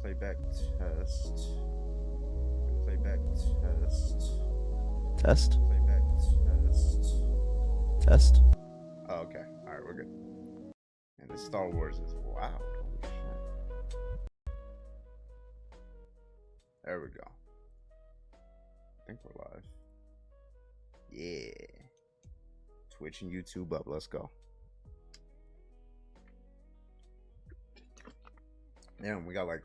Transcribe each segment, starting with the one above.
Playback test. Playback test. Test? Playback test. Test? Oh, okay. Alright, we're good. And the Star Wars is loud. Holy shit. There we go. I think we're live. Yeah. Twitch and YouTube up. Let's go. Damn, we got like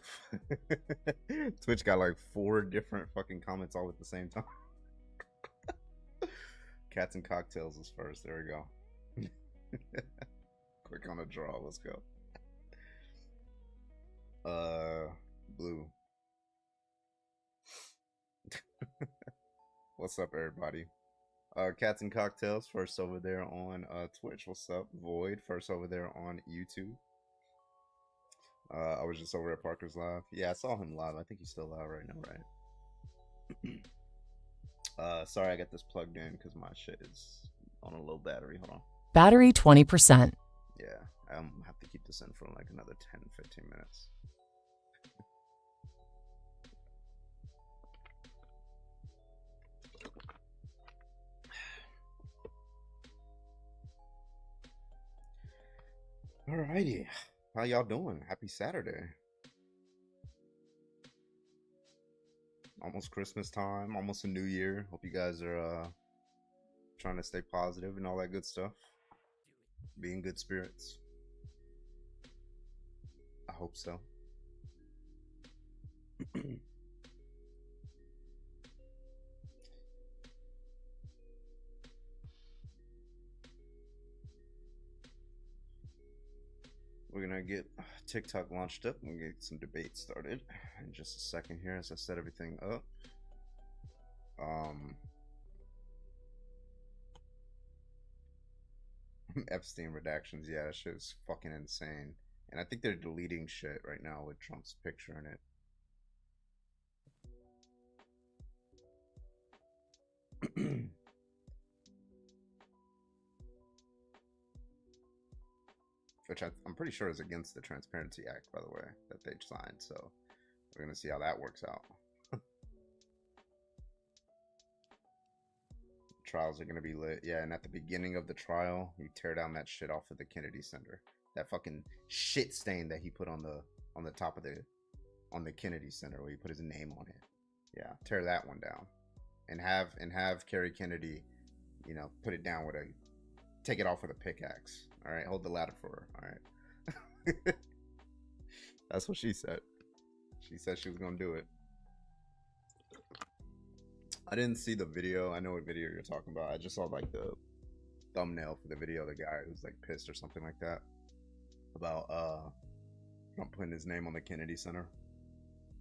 Twitch got like 4 different fucking comments all at the same time. Cats and Cocktails is first. There we go. Quick on a draw. Let's go. Blue. What's up, everybody? Cats and Cocktails first over there on Twitch. What's up? Void first over there on YouTube. I was just over at Parker's live. Yeah, I saw him live. I think he's still live right now, right? Sorry, I got this plugged in because my shit is on a low battery. Hold on. Battery 20%. Yeah, I have to keep this in for like another 10-15 minutes. Alrighty. How y'all doing? Happy Saturday. Almost Christmas time, almost a new year. Hope you guys are trying to stay positive and all that good stuff. Be in good spirits. I hope so. We're gonna get TikTok launched up and get some debate started in just a second here as I set everything up. Epstein redactions, yeah, that shit is fucking insane. And I think they're deleting shit right now with Trump's picture in it. Which I'm pretty sure is against the Transparency Act, by the way, that they signed. So we're gonna see how that works out. Trials are gonna be lit, yeah. And at the beginning of the trial, you tear down that shit off of the Kennedy Center, that fucking shit stain that he put on the top of the Kennedy Center where he put his name on it. Yeah, tear that one down, and have Kerry Kennedy, you know, put it down with take it off with a pickaxe. All right, hold the ladder for her. All right. That's what she said. She said she was gonna do it. I didn't see the video. I know what video you're talking about. I just saw like the thumbnail for the video. The guy who's like pissed or something like that about Trump putting his name on the Kennedy Center.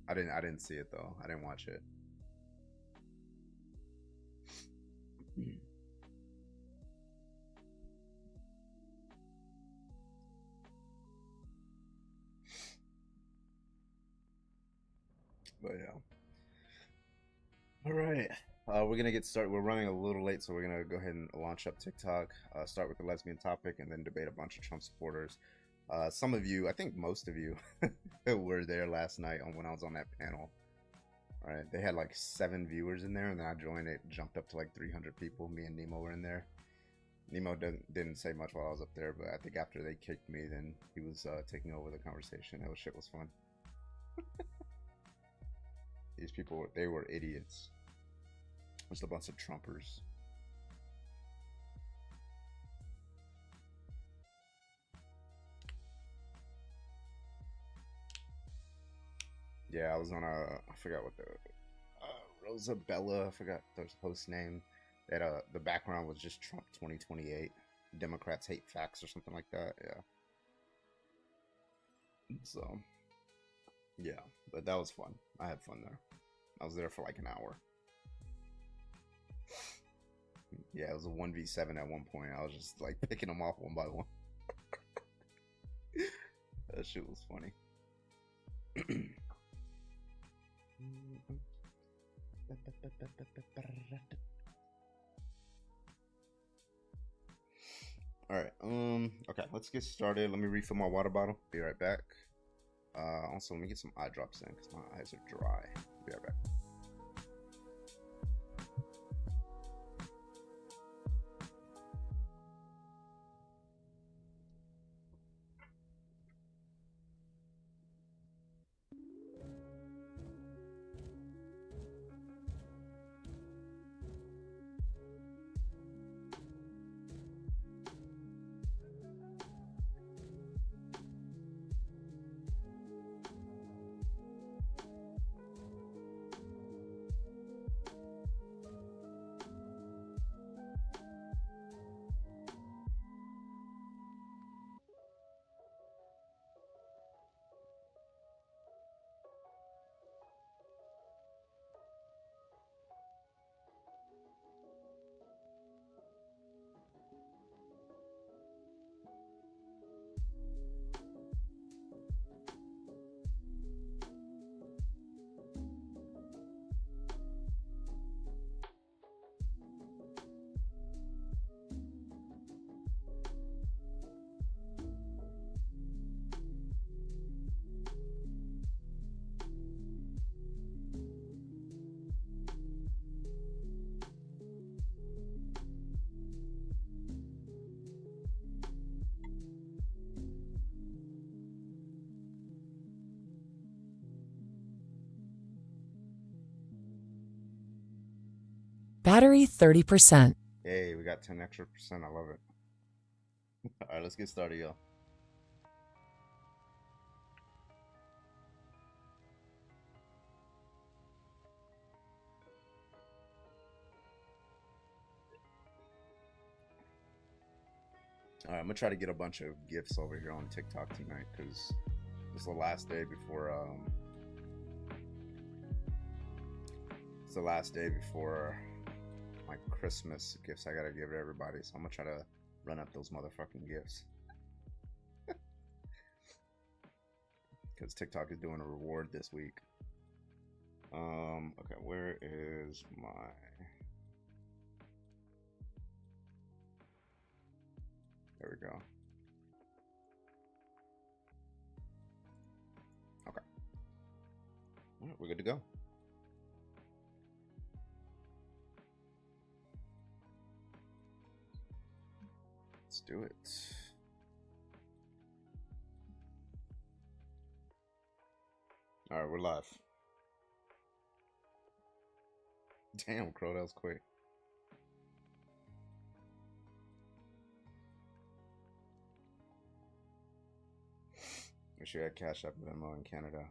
I didn't see it though. I didn't watch it. But yeah. All right. We're gonna get started. We're running a little late, so we're gonna go ahead and launch up TikTok. Start with the lesbian topic, and then debate a bunch of Trump supporters. Some of you, I think most of you, were there last night when I was on that panel. All right, they had like 7 viewers in there, and then I joined. It jumped up to like 300 people. Me and Nemo were in there. Nemo didn't say much while I was up there, but I think after they kicked me, then he was taking over the conversation. That shit was fun. These people, they were idiots. Just a bunch of Trumpers. Yeah, I was on I forgot what the Rosabella, I forgot the host name. That the background was just Trump 2028. Democrats hate facts or something like that. Yeah. So yeah, but that was fun. I had fun there. I was there for like an hour. Yeah, it was a 1v7 at one point. I was just like picking them off one by one. That shit was funny. All right. Okay, let's get started. Let me refill my water bottle. Be right back. Also, let me get some eye drops in because my eyes are dry. Be right back. Battery 30%. Hey, we got 10 extra percent. I love it. All right, let's get started, y'all. All right, I'm gonna try to get a bunch of gifts over here on TikTok tonight because it's the last day before it's the last day before my Christmas gifts I gotta give to everybody. So I'm gonna try to run up those motherfucking gifts. Because TikTok is doing a reward this week. Okay, where is my... There we go. Okay. All right, we're good to go. Let's do it. All right, we're live. Damn, Crow, that was quick. Make sure you had Cash App, Venmo in Canada.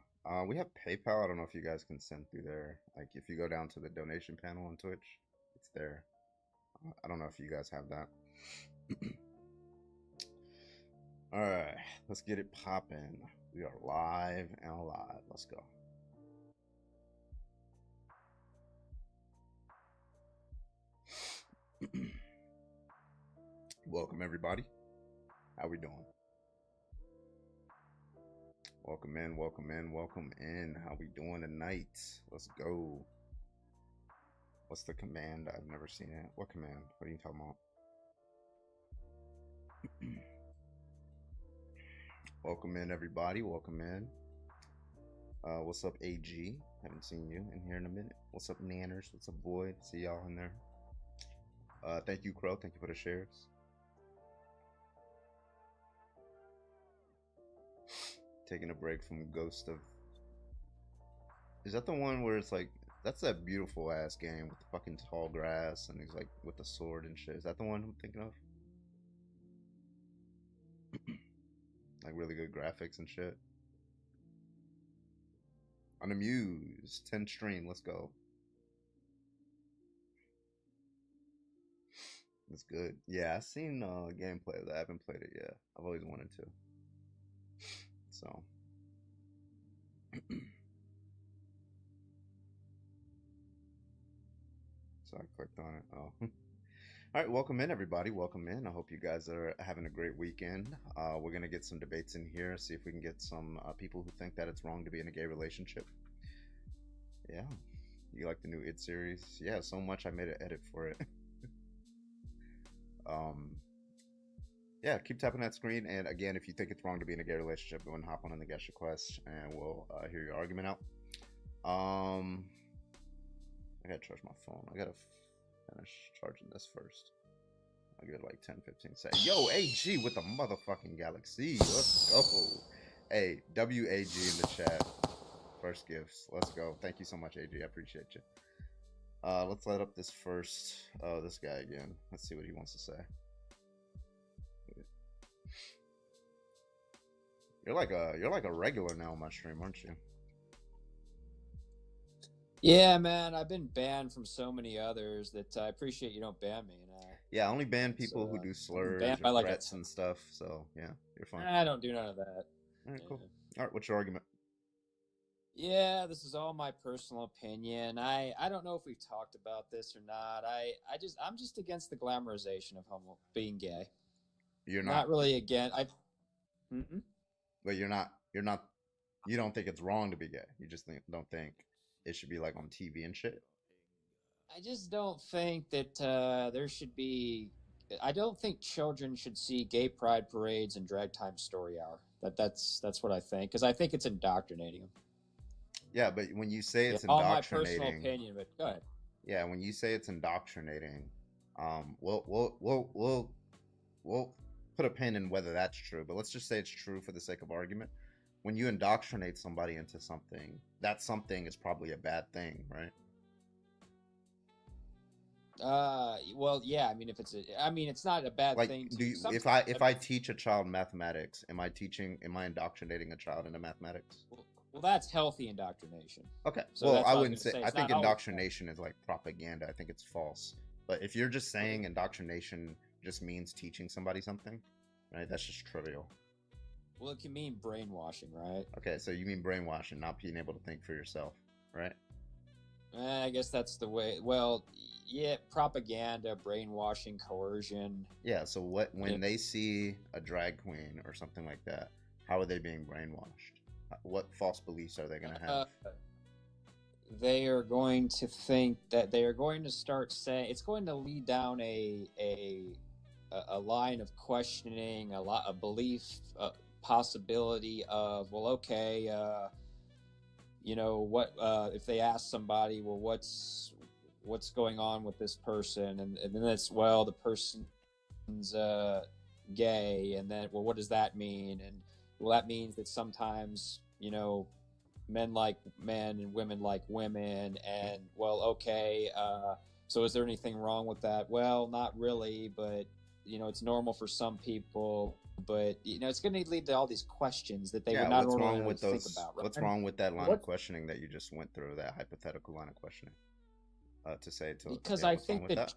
We have PayPal. I don't know if you guys can send through there. Like, if you go down to the donation panel on Twitch, it's there. I don't know if you guys have that. All right, let's get it popping. We are live and alive. Let's go. Welcome, everybody. How we doing? Welcome in, welcome in, welcome in. How we doing tonight? Let's go. What's the command? I've never seen it. What command? What are you talking about? Welcome in, everybody. Welcome in. What's up, AG? Haven't seen you in here in a minute. What's up, Nanners? What's up, Boyd? See y'all in there. Thank you, Crow. Thank you for the shares. Taking a break from Ghost of... Is that the one where it's like... That's that beautiful ass game with the fucking tall grass and he's like with the sword and shit. Is that the one I'm thinking of? Like really good graphics and shit. Unamused. 10 stream. Let's go. It's good. Yeah, I've seen gameplay of that. I haven't played it yet. I've always wanted to. So. So I clicked on it. Oh. All right, welcome in, everybody. Welcome in. I hope you guys are having a great weekend. We're going to get some debates in here, see if we can get some people who think that it's wrong to be in a gay relationship. Yeah. You like the new It series? Yeah, so much I made an edit for it. Yeah, keep tapping that screen. And again, if you think it's wrong to be in a gay relationship, go and hop on in the guest request, and we'll hear your argument out. I gotta charge my phone. I gotta finish charging this first. I'll give it like 10, 15 seconds. Yo, AG with the motherfucking Galaxy. Let's go. Hey, WAG in the chat. First gifts. Let's go. Thank you so much, AG. I appreciate you. Let's light up this first. This guy again. Let's see what he wants to say. You're like a regular now on my stream, aren't you? Yeah, man. I've been banned from so many others that I appreciate you don't ban me. Yeah, I only ban people who do slurs or like threats and stuff. So yeah, you're fine. I don't do none of that. All right, cool. All right, what's your argument? Yeah, this is all my personal opinion. I don't know if we've talked about this or not. I'm just against the glamorization of being gay. You're not really against. But you're not. You don't think it's wrong to be gay. You just don't think it should be like on TV and shit. I just don't think that there should be. I don't think children should see gay pride parades and drag time story hour. That's what I think, because I think it's indoctrinating them. Yeah, but when you say it's all indoctrinating, my personal opinion, but go ahead. Yeah, when you say it's indoctrinating, we'll put a pin in whether that's true. But let's just say it's true for the sake of argument. When you indoctrinate somebody into something, that something is probably a bad thing, right? Well, yeah. I mean, it's not a bad thing. If I teach a child mathematics, am I indoctrinating a child into mathematics? Well, that's healthy indoctrination. Okay. So well, I wouldn't say. I think indoctrination is like propaganda. I think it's false. But if you're just saying indoctrination just means teaching somebody something, right? That's just trivial. Well, it can mean brainwashing, right? Okay, so you mean brainwashing, not being able to think for yourself, right? I guess that's the way. Well, yeah, propaganda, brainwashing, coercion. Yeah. So when they see a drag queen or something like that, how are they being brainwashed? What false beliefs are they going to have? They are going to think that they are going to start saying it's going to lead down a line of questioning, a belief, possibility of, well, okay, what if they ask somebody, well, what's going on with this person, and then it's, well, the person's gay, and then, well, what does that mean? And well, that means that sometimes, men like men and women like women. And, well, okay, so is there anything wrong with that? Well, not really, but, it's normal for some people. But, it's going to lead to all these questions that they would not normally think about. Right? What's wrong with that line of questioning that you just went through, that hypothetical line of questioning? Because I think that...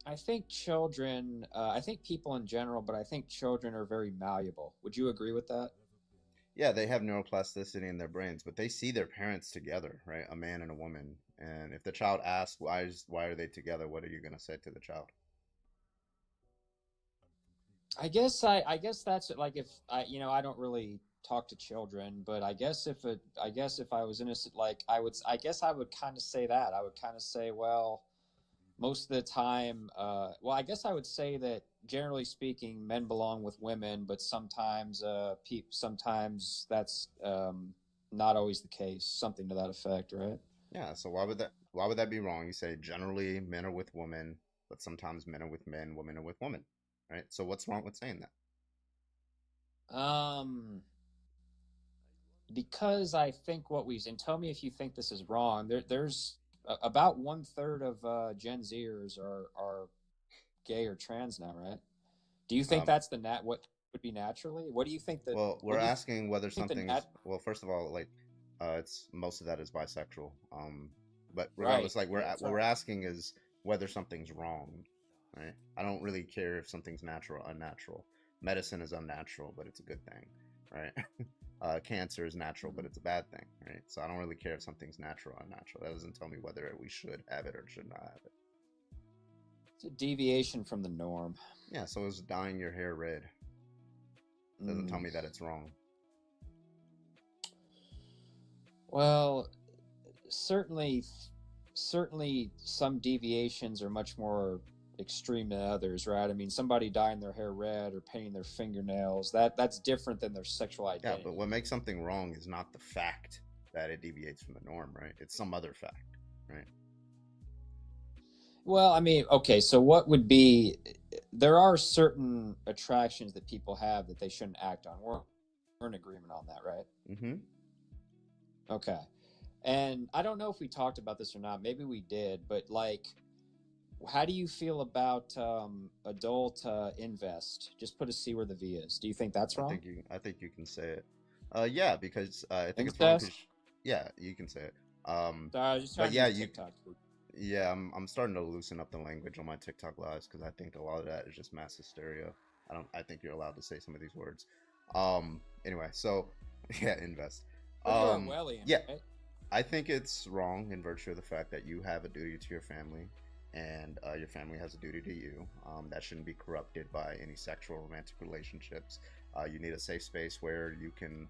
I think children, I think people in general, but I think children are very malleable. Would you agree with that? Yeah, they have neuroplasticity in their brains, but they see their parents together, right? A man and a woman. And if the child asks, why are they together? What are you going to say to the child? I guess that's like, if I don't really talk to children, but I guess if I was innocent, like I would kind of say that. I would kind of say, well, most of the time, I guess I would say that generally speaking, men belong with women, but sometimes that's not always the case. Something to that effect, right? Yeah. So why would that be wrong? You say generally men are with women, but sometimes men are with men, women are with women, right? So what's wrong with saying that? Because I think and tell me if you think this is wrong. There's about 1/3 of Gen Zers are gay or trans now, right? Do you think that's what would be naturally? What do you think that? Well, we're asking whether something's. Well, first of all, like, it's most of that is bisexual. But regardless, right. Like what we're asking is whether something's wrong, right? I don't really care if something's natural or unnatural. Medicine is unnatural, but it's a good thing, right? Cancer is natural, but it's a bad thing, right? So I don't really care if something's natural or unnatural. That doesn't tell me whether we should have it or should not have it. It's a deviation from the norm. Yeah, so is dyeing your hair red. It doesn't tell me that it's wrong. Well, certainly some deviations are much more extreme than others, right? I mean, somebody dyeing their hair red or painting their fingernails, that's different than their sexual Yeah, identity. but what makes something wrong is not the fact that it deviates from the norm, right? It's some other fact, right? Well, I mean, okay, so what would be there are certain attractions that people have that they shouldn't act on. We're in agreement on that, right? Mm-hmm. Okay. And I don't know if we talked about this or not. Maybe we did, but like, how do you feel about adult invest? Just put a C where the V is. Do you think that's wrong? I think you can say it. Yeah, because I think it's wrong. Incest? Yeah, you can say it. Sorry, I was just But trying to yeah, use you TikTok. yeah, I'm starting to loosen up the language on my TikTok lives because I think a lot of that is just mass hysteria. I think you're allowed to say some of these words. Anyway, so yeah, invest. But you're Orwellian, Yeah, right? I think it's wrong in virtue of the fact that you have a duty to your family, and your family has a duty to you. That shouldn't be corrupted by any sexual romantic relationships. You need a safe space where you can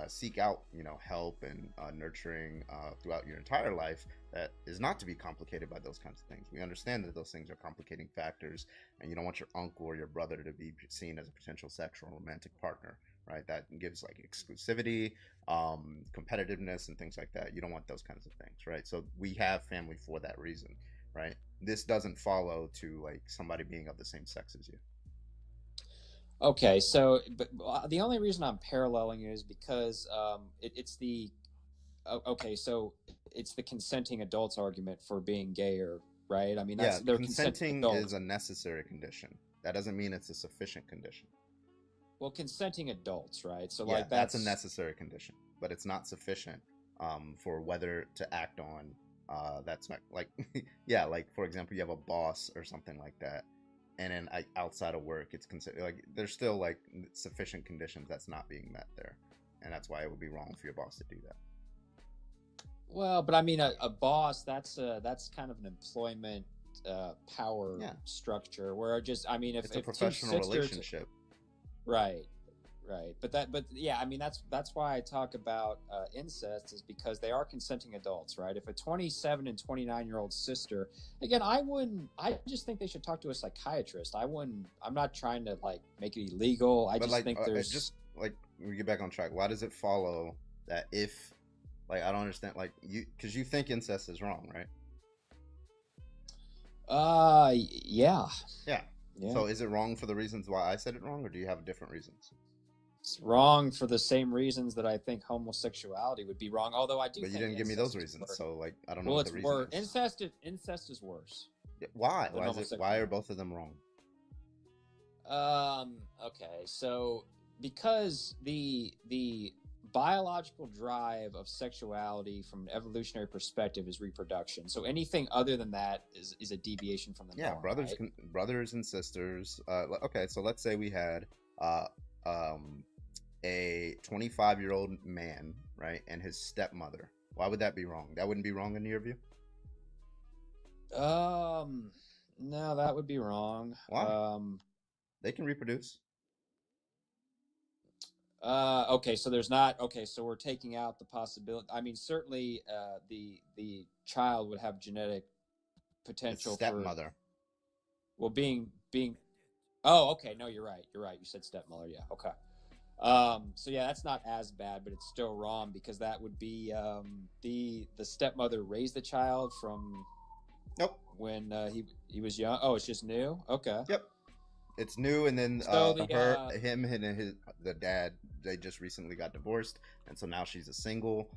seek out, help and nurturing throughout your entire life. That is not to be complicated by those kinds of things. We understand that those things are complicating factors, and you don't want your uncle or your brother to be seen as a potential sexual romantic partner, right? That gives like exclusivity, competitiveness, and things like that. You don't want those kinds of things, right? So we have family for that reason, right? This doesn't follow to like somebody being of the same sex as you. Okay, so but the only reason I'm paralleling it is because it's the okay, so it's the consenting adults argument for being gayer, right? I mean, Yeah, they're consenting consenting is adults. a necessary condition. That doesn't mean it's a sufficient condition. Well, consenting adults, right? So Yeah, like that's a that's necessary condition, but it's not sufficient for whether to act on. That's not like, yeah, like for example, you have a boss or something like that, and then outside of work, it's considered like there's still like sufficient conditions that's not being met there, and that's why it would be wrong for your boss to do that. well, but I mean, a boss that's kind of an employment power Yeah, structure where just I mean, it's a if two professional sisters, relationship. right, right, but yeah, I mean that's why I talk about incest is because they are consenting adults, right? If a 27 and 29-year-old sister, again, I just think they should talk to a psychiatrist. I'm not trying to like make it illegal. I But just like, think there's just like we get back on track. Why does it follow that if, like, I don't understand, like because you think incest is wrong, right? yeah, Yeah. yeah. So is it wrong for the reasons why I said it wrong, or do you have different reasons? It's wrong for the same reasons that I think homosexuality would be wrong. Although I do But you think didn't give me those incest is reasons, worse. so like I don't know Well, what the it's reason worse. is. Incest is worse Yeah, why? than Why is it? homosexuality. Why are both of them wrong? Okay, so because the biological drive of sexuality from an evolutionary perspective is reproduction. So anything other than that is a deviation from the Yeah, norm, brothers, right? brothers and sisters. Okay, so let's say we had uh, um, a 25-year-old man, right, and his stepmother. Why would that be wrong? That wouldn't be wrong in your view. No, that would be wrong. Why? They can reproduce. Okay, so there's not okay, so we're taking out the possibility. I mean, certainly the child would have genetic It's potential for stepmother. well being oh, okay, no, you're right. You're right. You said stepmother, yeah. Okay. So yeah, that's not as bad, but it's still wrong because that would be the stepmother raised the child from Nope. when he was young. Oh, it's just new. Okay. Yep. It's new, and then So the him, and the dad, they just recently got divorced, and so now she's a single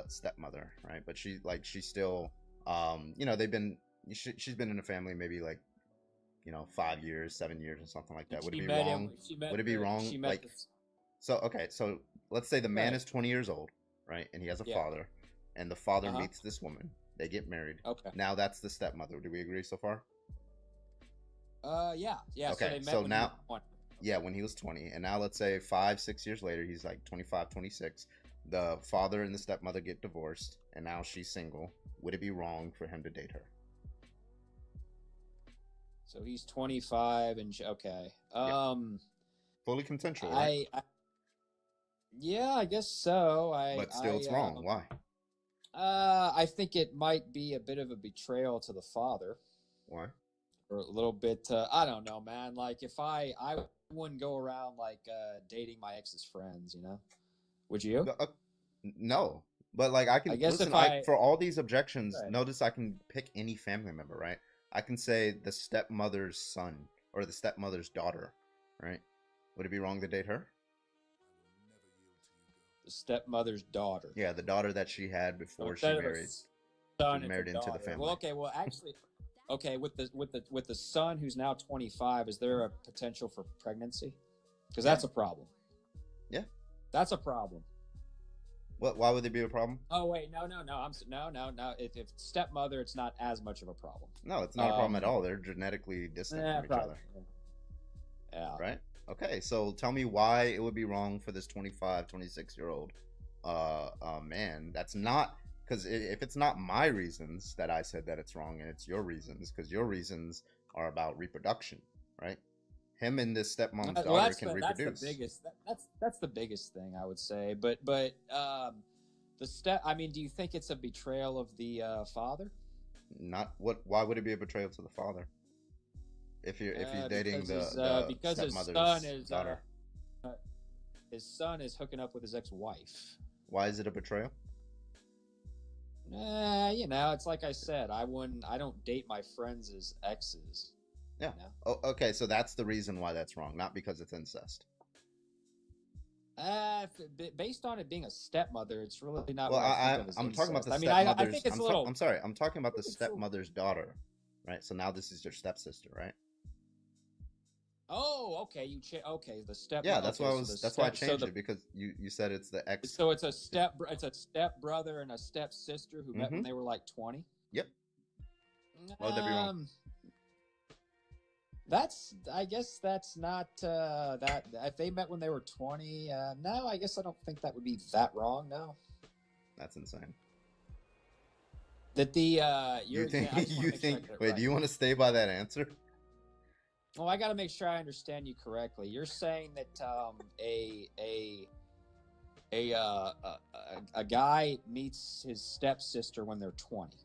stepmother, right? But she's still, they've been, she's been in a family maybe like, 5 years, 7 years, or something like that. Would it she be met wrong? him. She met. Would it be wrong? She met. Like, so okay, so let's say the man Right. is 20 years old, right, and he has a Yeah. father, and the father Uh-huh. meets this woman. They get married. Okay. Now that's the stepmother. Do we agree so far? Yeah. So Okay, they met so when now- he was 20. Yeah, when he was 20. And now let's say 5, 6 years later, he's like 25, 26. The father and the stepmother get divorced, and now she's single. Would it be wrong for him to date her? So he's 25 and okay. Fully consensual, right? Yeah, I guess so. But still, it's wrong. Why? I think it might be a bit of a betrayal to the father. Why? or a little bit. I don't know, man. Like if I wouldn't go around like dating my ex's friends, you know? Would you? No, but like I I can guess listen. if I I for all these objections, right. notice I can pick any family member, right? I can say the stepmother's son or the stepmother's daughter, right? Would it be wrong to date her? The stepmother's daughter. Yeah, the daughter that she had So before she instead of a married. She son, it's a married into the daughter. Well, family. okay. Well, actually, okay. With the son who's now 25, is there a potential for pregnancy? Because Yeah, that's a problem. yeah. That's a problem. What? Why would there be a problem? Oh wait, no. No. If stepmother, it's not as much of a problem. No, it's not a problem at all. They're genetically distant from each Probably. other, Yeah. right? Okay, so tell me why it would be wrong for this 25, 26-year-old man. That's not because if it's not my reasons that I said that it's wrong, and it's your reasons, because your reasons are about reproduction, right? Him and this stepmom's Well, daughter can that's reproduce. the biggest. That's the biggest thing I would say. But the step. I mean, do you think it's a betrayal of the father? Not what? Why would it be a betrayal to the father if you're dating Because his stepmother's son is daughter? his son is hooking up with his ex-wife. Why is it a betrayal? You know, it's like I said. I don't date my friends as exes. Yeah. You know? Oh, okay, so that's the reason why that's wrong, not because it's incest. Based on it being a stepmother, it's really not. Well, what I think of as I'm talking about the incest. stepmother's. I think it's a little. I'm sorry. I'm talking about the It's a little- stepmother's daughter, right? So now this is your stepsister, right? Oh, okay. Okay, the step. Yeah, that's okay, why I so was. the That's why I step- so changed the- it because you said it's the ex. So it's a step brother and a step sister who met when they were like 20. Yep. Why would that be wrong? I guess that's not that if they met when they were 20. No, I guess I don't think that would be that wrong. No, That's insane. that the You think? I just wanna You make sure I think? get it Wait, right. do you want to stay by that answer? Well, I got to make sure I understand you correctly. You're saying that a guy meets his stepsister when they're 20.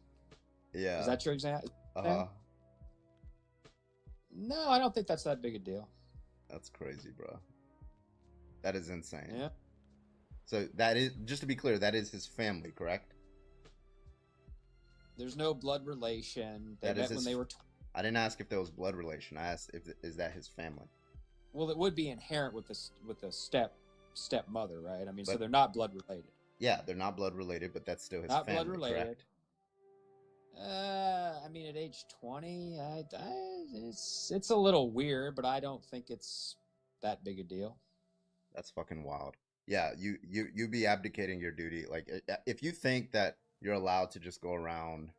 Yeah. Is that your example? Uh-huh. No, I don't think that's that big a deal. That's crazy, bro. That is insane. Yeah. So that is, just to be clear, that is his family, correct? There's no blood relation. They That is met when his- they were. I didn't ask if there was blood relation. I asked if is that his family. Well, it would be inherent with the stepmother, right? I mean, so But- they're not blood related. Yeah, they're not blood related, but that's still his Not family, blood related. correct? I mean, at age 20, it's a little weird, but I don't think it's that big a deal. That's fucking wild. Yeah, you be abdicating your duty. Like if you think that you're allowed to just go around,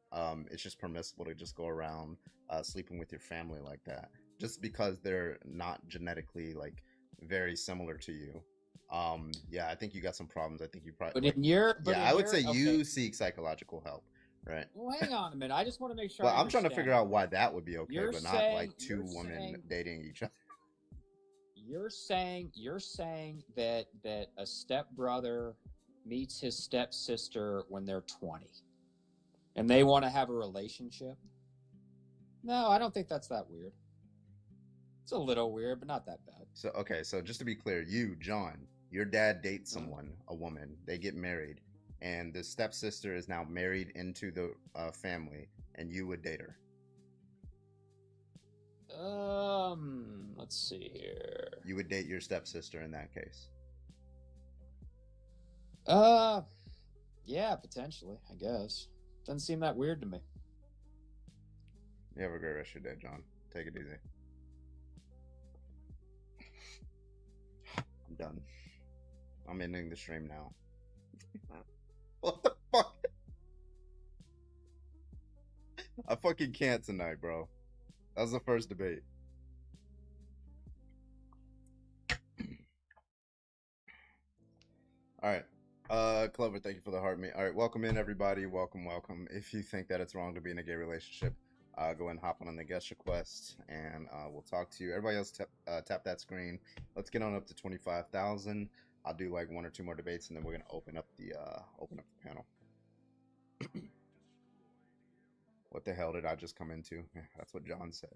it's just permissible to just go around sleeping with your family like that, just because they're not genetically like very similar to you. Yeah, I think you got some problems. I think you probably. But in your, but Yeah, in I would your- say okay. you seek psychological help, right? Well, hang on a minute. I just want to make sure. Well, I I'm trying to figure understand. out why that would be okay, You're but not saying- like two you're women saying- dating each other. You're saying that a stepbrother meets his stepsister when they're 20, and they want to have a relationship. No, I don't think that's that weird. It's a little weird, but not that bad. So okay, so just to be clear, you, John, your dad dates Mm-hmm. someone, a woman, they get married, and the stepsister is now married into the family, and you would date her. Let's see here. You would date your stepsister in that case. Yeah, potentially, I guess. Doesn't seem that weird to me. You have a great rest of your day, John. Take it easy. I'm done. I'm ending the stream now. What the fuck? I fucking can't tonight, bro. That was the first debate. Alright. Clover, thank you for the heart me. Alright, welcome in everybody. Welcome. If you think that it's wrong to be in a gay relationship, go ahead and hop on the guest request and we'll talk to you. Everybody else tap that screen. Let's get on up to 25,000. I'll do like one or two more debates and then we're gonna open up the panel. What the hell did I just come into? Yeah, that's what John said.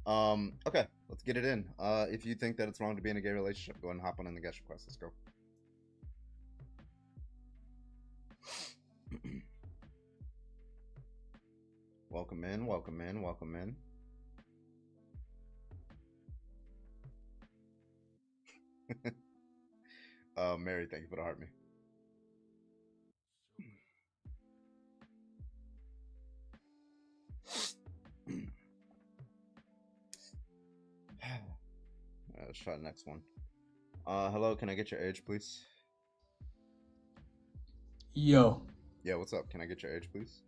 Okay, let's get it in. If you think that it's wrong to be in a gay relationship, go ahead and hop on in the guest request. Let's go. Welcome in, welcome in, welcome in. Mary, thank you for the heart me. Let's try the next one. Hello, can I get your age, please? Yo, Yeah, what's up? Can I get your age, please?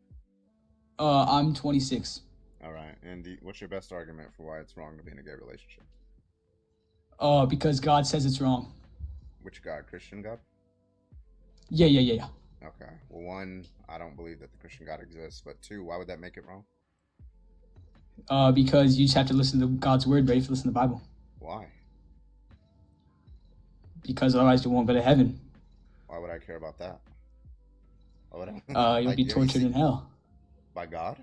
I'm 26. All right, and what's your best argument for why it's wrong to be in a gay relationship? Because God says it's wrong. Which God? Christian God? Yeah. Okay. Well, one, I don't believe that the Christian God exists, but two, why would that make it wrong? Because you just have to listen to God's word, right? If you listen to the Bible. Why? Because otherwise you won't go to heaven. Why would I care about that? Why would I? You'll be tortured in hell. By God?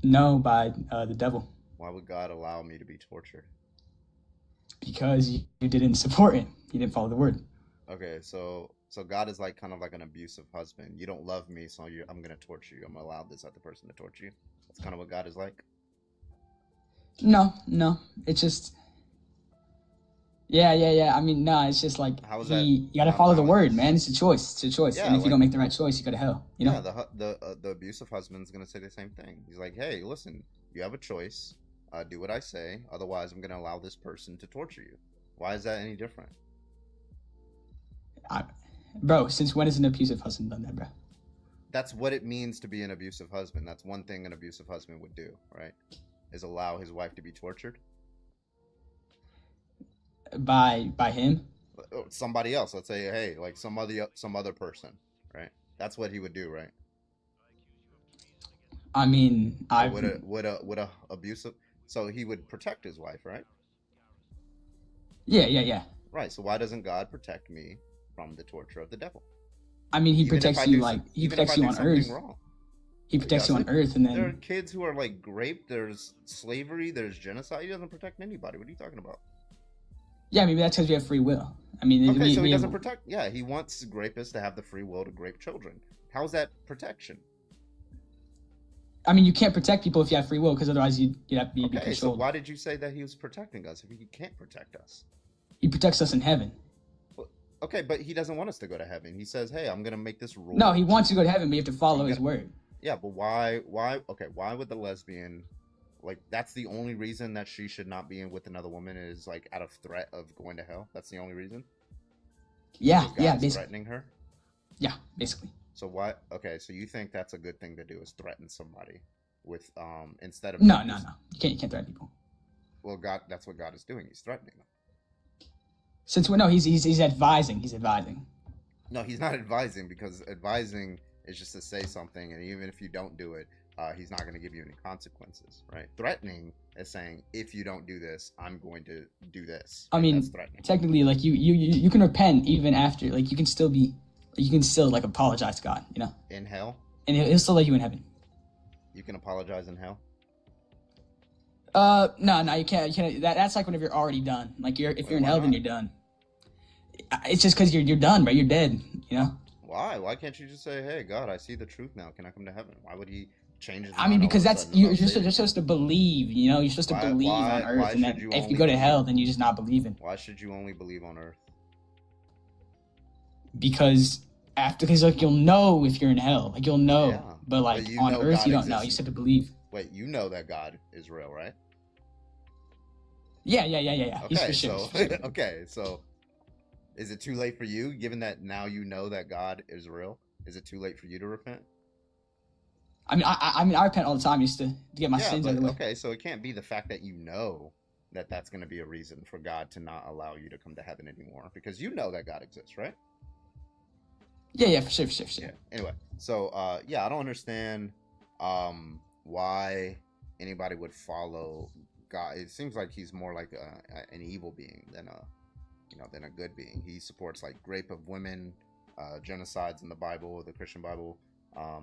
No, by the devil. Why would God allow me to be tortured? Because you didn't support him. You didn't follow the word. Okay, so God is like kind of like an abusive husband. You don't love me, so I'm gonna torture you. I'm gonna allow this other person to torture you. That's kind of what God is like. No. It's just. Yeah. I mean, no, it's just like How is that? you gotta follow the word, man. It's a choice. Yeah, and if you don't make the right choice, you go to hell. You know. Yeah, the abusive husband's gonna say the same thing. He's like, hey, listen, you have a choice. Do what I say. Otherwise, I'm gonna allow this person to torture you. Why is that any different? Bro, since when has an abusive husband done that, bro? That's what it means to be an abusive husband. That's one thing an abusive husband would do, right? Is allow his wife to be tortured. By him? Somebody else. Let's say, hey, like some other person, right? That's what he would do, right? I mean, would a abusive. So he would protect his wife, right? Yeah. Right. So why doesn't God protect me from the torture of the devil? I mean, he Even protects if I you do like some- he even if protects I you do on something earth. wrong. He protects you on doesn't. earth, and There are then kids who are like raped. There's slavery. There's genocide. He doesn't protect anybody. What are you talking about? yeah, maybe that's because we have free will. I mean, Okay, so he we doesn't have, protect. Yeah, he wants rapists to have the free will to rape children. How's that protection? I mean, you can't protect people if you have free will, because otherwise you'd have to be Okay, so controlled. why did you say that he was protecting us if he can't protect us? He protects us in heaven. Okay, but he doesn't want us to go to heaven. He says, "Hey, I'm gonna make this rule." No, he wants you to go to heaven, but you have to follow his word. Yeah, but why? Okay, why would the lesbian, like, that's the only reason that she should not be in with another woman is like out of threat of going to hell? That's the only reason. Yeah, Because God yeah, is basically. threatening her. Yeah, basically. So why? Okay, so you think that's a good thing to do is threaten somebody with instead of No. You can't threaten people. Well, God, that's what God is doing. He's threatening them. Since we know he's advising. He's advising. No, he's not advising, because advising is just to say something, and even if you don't do it, he's not going to give you any consequences, right? Threatening is saying, if you don't do this, I'm going to do this. I mean, that's threatening. technically, like you can repent even after. Like you can still like apologize to God, you know, In hell, and he'll still let you in heaven. you can apologize in hell. No, you can't. You can't. That's like whenever you're already done. Like if you're in Why hell, then not? you're done. It's just because you're done, right? You're dead. You know. Why? Why can't you just say, "Hey, God, I see the truth now. Can I come to heaven?" Why would he change his mind? I mean, all because of a that's sudden you're about just saving you're supposed to believe. You know, you're supposed to believe on why earth, and then should you if only you go to hell, believe? then you're just not believing. Why should you only believe on earth? Because like you'll know if you're in hell, like you'll know, Yeah, but like but you on know earth God you don't know. exists. You just have to believe. Wait, you know that God is real, right? Yeah. He's Okay, for sure. so for sure. okay, so is it too late for you, given that now you know that God is real? Is it too late for you to repent? I mean, I repent all the time just to get my sins out of the way. Okay, so it can't be the fact that you know that that's going to be a reason for God to not allow you to come to heaven anymore, because you know that God exists, right? Yeah, for sure. Yeah. Anyway, so yeah, I don't understand why anybody would follow God. It seems like he's more like an evil being than a good being. He supports like rape of women, genocides in the Bible, the Christian Bible.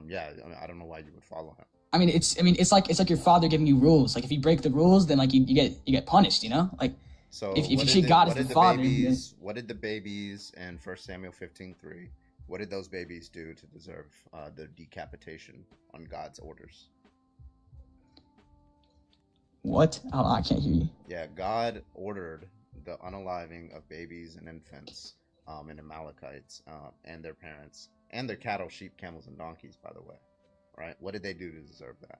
Yeah, I mean, I don't know why you would follow him. it's like your father giving you rules. Like if you break the rules, then like you get punished. You know, like So if you what see did God what as did the father, babies, what did the babies in 1 Samuel 15:3? What did those babies do to deserve the decapitation on God's orders? what? Oh, I can't hear you. Yeah, God ordered the unaliving of babies and infants, and Amalekites, and their parents, and their cattle, sheep, camels, and donkeys. By the way, right? What did they do to deserve that?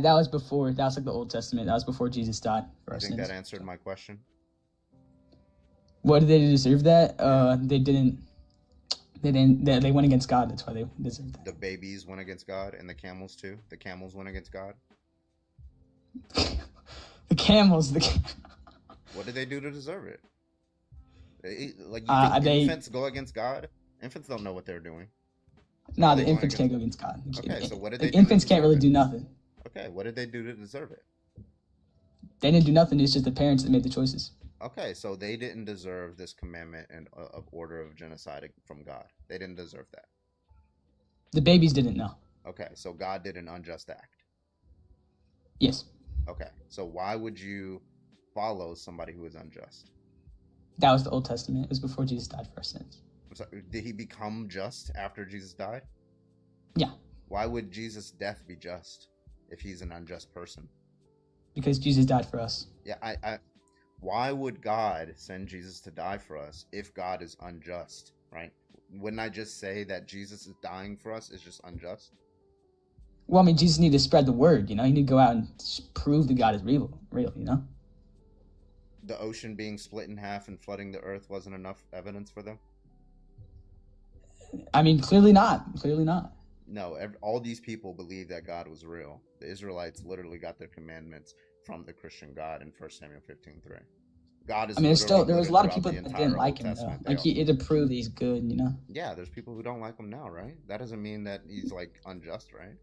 That was before. That was like the Old Testament. That was before Jesus died for I our think sins. that answered my question. What did they deserve that? They didn't. They went against God. That's why they deserved that. The babies went against God, and the camels too. The camels went against God. The camels. What did they do to deserve it? Like, you think They. infants go against God? Infants don't know what they're doing. No, They the going infants against- can't go against God. Okay, so what did Like, they do to infants can't really deserve do it? nothing. Okay, what did they do to deserve it? They didn't do nothing. It's just the parents that made the choices. Okay, so they didn't deserve this commandment and of order of genocide from God. They didn't deserve that. The babies didn't know. Okay, so God did an unjust act. Yes, Okay, so why would you follow somebody who is unjust? that was the Old Testament. It was before Jesus died for our sins. I'm sorry, did he become just after Jesus died? Yeah, Why would Jesus' death be just if he's an unjust person? because Jesus died for us. Yeah, why would God send Jesus to die for us if God is unjust, right? Wouldn't I just say that Jesus is dying for us is just unjust? Well, I mean, Jesus needed to spread the word. You know, he needed to go out and prove that God is real. You know. The ocean being split in half and flooding the earth wasn't enough evidence for them? I mean, clearly not. Clearly not. No, all these people believe that God was real. The Israelites literally got their commandments from the Christian God in 1 Samuel 15:3. God is. I mean, there was a lot of people throughout the that didn't entire like Old him though. Testament. Like it to prove that he's good. You know. Yeah, there's people who don't like him now, right? That doesn't mean that he's like unjust, right?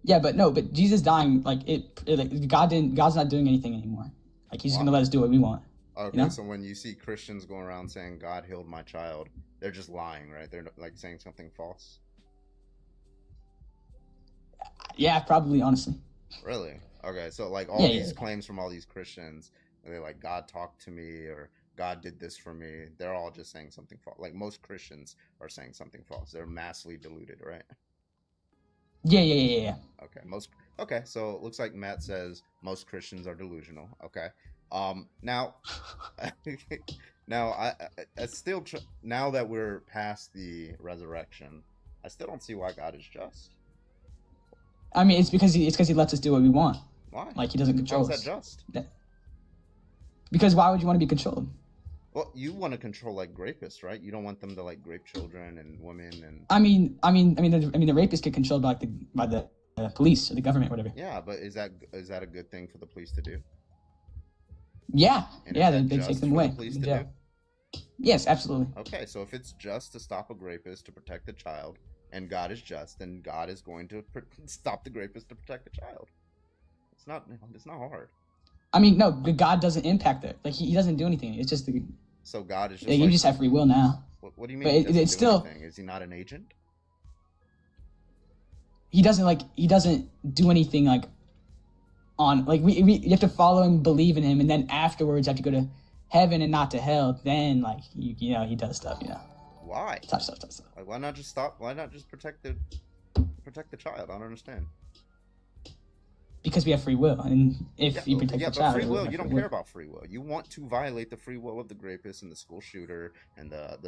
Yeah, but Jesus dying, like God's not doing anything anymore. Like he's just gonna let us do what we want. Okay, You know? so when you see Christians going around saying God healed my child, they're just lying, right? They're like saying something false. Yeah, probably, honestly. Really? Okay, so like all Yeah, these yeah. claims from all these Christians, they're like God talked to me or God did this for me. They're all just saying something false. Like most Christians are saying something false. They're massively deluded, right? Yeah. Okay, so it looks like Matt says most Christians are delusional. Okay. Now now I still now that we're past the resurrection, I still don't see why God is just. I mean, it's because he lets us do what we want. Why? Like he doesn't How control is that us. just? Because why would you want to be controlled? Well, you want to control like rapists, right? You don't want them to like rape children and women and. I mean, the rapists get controlled by the police or the government, or whatever. Yeah, but is that a good thing for the police to do? Yeah, And yeah, is that they just take them for the away. police in to jail. do? Yes, absolutely. Okay, so if it's just to stop a rapist to protect the child, and God is just, then God is going to stop the rapist to protect the child. It's not hard. I mean, no, God doesn't impact that. Like he doesn't do anything. It's just So God is just. you like, just have free will now. What do you mean? But He doesn't it's do still- anything? Is he not an agent? He doesn't do anything like on like we you have to follow him, believe in him, and then afterwards you have to go to heaven and not to hell. Then like you know he does stuff. You know, Why? tough stuff. Like, why not just stop? Why not just protect the child? I don't understand. Because we have free will, and if you protect yeah, the but child, free you will. have You don't free care about free will. You want to violate the free will of the rapist and the school shooter and the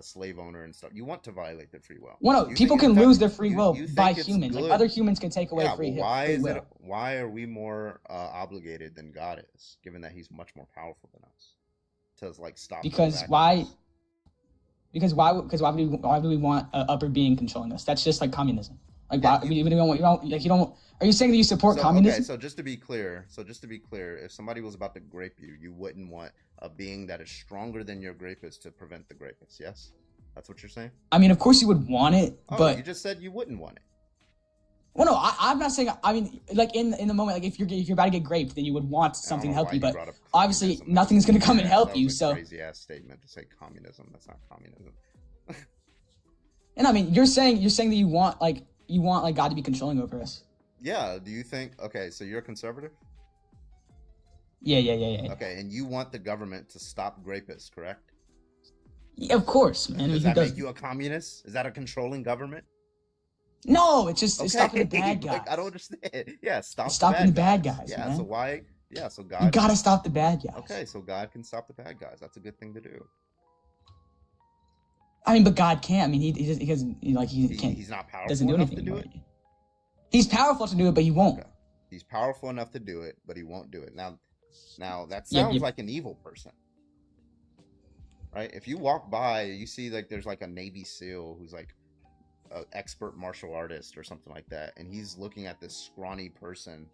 slave owner and stuff. You want to violate their free will. Well, no, You people think can it's lose that- their free will you think by it's humans. Like good. other humans can take away Yeah, free but why free is will. it? Why are we more obligated than God is, given that He's much more powerful than us? To like stop. those Because actions? why? Because why do we want an upper being controlling us? That's just like communism. Like Yeah, why, we don't want, you don't like you don't. Are you saying that you support communism? Okay, so just to be clear, if somebody was about to grape you, you wouldn't want a being that is stronger than your rapist to prevent the rapist. Yes, that's what you're saying. I mean, of course you would want it, Oh, but you just said you wouldn't want it. well, no, I'm not saying. I mean, like in the moment, like if you're about to get raped, then you would want something to help you. But obviously, nothing's gonna come and help you. So, crazy ass statement to say communism. That's not communism. and I mean, you're saying that you want like you want like God to be controlling over us. Yeah. Do you think? Okay, so you're a conservative. Yeah. Okay, and you want the government to stop grapists, correct? Yeah, of course, man. Does Who that does- make you a communist? Is that a controlling government? No, it's just it's stopping the bad guys. Like, I don't understand. Yeah, stop It's stopping the bad guys, Yeah, man. so why? Yeah, so God. You gotta stop the bad guys. Okay, so God can stop the bad guys. That's a good thing to do. I mean, but God can't. I mean, he doesn't he can't. He's not powerful Doesn't do enough anything to do about it. He's powerful to do it, but he won't. Okay. He's powerful enough to do it, but he won't do it. Now that Yeah, sounds you- like an evil person, right? If you walk by, you see like there's like a Navy SEAL who's like an expert martial artist or something like that, and he's looking at this scrawny person,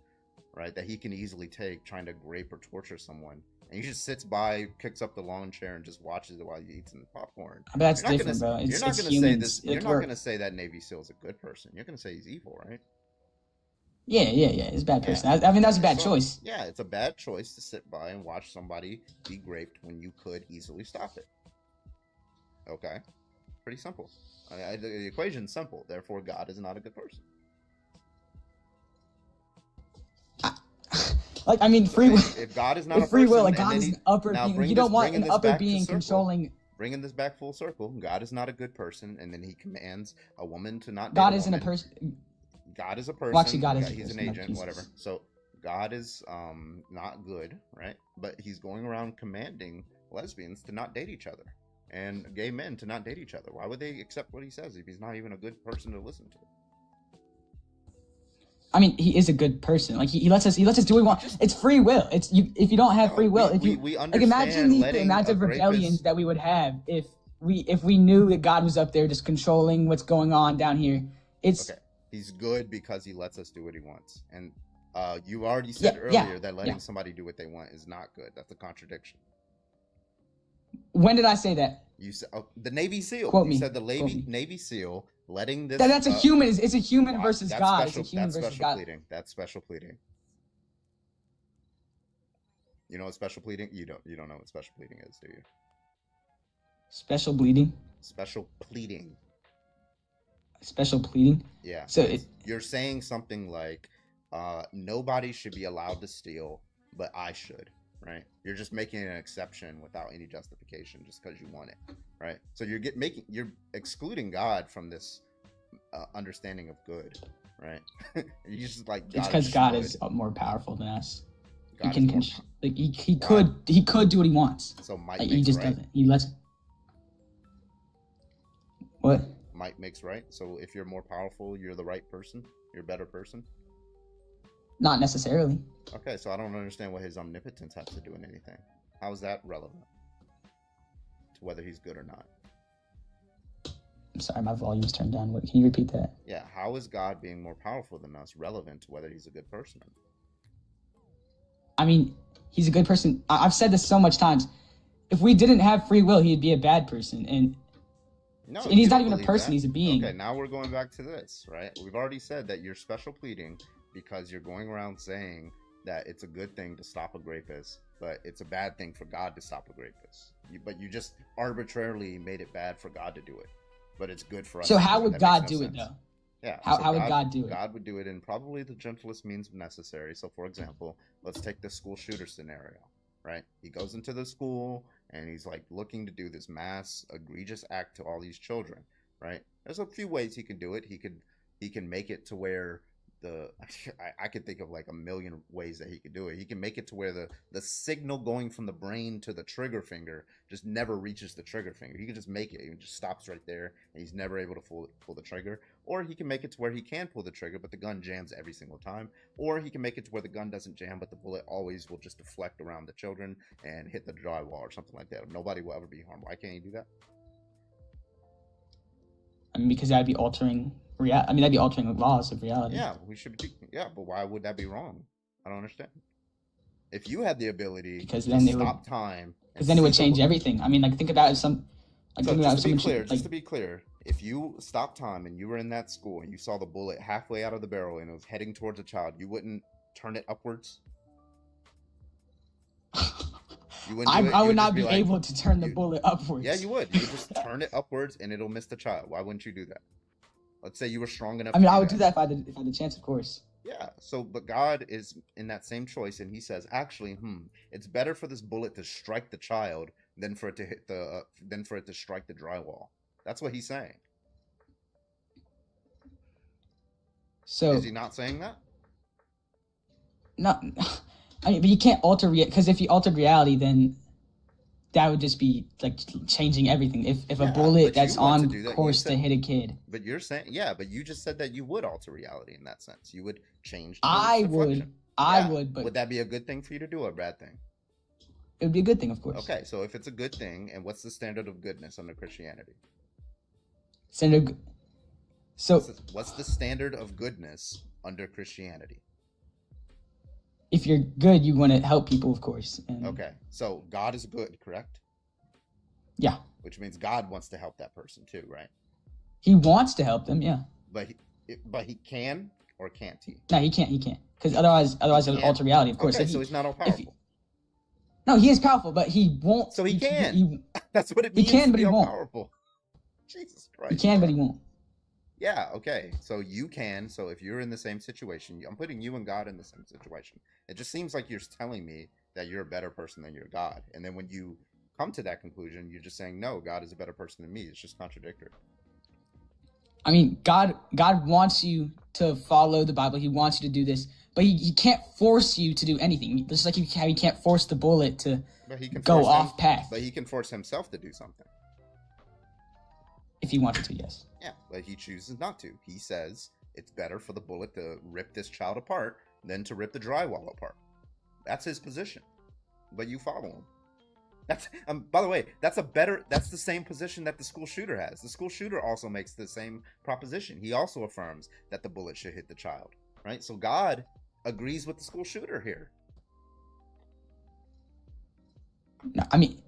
right, that he can easily take, trying to grape or torture someone, and he just sits by, kicks up the lawn chair, and just watches it while he eats the popcorn. But that's You're not different, gonna- bro. You're It's not it's going to say humans. this. Like, You're not we're- going to say that Navy SEAL is a good person. You're going to say he's evil, right? Yeah. He's a bad person. Yeah. I mean, that's a bad So, choice. Yeah, it's a bad choice to sit by and watch somebody be raped when you could easily stop it. Okay, pretty simple. The equation's simple. Therefore, God is not a good person. Like, I mean, free will. If God is not a If free person, will, like and God then is he- an upper now being. bring You this- don't want bringing an this upper back to being circle. controlling. Bringing this back full circle, God is not a good person, and then He commands a woman to not. God date isn't a woman. person. God is a person. Well, actually, God is a He's an person, not agent, Jesus. whatever. So God is not good, right? But He's going around commanding lesbians to not date each other and gay men to not date each other. Why would they accept what He says if He's not even a good person to listen to? I mean, he is a good person. Like he lets us do what we want. It's free will. It's you. If you don't have No, free will, we like imagine understand the letting amount of a rebellions rapist- that we would have if we knew that God was up there just controlling what's going on down here. It's Okay, He's good because He lets us do what He wants, and you already said Yeah, earlier that letting yeah. somebody do what they want is not good. That's a contradiction. when did I say that? You said the Navy SEAL. Quote You me. said the Quote me. Navy SEAL letting this. That's a human. It's a human Wow, versus that's God. Special, It's a human that's versus special God. pleading. That's special pleading. You know what special pleading? You don't know what special pleading is, do you? Special bleeding. Special pleading. Special pleading. Yeah. So it's- you're saying something like, nobody should be allowed to steal, but I should, right? You're just making an exception without any justification, just because you want it, right? So you're excluding God from this understanding of good, right? You just like It's because is God good. is more powerful than us. God He is can more like he could do what he wants. So might Like, makes he just right. doesn't. He lets. What? Might makes right. So if you're more powerful, you're the right person. You're a better person. Not necessarily. Okay, so I don't understand what his omnipotence has to do in anything. How is that relevant to whether he's good or not? I'm sorry, my volume's turned down. What? Can you repeat that? Yeah, how is God being more powerful than us relevant to whether he's a good person? I mean, he's a good person. I've said this so much times. If we didn't have free will, he'd be a bad person. And No, And he's you not don't even a believe person, that. he's a being. Okay, now we're going back to this, right? We've already said that you're special pleading because you're going around saying that it's a good thing to stop a rapist, but it's a bad thing for God to stop a rapist. But you just arbitrarily made it bad for God to do it, but it's good for us. so to how do it. would That God makes no do it sense. though? Yeah. How would God do it? God would do it in probably the gentlest means necessary. So, for example, let's take the school shooter scenario, right? He goes into the school and he's like looking to do this mass egregious act to all these children, right? There's a few ways he can do it. He can make it to where I could think of like a million ways that he could do it. He can make it to where the signal going from the brain to the trigger finger just never reaches the trigger finger. He can just make it. It just stops right there, and he's never able to pull the trigger. Or he can make it to where he can pull the trigger, but the gun jams every single time. Or he can make it to where the gun doesn't jam, but the bullet always will just deflect around the children and hit the drywall or something like that. Nobody will ever be harmed. Why can't he do that? I mean, because that'd be altering that'd be altering the laws of reality. Yeah, we should be. Yeah, but why would that be wrong? I don't understand. If you had the ability Because to then it would- stop time, Because then it would change everything. I mean, like think about it. So just to be clear, like, to be clear, if you stopped time and you were in that school and you saw the bullet halfway out of the barrel and it was heading towards a child, you wouldn't turn it upwards? You wouldn't do it? I You would not just be like- able to turn the you- bullet upwards. Yeah, you would. You would just turn it upwards and it'll miss the child. Why wouldn't you do that? Let's say you were strong enough. I mean, to I would do that if I had the chance, of course. Yeah. So, but God is in that same choice, and He says, actually, it's better for this bullet to strike the child than for it to hit than for it to strike the drywall. That's what He's saying. So is He not saying that? No, I mean, but you can't alter because if you altered reality, then that would just be like changing everything. If a bullet that's on course to hit a kid. But you're saying, yeah, but you just said that you would alter reality in that sense. You would change. I would, but would that be a good thing for you to do or a bad thing? It would be a good thing, of course. Okay, so if it's a good thing, and what's the standard of goodness under Christianity? What's the standard of goodness under Christianity? If you're good, you want to help people, of course. And okay, so God is good, correct? Yeah. Which means God wants to help that person too, right? He wants to help them, yeah. But he can or can't he? No, he can't. Because otherwise it would alter reality, of course. Okay, so he's not all powerful. No, he is powerful, but he won't. So he can. That's what it means. He can, but he won't. Powerful. Jesus Christ. He can, but he won't. Yeah, okay. So you can. So if you're in the same situation, I'm putting you and God in the same situation. It just seems like you're telling me that you're a better person than your God. And then when you come to that conclusion, you're just saying, no, God is a better person than me. It's just contradictory. I mean, God wants you to follow the Bible. He wants you to do this. But he can't force you to do anything. Just like how he can't force the bullet to go off path. But he can force himself to do something. If he wanted to, yes. Yeah, but he chooses not to. He says it's better for the bullet to rip this child apart than to rip the drywall apart. That's his position. But you follow him. That's by the way, that's the same position that the school shooter has. The school shooter also makes the same proposition. He also affirms that the bullet should hit the child. Right? So God agrees with the school shooter here. No, I mean,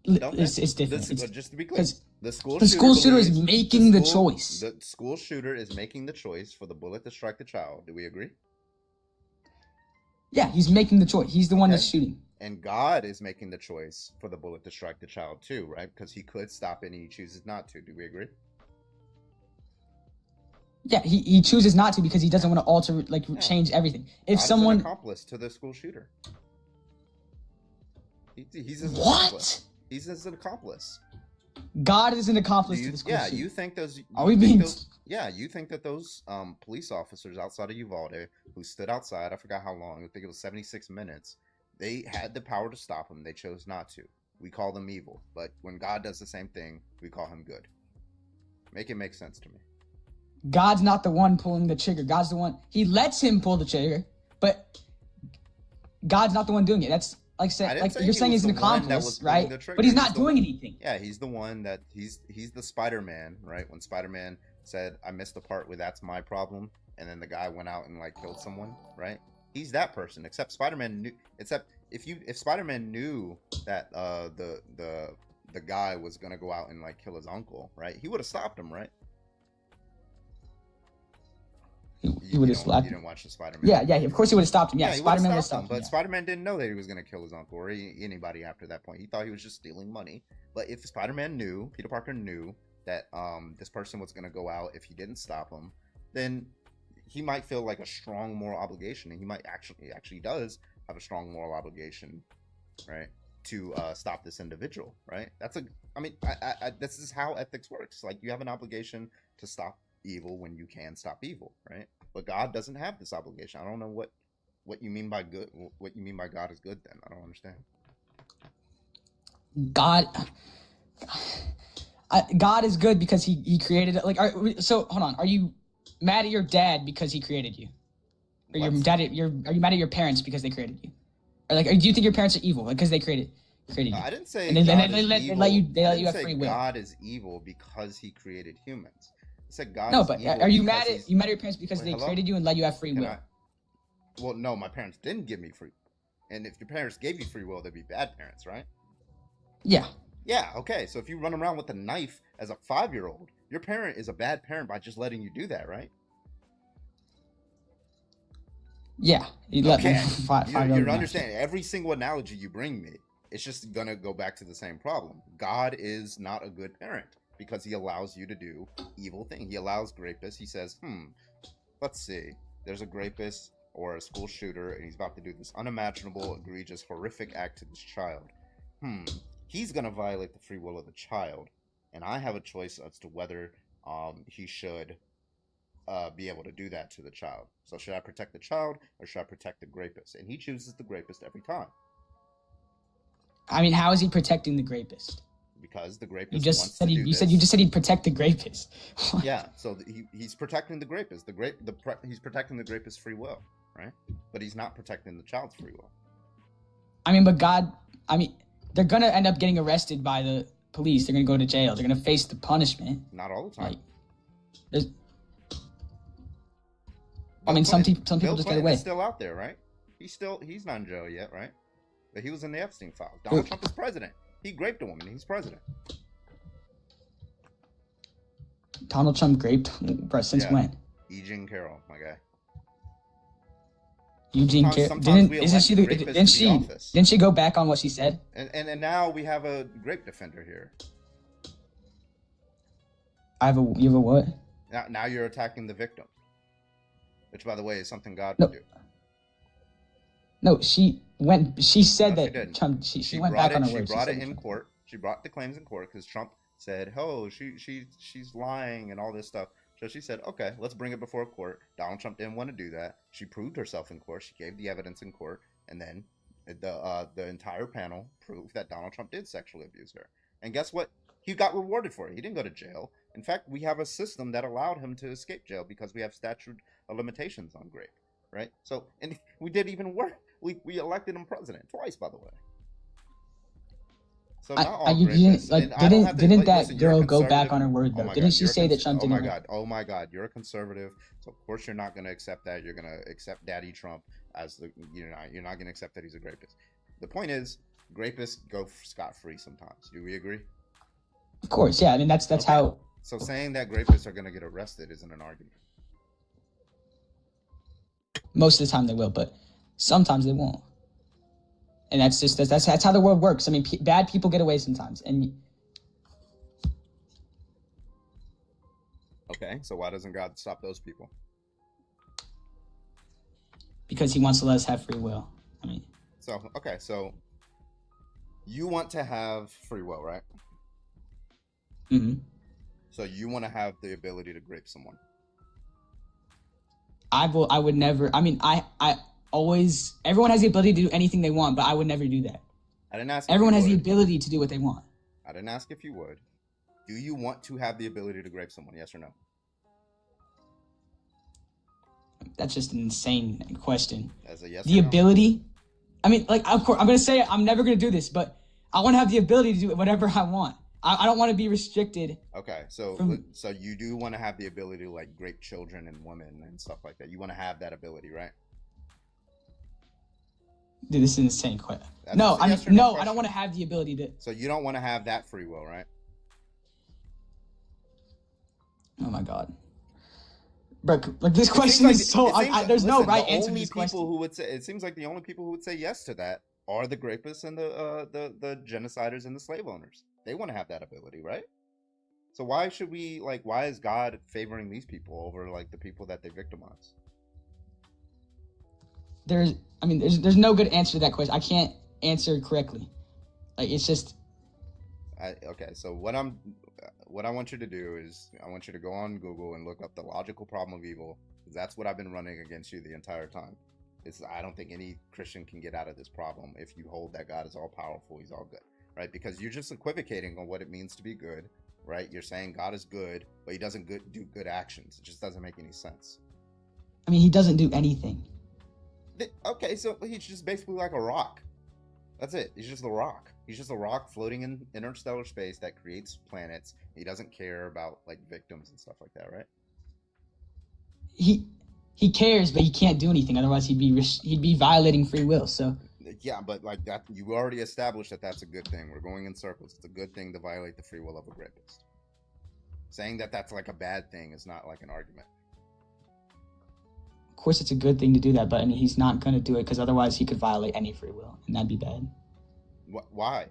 it's different. Just to be clear, the school shooter is making the choice. The school shooter is making the choice for the bullet to strike the child. Do we agree? Yeah, he's making the choice. He's the one that's shooting. And God is making the choice for the bullet to strike the child too, right? Because he could stop it and he chooses not to. Do we agree? Yeah, he chooses not to because he doesn't want to alter, change everything. If someone... He's an accomplice to the school shooter. He's an accomplice. He's an accomplice. God is an accomplice to the school shooter. Yeah, you think those... you think that those police officers outside of Uvalde who stood outside, I forgot how long, I think it was 76 minutes, they had the power to stop him. They chose not to. We call them evil. But when God does the same thing, we call him good. Make it make sense to me. God's not the one pulling the trigger. God's the one. He lets him pull the trigger, but God's not the one doing it. That's like you're saying he's an accomplice, right? But he's not doing anything. Yeah, he's the one that he's the Spider-Man, right? When Spider-Man said, "I missed the part where that's my problem," and then the guy went out and killed someone, right? He's that person. Except Spider-Man knew. Except if Spider-Man knew that the guy was gonna go out and kill his uncle, right? He would have stopped him, right? He would have slapped him. You didn't watch the Spider-Man. Yeah, of course he would have stopped him. Yeah, Spider-Man would have stopped him. But Spider-Man didn't know that he was going to kill his uncle or anybody after that point. He thought he was just stealing money. But if Spider-Man knew, Peter Parker knew that this person was going to go out if he didn't stop him, then he might feel a strong moral obligation, and he might actually does have a strong moral obligation, right, to stop this individual, right? This is how ethics works. You have an obligation to stop evil when you can stop evil, right? But God doesn't have this obligation. I don't know what you mean by good. What you mean by God is good? Then I don't understand. God is good because he created it. So hold on, are you mad at your dad because he created you? Or are you mad at your parents because they created you? Or do you think your parents are evil because they created you? No, I didn't say. And then they let you have free will. God is evil because he created humans. Said God no, but are you mad at your parents because they created you and let you have free will? Well, no, my parents didn't give me free. And if your parents gave you free will, they'd be bad parents, right? Yeah. Yeah, okay. So if you run around with a knife as a 5-year-old, your parent is a bad parent by just letting you do that, right? Yeah. You're understanding. Every single analogy you bring me, it's just going to go back to the same problem. God is not a good parent because he allows you to do evil things. He allows rapists. He says, let's see. There's a rapist or a school shooter, and he's about to do this unimaginable, egregious, horrific act to this child. He's going to violate the free will of the child, and I have a choice as to whether he should be able to do that to the child. So should I protect the child or should I protect the rapist? And he chooses the rapist every time. I mean, how is he protecting the rapist? Because the rapist You just wants said to he, do you this. said you just said he'd protect the rapist. Yeah, so he's protecting the rapist. He's protecting the rapist's free will, right? But he's not protecting the child's free will. I mean, but God, I mean, they're gonna end up getting arrested by the police. They're gonna go to jail. They're gonna face the punishment. Not all the time. Like, there's. I mean, some people just get away. He's still out there, right? He's not in jail yet, right? But he was in the Epstein files. Donald Trump is president. He raped a woman. He's president. Donald Trump raped, bro. Since when? E. Jean Carroll, my guy. Eugene Carroll. Didn't she go back on what she said? And now we have a rape defender here. You have a what? Now you're attacking the victim. Which, by the way, is something God No. would do. No, she said No, she that didn't. Trump. She went back on her word. She brought it in court. She brought the claims in court because Trump said, "Oh, she's lying and all this stuff." So she said, "Okay, let's bring it before court." Donald Trump didn't want to do that. She proved herself in court. She gave the evidence in court, and then the entire panel proved that Donald Trump did sexually abuse her. And guess what? He got rewarded for it. He didn't go to jail. In fact, we have a system that allowed him to escape jail because we have statute of limitations on rape, right? So, and we did even worse. We elected him president twice, by the way. So not all rapists. Didn't that listen, you're a girl go back conservative. on her word Oh though? my Didn't God, she you're a say that Trump didn't? Oh my God, you're a conservative. So of course you're not going to accept that. You're going to accept Daddy Trump as you're not going to accept that he's a rapist. The point is, rapists go scot-free sometimes. Do we agree? Of course, yeah. I mean, that's Okay. how. So saying that rapists are going to get arrested isn't an argument. Most of the time they will, but sometimes they won't. And that's how the world works. I mean, bad people get away sometimes, and Okay, so why doesn't God stop those people? because he wants to let us have free will. I mean, So you want to have free will, right? mhm. So you want to have the ability to rape someone. I would never. I mean, I always. Everyone has the ability to do anything they want, but I would never do that. I didn't ask. Everyone if has you the would. ability to do what they want. I didn't ask if you would. Do you want to have the ability to rape someone? Yes or no? That's just an insane question. As a yes. The or no? ability. I mean, like, of course, I'm gonna say I'm never gonna do this, but I want to have the ability to do whatever I want. I don't want to be restricted. Okay, so From- so you do want to have the ability to like rape children and women and stuff like that. You want to have that ability, right? Dude, this is an insane question. That's No, a I yes or mean, no no, I question. don't want to have the ability to. So you don't want to have that free will, right? Oh my god, bro! Like this It question seems is so. it seems There's no listen, right the answer to only this people question. who would say it seems like the only people who would say yes to that are the rapists and the genociders and the slave owners. They want to have that ability, right? So why should we why is God favoring these people over like the people that they victimize? There's no good answer to that question. I can't answer correctly. Like it's just. Okay, so what I want you to do is I want you to go on Google and look up the logical problem of evil. That's what I've been running against you the entire time. I don't think any Christian can get out of this problem if you hold that God is all powerful, he's all good, right? Because you're just equivocating on what it means to be good, right? You're saying God is good, but he doesn't do good actions. It just doesn't make any sense. I mean, he doesn't do anything. Okay, so he's just basically like a rock. That's it. He's just a rock. He's just a rock floating in interstellar space that creates planets. He doesn't care about like victims and stuff like that, right? He cares, but he can't do anything. Otherwise, he'd be violating free will. So Yeah, but like that, you already established that that's a good thing. We're going in circles. It's a good thing to violate the free will of a rapist. Saying that that's like a bad thing is not like an argument. of course, it's a good thing to do that. But I mean, he's not gonna do it because otherwise, he could violate any free will, and that'd be bad. Why?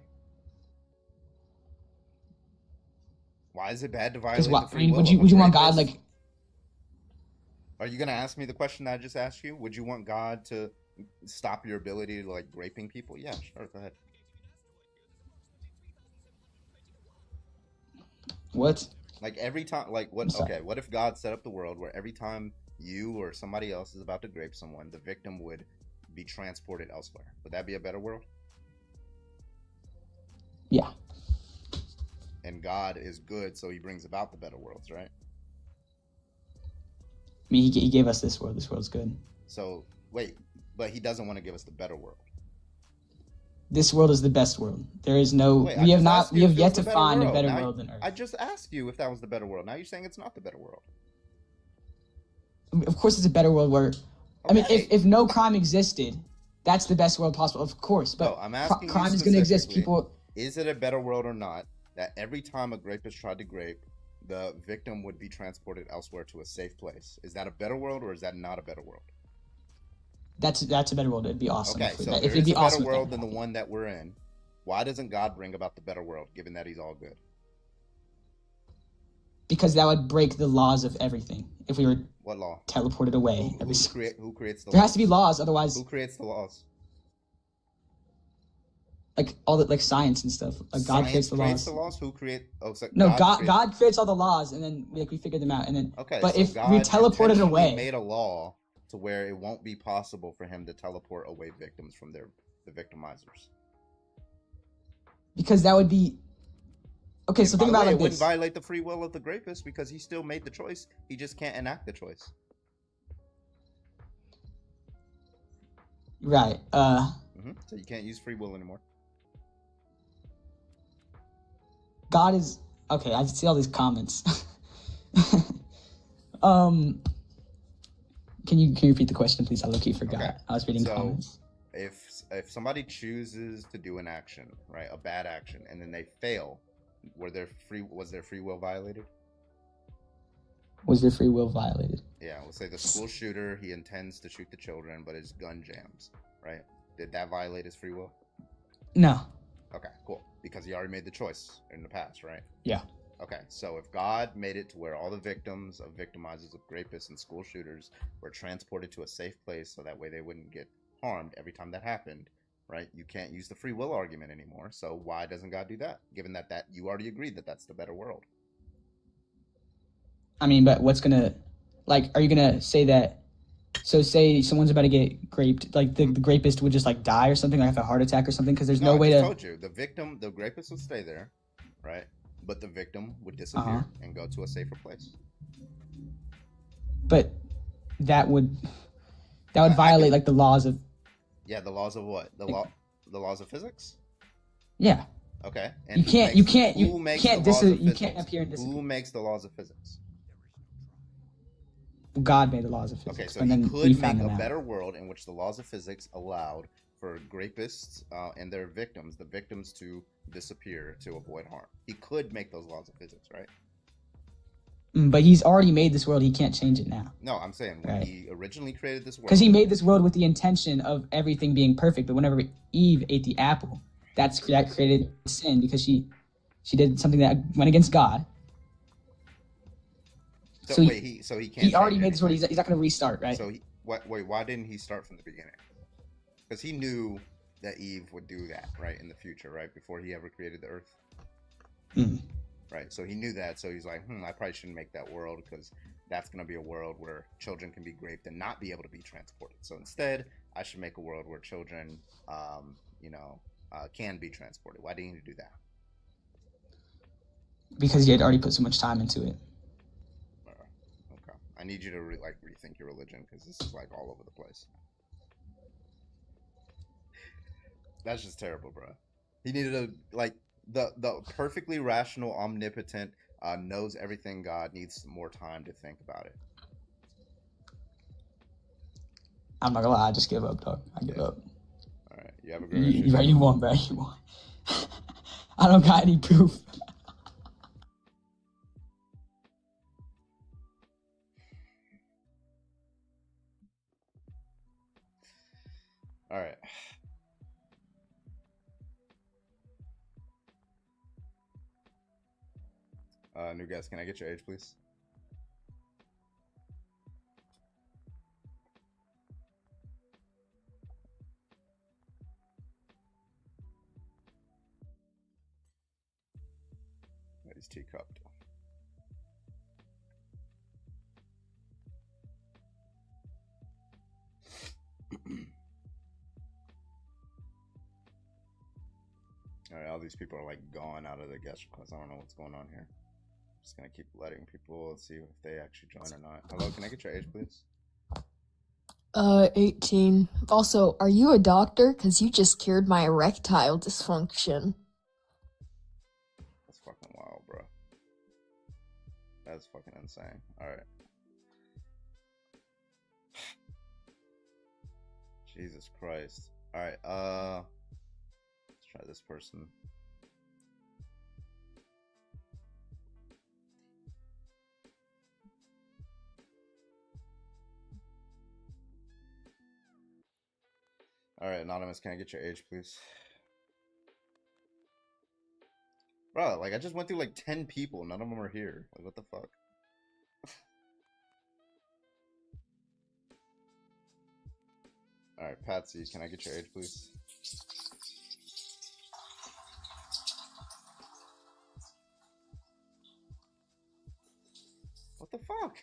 Why is it bad to violate Because the what? I free mean, will would of you a would you want God rapist? like? Are you gonna ask me the question I just asked you? Would you want God to stop your ability to like raping people? Yeah, sure. Go ahead. What? Like every time, like I'm what? sorry. Okay, what if God set up the world where every time you or somebody else is about to grape someone, the victim would be transported elsewhere? Would that be a better world? Yeah. And God is good, so He brings about the better worlds, right? I mean, he gave us this world. This world's good. So wait, but He doesn't want to give us the better world. This world is the best world. There is no. Wait, I We have just not. asked We you have if it yet was to the better find a world. better Now, world than Earth. I just asked you if that was the better world. Now you're saying it's not the better world. Of course, it's a better world where. I mean, Okay. if no crime existed, that's the best world possible. Of course, but No, I'm asking you crime is going to exist. specifically, People. Is it a better world or not that every time a rapist tried to grape, the victim would be transported elsewhere to a safe place? Is that a better world or is that not a better world? That's a better world. It'd be awesome. Okay, if so that, there if it'd is be a better awesome if that world than the happened. one that we're in. Why doesn't God bring about the better world, given that He's all good? Because that would break the laws of everything. If we were What law? teleported away, Who creates the there laws? has to be laws. Otherwise, Who creates the laws? like all the like science and stuff. Like God creates the laws. Who create? Oh, so No, creates- God creates all the laws, and then we figured them out. And then, Okay, but so if God we teleported intentionally away, made a law to where it won't be possible for Him to teleport away victims from the victimizers. because that would be okay. So By think the about way, it it like wouldn't this. violate the free will of the rapist because he still made the choice. He just can't enact the choice. Right. So you can't use free will anymore. God is okay. I see all these comments. Can you repeat the question, please? I low-key forgot. Okay. I was reading So, comments. If somebody chooses to do an action, right, a bad action, and then they fail, was their free will violated? Was their free will violated? Yeah, let's say the school shooter, he intends to shoot the children, but his gun jams, right? Did that violate his free will? No. Okay, cool. Because he already made the choice in the past, right? Yeah. Okay, so if God made it to where all the victims of victimizers of rapists and school shooters were transported to a safe place so that way they wouldn't get harmed every time that happened, right? You can't use the free will argument anymore. So why doesn't God do that? Given that you already agreed that that's the better world. I mean, but what's gonna, like, are you gonna say that? So say someone's about to get raped, like the rapist would just like die or something, like have a heart attack or something, because there's no way I to. told you the rapist would stay there, right? But the victim would disappear and go to a safer place. But that would violate like the laws of. Yeah, the laws of what? The laws of physics. Yeah. Okay. And You who can't. makes- You can't. who You makes can't. the laws of You can't physics? appear and disagree. Who makes the laws of physics? God made the laws of physics. Okay, so and he then could we make found a them out. better world in which the laws of physics allowed for rapists and their victims, the victims, to disappear to avoid harm. He could make those laws of physics, right? But he's already made this world. He can't change it now. No, I'm saying when Right. he originally created this world. Because he made this world with the intention of everything being perfect. But whenever Eve ate the apple, that created sin because she did something that went against God. So, so wait, he can't. He already change made this world. anything. He's not going to restart, right? So wait, why didn't he start from the beginning? Because he knew that Eve would do that, right, in the future, right, before he ever created the earth. Mhm. Right, so he knew that, so he's like, I probably shouldn't make that world because that's going to be a world where children can be raped and not be able to be transported. So instead, I should make a world where children, can be transported. Why didn't he do that? Because he had already put so much time into it. Okay, I need you to rethink your religion because this is like all over the place. That's just terrible, bro. He needed the perfectly rational, omnipotent, knows everything God needs more time to think about it. I'm not gonna lie, I just give up, dog. I give up. All right, you have a great rest of your day. You won, bro. You won. I don't got any proof. All right. New guest, can I get your age, please? He's teacupped. Alright, all these people are like gone out of the guest request. I don't know what's going on here. Just gonna keep letting people see if they actually join or not. Hello, can I get your age, please? 18. Also, are you a doctor? Because you just cured my erectile dysfunction. That's fucking wild, bro. That's fucking insane. Alright. Jesus Christ. Alright, let's try this person. Alright, Anonymous, can I get your age, please? Bro, like, I just went through like 10 people. None of them are here. Like, what the fuck? Alright, Patsy, can I get your age, please? What the fuck?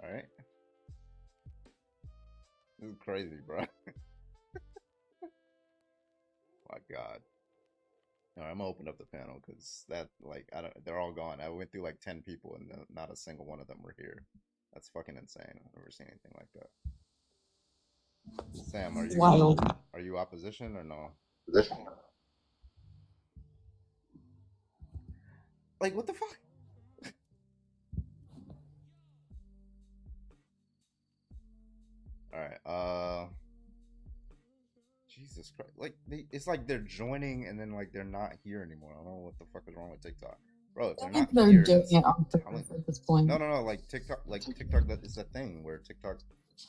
Alright. This is crazy, bro. My God. Alright, I'm gonna open up the panel because that, like, they're all gone. I went through like 10 people and not a single one of them were here. That's fucking insane. I've never seen anything like that. Sam, are you opposition or no? Position. Like, what the fuck? Alright, Jesus Christ. Like, it's like they're joining and then, like, they're not here anymore. I don't know what the fuck is wrong with TikTok. Bro, if they're not here, doing it on purpose at this point. No, like, TikTok, that is a thing where TikTok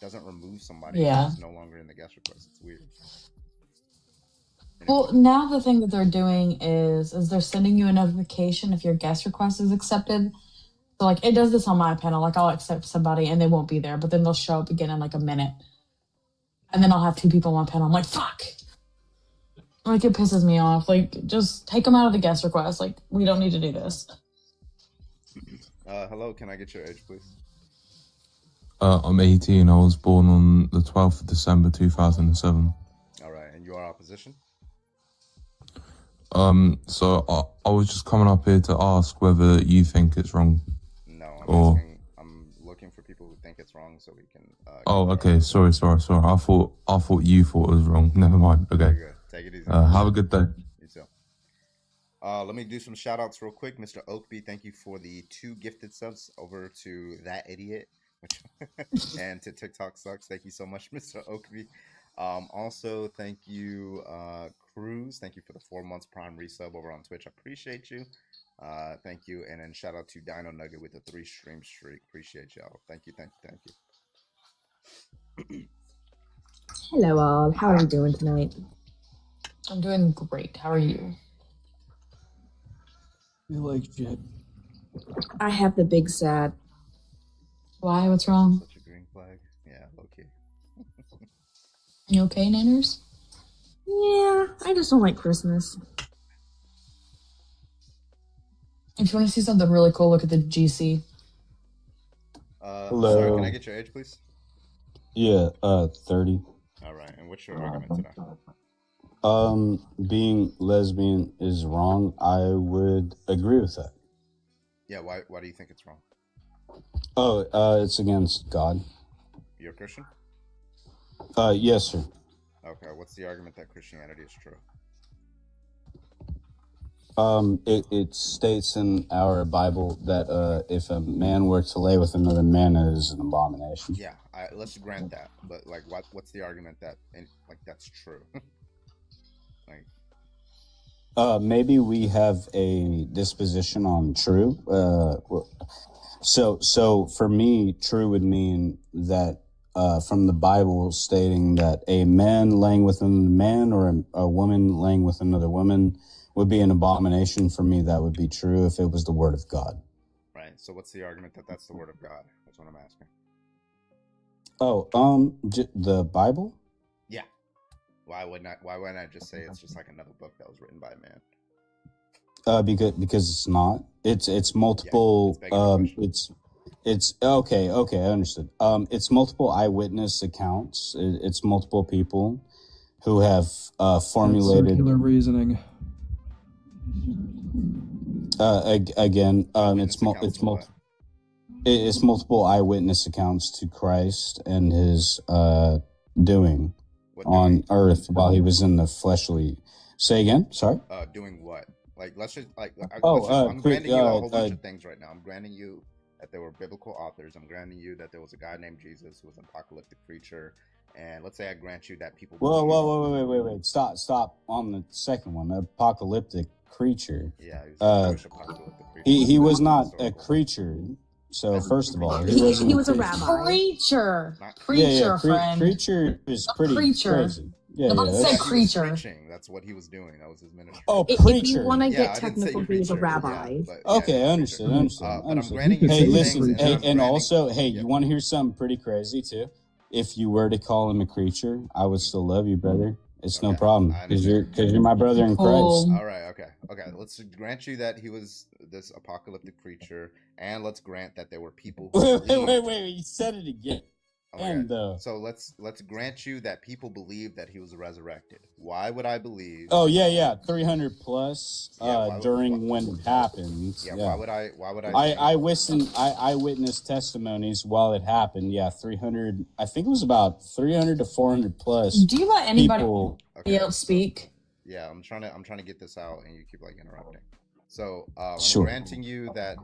doesn't remove somebody who's no longer in the guest request. It's weird. Well, now the thing that they're doing is they're sending you a notification if your guest request is accepted. So, like, it does this on my panel. Like, I'll accept somebody and they won't be there, but then they'll show up again in, like, a minute. And then I'll have 2 people on my panel. I'm like, fuck. Like, it pisses me off. Like, just take them out of the guest request. Like, we don't need to do this. Hello, can I get your age, please? I'm 18. I was born on the 12th of December 2007. All right, and you are opposition? So I was just coming up here to ask whether you think it's wrong. No, I'm looking for people who think it's wrong so we can... oh, okay. Sorry. I thought you thought it was wrong. Never mind. Okay. Very good. Take it easy. Have a good day. You too. Let me do some shout outs real quick. Mr. Oakby, thank you for the 2 gifted subs over to That Idiot and to TikTok Sucks. Thank you so much, Mr. Oakby. Also, thank you, Cruz. Thank you for the 4 months Prime resub over on Twitch. I appreciate you. Thank you. And then shout out to Dino Nugget with the 3 stream streak. Appreciate y'all. Thank you. Hello all, how are you doing tonight? I'm doing great. How are you? You like shit. I have the big sad. Why? What's wrong? Such a green flag. Yeah, okay. You okay, Nanners? Yeah, I just don't like Christmas. If you want to see something really cool, look at the GC. Hello. Sorry, can I get your age, please? Yeah, 30. All right, and what's your argument today? Being lesbian is wrong. I would agree with that. Yeah, why do you think it's wrong? Oh, it's against God. You're a Christian? Yes, sir. Okay, what's the argument that Christianity is true? It states in our Bible that if a man were to lay with another man, it is an abomination. Yeah, let's grant that. But like, what's the argument that that's true? Like, maybe we have a disposition on true. So for me, true would mean that from the Bible stating that a man laying with another man or a woman laying with another woman would be an abomination for me, that would be true if it was the word of God. Right. So what's the argument that that's the word of God? That's what I'm asking. Oh, the Bible? Yeah. Why wouldn't I just say it's just like another book that was written by a man? Because it's not. It's multiple. It's okay. I understood. It's multiple eyewitness accounts. It's multiple people who have formulated circular reasoning. Again, it's multiple eyewitness accounts to Christ and his doing on earth while he was in the fleshly. Say again. Sorry. Doing what? Like, let's just I'm granting you a whole bunch of things right now. I'm granting you that there were biblical authors. I'm granting you that there was a guy named Jesus who was an apocalyptic preacher. And let's say I grant you that people. Wait! Stop on the second one. Apocalyptic creature. Yeah, apocalyptic creature. He was not a creature. So first of all, he was a rabbi. Preacher, friend. Preacher is pretty crazy. Yeah, said creature. That's what he was doing. That was his ministry. Oh, preacher. If you want to get technical, he was a rabbi. Okay, I understand. But I'm granting you. Hey, listen. And also, you want to hear something pretty crazy too? If you were to call him a creature, I would still love you, brother. It's no problem because you're my brother in Christ. All right, okay. Let's grant you that he was this apocalyptic creature, and let's grant that there were people. Wait! You said it again. Okay. So let's grant you that people believe that he was resurrected. Why would I believe? Oh yeah, 300 plus during when it happened. Yeah. Why would I? I witnessed testimonies while it happened. Yeah, 300. I think it was about 300 to 400 plus. Do you let anybody else speak? Yeah, I'm trying to get this out, and you keep like interrupting. So sure. I'm granting you that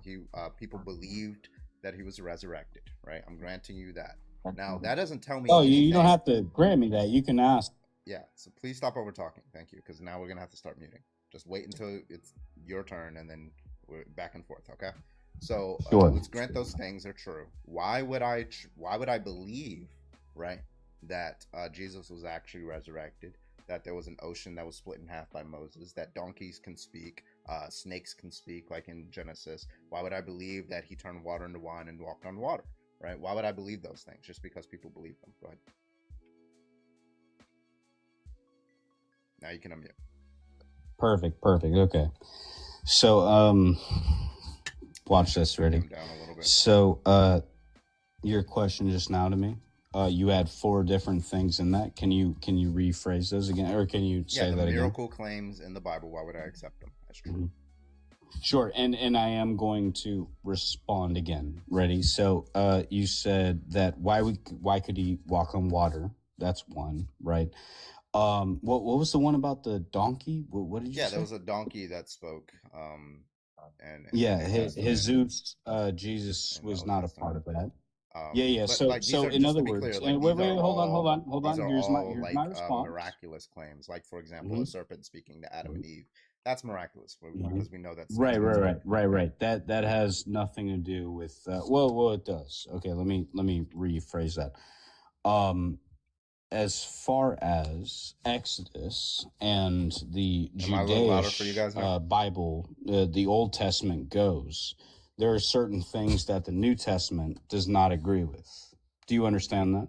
people believed that he was resurrected. Right. I'm granting you that. Now, that doesn't tell me anything. You don't have to grant me that. You can ask. Yeah, so please stop over talking. Thank you, because now we're going to have to start muting. Just wait until it's your turn, and then we're back and forth, okay? So let's grant those things are true. Why would I believe, right, that Jesus was actually resurrected, that there was an ocean that was split in half by Moses, that donkeys can speak, snakes can speak, like in Genesis? Why would I believe that he turned water into wine and walked on water? Right? Why would I believe those things? Just because people believe them. Go ahead. Now you can unmute. Perfect. Okay. So, watch this. Ready? So, your question just now to me. You had 4 different things in that. Can you rephrase those again, or can you say that again? The miracle claims in the Bible. Why would I accept them? That's true. Mm-hmm. Sure, and I am going to respond again. Ready? So, you said that why could he walk on water? That's one, right? What was the one about the donkey? What did you say? Yeah, there was a donkey that spoke. Jesus was not a part of that. Yeah. So in other words, wait, hold on. Here's my response. Miraculous claims, like for example, a serpent speaking to Adam and Eve. That's miraculous because we know that's right. That has nothing to do with. Well, it does. Okay, let me rephrase that. As far as Exodus and the Judaic Bible, the Old Testament goes, there are certain things that the New Testament does not agree with. Do you understand that?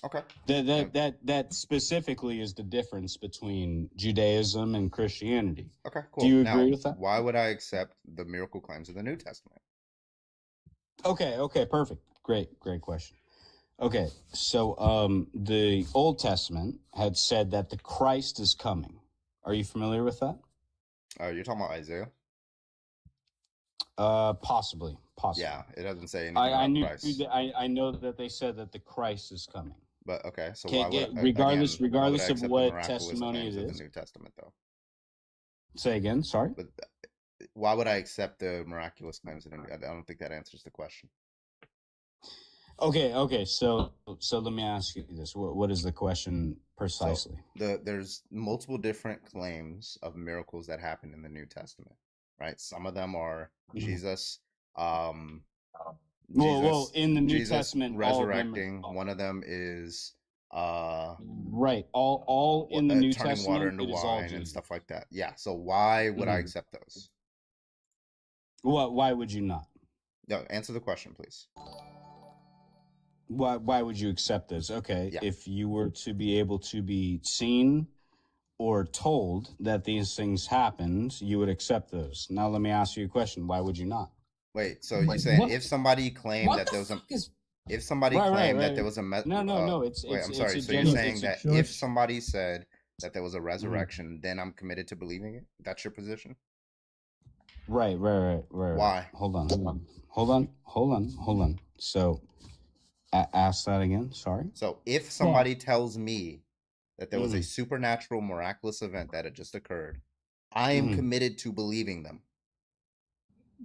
Okay. That specifically is the difference between Judaism and Christianity. Okay, cool. Do you agree with that? Why would I accept the miracle claims of the New Testament? Okay, perfect. Great question. Okay, so the Old Testament had said that the Christ is coming. Are you familiar with that? You're talking about Isaiah? Possibly. Yeah, it doesn't say anything about Christ. I know that they said that the Christ is coming. But okay, so regardless of what testimony it is, the New Testament though. Say again, sorry. But why would I accept the miraculous claims? I don't think that answers the question. Okay. So let me ask you this: what is the question precisely? So there's multiple different claims of miracles that happen in the New Testament, right? Some of them are Jesus. Well, in the New Testament, resurrecting. One of them is Right. All in the New turning Testament. water into It is all wine and Jesus. stuff like that. Yeah. So why would I Mhm. accept those? Why would you not? No, answer the question, please. Why would you accept this? Okay, Yeah. if you were to be able to be seen or told that these things happened, you would accept those. Now let me ask you a question. Why would you not? Wait, so Wait, you're saying what? if somebody claimed What that the there was a fuck is? if somebody Right, claimed right, that there right. was a No, wait, it's I'm it's sorry. a So you're genuine. saying It's a that Shush. if somebody said that there was a Mhm. resurrection, then I'm committed to believing it? That's your position? Right. Why? Hold on. So, ask that again. Sorry. So if Well, somebody tells me that there was a Mhm. supernatural, miraculous event that had just occurred, I am Mhm. committed to believing them.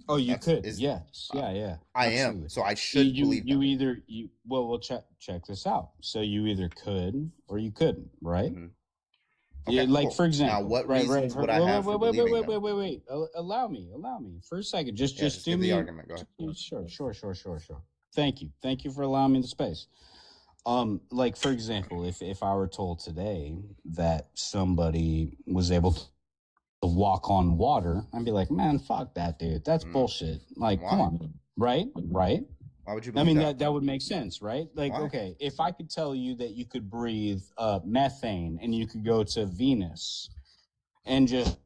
Oh, you That's could. is Yes. Yeah. I Absolutely. am. So I should believe them. Well, check this out. So you either could or you couldn't, right? Mhm. Yeah, Okay, like cool. for Now, example, what right. reasons would I have for believing them? Wait. Allow me for a second. Yeah, Just just do give the me. argument. Go ahead. Sure. Thank you for allowing me the space. Like for example, if I were told today that somebody was able to walk on water, I'd be like, man, fuck that, dude. That's Mm. bullshit. Like, come Why? on, right? Why would you I believe mean that? that would make sense, right? Like, Why? okay, if I could tell you that you could breathe methane and you could go to Venus and just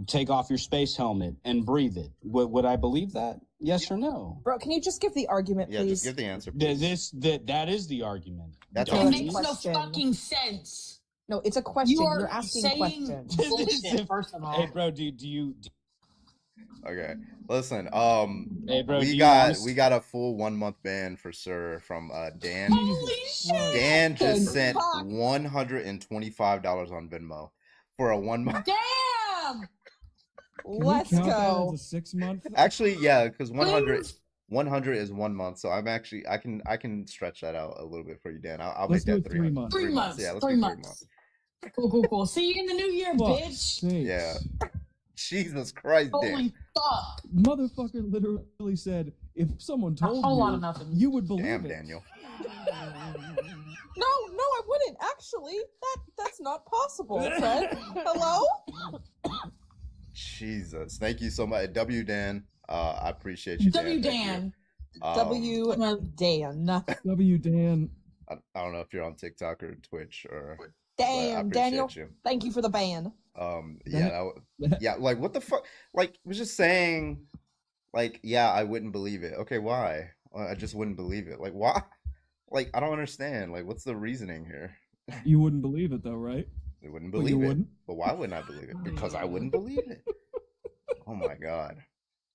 take off your space helmet and breathe it, would I believe that? Yes or no? Bro, can you just give the argument, Yeah, please? just give the answer, please. That is the argument. That's No, It all. that's a makes no question. fucking sense. No, it's a question. You are You're asking saying questions. bullshit, first of Hey, all. bro, do you? Okay. Listen, Hey, bro, do we you got honest- we got a full 1 month ban for Sir from Dan. Holy shit! Dan just Fuck. sent $125 on Venmo for a 1 month. Damn! Let's Count that go. as a 6 month. Actually, yeah, because 100 Please. 100 is 1 month, so I'm actually I can stretch that out a little bit for you, Dan. I'll Let's make do that it 3 months. 3 months. Yeah, let's Three do 3 months. months. Cool. See you in the new year, Fuck's bitch. sakes. Yeah. Jesus Christ, Dan. Holy fuck. Motherfucker literally said, if someone A told whole lot of you, nothing. you would believe Damn, it. Daniel. No, I wouldn't. Actually, that's not possible, Fred. Hello? Jesus. Thank you so much. W Dan. I appreciate you, Dan. W Thank you. Dan. W. Dan. W. Dan. I don't know if you're on TikTok or Twitch or but I Damn, appreciate Daniel. you. Thank you for the ban. Yeah, like what the fuck? Like was just saying, like yeah, I wouldn't believe it. Okay, why? I just wouldn't believe it. Like why? Like I don't understand. Like what's the reasoning here? You wouldn't believe it though, right? I wouldn't But you believe it. wouldn't? But why wouldn't I believe it? Because I wouldn't believe it. Oh my god.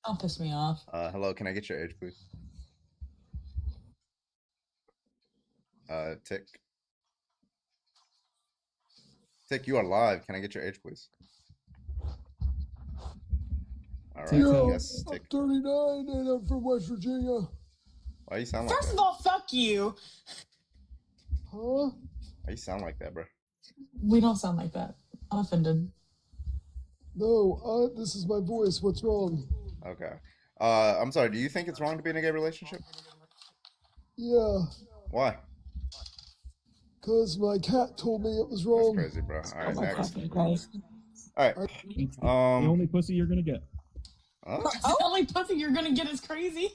Don't piss me off. Hello, can I get your age, please? Tick. Tick, you are live. Can I get your age, please? All right, Yo, yes, Tick. 39 and I'm from West Virginia. Why you sound like First that? of all, fuck you. Huh? Why you sound like that, bro? We don't sound like that. I'm offended. No, this is my voice. What's wrong? Okay. I'm sorry. Do you think it's wrong to be in a gay relationship? Yeah, Why? because my cat told me it was That's wrong. crazy, bro. All right, Oh my next. fucking Christ. All right. The only pussy you're gonna get. Huh? The only pussy you're gonna get is crazy.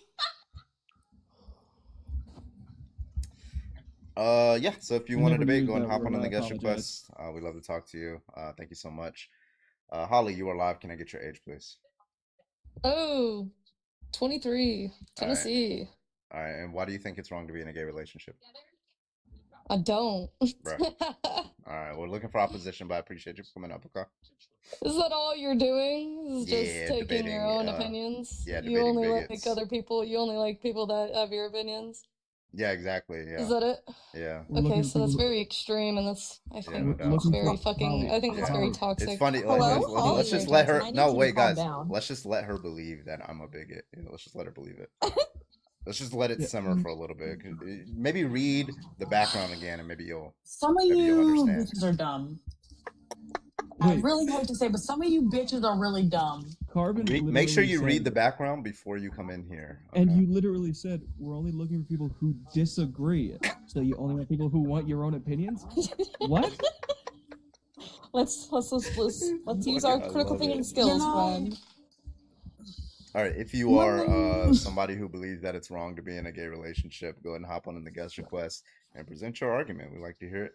Yeah. So if you I want to never debate, used go and that hop word. on in the I guest apologize. request. We'd love to talk to you. Thank you so much. Holly, you are live. Can I get your age, please? Oh, 23, Tennessee. All right. And why do you think it's wrong to be in a gay relationship? I don't. Bro. All right. We're looking for opposition, but I appreciate you coming up. Okay. Is that all you're doing? Is just Yeah, taking debating, your own opinions? yeah, You debating only bigots. like other people. You only like people that have your opinions. Yeah, exactly. Yeah. Is that it? Yeah. We're Okay, looking so that's for- very extreme, and that's I Yeah, think no doubt. it's very Looking for- fucking. I think it's Yeah. very Holly. toxic. It's funny. Hello? Holly, Let's just Jason, let her. I need No, you to wait, calm guys. down. Let's just let her believe that I'm a bigot. You know, let's just let her believe it. Let's just let it Yeah. simmer for a little bit. Maybe read the background again, and maybe you'll. Some of Maybe you'll you understand. bitches are dumb. I really hate to say, but some of you bitches are really dumb. Carbon. Make sure you read said- the background before you come in here. And you literally said we're only looking for people who disagree. So you only want people who want your own opinions? What? Let's use our critical thinking skills, friend. All right, if you are somebody who believes that it's wrong to be in a gay relationship, go ahead and hop on in the guest request and present your argument. We'd like to hear it.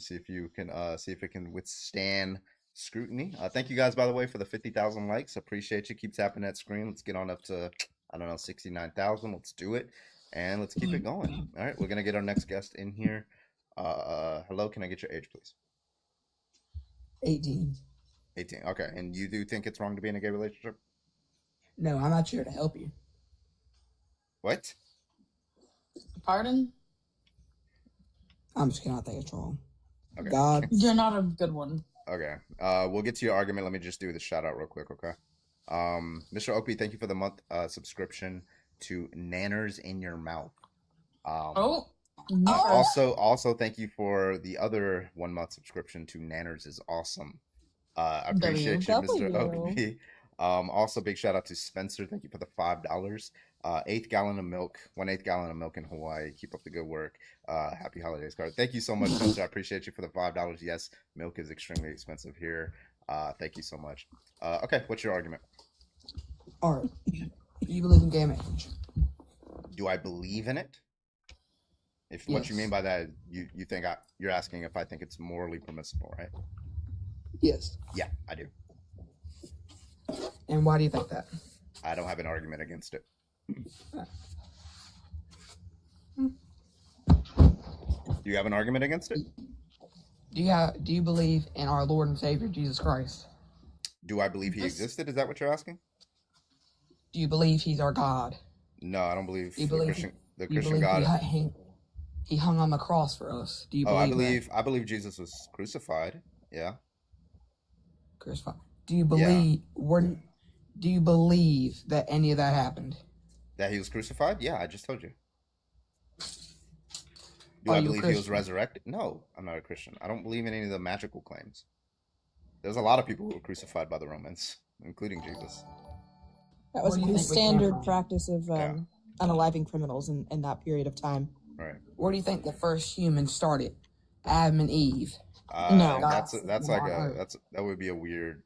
See if it can withstand scrutiny. Thank you guys, by the way, for the 50,000 likes. Appreciate you. Keep tapping that screen. Let's get on up to 69,000. Let's do it, and let's keep it going. All right, we're gonna get our next guest in here. Hello, can I get your age, please? 18. 18. Okay, and you do think it's wrong to be in a gay relationship? No, I'm not here to help you. What? Pardon? I'm just gonna think it's wrong. Okay. God. You're not a good one. Okay. We'll get to your argument. Let me just do the shout out real quick, okay? Mr. Opie, thank you for the month subscription to Nanners in Your Mouth. Also thank you for the other 1 month subscription to Nanners is Awesome. I appreciate you, Mr. Opie. Also big shout out to Spencer. Thank you for the $5. 1/8 gallon of milk in Hawaii. Keep up the good work. Happy holidays card. Thank you so much, Spencer. I appreciate you for the $5. Yes, milk is extremely expensive here. Thank you so much. Okay, what's your argument? All right. Do you believe in gay marriage? Do I believe in it? If what you mean by that, you think you're asking if I think it's morally permissible, right? Yes. Yeah, I do. And why do you think that? I don't have an argument against it. Do you have an argument against it? Do you believe in our Lord and Savior Jesus Christ? Do I believe he existed? Is that what you're asking? Do you believe he's our God? No, I don't believe Do you the believe Christian God. He hung on the cross for us. Do you believe I believe Jesus was crucified. Yeah. Crucified. Do you believe do you believe that any of that happened? That he was crucified? Yeah, I just told you. Do I believe he was resurrected? No, I'm not a Christian. I don't believe in any of the magical claims. There's a lot of people who were crucified by the Romans, including Jesus. That was the standard practice of unaliving criminals in that period of time. Right. Where do you think the first humans started? Adam and Eve. No, that would be a weird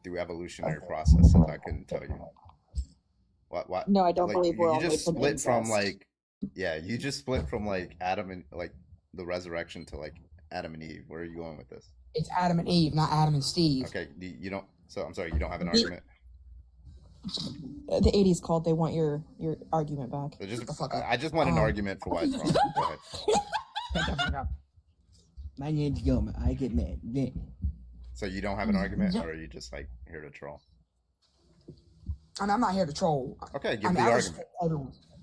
through evolutionary processes. I couldn't tell you. What? No, I don't believe we're all you just made from split from incest. you just split from Adam and the resurrection to Adam and Eve. Where are you going with this? It's Adam and Eve, not Adam and Steve. Okay, you don't. So I'm sorry, you don't have an argument. The 80s called. They want your argument back. So I just want an argument for why it's wrong. Go ahead. My name's Gilman. I get mad. So you don't have an argument, or are you just here to troll? I'm not here to troll. Okay, give me the argument.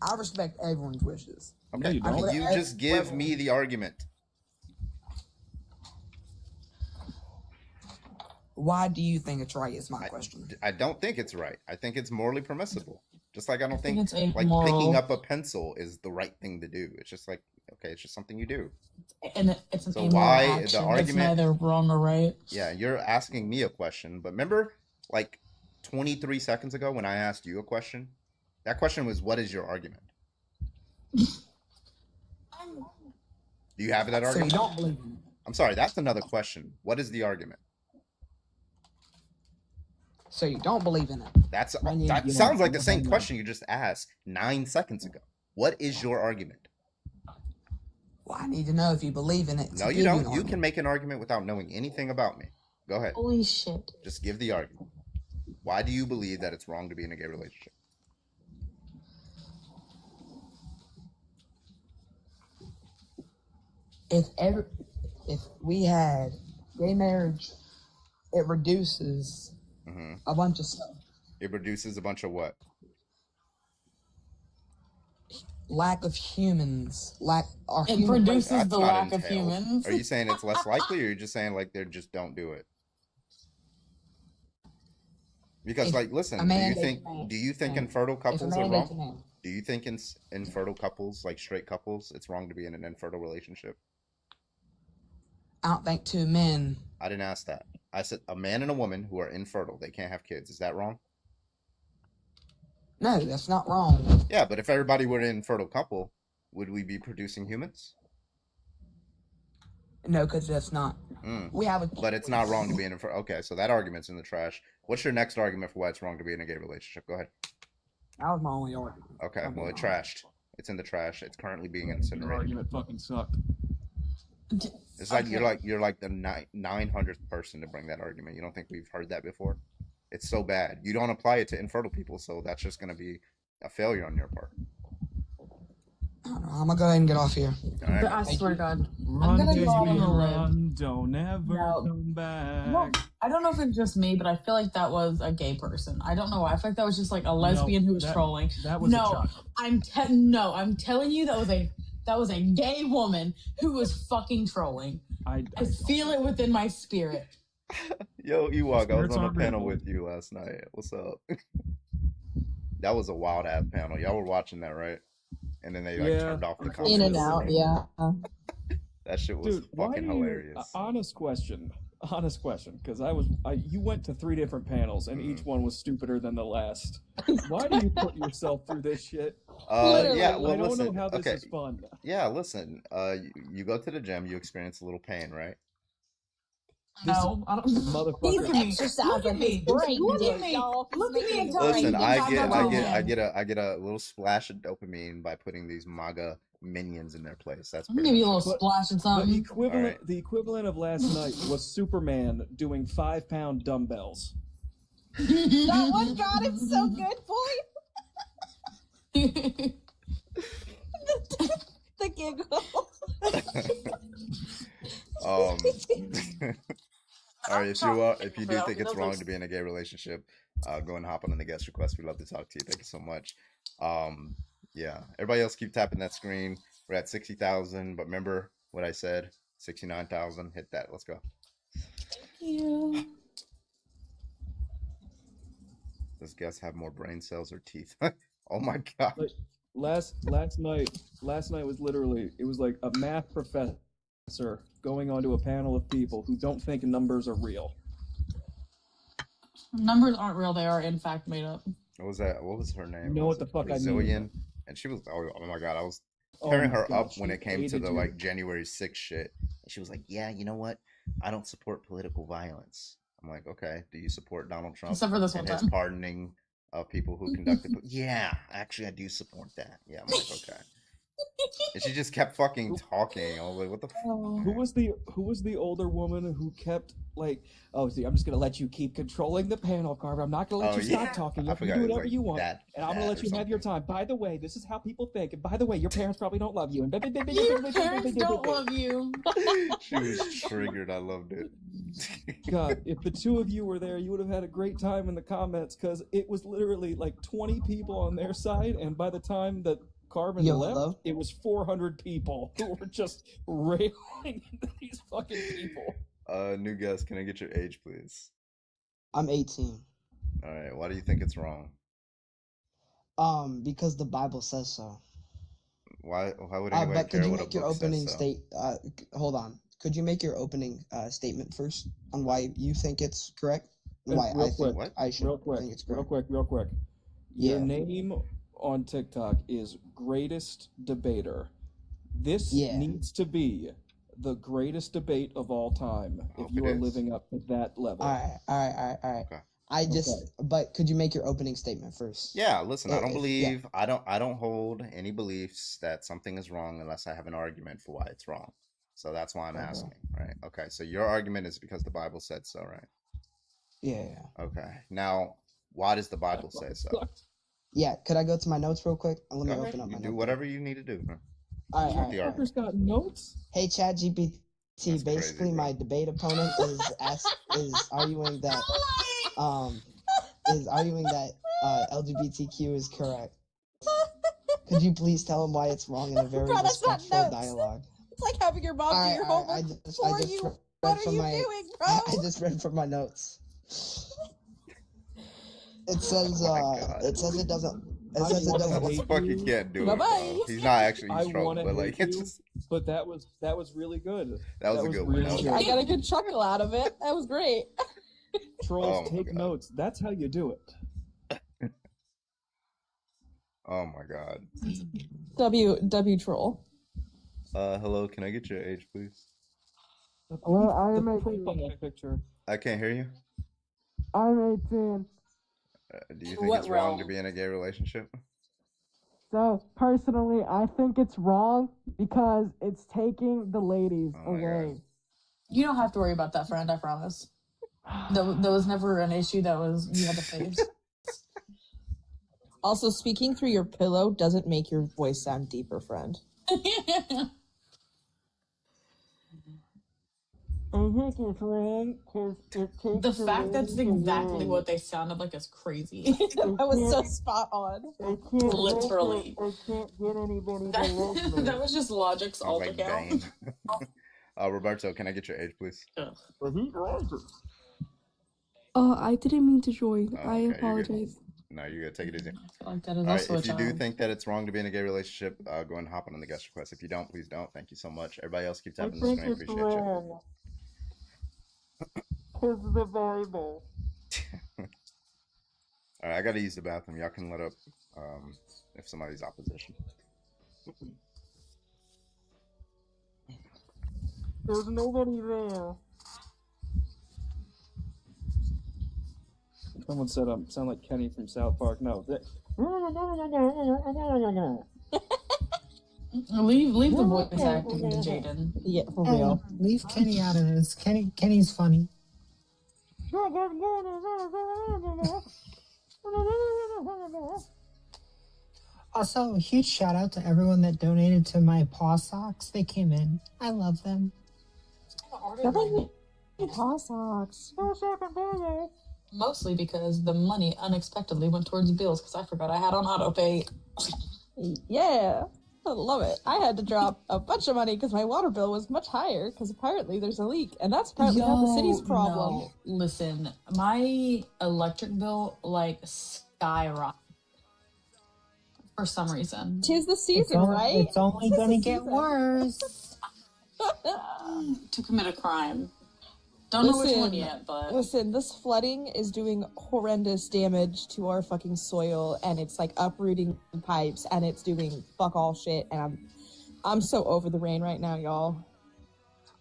I respect everyone's wishes. Okay, you just give me the argument. Why do you think it's right is my question. I don't think it's right. I think it's morally permissible. Just like I don't think it's picking amoral. up a pencil is the right thing to do. It's just okay, it's just something you do. And it's an So amoral why the action. It's argument- neither wrong or right. Yeah, you're asking me a question, but remember 23 seconds ago when I asked you a question? That question was, what is your argument? Do you have that So you argument? don't believe in it. I'm sorry, that's another question. What is the argument? So you don't believe in it. That you sounds don't- like the same question you just asked 9 seconds ago. What is your argument? Well, I need to know if you believe in it. No, you don't. You can make an argument without knowing anything about me. Go ahead. Holy shit. Just give the argument. Why do you believe that it's wrong to be in a gay relationship? If we had gay marriage, it reduces a bunch of stuff. It reduces a bunch of what? Lack of humans. It produces That's the not lack of entailed. humans. Are you saying it's less likely, or are you just saying they just don't do it? Because If listen, a man dates a man, do you think and infertile if a couples are man dates a wrong? man. Do you think infertile couples, straight couples, it's wrong to be in an infertile relationship? I don't think two men. I didn't ask that. I said a man and a woman who are infertile, they can't have kids. Is that wrong? No, that's not wrong. Yeah, but if everybody were an infertile couple, would we be producing humans? No, because that's not. We have a. But it's not wrong to be an infertile. Okay, so that argument's in the trash. What's your next argument for why it's wrong to be in a gay relationship? Go ahead. That was my only argument. Okay, well, it trashed. It's in the trash. It's currently being incinerated. Your argument fucking sucked. It's like you're like the 900th person to bring that argument. You don't think we've heard that before? It's so bad. You don't apply it to infertile people, so that's just going to be a failure on your part. I'm gonna go ahead and get off here. Right. But I swear to God, Run, I'm gonna baby, go out on a limb. run. Don't ever No. come back. No, I don't know if it's just me, but I feel like that was a gay person. I don't know why. I feel like that was just like a lesbian who was trolling. That was a child. I'm telling you that was a gay woman who was fucking trolling. I feel it within my spirit. Yo, Ewok, I was Spirits on a aren't panel real. with you last night. What's up? That was a wild ass panel. Y'all were watching that, right? And then they like turned off the comments. In and out, yeah. That shit was Dude, why fucking do you, hilarious. honest question, because you went to 3 different panels and each one was stupider than the last. Why do you put yourself through this shit? Yeah, well, I don't listen, know how this okay. is fun. Yeah, listen. You go to the gym, you experience a little pain, right? No, I don't. Motherfucker. He's exercising his brain. Look at me. Look at me and tell me Listen, you I have no get a little splash of dopamine by putting these MAGA minions in their place. That's I'll pretty give you a much little it. splash of The something. equivalent, the equivalent of last night was Superman doing 5-pound dumbbells. That one got him so good, boy. The giggle. All right, if you do think it's wrong to be in a gay relationship, go and hop on the guest request. We'd love to talk to you. Thank you so much. Yeah, everybody else keep tapping that screen. We're at 60,000, but remember what I said, 69,000. Hit that. Let's go. Yeah. Does guess have more brain cells or teeth? Oh my god. Like, last night was literally, it was like a math professor going onto a panel of people who don't think numbers are real. Numbers aren't real. They are in fact made up. What was that? What was her name? You know what the fuck I mean. Brazilian? And she was, oh my god, I was tearing my her God, up when she it came to hated the you. like January 6th shit. And she was like, yeah, you know what? I don't support political violence. I'm like, okay, do you support Donald Trump Except for this and one his time. pardoning of people who conducted? Yeah, actually, I do support that. Yeah, I'm like, okay. And she just kept fucking talking. I was like, what the? Who was the older woman who kept like, oh, see, I'm just gonna let you keep controlling the panel, Carver. I'm not gonna let Oh, you yeah. stop talking. I You can forgot do it was whatever like you want, that- and I'm gonna that let or you have your time. By the way, this is how people think, and by the way, your parents probably don't love you. And Your parents don't love you. She was triggered. I loved it. God, if the two of you were there, you would have had a great time in the comments because it was literally like 20 people on their side, and by the time that Carmen Yo, left, hello? it was 400 people who were just railing into these fucking people. New guest, can I get your age, please? I'm 18. All right. Why do you think it's wrong? Because the Bible says so. Why would anybody But could care you what a make your book says opening so? hold on. Could you make your opening statement first on why you think it's correct? And why Real I quick, think I should think it's correct. real quick. Your Yeah. name on TikTok is Greatest Debater. This Yeah. needs to be the greatest debate of all time if you it are is. living up to that level. All right. Okay. But could you make your opening statement first? Yeah, listen, I don't Yeah. believe I don't hold any beliefs that something is wrong unless I have an argument for why it's wrong. So that's why I'm Okay. asking, right? Okay, so your argument is because the Bible said so, right? Yeah. Okay. Now, why does the Bible say so? Yeah. Could I go to my notes real quick? Let me Go ahead. open up my You do notes. whatever you need to do. Huh? All right. With the argument. Fucker's got notes? Hey, ChatGPT. That's Basically, crazy, bro. my debate opponent is arguing that LGBTQ is correct. Could you please tell him why it's wrong in a very Bro, that's not respectful notes. dialogue? It's like having your mom do your homework for you. read What are from you my- doing, bro? I just read from my notes. It says it says it doesn't. It says it doesn't. What the fuck, he can't do it, Bye-bye. bro. He's not actually I in trouble, wanna but like hate it's you. just But that was really good. That was a good one. Really I got a good chuckle out of it. That was great. Trolls, Oh my take God. notes. That's how you do it. Oh my God. W troll. Hello, can I get your age, please? Hello, I am 18. Picture. I can't hear you. I'm 18. Do you think What it's wrong to realm? be in a gay relationship? So, personally, I think it's wrong because it's taking the ladies Oh my away. You don't have to worry about that, friend. I promise. There was never an issue that was you had to face. Also, speaking through your pillow doesn't make your voice sound deeper, friend. I think it's wrong because it takes The fact that's exactly what they sounded like is crazy. That was so spot on. Literally. I can't get anybody to love me. That was just Logic's Sounds alt like account. Bane. Roberto, can I get your age, please? I didn't mean to join. Oh, I okay, you're good. apologize. No, you're good. Take it easy. I feel like that is All right, also a if you do child. think that it's wrong to be in a gay relationship, go ahead and hop on the guest request. If you don't, please don't. Thank you so much. Everybody else keep I tapping the think screen. it's Appreciate you. wrong. Because the Bible. All right, I gotta use the bathroom. Y'all can let up if somebody's opposition. There's nobody there. Someone said I sound like Kenny from South Park. No. Leave the voice acting to Jaden. Yeah, for real. Leave Kenny out of this. Kenny's funny. Also, a huge shout out to everyone that donated to my paw socks. They came in. I love them. Paw socks. Mostly because the money unexpectedly went towards bills because I forgot I had on auto pay. Yeah, I love it. I had to drop a bunch of money because my water bill was much higher because apparently there's a leak, and that's apparently not the city's problem. No. Listen, my electric bill like skyrocketed for some reason. Tis the season, right? It's only Tis gonna the get season. worse. To commit a crime. Don't know which one yet, but Listen, this flooding is doing horrendous damage to our fucking soil, and it's like uprooting pipes, and it's doing fuck all shit, and I'm so over the rain right now, y'all.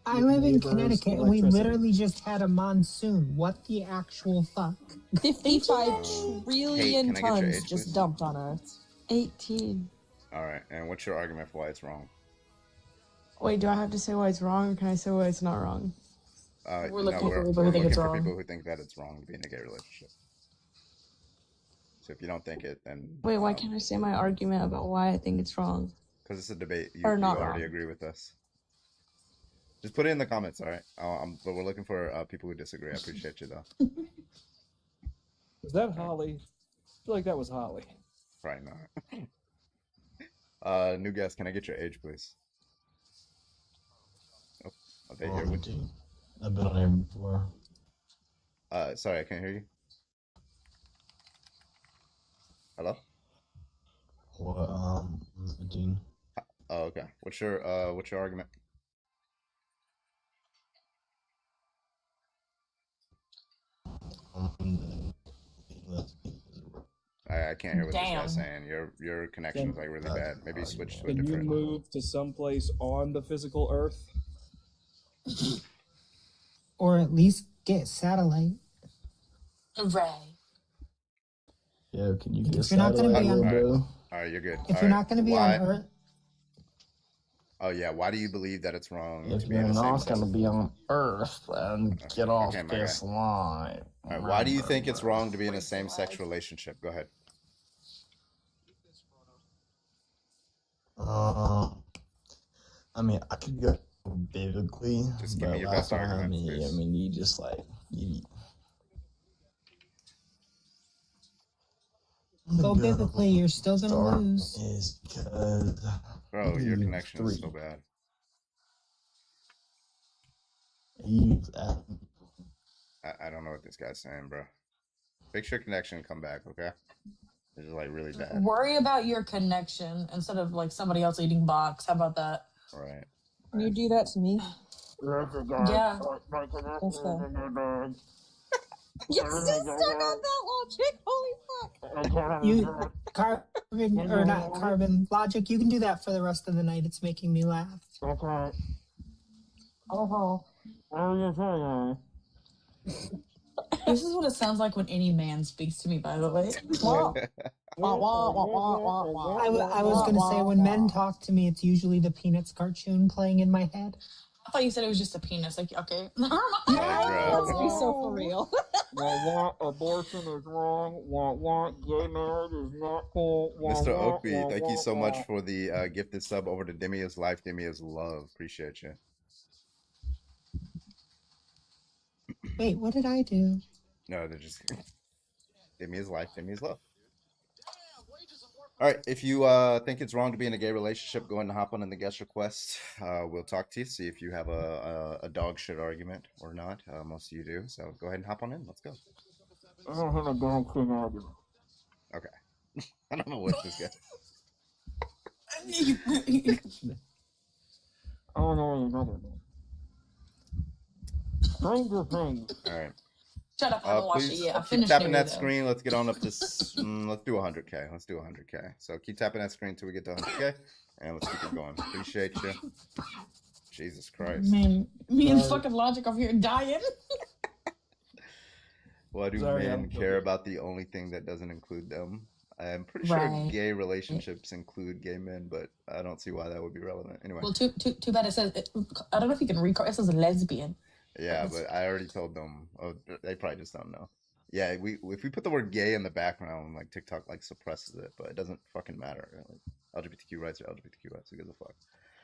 I live in Neighbors, Connecticut and we electricity. literally just had a monsoon. What the actual fuck? 55 trillion Hey, can I get your tons age, just please? dumped on Earth. 18. All right, and what's your argument for why it's wrong? Wait, do I have to say why it's wrong, or can I say why it's not wrong? We're looking for people we're who think it's looking for wrong. people who think that it's wrong to be in a gay relationship. So if you don't think it, then Wait, why can't I say my argument about why I think it's wrong? because it's a debate, you Or not already wrong. agree with us. Just put it in the comments, all right? But we're looking for people who disagree. I appreciate you though. Is that Holly? I feel like that was Holly. Probably not. New guest, can I get your age, please? Oh, are they here with you? I've been on here before. Sorry, I can't hear you. Hello? What, 15. Oh, okay. What's your argument? I can't hear what this Damn. guy's saying. Your connection is like really bad. Maybe switch to a Can you different. move to someplace on the physical Earth? Or at least get satellite. Ray. Yeah, can you get If you're not gonna satellite, be on- bro? All right, you're good. If All you're right. not gonna be Why? on Earth, Oh yeah, why do you believe that it's wrong If to be in you're the same not sex? gonna be on Earth, then get off okay, my this guy. line. All right, why do you think it's wrong to be in a same-sex relationship? Go ahead. I mean, I could go biblically, Just give me but your last best time, argument, I please. mean, you just like you. go biblically, you're still gonna Start lose. is because Bro, your you connection is three. so bad. I don't know what this guy's saying, bro. Fix your connection and come back, okay? This is like really bad. Worry about your connection instead of like somebody else eating box. How about that? All right. Can you do that to me? Yeah. Let's go. You're still stuck on that logic. Holy fuck. You, Carbon, or not Carbon, Logic, you can do that for the rest of the night. It's making me laugh. Okay. This is what it sounds like when any man speaks to me, by the way. I was going to say, when men talk to me, it's usually the Peanuts cartoon playing in my head. I thought you said it was just a penis. Like, okay. Never mind. Let's be so for real. Abortion is wrong. Gay marriage is not cool. Mr. Oakby, thank you so much for the gifted sub over to Demia's Life, Demia's Love. Appreciate you. Wait, what did I do? No, they're just Demia's Life, Demia's Love. All right, if you think it's wrong to be in a gay relationship, go ahead and hop on in the guest request. We'll talk to you, see if you have a dog shit argument or not. Most of you do, so go ahead and hop on in. Let's go. I don't have a dog shit argument. Okay. I don't know what this guy. I don't know another one. Stranger Things. All right. Shut up, I haven't watched it yet. I Keep finished tapping it, that though. screen. Let's get on up to let's do 100K. Let's do 100K. So keep tapping that screen until we get to 100K, and let's keep it going. Appreciate you. Jesus Christ. Man, me and fucking Logic over here dying. Why do men care about the only thing that doesn't include them? I'm pretty sure gay relationships include gay men, but I don't see why that would be relevant. Anyway. Well, too bad it says. I don't know if you can record. It says a lesbian. Yeah, but I already told them. Oh, they probably just don't know. Yeah, if we put the word gay in the background, like TikTok like suppresses it, but it doesn't fucking matter. Like, LGBTQ rights are LGBTQ rights. Who gives a fuck?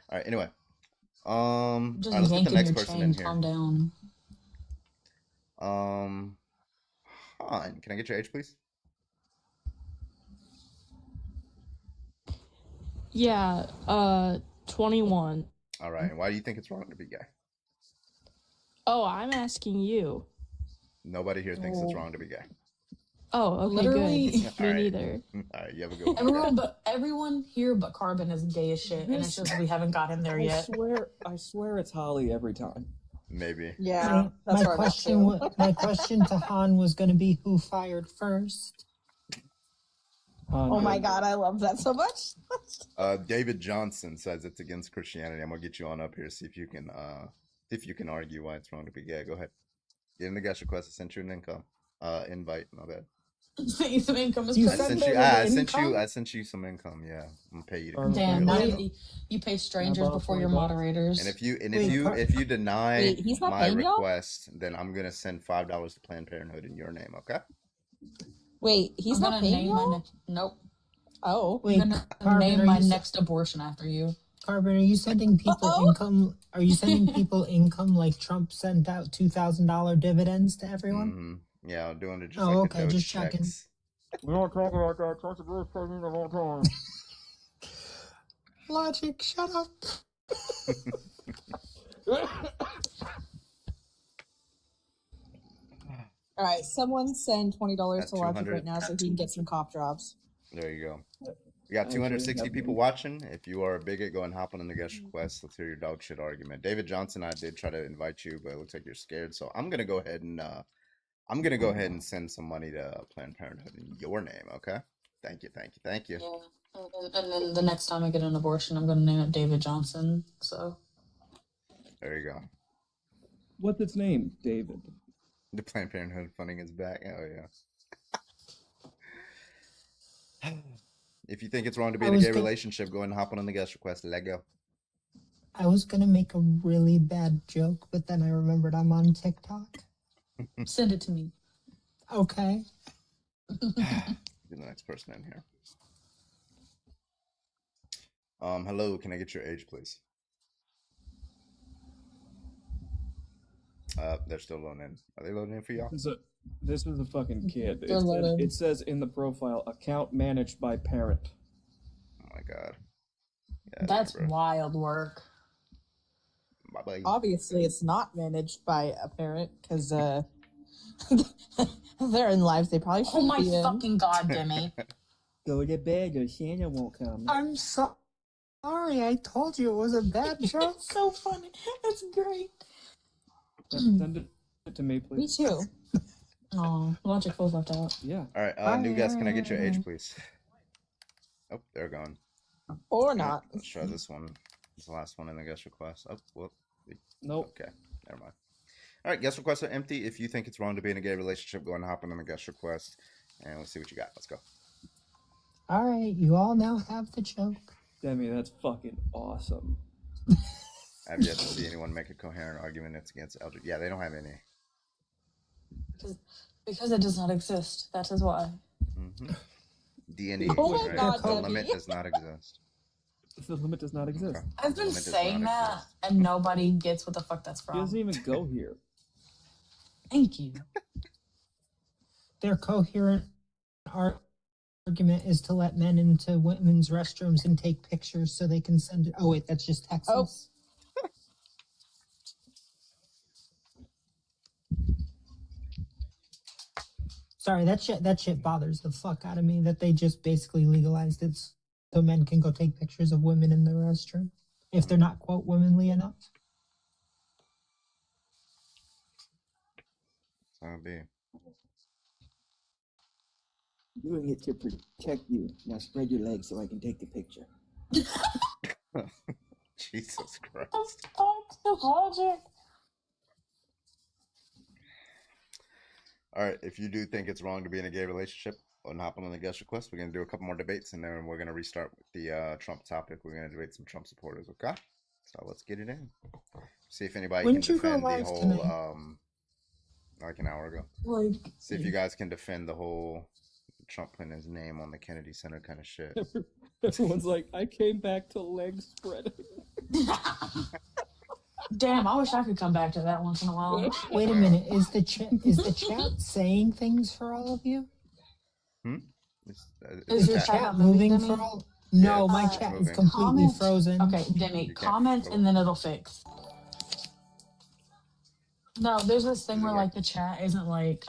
All right. Anyway, Just all right, let's get the next your person chain. in here. Calm down. Han, can I get your age, please? Yeah, 21. All right. And why do you think it's wrong to be gay? Oh, I'm asking you. Nobody here thinks it's wrong to be gay. Oh, okay, Literally- good. Me neither. All right, you have a good one. Everyone here but Carbon is gay as shit, and it's just we haven't got him there yet. I swear it's Holly every time. Maybe. Yeah. My question to Han was going to be, who fired first? Oh my god, I love that so much. David Johnson says it's against Christianity. I'm gonna get you on up here, see if you can argue why it's wrong to be gay. Go ahead. Get in the guest request. I sent you an income invite. My bad. Some income is I sent you some income. Yeah, I'm gonna pay you. Damn, now you pay strangers before your moderators. And if you deny Wait, he's not my paying y'all? request, then I'm gonna send $5 to Planned Parenthood in your name. Okay? Wait, he's I'm not gonna paying name y'all? my nope. Oh. Wait, I'm gonna Carbon, name are my you next abortion after you. Carbon, are you sending people income? Are you sending people income like Trump sent out $2,000 dividends to everyone? Mm-hmm. Yeah, I'm doing it just Oh, like okay, the just checks. checking. We don't talk about that. Trump's the greatest president of all time. Logic, shut up. All right, someone send $20 That's to Logic 200. right now so he can get some cough drops. There you go. We got 260 people watching. If you are a bigot, go and hop on in the guest request. Let's hear your dog shit argument. David Johnson, I did try to invite you, but it looks like you're scared. So I'm gonna go ahead and send some money to Planned Parenthood in your name. Okay? Thank you. Yeah. And then the next time I get an abortion, I'm gonna name it David Johnson. So There you go. What's its name? David. The Planned Parenthood funding is back. Oh yeah. If you think it's wrong to be in a gay relationship, go ahead and hop on the guest request. Let go. I was going to make a really bad joke, but then I remembered I'm on TikTok. send it to me. Okay. Get the next person in here. Hello, can I get your age, please? They're still loading in. Are they loading in for y'all? This is a fucking kid. They're loaded. It says in the profile, account managed by parent. Oh my god. Yeah, That's wild work. Bye-bye. Obviously, it's not managed by a parent because they're in lives they probably Oh shouldn't my be in. fucking god, Demi. Go to bed or Santa won't come. I'm sorry. Sorry, I told you it was a bad joke. It's so funny. That's great. Send it to me, Me please. too. Oh, Logic feels left out. Yeah. All right, new guest, can I get your age, please? Oh, they're gone. Or Okay, not. Let's try this one. It's the last one in the guest request. Oh, well. Nope. Okay, never mind. All right, guest requests are empty. If you think it's wrong to be in a gay relationship, go ahead and hop in on the guest request, and let's see what you got. Let's go. All right, you all now have the joke. Demi, that's fucking awesome. I've yet to see anyone make a coherent argument that's against LGBT. Yeah, they don't have any. Because it does not exist. That is why. D&D, Oh my right? God, The Debbie. limit does not exist. The limit does not exist. Okay. I've been Limit does saying not that, and nobody gets what the fuck that's He from. doesn't even go here. Thank you. Their coherent argument is to let men into women's restrooms and take pictures so they can send it. Oh wait, that's just Texas. Oh. Sorry, that shit bothers the fuck out of me that they just basically legalized it so men can go take pictures of women in the restroom if they're not quote womanly enough. That'll be. Doing it to protect you. Now spread your legs so I can take the picture. Jesus Christ. Logic. All right, if you do think it's wrong to be in a gay relationship, and hop on the guest request, we're going to do a couple more debates, and then we're going to restart with the Trump topic. We're going to debate some Trump supporters, okay? So let's get it in. See if anybody Wouldn't can you go defend the live whole, tonight? like an hour ago. Like, See if you guys can defend the whole Trump putting his name on the Kennedy Center kind of shit. Everyone's like, I came back to leg spreading. damn, I wish I could come back to that once in a while. Wait a minute, is the chat saying things for all of you? Is your chat moving for all? No, my chat is completely frozen. Okay, Demi, comment and then it'll fix. No, there's this thing where like the chat isn't like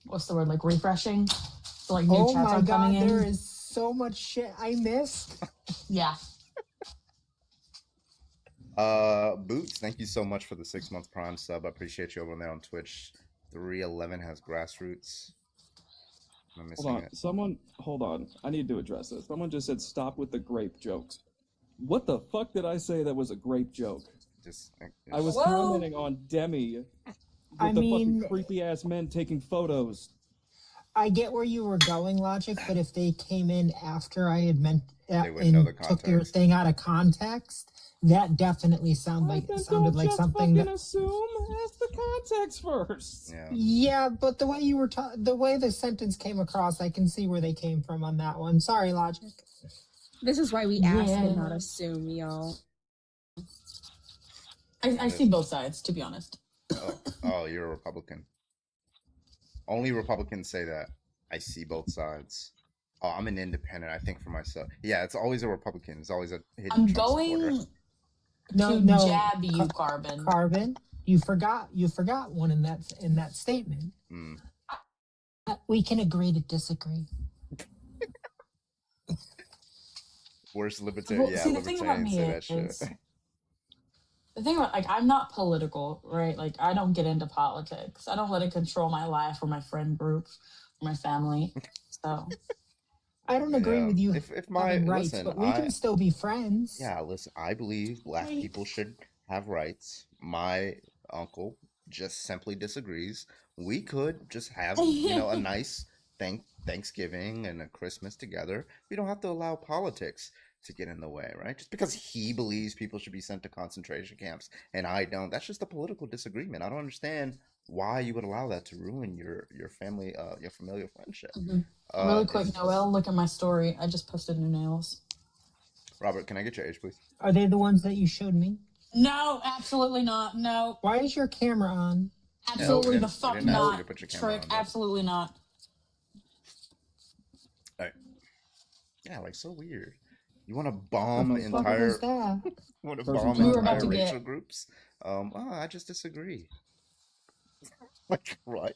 what's the word, like refreshing. So like new Oh chats my are coming god, in. there is so much shit I missed. Yeah. Boots, thank you so much for the 6 months Prime sub. I appreciate you over there on Twitch. 311 has grassroots. I'm missing Hold on. it. Someone, hold on. I need to address this. Someone just said stop with the grape jokes. What the fuck did I say that was a grape joke? I was commenting on Demi with I the mean- fucking creepy ass men taking photos. I get where you were going, Logic, but if they came in after I had meant wouldn't know the took your thing out of context, that definitely sounded like something that. Assume ask the context first. Yeah, but the way you were the way the sentence came across, I can see where they came from on that one. Sorry, Logic. This is why we ask and Yeah. not assume, y'all. I see both sides, to be honest. Oh, you're a Republican. Only Republicans say that. I see both sides. Oh, I'm an independent. I think for myself. Yeah, it's always a Republican. It's always a hidden I'm Trump going supporter. to jab you, Carbon. Carbon, you forgot one in that statement. We can agree to disagree. Worst libertarian. Well, Yeah, see, the thing about libertarians me say that shit. is, the thing about, like, I'm not political, right? Like, I don't get into politics. I don't let it control my life or my friend group or my family. So, I don't agree with you If my having rights, listen, but we can still be friends. Yeah, listen. I believe black people should have rights. My uncle just simply disagrees. We could just have a nice Thanksgiving and a Christmas together. We don't have to allow politics to get in the way, right? Just because he believes people should be sent to concentration camps and I don't, that's just a political disagreement. I don't understand why you would allow that to ruin your family, your familial friendship. really quick, Noel, look at my story. I just posted new nails. Robert, can I get your age, please? Are they the ones that you showed me? No, absolutely not. No. Why is your camera on? Absolutely the we fuck didn't ask you not. to put your camera Trick, on, but- absolutely not. All right. Yeah, like so weird. You want to bomb What the fuck entire? was that? Want to Person bomb two. We were entire about to racial get- groups? I just disagree. Like what?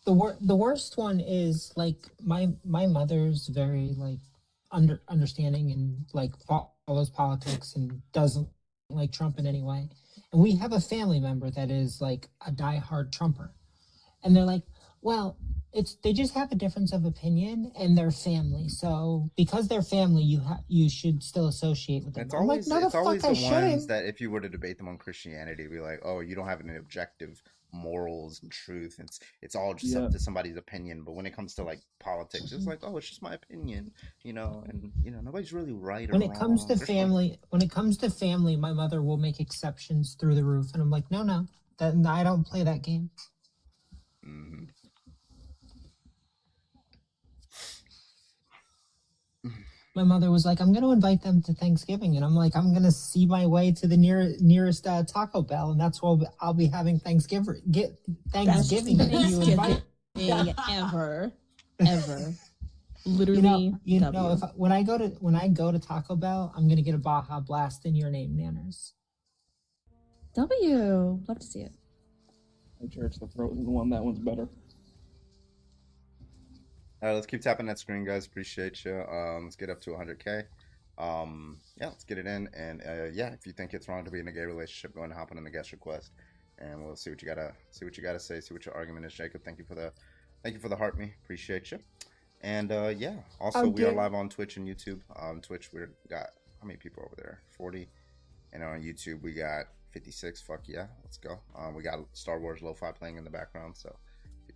The worst one is like my mother's very like understanding and like follows politics and doesn't like Trump in any way. And we have a family member that is like a diehard Trumper, and they're like, well, they just have a difference of opinion and they're family. So because they're family, you should still associate with them. It's I'm always, like, no, it's the always fuck the I ones shouldn't. that if you were to debate them on Christianity, be like, oh, you don't have any objective morals and truth. It's all just up to somebody's opinion. But when it comes to like politics, it's like, oh, it's just my opinion, you know, and you know, nobody's really right or When wrong. it comes to family, my mother will make exceptions through the roof, and I'm like, no, I don't play that game. Mm-hmm. My mother was like, I'm going to invite them to Thanksgiving. And I'm like, I'm going to see my way to the nearest Taco Bell. And that's where I'll be having Thanksgiving. Thanksgiving ever. Literally. You know, when I go to Taco Bell, I'm going to get a Baja Blast in your name, Nanners. W. Love to see it. My church, the frozen one. That one's better. All right, let's keep tapping that screen, guys. Appreciate you. Let's get up to 100K. Yeah, let's get it in. And yeah, if you think it's wrong to be in a gay relationship, go and hop in the guest request, and we'll see what you gotta say. See what your argument is, Jacob. Thank you for the heart me. Appreciate you. And yeah, also we are live on Twitch and YouTube. On Twitch, we got how many people over there? 40. And on YouTube, we got 56. Fuck yeah, let's go. We got Star Wars Lo-Fi playing in the background, so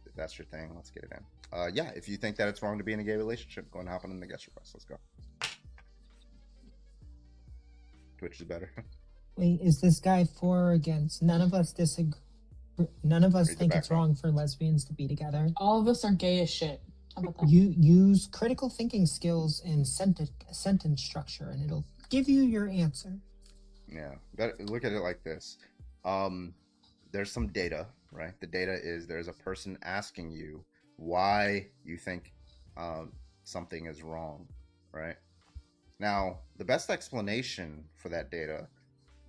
if that's your thing, let's get it in. Yeah, if you think that it's wrong to be in a gay relationship, go and hop in the guest request. Let's go. Twitch is better. Wait, is this guy for or against? None of us disagree. None of us think it's wrong for lesbians to be together. All of us are gay as shit. How about that? You use critical thinking skills in sentence structure, and it'll give you your answer. Yeah, look at it like this. There's some data, right? The data is there's a person asking you why you think something is wrong, right? Now, the best explanation for that data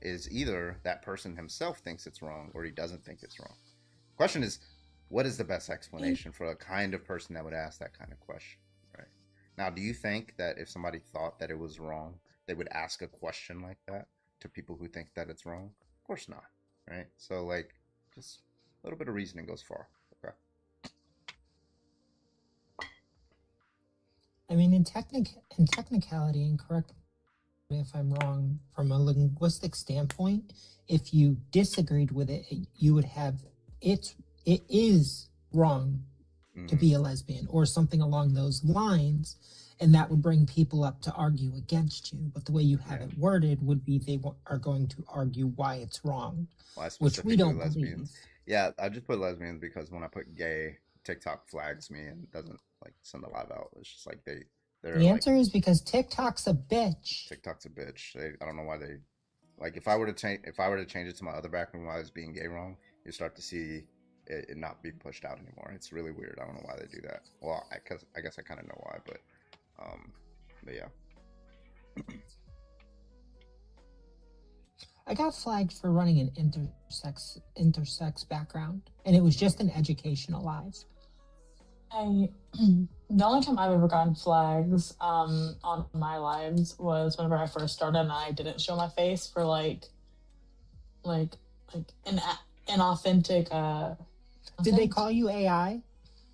is either that person himself thinks it's wrong or he doesn't think it's wrong. The question is, what is the best explanation for a kind of person that would ask that kind of question, right? Now, do you think that if somebody thought that it was wrong, they would ask a question like that to people who think that it's wrong? Of course not, right? So, like, just a little bit of reasoning goes far, okay? I mean, in technicality, and correct me if I'm wrong, from a linguistic standpoint, if you disagreed with it, you would have it is wrong to be a lesbian or something along those lines, and that would bring people up to argue against you. But the way you have it worded would be they are going to argue why it's wrong, which we don't believe. Yeah, I just put lesbians because when I put gay, TikTok flags me and doesn't like send the live out. It's just like they're the answer is because TikTok's a bitch. TikTok's a bitch. I don't know why they like. If I were to change it to my other background why I was being gay wrong, you start to see it not be pushed out anymore. It's really weird. I don't know why they do that. Well, I guess I kind of know why, but yeah. I got flagged for running an intersex background, and it was just an educational live. The only time I've ever gotten flags on my lives was whenever I first started and I didn't show my face for like an authentic. Did they call you AI?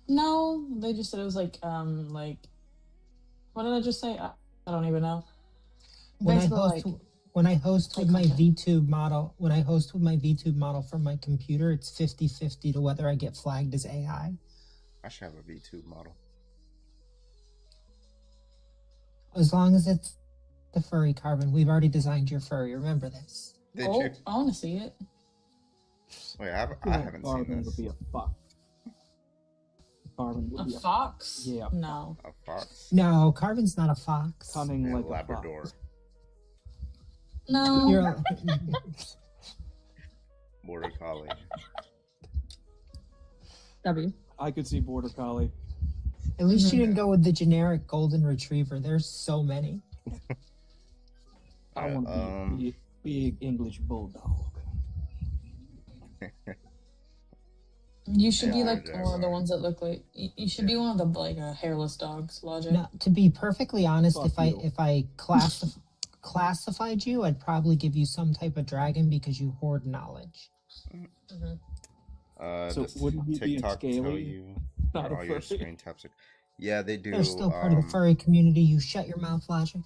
No, they just said it was like what did I just say? I don't even know. When I host with my VTube model from my computer, it's 50-50 to whether I get flagged as AI. I should have a VTube model. As long as it's the furry, Carbon. We've already designed your furry. Remember this. Did you? I want to see it. Wait, I haven't seen this. Would be a fox. Carbon would be A fox? Yeah. No. A fox? No, Carbon's not a fox. Cunning like Labrador. a fox. No. You're a... Border Collie. W. I could see Border Collie. At least you didn't go with the generic golden retriever. There's so many. I want to be a big English bulldog. You should be Yeah, like Jaguar. one of the ones that look like you should be one of the like hairless dogs. Logic. No, to be perfectly honest, Fuck if you. I classified you, I'd probably give you some type of dragon because you hoard knowledge. So Does wouldn't he be TikTok tell scaly? you Not where a all your furry. screen taps are? Yeah, they do. They're still part of the furry community. You shut your mouth, Logic.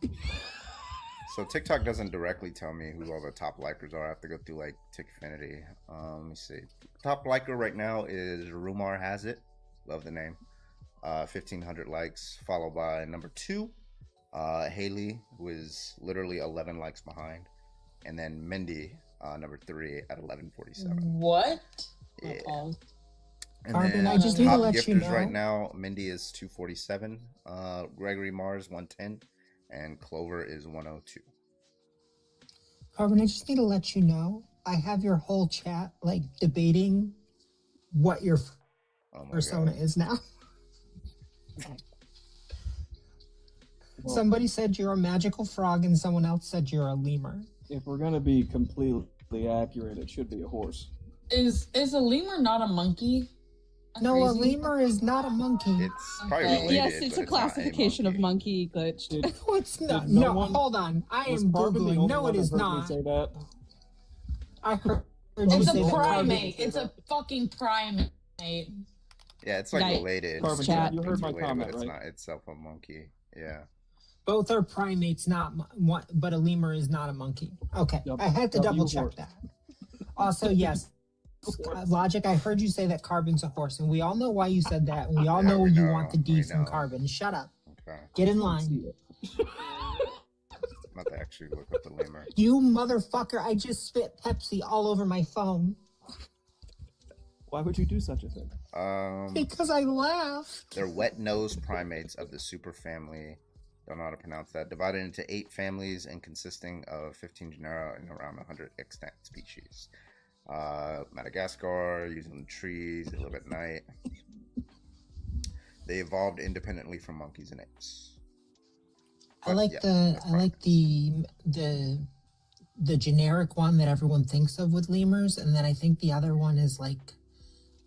So TikTok doesn't directly tell me who all the top likers are. I have to go through like Tickfinity. Let me see. Top liker right now is Rumar Has It. Love the name. 1,500 likes, followed by number 2, Haley, who is literally 11 likes behind, and then Mindy, number 3 at 1147. What? Yeah. Oh, And Carbon, then I just need to top let you gifters know. right now, Mindy is 247, Gregory Mars 110, and Clover is 102. Carbon, I just need to let you know. I have your whole chat like debating what your persona is now. Somebody said you're a magical frog, and someone else said you're a lemur. If we're gonna be completely accurate, it should be a horse. Is a lemur not a monkey? No, a Crazy? lemur is not a monkey. It's probably Okay. related. Yes, it's but a it's not classification of monkey glitch. No, it's not. Did no No, one- hold on. I Was am Carbon the Googling. only No, one it that is heard me not. say that? I heard you It's say a that Carbon. primate. It's a fucking primate. Yeah, it's like Yikes. related. Carbon, Chat. you heard It's my related, comment, but it's right? not itself a monkey. Yeah. Both are primates, but a lemur is not a monkey. Okay, Yep. I had to W double check horse. that. Also, yes, Logic, I heard you say that Carbon's a horse, and we all know why you said that, and we all Yeah, know we you know, want the we D from know. Carbon. Shut up. Okay. Get in line. I'm about to actually look up the lemur. You motherfucker, I just spit Pepsi all over my phone Why would you do such a thing? because I laughed. They're wet-nosed primates of the superfamily. Don't know how to pronounce that. Divided into 8 families and consisting of 15 genera and around 100 extant species. Madagascar, using trees, they live at night. They evolved independently from monkeys and apes. I like yeah, the generic one that everyone thinks of with lemurs, and then I think the other one is like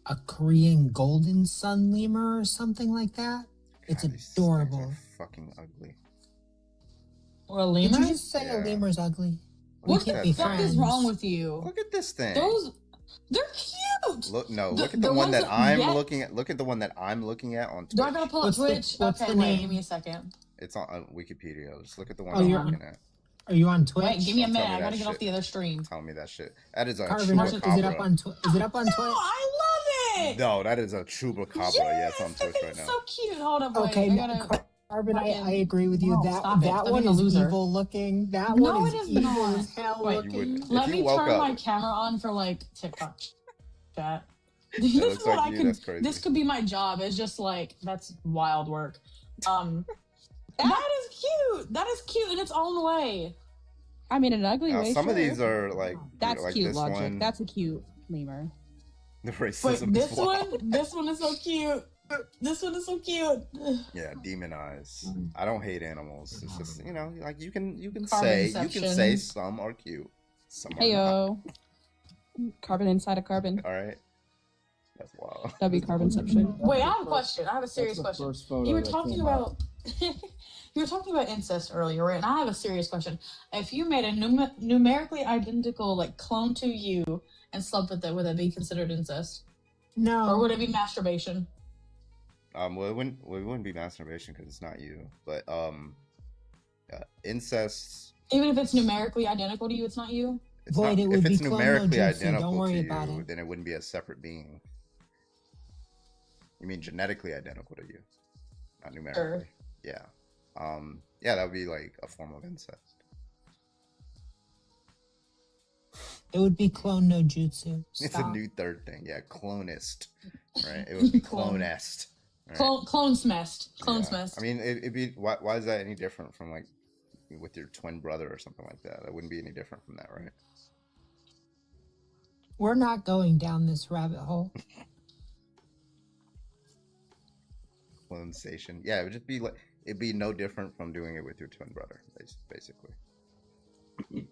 a Korean golden sun lemur or something like that. It's God, these things adorable. are fucking ugly. Or a Did lemur? you just say a Yeah. lemur's ugly? What We can't the be fuck is friends. wrong with you? Look at this thing. They're cute. Look, no, The- look at the the one ones that that- I'm yeah. looking at. Look at the one that I'm looking at on Twitch. Do I gotta pull up What's the- Twitch? what's Okay, the wait, name? give me a second. It's on Wikipedia. Just look at the one Oh, I'm you're looking at. Are you on Twitch? Wait, give me a Don't minute. tell me I gotta that get off shit. the other stream. Tell me that shit. That is a Carbon, is it up chupacabra. on Is it up on No, Twitch? I love it. No, that is a chupacabra. Yeah, it's on Twitch right It's now. so cute. Hold up, wait. Okay, I no, gotta. Carbon, I fucking- agree with you. No, that stop it. that Stop one being a is loser. evil looking. That No, one it is is evil not. as hell Wait, You looking. would, Let if me you woke turn my up, camera on for like TikTok chat. that This looks is what like I you. could. That's crazy. This could be my job. It's just like that's wild work. That is cute. That is cute in its own way. I mean, an ugly way. Some of sure. these are like That's like cute, this Logic. one. That's a cute lemur. The Wait, racism this is wild. one. This one is so cute. This one is so cute. Yeah, demon eyes. I don't hate animals. It's just like you can Carbon say inception. some are cute, some are Hey not. yo, carbon inside of carbon. All right, that's wild. That'd be carbonception. Wait, I have a question. I have a serious the question. first photo You were that talking came about you were talking about incest earlier, right? And I have a serious question. If you made a numerically identical like clone to you and slept with it, would it be considered incest, No. or would it be masturbation? Well, it wouldn't be masturbation because it's not you, but incest. Even if it's numerically identical to you, it's not you. It's Void, not, it would if it's be clone no numerically jutsu. identical Don't worry to about you, it. then it wouldn't be a separate being. You mean genetically identical to you, not numerically? Yeah. Yeah, that would be like a form of incest. It would be clone no jutsu. It's a Stop. new third thing. Yeah, clonist. Right? It would be Clone. clonest. Right? Clone smest. Clone Yeah. smest. I mean, it'd be why is that any different from like with your twin brother or something like that? That wouldn't be any different from that, right? We're not going down this rabbit hole. Clonization. Yeah, it would just be like it'd be no different from doing it with your twin brother, basically.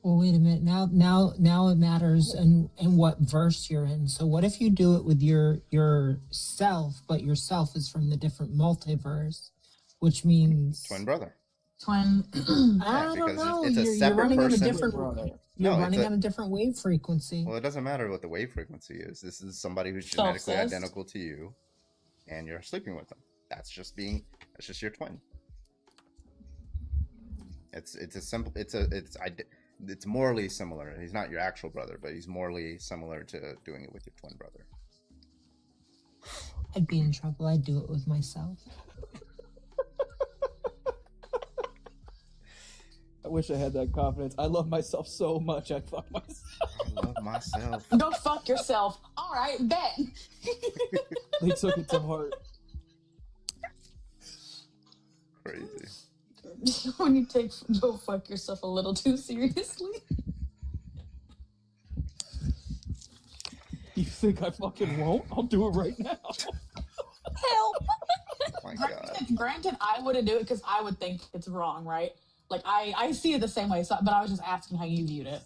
Well, wait a minute. Now it matters and what verse you're in. So what if you do it with your self, but yourself is from the different multiverse, which means Twin brother. twin. I don't because know. it's a You're separate running person. on a different. You're No, running on a different wave frequency. Well, it doesn't matter what the wave frequency is. This is somebody who's genetically Self-assessed. identical to you, and you're sleeping with them. That's just your twin. It's morally similar. He's not your actual brother, but he's morally similar to doing it with your twin brother. I'd be in trouble. I'd do it with myself. I wish I had that confidence. I love myself so much, I'd fuck myself. I love myself. Go fuck yourself. All right, bet. They took it to heart. Crazy. When you take go fuck yourself a little too seriously. You think I fucking won't? I'll do it right now. Help. My God. Granted, I wouldn't do it because I would think it's wrong, right? Like I see it the same way, so, but I was just asking how you viewed it.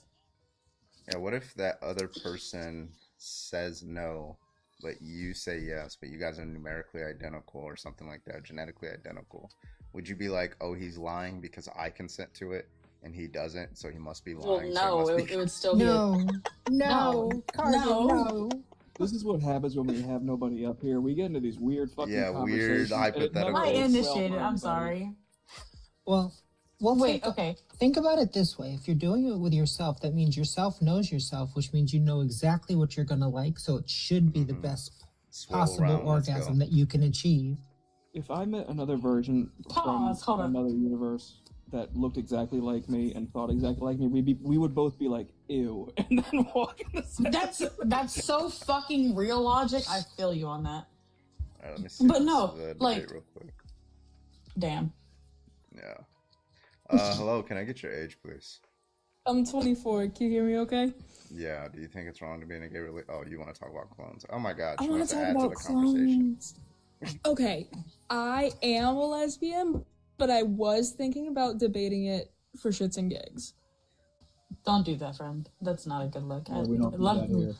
Yeah, what if that other person says no, but you say yes, but you guys are numerically identical or something like that, genetically identical? Would you be like, oh, he's lying because I consent to it and he doesn't, so he must be lying? Well, no, it would still be No, no. This is what happens when we have nobody up here. We get into these weird fucking weird conversations. hypothetical. I initiated. I'm sorry. Well, wait. Okay. Think about it this way. If you're doing it with yourself, that means yourself knows yourself, which means you know exactly what you're going to like. So it should be the best possible around, let's orgasm go. that you can achieve. If I met another version from another universe that looked exactly like me and thought exactly like me, we would both be like, ew, and then walk in the same. That's so fucking real logic. I feel you on that. All right, let me see. But this no, debate like- real quick. Damn. Yeah. Hello, can I get your age, please? I'm 24. Can you hear me okay? Yeah. Do you think it's wrong to be in a gay relationship? Oh, you want to talk about clones? Oh my God. I She want wants to to talk add to about the conversation. clones. Okay, I am a lesbian, but I was thinking about debating it for shits and gigs. Don't do that, friend. That's not a good look. Yeah, we don't do love, that here.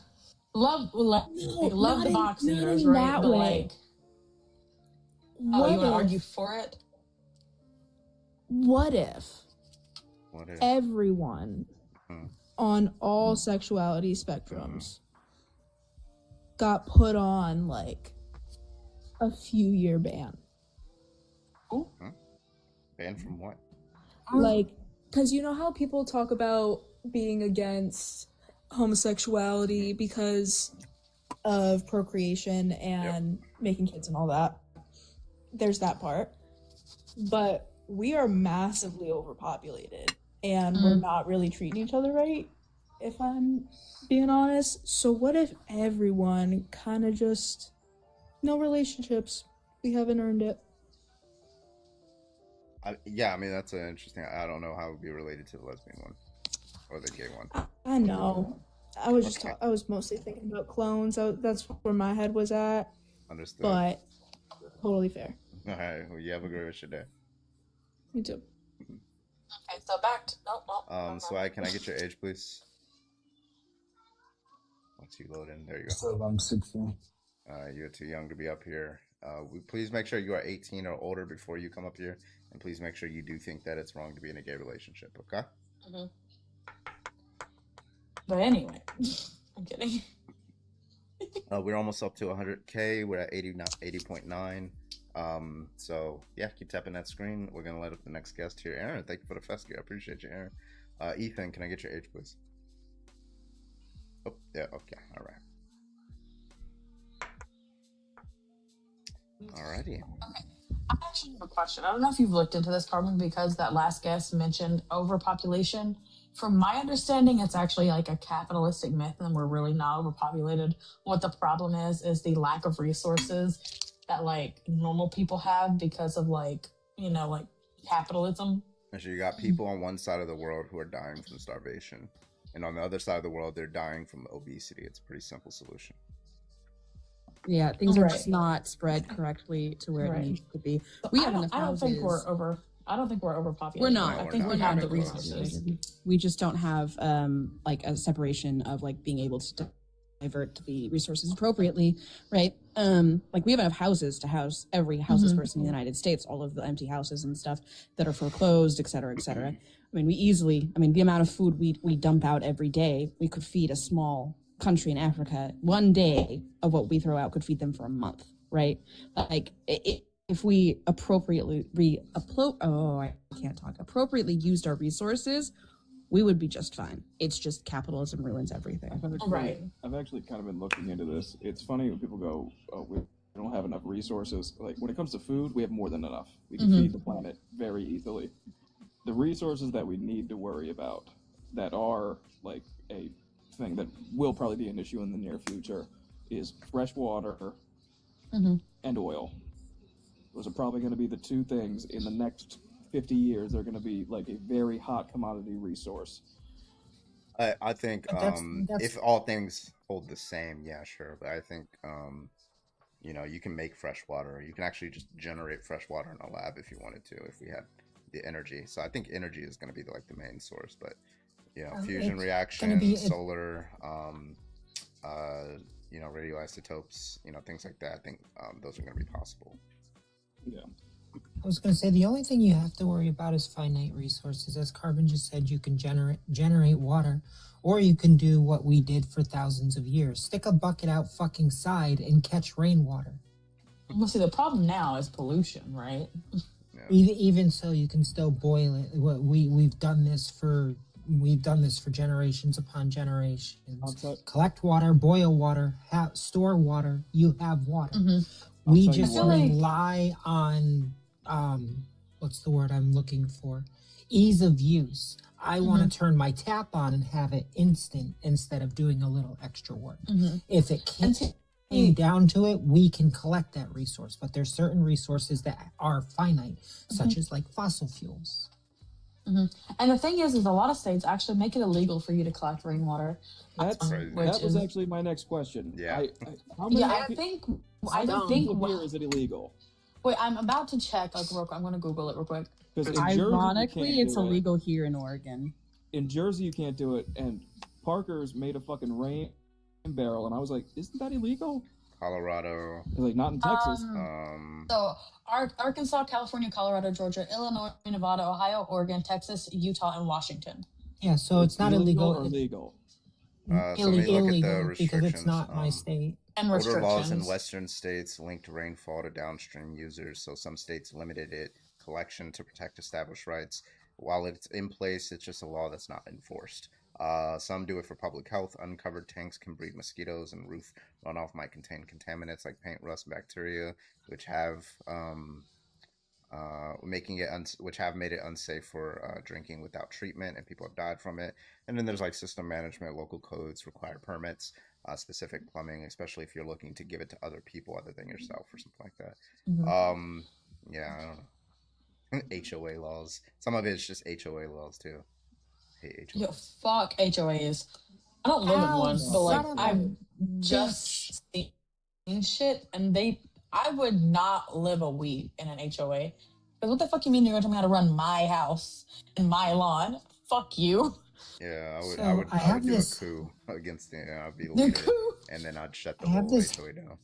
love not the in- box not eaters, in right? that But way. like, you What want to if- argue for it? What if What if? everyone on all sexuality spectrums got put on like a few-year ban? Banned from what? Like, because you know how people talk about being against homosexuality because of procreation and making kids and all that. There's that part. But we are massively overpopulated and we're not really treating each other right, if I'm being honest. So what if everyone kind of just, no relationships, we haven't earned it. Yeah, I mean, that's an interesting. I don't know how it would be related to the lesbian one or the gay one. I know. I was just I was mostly thinking about clones. That's where my head was at. Understood. But totally fair. All right. Well, you have a great rest of your day. Me too. Okay, so back to So can I get your age, please? Once you load in, there you go. So I'm 16. You're too young to be up here. Please make sure you are 18 or older before you come up here, and please make sure you do think that it's wrong to be in a gay relationship. Okay? But anyway, I'm kidding. We're almost up to 100K. We're at 80.9. So yeah, keep tapping that screen. We're gonna let up the next guest here, Aaron. Thank you for the fest gear. I appreciate you, Aaron. Ethan, can I get your age, please? Oh, yeah. Okay. All right. Alrighty. I actually have a question. I don't know if you've looked into this, Carmen, because that last guest mentioned overpopulation. From my understanding, it's actually like a capitalistic myth, and we're really not overpopulated. What the problem is the lack of resources that like normal people have because of like capitalism. And so you got people on one side of the world who are dying from starvation, and on the other side of the world, they're dying from obesity. It's a pretty simple solution. Yeah, things are Right. just not spread correctly to where Right. it needs to be. So We I have don't- enough I don't think houses we're over. I don't think we're overpopulated. We're not. I think we have the resources. We just don't have like a separation of like being able to divert the resources appropriately, right? Like we have enough houses to house every houseless person in the United States, all of the empty houses and stuff that are foreclosed, et cetera, et cetera. I mean, the amount of food we dump out every day, we could feed a small country in Africa. One day of what we throw out could feed them for a month, right? Like if we appropriately appropriately used our resources, we would be just fine. It's just capitalism ruins everything. I've actually kind of been looking into this. It's funny when people go, "Oh, we don't have enough resources." Like when it comes to food, we have more than enough. We can feed the planet very easily. The resources that we need to worry about, that are like a thing that will probably be an issue in the near future, is fresh water and oil. Those are probably going to be the two things in the next 50 years. They're going to be like a very hot commodity resource. I think if all things hold the same, yeah, sure. But I think you can make fresh water. You can actually just generate fresh water in a lab if you wanted to, if we had the energy. So I think energy is going to be like the main source. But fusion reaction, solar, radioisotopes, things like that. I think those are going to be possible. Yeah. I was going to say the only thing you have to worry about is finite resources. As Carbon just said, you can generate water, or you can do what we did for thousands of years: stick a bucket out fucking side and catch rainwater. Well, see, the problem now is pollution, right? Yeah. Even so, you can still boil it. We've done this for generations upon generations. Collect water, boil water, store water. You have water. We just rely on what's the word I'm looking for? Ease of use. I want to turn my tap on and have it instant instead of doing a little extra work. If it came down to it, we can collect that resource, but there's certain resources that are finite, such as like fossil fuels. And the thing is a lot of states actually make it illegal for you to collect rainwater. That was actually my next question. Yeah. I think here is it illegal? Wait, I'm about to check. Like, real quick. I'm going to Google it real quick. Ironically, it's illegal here in Oregon. In Jersey, you can't do it, and Parker's made a fucking rain barrel, and I was like, isn't that illegal? Colorado. Like, not in Texas. So, Arkansas, California, Colorado, Georgia, Illinois, Nevada, Ohio, Oregon, Texas, Utah, and Washington. Yeah, so it's not illegal. Or legal? Illegal because it's not my state. And Order laws in Western states linked rainfall to downstream users, so some states limited it collection to protect established rights. While it's in place, it's just a law that's not enforced. Some do it for public health. Uncovered tanks can breed mosquitoes, and roof runoff might contain contaminants like paint rust, bacteria, which have made it unsafe for drinking without treatment, and people have died from it. And then there's like system management, local codes require permits, specific plumbing, especially if you're looking to give it to other people other than yourself or something like that. Yeah, I don't know. HOA laws. Some of it's just HOA laws too. Hey, HOA. Yo, fuck HOAs. I don't live in one, but like I've just seen shit, and I would not live a week in an HOA. Because what the fuck you mean you're gonna tell me how to run my house and my lawn? Fuck you. Yeah, I would do a coup against the. I'd be leader, and then I'd shut the whole HOA down.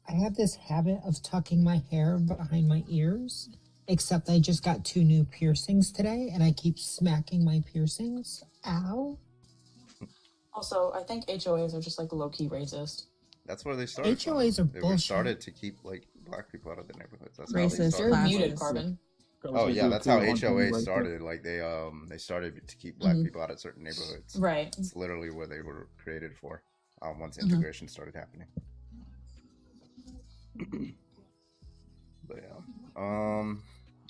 I have this habit of tucking my hair behind my ears, except I just got 2 new piercings today, and I keep smacking my piercings. Ow. Also, I think HOAs are just like low-key racist. That's where they started. HOAs are bullshit. They started to keep like black people out of the neighborhoods. That's racist. You're muted, Carbon. Oh yeah, that's how HOA started. Like they started to keep black people out of certain neighborhoods. Right. It's literally where they were created for. Once integration started happening. But yeah.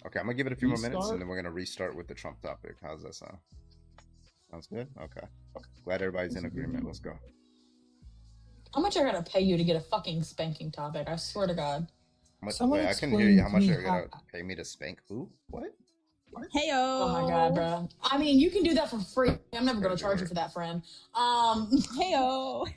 Okay, I'm gonna give it a few more minutes, and then we're gonna restart with the Trump topic. How's that sound? Sounds good. Okay. Glad everybody's in agreement. Let's go. How much I gotta pay you to get a fucking spanking topic? I swear to God. Wait, I can hear you. How much are you gonna pay me to spank who? What? Heyo. Oh my God, bro. I mean, you can do that for free. I'm never gonna charge you for that, friend. Heyo.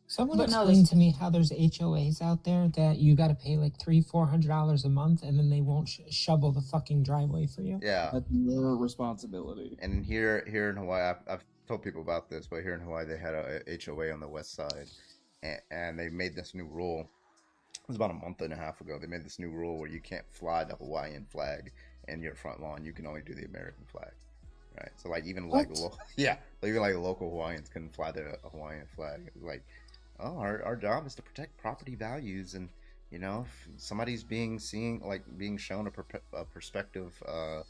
Someone But no, explain this to me how there's HOAs out there that you got to pay like $300-400 a month, and then they won't shovel the fucking driveway for you. Yeah. That's your responsibility. And here in Hawaii, I've told people about this, but here in Hawaii, they had a HOA on the west side, and they made this new rule. It was about a month and a half ago. They made this new rule where you can't fly the Hawaiian flag in your front lawn. You can only do the American flag, right? So like even like even like local Hawaiians couldn't fly the Hawaiian flag. It was like, oh, our job is to protect property values, and you know, if somebody's being shown a perspective, a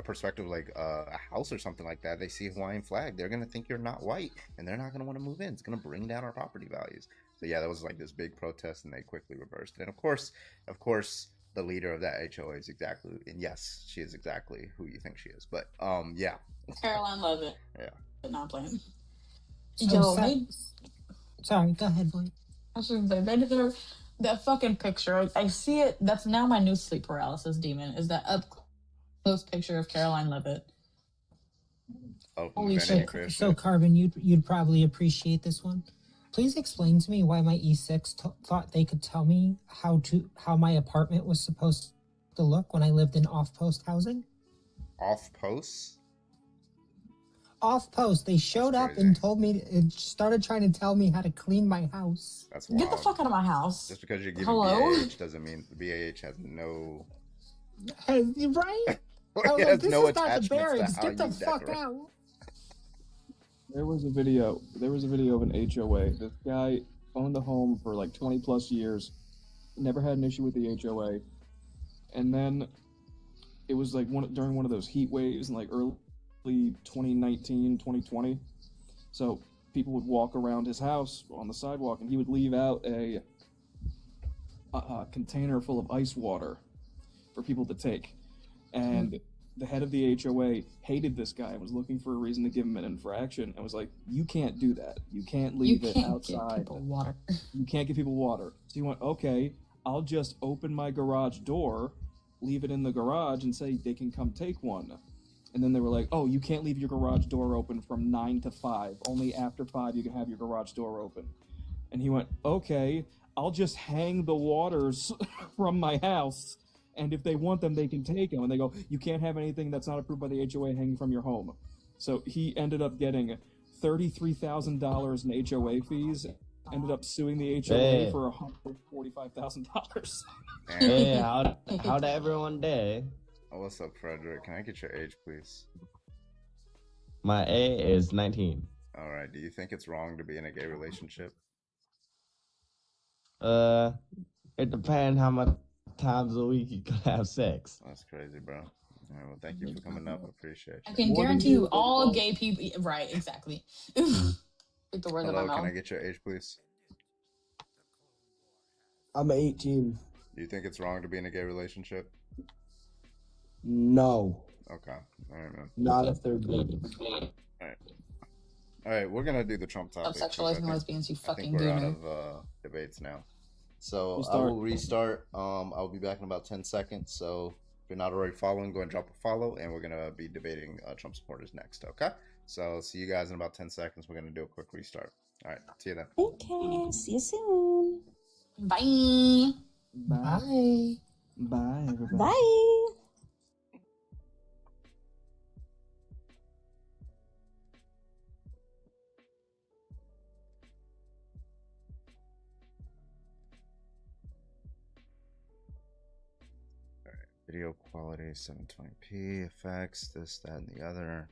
perspective like a house or something like that, they see a Hawaiian flag, they're gonna think you're not white, and they're not gonna want to move in. It's gonna bring down our property values. So yeah, that was like this big protest, and they quickly reversed it. And of course, the leader of that HOA is exactly, and yes, she is exactly who you think she is. But yeah, Caroline Levitt. Yeah, but not playing. So sorry, go ahead, boy. I was just gonna say that fucking picture. I see it. That's now my new sleep paralysis demon. Is that up close picture of Caroline Levitt? Oh, holy shit! So Carbon, you'd probably appreciate this one. Please explain to me why my E6 thought they could tell me how my apartment was supposed to look when I lived in off-post housing. Off-post? Off-post. They showed up and told me, it started trying to tell me how to clean my house. That's Get the fuck out of my house. Just because you're giving Hello? BAH doesn't mean BAH has no. Right? It has this no is not the attachments to barracks. how Get the you fuck decorate. out. There was a video of an HOA. This guy owned the home for like 20 plus years, never had an issue with the HOA, and then it was like during one of those heat waves in like early 2019, 2020. So people would walk around his house on the sidewalk, and he would leave out a container full of ice water for people to take, and the head of the HOA hated this guy and was looking for a reason to give him an infraction, and was like, you can't do that. You can't leave it outside. Give people water. You can't give people water. So he went, okay, I'll just open my garage door, leave it in the garage, and say they can come take one. And then they were like, oh, you can't leave your garage door open from 9 to 5. Only after 5 you can have your garage door open. And he went, okay, I'll just hang the waters from my house, and if they want them, they can take them. And they go, you can't have anything that's not approved by the HOA hanging from your home. So he ended up getting $33,000 in HOA fees, ended up suing the HOA Hey. for $145,000. Hey, how'd everyone day? Oh, what's up, Frederick? Can I get your age, please? My A is 19. All right. Do you think it's wrong to be in a gay relationship? It depends how much times a week you can have sex. That's crazy, bro. All right, well, thank you for coming up. I appreciate you. I can guarantee you all gay people. Right, exactly. Get the words out of Hello, my can I mouth. get your age, please? I'm 18. Do you think it's wrong to be in a gay relationship? No. Okay. All right, man. Not if they're gay. All right, we're gonna do the Trump topic. Stop sexualizing lesbians, you I think fucking we're out gooner. of debates now. So I Restart. will restart. I'll be back in about 10 seconds. So if you're not already following, go and drop a follow, and we're gonna be debating Trump supporters next. Okay. So see you guys in about 10 seconds. We're gonna do a quick restart. All right. See you then. Okay, see you soon. Bye. Bye. Bye, everybody. Bye. Video quality 720p, effects, this, that, and the other.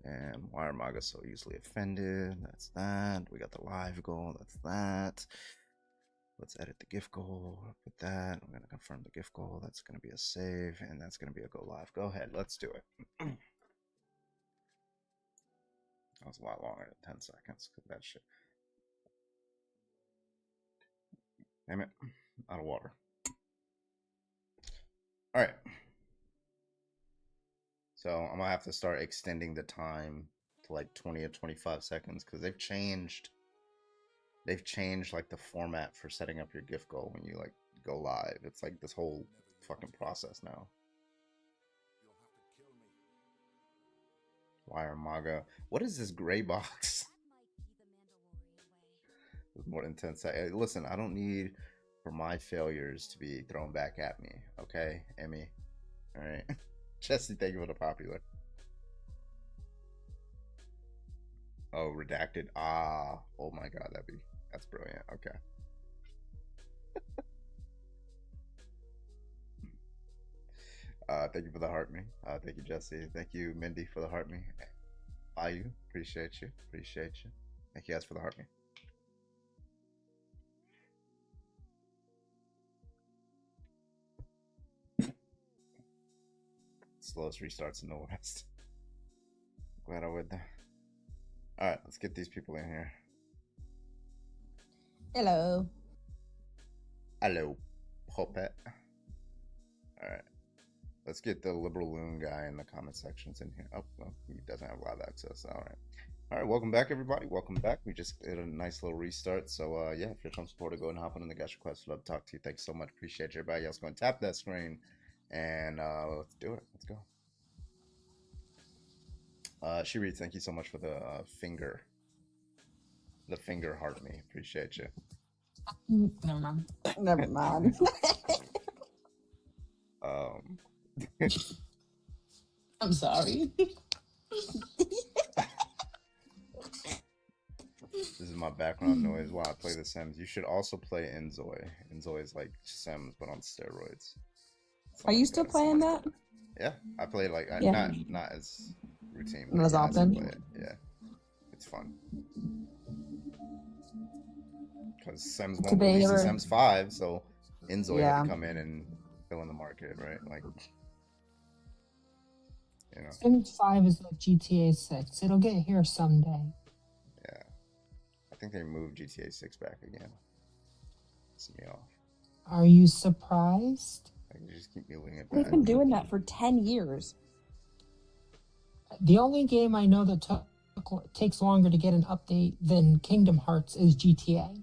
And why are MAGA so easily offended? That's that. We got the live goal. That's that. Let's edit the GIF goal. Put that. I'm going to confirm the GIF goal. That's going to be a save, and that's going to be a go live. Go ahead. Let's do it. That was a lot longer than 10 seconds. That shit. Damn it. Out of water. All right. So I'm gonna have to start extending the time to like 20 or 25 seconds because they've changed like the format for setting up your GIF goal when you like go live. It's like this whole fucking process now. Why are MAGA? What is this gray box? With more intense. Listen, I don't need for my failures to be thrown back at me. Okay, Emmy. All right, Jesse, thank you for the popular. Oh, redacted. Ah, oh my God, that's brilliant. Okay. Thank you for the heart me. Thank you, Jesse. Thank you, Mindy, for the heart me. Ayu, appreciate you. Thank you guys for the heart me. Slowest restarts in the West. Glad I would. All right, let's get these people in here. Hello. Hello, puppet. All right, let's get the liberal loon guy in the comment sections in here. Oh, well, he doesn't have live access. All right, welcome back, everybody. Welcome back. We just did a nice little restart. So, yeah, if you're a Trump supporter, go and hop on in the guest request. Love to talk to you. Thanks so much. Appreciate everybody else. Go and tap that screen, and let's do it. Let's go. She reads, thank you so much for the finger heart me. Appreciate you. Never mind. Never mind. I'm sorry. This is my background noise while I play The Sims. You should also play Enzoy. Enzoy is like Sims but on steroids. Are you still playing that? Yeah, I play like Yeah. not as routine. Not as yeah, I still often? play it. Yeah, it's fun. Because Sims Did won't they release ever- the Sims 5, so Enzoy Yeah. had to come in and fill in the market, right? Like, you know. Sims 5 is like GTA 6. It'll get here someday. Yeah, I think they moved GTA 6 back again. Piss me off. Are you surprised? I can just keep moving it They've back. been doing that for 10 years. The only game I know that takes longer to get an update than Kingdom Hearts is GTA.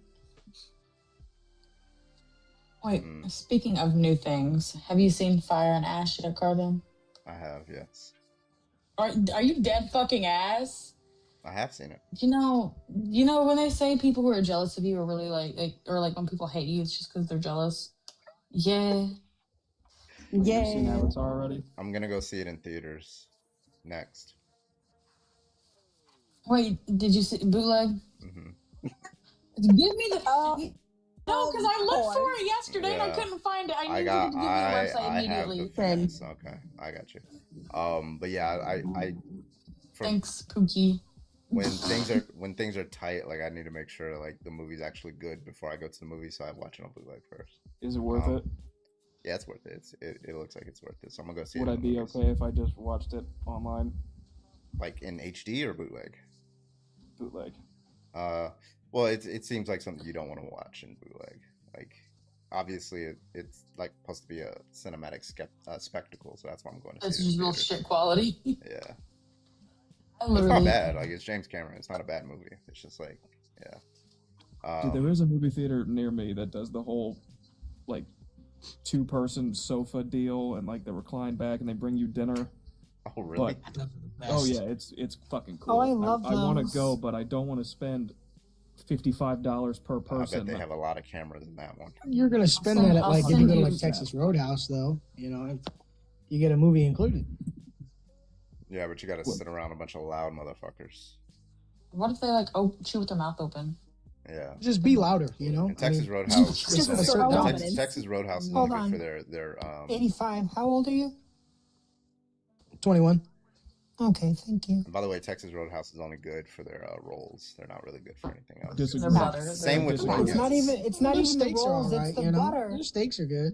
Wait, speaking of new things, have you seen Fire and Ash yet, Carbon? I have, yes. Are you dead fucking ass? I have seen it. You know when they say people who are jealous of you are really like or like when people hate you, it's just because they're jealous. Yeah. You've seen Avatar already? I'm gonna go see it in theaters next. Wait, did you see bootleg? Mm-hmm. Give me the. No, because I looked for it yesterday and I Yeah. couldn't find it. I need got. you to give me the website I immediately. have the things. Okay, I got you. But yeah, Thanks, Pookie. when things are tight, like I need to make sure like the movie's actually good before I go to the movie, so I watch it on bootleg first. Is it worth it? Yeah, it's worth it. It looks like it's worth it. So I'm gonna go see Would it. I in the be movies. okay if I just watched it online? Like in HD or bootleg? Bootleg. Well, it seems like something you don't want to watch in bootleg. Like, obviously, it's like supposed to be a cinematic spectacle, so that's why I'm going to It's see it. just in real theaters. shit quality. Yeah, I it's not literally- bad. Like, it's James Cameron. It's not a bad movie. It's just like, yeah. Dude, there is a movie theater near me that does the whole, like, 2-person sofa deal and like the recline back and they bring you dinner. Oh really? Oh yeah, it's fucking cool. Oh, I love I want to those. go, but I don't want to spend $55 per I person. bet they have a lot of cameras in that one. You're gonna spend that at like if you go to like Texas Roadhouse though. You know, if you get a movie included. Yeah, but you got to sit around a bunch of loud motherfuckers. What if they like chew with their mouth open? Yeah. Just be louder, you know. And Texas I mean, Roadhouse. just a certain dominance. Texas Roadhouse is Hold only good on. for their 85. How old are you? 21. Okay, thank you. And by the way, Texas Roadhouse is only good for their rolls. They're not really good for anything else. Disagree. Their butter. Same with It's nuggets. not even. It's not Their even the steaks are rolls. alright, It's the you know? butter. Their steaks are good.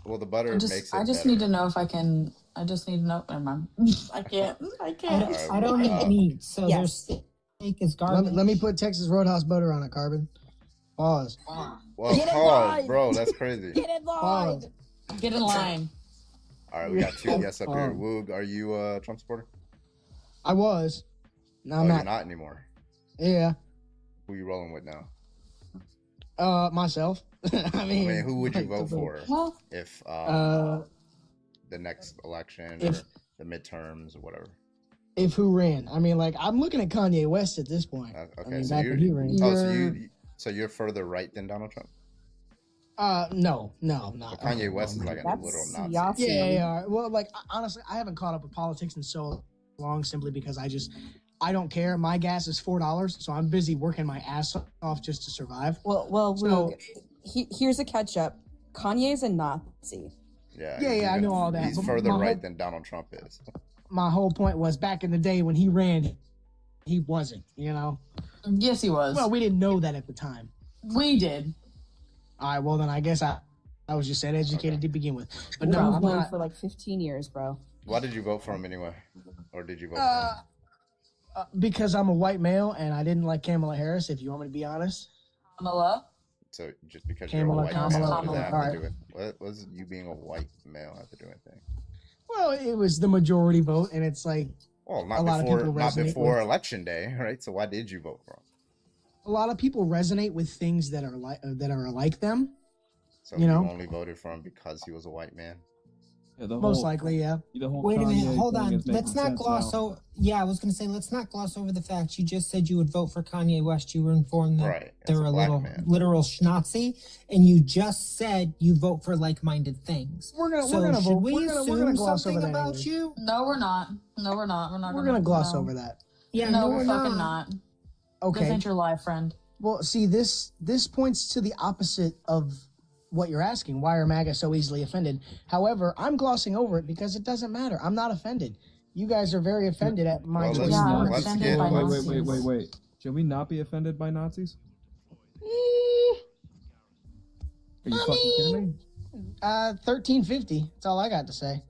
Well, the butter I makes just it need better. to know if I can. I just need to know. Never mind. I can't. I don't eat meat, so their steak is garbage. Let me put Texas Roadhouse butter on it, Carbon. Pause. Well, Get in pause, line. bro. That's crazy. Get in line. Pause. Get in line. All right, we got two guests up here. Woog, are you a Trump supporter? I was. Now I'm You're not. not anymore. Yeah. Who you rolling with now? Myself. I mean, who would you like, vote the- for Well, if the next election if- or the midterms or whatever? If who ran? I mean, like I'm looking at Kanye West at this point. I Okay, mean, so back when he ran. oh, so you So you're further right than Donald Trump? No, I'm not. Well, Kanye West is like a literal Nazi. Yeah. Well, like honestly, I haven't caught up with politics in so long simply because I don't care. My gas is $4, so I'm busy working my ass off just to survive. Well, So- Luke, here's a catch up. Kanye's a Nazi. Yeah, I know all that. He's but further my right whole- than Donald Trump is. My whole point was back in the day when he ran, he wasn't. You know. Yes, he was. Well, we didn't know that at the time. We did. All right. Well, then I guess I was just uneducated to begin with. But no, I've I'm known not. for like 15 years, bro. Why did you vote for him anyway? Or did you vote for him? Because I'm a white male and I didn't like Kamala Harris. If you want me to be honest. Kamala. So just because Kamala, you're a white male, what does Kamala. that have All to do with? What does you being a white male have to do with anything? Well, it was the majority vote, and it's like Well, a not lot of before, people not resonate before with- election day, right? So why did you vote for him? a lot of people resonate with things that are like them. So You know? only voted for him because he was a white man. Yeah, the Most whole- likely, yeah. The whole Wait a minute, Kanye hold thing on. is making Let's not sense gloss now. over. Yeah, I was gonna say let's not gloss over the fact you just said you would vote for Kanye West. You were informed that Right, they as were a a black little man. literal schnazi, and you just said you vote for like-minded things. We're gonna should vote. we We're assume gonna gloss something over that about anyways. you? No, we're not. No, we're not. We're not. We're gonna gloss no. over that. Yeah, no, no, we're we're fucking not. not. Okay. This ain't your life, friend. Well, see, this points to the opposite of what you're asking. Why are MAGA so easily offended? However, I'm glossing over it because it doesn't matter. I'm not offended. You guys are very offended at my choice. Wait. Should we not be offended by Nazis? Are you fucking kidding me? 1350. That's all I got to say.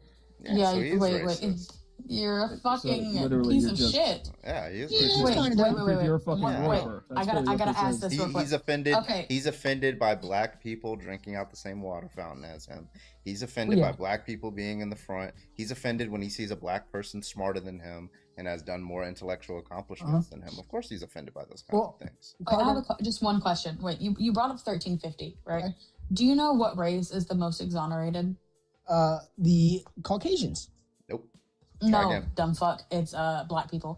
Yeah, wait. You're a fucking literally, piece you're of just- shit. Yeah, he is. Wait. You're a fucking Wait, rapper. I gotta ask this real quick. He's offended. Okay. He's offended by black people drinking out the same water fountain as him. He's offended Yeah. by black people being in the front. He's offended when he sees a black person smarter than him and has done more intellectual accomplishments than him. Of course, he's offended by those kinds of things. I have just one question. Wait, you brought up 1350, right? Do you know what race is the most exonerated? The Caucasians. Nope. No, again. dumb fuck. It's black people.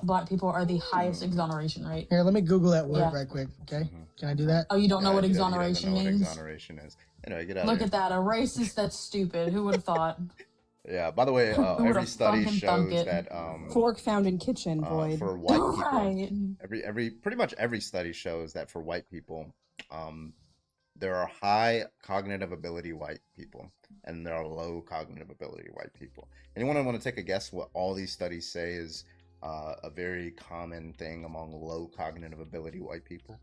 Black people are the highest exoneration rate. Here, let me Google that word Yeah. right quick. Okay, can I do that? Oh, you don't know what he doesn't exoneration know what means? exoneration is. Anyway, get out Look of here. at that. A racist that's stupid. Who would have thought? Yeah. By the way, Who every would've study fucking thunk shows it? that Fork found in kitchen, Boyd. for white people, Right. every pretty much every study shows that for white people, there are high cognitive ability white people and there are low cognitive ability white people. Anyone want to take a guess what all these studies say is a very common thing among low cognitive ability white people?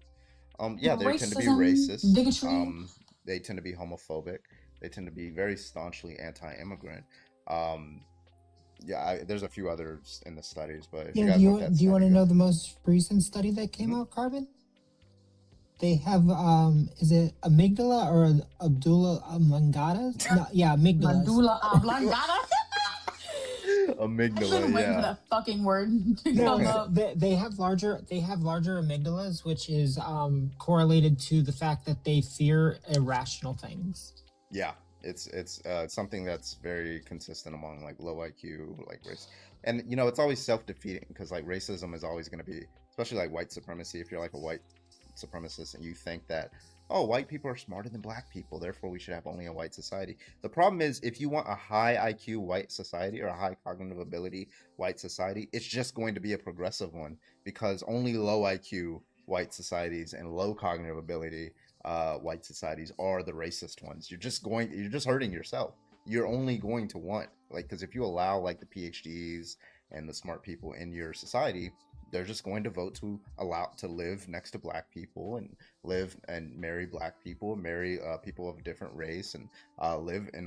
Yeah, they tend to be Racism, racist. bigotry. They tend to be homophobic. They tend to be very staunchly anti-immigrant. There's a few others in the studies, but if you Yeah, guys want that do you want to study, know the most recent study that came out, Carbon? They have, is it amygdala or Abdullah Mangata? No, yeah, amygdala. Medulla oblongata. I've amygdala, been waiting for yeah. that fucking word to No, come up. they have larger amygdalas, which is correlated to the fact that they fear irrational things. Yeah, it's something that's very consistent among like low IQ, like race, and it's always self-defeating because like racism is always going to be, especially like white supremacy. If you're like a white supremacist and you think that, oh, white people are smarter than black people, therefore we should have only a white society. The problem is if you want a high IQ white society or a high cognitive ability white society, it's just going to be a progressive one because only low IQ white societies and low cognitive ability white societies are the racist ones. You're just hurting yourself. You're only going to want, like, because if you allow like the PhDs and the smart people in your society, they're just going to vote to allow to live next to black people and live and marry black people, marry people of a different race, and live in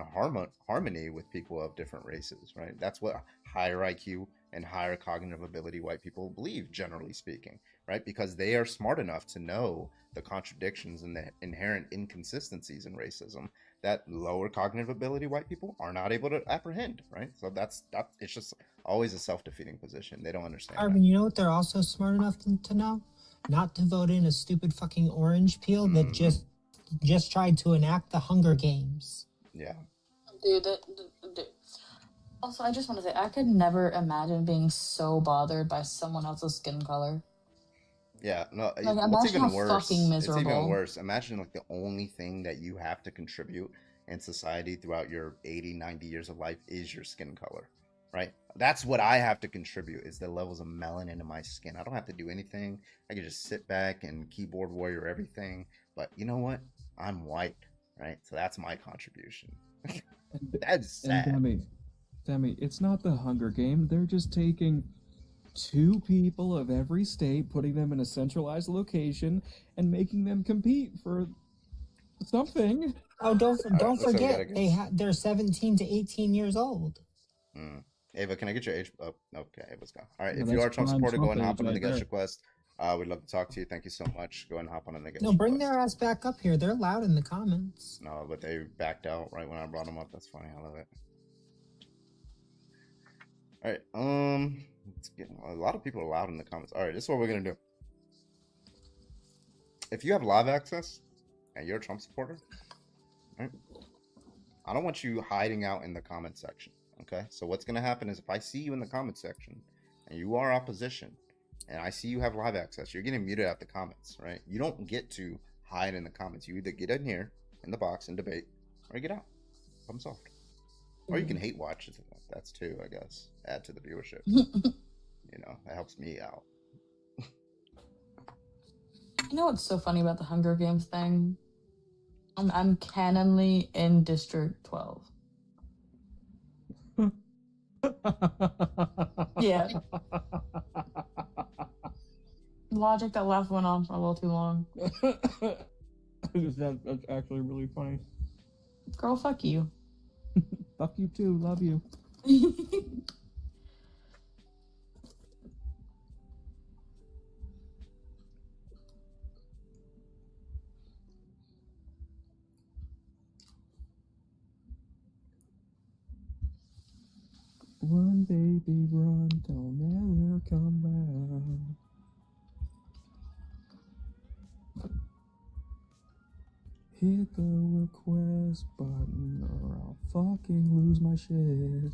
harmony with people of different races, right? That's what higher IQ and higher cognitive ability white people believe, generally speaking, right? Because they are smart enough to know the contradictions and the inherent inconsistencies in racism that lower cognitive ability white people are not able to apprehend, right? So that's it's just always a self-defeating position. They don't understand. Carbon, you know what they're also smart enough to know? Not to vote in a stupid fucking orange peel that just tried to enact the Hunger Games. Yeah. Dude. Also, I just want to say, I could never imagine being so bothered by someone else's skin color. Yeah, no, Like, what's imagine even how worse? fucking It's even miserable. worse. Imagine like the only thing that you have to contribute in society throughout your 80, 90 years of life is your skin color, right? That's what I have to contribute is the levels of melanin in my skin. I don't have to do anything. I can just sit back and keyboard warrior everything. But you know what? I'm white, right? So that's my contribution. That's And sad. Demi, it's not the Hunger Game. They're just taking 2 people of every state, putting them in a centralized location, and making them compete for something. Oh, don't All right, don't that's what we gotta forget get. they're 17 to 18 years old. Ava, can I get your age? Oh, okay, Ava's gone. All right, Yeah, if you that's are a Trump prime supporter, go Trump ahead and age hop on in the right guest there. request. We'd love to talk to you. Thank you so much. Go ahead and hop on in the guest No, bring request. their ass back up here. They're loud in the comments. No, but they backed out right when I brought them up. That's funny. I love it. All right. Let's get a lot of people are loud in the comments. All right, this is what we're gonna do. If you have live access and you're a Trump supporter, right? I don't want you hiding out in the comment section. Okay. So what's gonna happen is if I see you in the comment section and you are opposition, and I see you have live access, you're getting muted out the comments, right? You don't get to hide in the comments. You either get in here in the box and debate, or you get out. Problem solved. Or you can hate watch. That's too, I guess. Add to the viewership. You know, that helps me out. You know what's so funny about the Hunger Games thing? I'm canonly in District 12. Yeah. Logic that laugh went on for a little too long. That's actually really funny. Girl, fuck you. Fuck you too. Love you. Run, baby, run. Don't ever come back. Hit the request button or I'll fucking lose my shit.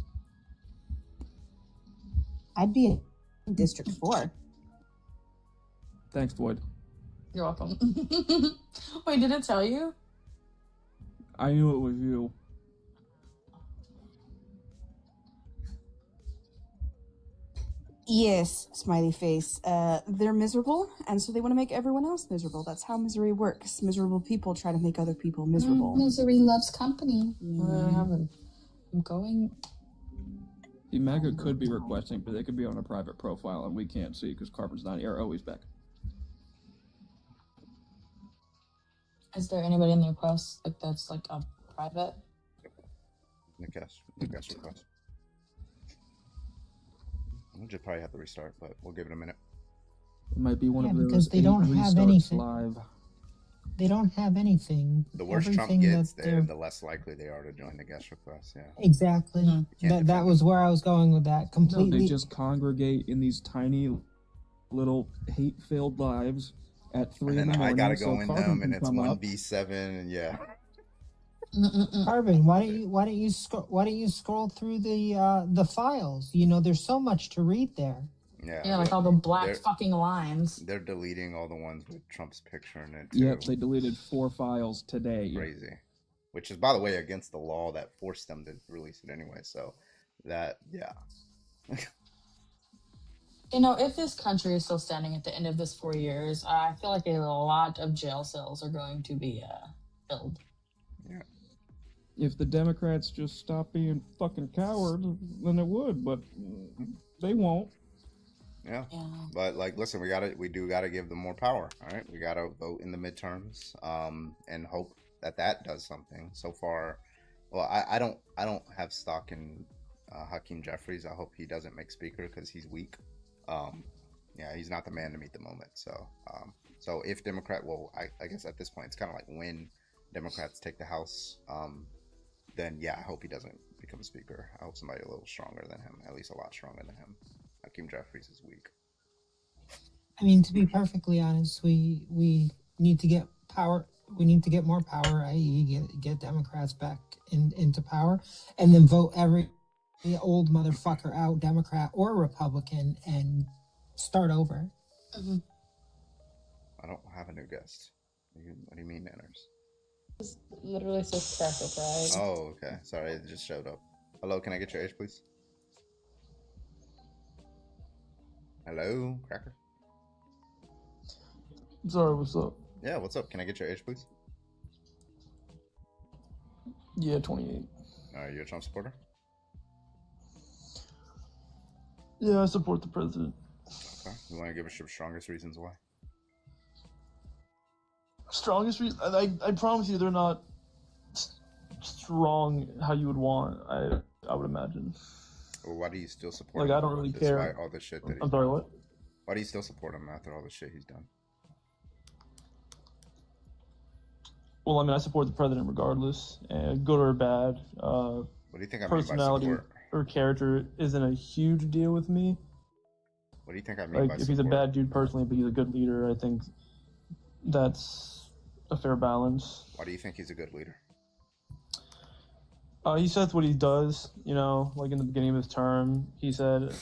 I'd be in District 4. Thanks, Floyd. You're welcome. Wait, did it tell you? I knew it was you. Yes, smiley face. They're miserable, and so they want to make everyone else miserable. That's how misery works. Miserable people try to make other people miserable. Misery loves company. I'm going. The MAGA could be requesting, but they could be on a private profile, and we can't see because Carbon's not here. Oh, he's back. Is there anybody in the request like that's like a private? The guest request. We'll just probably have to restart, but we'll give it a minute. It might be one Yeah, of those because they 8 don't have restarts anything. live. They don't have anything. The worse Everything Trump gets, that they're- the less likely they are to join the guest request. Yeah. Exactly. That was where I was going with that. No, Completely. they just congregate in these tiny little hate-filled lives at 3 And in the then I morning. gotta so go in Carbon them, can and it's come up. 1v7, and yeah. Carbon, why don't you scroll through the files? You know, there's so much to read there. Yeah, like all the black they're- fucking lines. They're deleting all the ones with Trump's picture in it. Yep, too. they deleted 4 files today. Crazy. Which is, by the way, against the law that forced them to release it anyway. So that, yeah. You know, if this country is still standing at the end of this 4 years, I feel like a lot of jail cells are going to be filled. If the Democrats just stop being fucking cowards, then it would, but they won't. Yeah. But like, listen, we do gotta give them more power. All right, we gotta vote in the midterms, and hope that does something. So far, well, I don't have stock in Hakeem Jeffries. I hope he doesn't make speaker because he's weak. Yeah, he's not the man to meet the moment. So, so if Democrat, well, I guess at this point it's kind of like when Democrats take the House, then yeah, I hope he doesn't become speaker. I hope somebody a little stronger than him, at least a lot stronger than him. Hakeem Jeffries is weak. I mean, to be perfectly honest, we need to get power. We need to get more power, i.e., get Democrats back into power, and then vote every old motherfucker out, Democrat or Republican, and start over. I don't have a new guest. What do you mean, enters? It literally says Cracker Pride. Oh, okay. Sorry, it just showed up. Hello, can I get your age, please? Hello, Cracker? Sorry, what's up? Yeah, what's up? Can I get your age, please? Yeah, 28. You're a Trump supporter? Yeah, I support the president. Okay. You want to give us your strongest reasons why? Strongest reason? I promise you they're not strong how you would want, I would imagine. Well, why do you still support Like, him? I don't really care. Despite all the shit that I'm sorry, what? Why do you still support him after all the shit he's done? Well, I mean, I support the president regardless, good or bad. What do you think I mean by personality support? or character isn't a huge deal with me. What do you think I mean by Like, if he's a support? bad dude personally, but he's a good leader, I think that's a fair balance. Why do you think he's a good leader? He says what he does, you know, like in the beginning of his term, he said,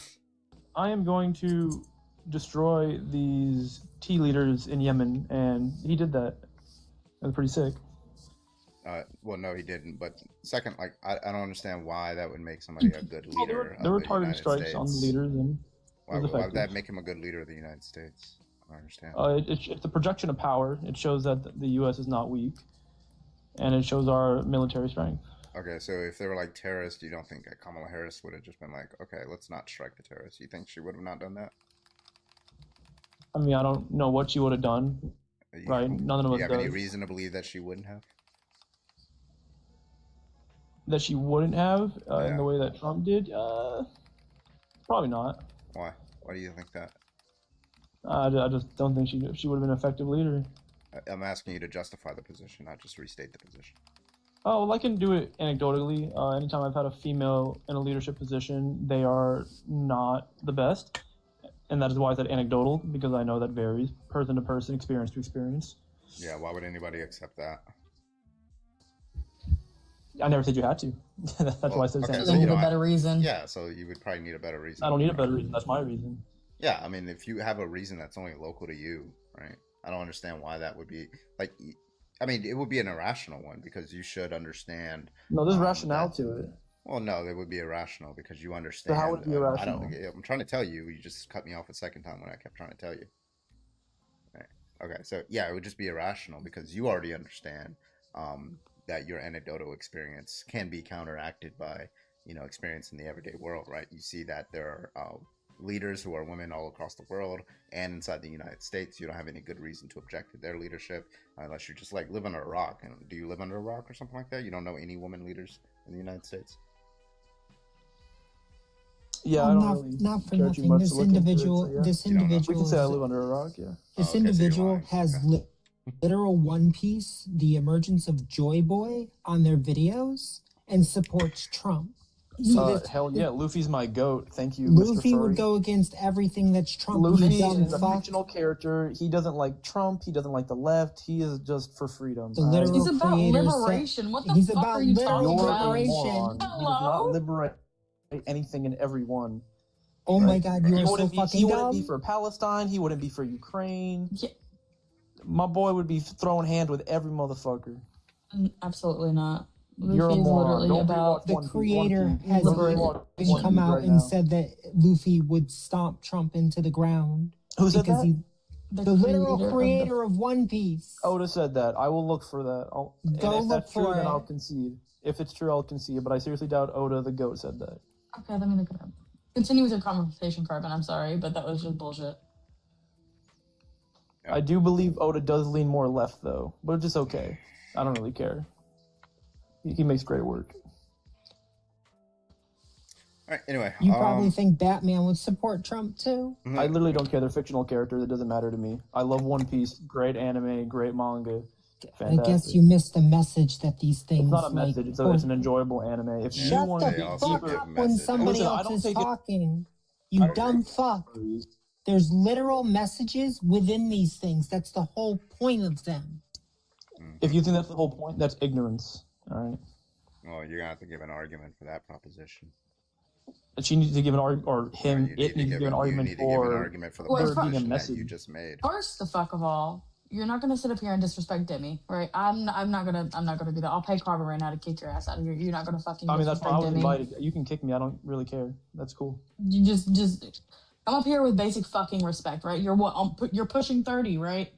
I am going to destroy these T leaders in Yemen, and he did that. That's pretty sick. Well, no, he didn't. But second, like, I don't understand why that would make somebody a good leader. There were of the targeted United strikes on the States. leaders, and Why it was would effective. that make him a good leader of the United States? I don't understand. It's a projection of power. It shows that the U.S. is not weak, and it shows our military strength. Okay, so if they were like terrorists, you don't think that Kamala Harris would have just been like, okay, let's not strike the terrorists? You think she would have not done that? I mean, I don't know what she would have done. Right? None of Do us you have does. any reason to believe that she wouldn't have? That she wouldn't have in the way that Trump did? Probably not. Why? Why do you think that? I just don't think she would have been an effective leader. I'm asking you to justify the position, not just restate the position. Oh, well, I can do it anecdotally. Anytime I've had a female in a leadership position, they are not the best. And that is why I said anecdotal, because I know that varies person to person, experience to experience. Yeah, why would anybody accept that? I never said you had to. That's why I said okay, anecdotal. so you don't a better reason. Yeah, so you would probably need a better reason. I don't need a better reason. That's my reason. Yeah, I mean, if you have a reason that's only local to you, right? I don't understand why that would be like. I mean, it would be an irrational one because you should understand. No, there's rationale to it. Well, no, it would be irrational because you understand. So how would it be irrational? I'm trying to tell you. You just cut me off a second time when I kept trying to tell you. Right. Okay, so yeah, it would just be irrational because you already understand that your anecdotal experience can be counteracted by, you know, experience in the everyday world, right? You see that there are leaders who are women all across the world and inside the United States. You don't have any good reason to object to their leadership unless you just like live under a rock. And do you live under a rock or something like that? You don't know any women leaders in the United States? Yeah, Well, I don't not, really not for care nothing. too much This to look into it, individual, so yeah. this We can individual, say I is- live under a rock, yeah. this individual has literal One Piece, the emergence of Joy Boy on their videos, and supports Trump. So this- Hell yeah, Luffy's my goat. Thank you, Luffy Mr. would Furry. go against everything that's Trump. Luffy You dumb is a fuck. fictional character. He doesn't like Trump. He doesn't like the left. He is just for freedom. The all right? literal He's about creator said- liberation. What the he's fuck about are you talking literal You're a about? liberation. moron. He does not liberate anything and everyone. Oh my God, you He are so wouldn't be, fucking he wouldn't be dumb. for Palestine. He wouldn't be for Ukraine. My boy would be throwing hand with every motherfucker. Absolutely not. You're a Luffy is moron. literally Don't about The creator Piece. has Don't rewatch One come Piece out right and now. said that Luffy would stomp Trump into the ground. Who said because that? He, the literal creator of of One Piece. Oda said that. I will look for that. And Go if look that's true, for then it. I'll concede. If it's true, I'll concede. But I seriously doubt Oda the goat said that. Okay, let me look it up. Continue with your conversation, Carbon. I'm sorry, but that was just bullshit. I do believe Oda does lean more left, though. But it's just okay. I don't really care. He makes great work. All right, anyway. You probably think Batman would support Trump too? I literally don't care. They're fictional characters. It doesn't matter to me. I love One Piece. Great anime. Great manga. Fantastic. I guess you missed the message that these things. It's not a like, message. It's an enjoyable anime. If you Shut want to the be fuck deeper, up when somebody Listen, I else don't is take it- talking. You dumb fuck. There's literal messages within these things. That's the whole point of them. If you think that's the whole point, that's ignorance. All right. Well, you're gonna have to give an argument for that proposition. She needs to give an argument, or him. You need It needs to give an argument you need to give an for argument for the Well, there being a proposition that message. you just made. First, the fuck of all, you're not gonna sit up here and disrespect Demi, right? I'm not gonna do that. I'll pay Carver right now to kick your ass out of here. You're not gonna fucking I mean, that's fine. I disrespect was Demi. invited. You can kick me. I don't really care. That's cool. You just come up here with basic fucking respect, right? You're you're pushing 30, right?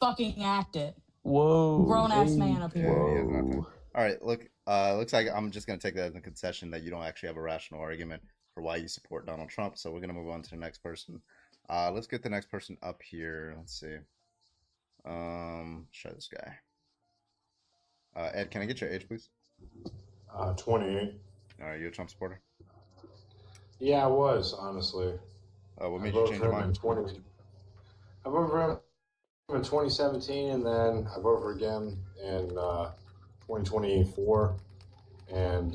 Fucking act it. Whoa. Grown ass man up Yeah, here. he has nothing. All right, look. Looks like I'm just gonna take that as a concession that you don't actually have a rational argument for why you support Donald Trump. So we're gonna move on to the next person. Let's get the next person up here. Let's see. Try this guy. Ed, can I get your age, please? 28. Are you a Trump supporter? Yeah, I was, honestly. What made you change your mind? I voted for him in 2017, and then I voted for again in 2024. And,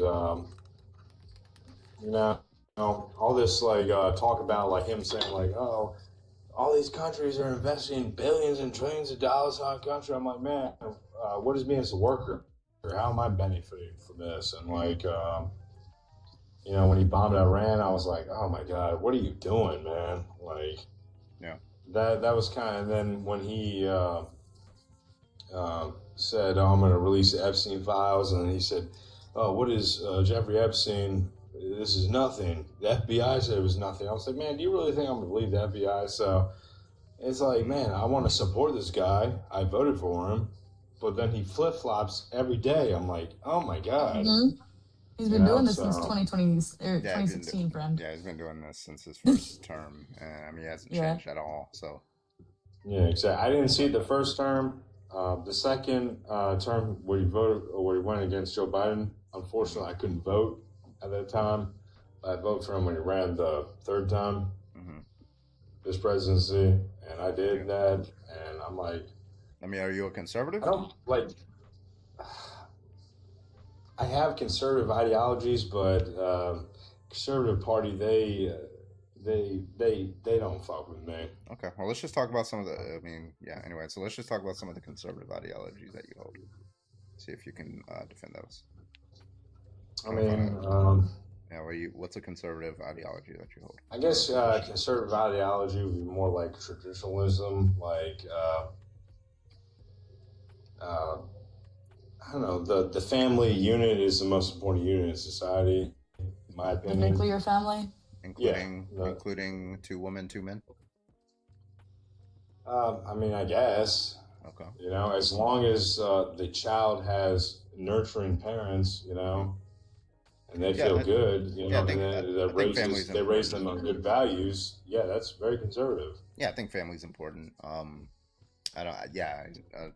you know, all this, like, talk about, like, him saying, like, oh, all these countries are investing billions and trillions of dollars in our country. I'm like, man, what does me as a worker? Or how am I benefiting from this? And, like, you know, when he bombed Iran, I was like, oh my God, what are you doing, man? Like, yeah, that was kind of, and then when he said, oh, I'm going to release the Epstein files, and then he said, oh, what is Jeffrey Epstein? This is nothing. The FBI said it was nothing. I was like, man, do you really think I'm going to believe the FBI? So it's like, man, I want to support this guy. I voted for him, but then he flip-flops every day. I'm like, oh my God. Mm-hmm. He's been doing this since 2020 or 2016, friend. Yeah, he's been doing this since his first term. I mean, he hasn't changed at all. So. Yeah, exactly. I didn't see it the first term. The second term, where he voted or where he went against Joe Biden, unfortunately, I couldn't vote at that time. I voted for him when he ran the third time, his presidency, and I did that. And I'm like, I mean, are you a conservative? I don't like. I have conservative ideologies, but conservative party they don't fuck with me. Okay, well, let's just talk about some of the. I mean, yeah. Anyway, so let's just talk about some of the conservative ideologies that you hold. See if you can defend those. I mean, yeah. What's a conservative ideology that you hold? I guess conservative ideology would be more like traditionalism, like. I don't know, the family unit is the most important unit in society, in my opinion. The nuclear family? Including 2 women, 2 men? I mean, I guess. Okay. You know, as long as the child has nurturing parents, you know, and they feel good, you know, and they raise them on good values, yeah, that's very conservative. Yeah, I think family's important.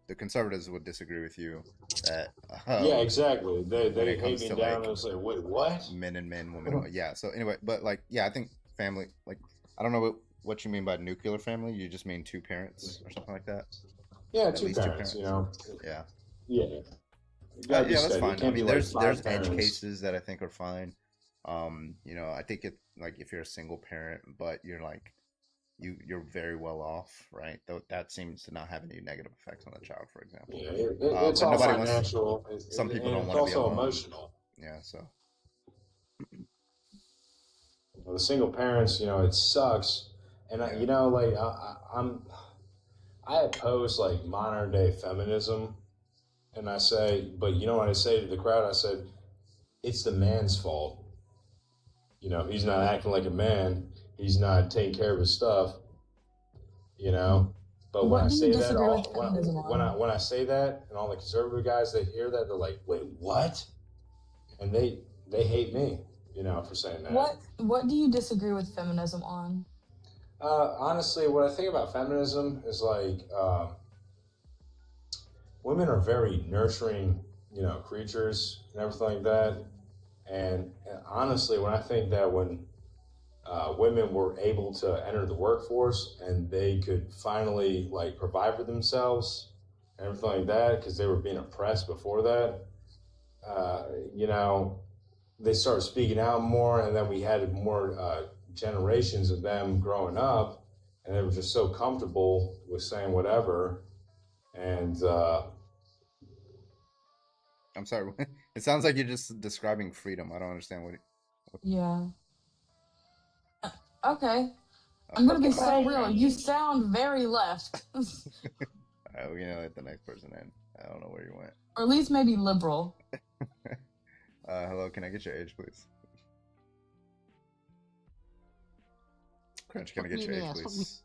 The conservatives would disagree with you that. Yeah, exactly. They hate me down and say, "Wait, what?" Men and men, women. Yeah. So anyway, but like, yeah, I think family. Like, I don't know what you mean by nuclear family. You just mean 2 parents or something like that. Yeah, 2 parents. You know. Yeah. Yeah. Yeah, that's fine. I mean, there's edge cases that I think are fine. You know, I think if you're a single parent, but you're like. You're very well off, right? Though that seems to not have any negative effects on the child, for example. Yeah, it's all financial. Some people don't want to be also alone. Emotional. Yeah, so. Well, the single parents, you know, it sucks, and you know, like I oppose like modern day feminism, and I say, but you know what I say to the crowd? I said, it's the man's fault. You know, he's not acting like a man. He's not taking care of his stuff, you know. But when I say that, when I say that, and all the conservative guys, they hear that, they're like, "Wait, what?" And they hate me, you know, for saying that. What do you disagree with feminism on? Honestly, what I think about feminism is like women are very nurturing, you know, creatures and everything like that. And honestly, when I think that when women were able to enter the workforce and they could finally like provide for themselves and everything like that, because they were being oppressed before that, you know, they started speaking out more, and then we had more generations of them growing up, and they were just so comfortable with saying whatever. And I'm sorry, it sounds like you're just describing freedom. I don't understand what Yeah. Okay. I'm gonna be so real. You sound very left. All right, we're gonna let the next person in. I don't know where you went. Or at least maybe liberal. Hello, can I get your age, please? Crunch, can I get your age, please?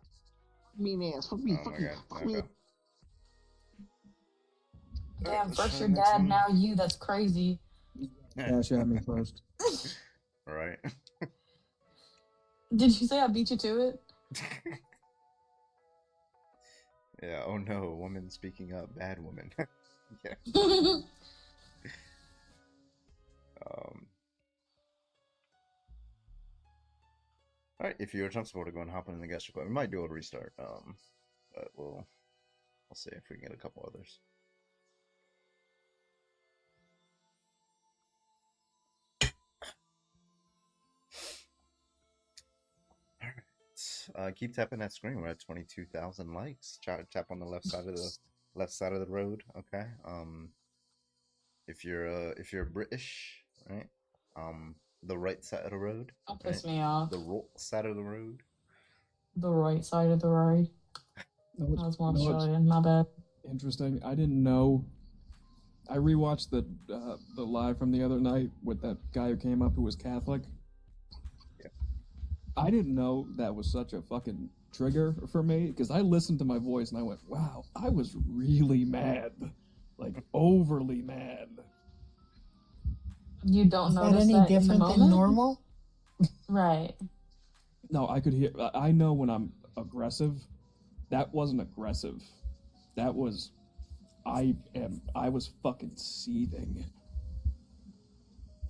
Mean ass. Fuck me. Oh my god. Okay. Damn, first your dad, now you. That's crazy. Cash at me first. Right. Did you say I beat you to it? Yeah. Oh no, woman speaking up, bad woman. Yeah. All right. If you're a Trump supporter, go and hop in the guest request. We might do a restart. But we'll see if we can get a couple others. Keep tapping that screen. We're at 22,000 likes. Tap on the left side of the road. Okay. If you're British, right? The right side of the road. Don't piss me off. The right side of the road. The right side of the road. That was one Australian. My bad. Interesting. I didn't know. I rewatched the live from the other night with that guy who came up who was Catholic. I didn't know that was such a fucking trigger for me because I listened to my voice and I went, wow, I was really mad. Like, overly mad. You don't Is notice that any that in the different than moment? normal? Right. No, I could hear. I know when I'm aggressive. That wasn't aggressive. That was. I was fucking seething.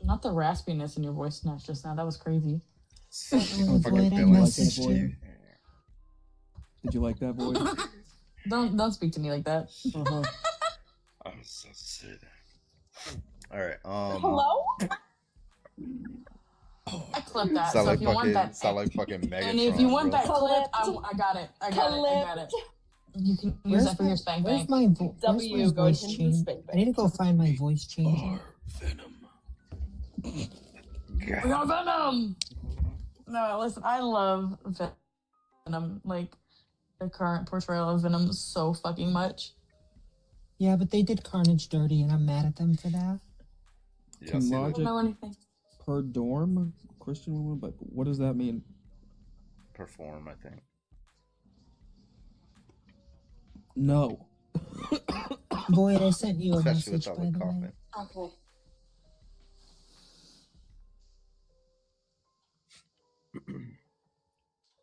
Not the raspiness in your voice snatch just now. That was crazy. Avoid, I messaged you. Did you like that voice? Don't speak to me like that. I'm so sick. All right. Hello? I clipped that. So if you want that, like fucking Megatron, and if you want bro. that clip, I got it. I got it. You can use that for your spank Where's bank. my voice goes into change? spank I need to go find my voice changer. We got Venom! No, listen, I love Venom. Like, the current portrayal of Venom so fucking much. Yeah, but they did Carnage dirty, and I'm mad at them for that. Yeah, Can Logic I don't know anything. per dorm Christian woman, but what does that mean? Perform, I think. No. Boyd, I sent you a Especially message, without by the the way. coffin. Okay.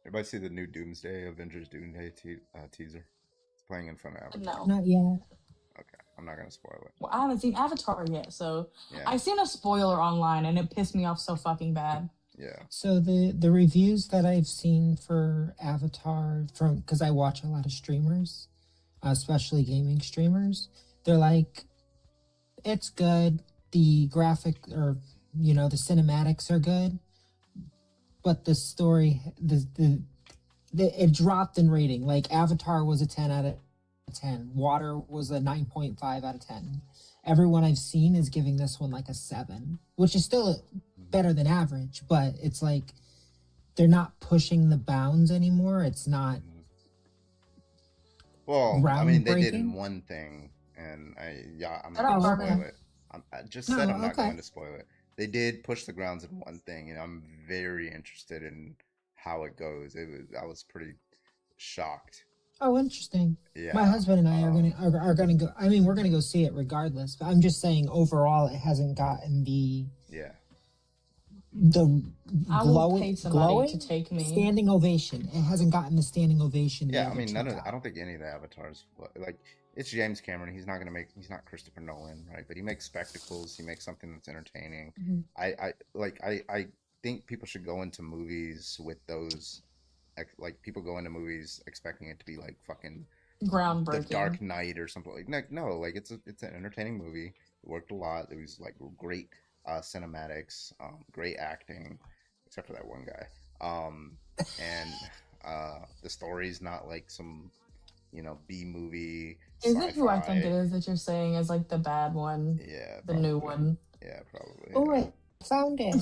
Everybody see the new Doomsday, Avengers Doomsday teaser? It's playing in front of Avatar. No. Not yet. Okay, I'm not gonna spoil it. Well, I haven't seen Avatar yet, so Yeah. I've seen a spoiler online, and it pissed me off so fucking bad. Yeah. So the reviews that I've seen for Avatar from, because I watch a lot of streamers, especially gaming streamers, they're like, it's good. The graphic or the cinematics are good, but the story, it dropped in rating. Like Avatar was a 10 out of 10. Water was a 9.5 out of 10. Everyone I've seen is giving this one like a 7, which is still better than average, but it's like they're not pushing the bounds anymore. It's not. Well, I mean, they did groundbreaking? one thing, and I'm Shut not up, gonna Barbara. spoil it. I just said No, I'm not okay. going to spoil it. They did push the grounds in one thing, and I'm very interested in how it goes. I was pretty shocked. Oh, interesting. Yeah. My husband and I are gonna go. I mean, we're gonna go see it regardless. But I'm just saying, overall, it hasn't gotten the I will pay glowing, somebody to take me. standing ovation. It hasn't gotten the standing ovation. the Yeah, I other mean, two got. I don't think any of the avatars, like, it's James Cameron. He's not Christopher Nolan, right? But he makes spectacles. He makes something that's entertaining. Mhm. I think people should go into movies with those, like, people go into movies expecting it to be like fucking Groundbreaking. The Dark Knight or something like. No, like it's an entertaining movie. It worked a lot. It was like great cinematics, great acting, except for that one guy. And the story's not like some, B movie. Is it who I think it sci-fi. is that you're saying is like the bad one? Yeah, The new one. Yeah, probably. Oh, I found it.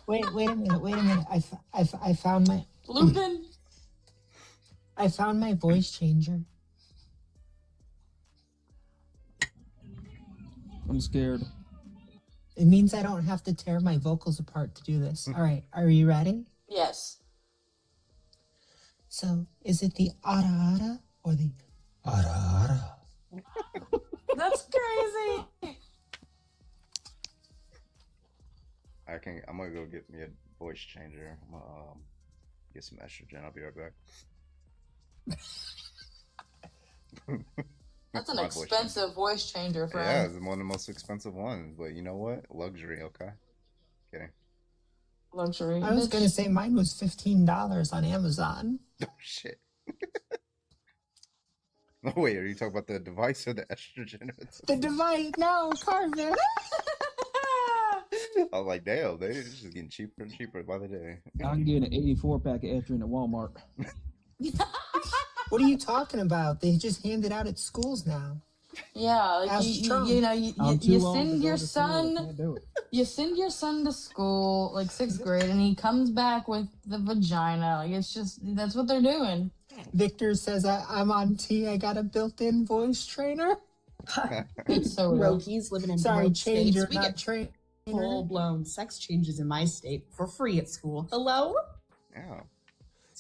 Wait a minute. I found my Lupin. I found my voice changer. I'm scared. It means I don't have to tear my vocals apart to do this. All right, are you ready? Yes. So, is it the ara ara or the ara ara? That's crazy. I'm gonna go get me a voice changer. I'm gonna get some estrogen. I'll be right back. That's an My voice expensive voice changer, changer. friend. Yeah, it's one of the most expensive ones. But you know what? Luxury. Okay. Kidding. Luxury. I was gonna say mine was $15 on Amazon. Oh shit. Oh, wait, are you talking about the device or the estrogen? The device, no, Carver. I was like, damn, they're just getting cheaper and cheaper by the day. I can get an 84 pack of estrogen at Walmart. What are you talking about? They just hand it out at schools now. Yeah, like Ask Trump. you to send your go to school, I son, can't do it. you send your son to school like 6th grade, and he comes back with the vagina. Like it's just that's what they're doing. Victor says I'm on T. I got a built-in voice trainer. It's so real. Rokies living in Sorry, broke changer, states. We not get trainer. full-blown sex changes in my state for free at school. Hello? Yeah.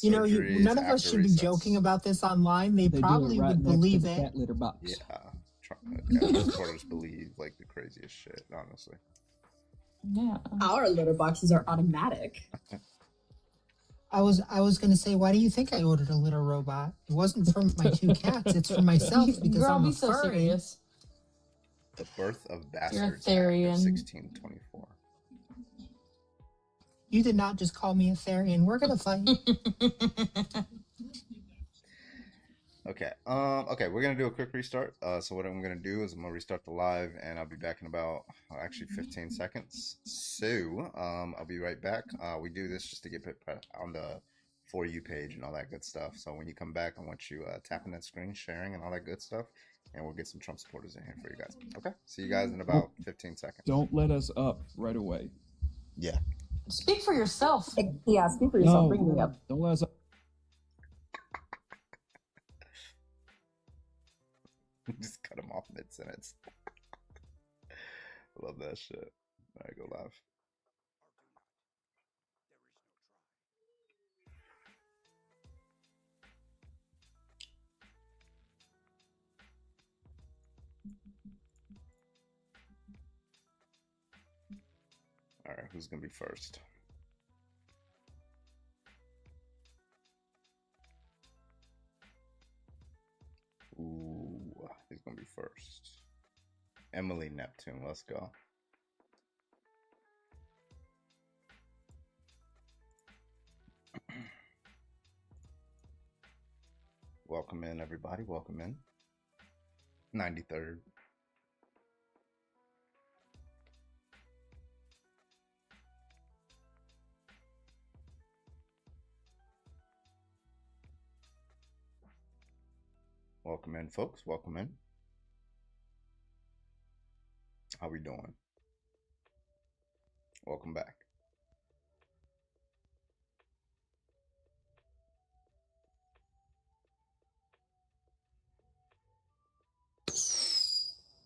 You know, Surgeries, none of us after should be recess. joking about this online. They do it probably right would next to believe the it. cat litter box. Yeah, supporters believe like the craziest shit, honestly. Yeah. Our litter boxes are automatic. I was gonna say, why do you think I ordered a litter robot? It wasn't for my 2 cats. It's for myself because Girl, I'm be a so furry. serious. The Birth of You're a Bastards Act of Therian. 1624. You did not just call me a Therian. We're gonna fight. Okay. Okay, we're gonna do a quick restart. So what I'm gonna do is I'm gonna restart the live, and I'll be back in about actually 15 seconds. So I'll be right back. We do this just to get put on the For You page and all that good stuff. So when you come back, I want you tapping that screen, sharing, and all that good stuff, and we'll get some Trump supporters in here for you guys. Okay. See you guys in about 15 seconds. Don't let us up right away. Yeah. Speak for yourself. Yeah, speak for yourself. No, Bring me up. don't let us up. Just cut them off mid-sentence. Love that shit. All right, go live. All right, who's gonna be first? Ooh, he's gonna be first. Emily Neptune, let's go. Welcome in, everybody. Welcome in. 93rd. Welcome in, folks. Welcome in. How we doing? Welcome back.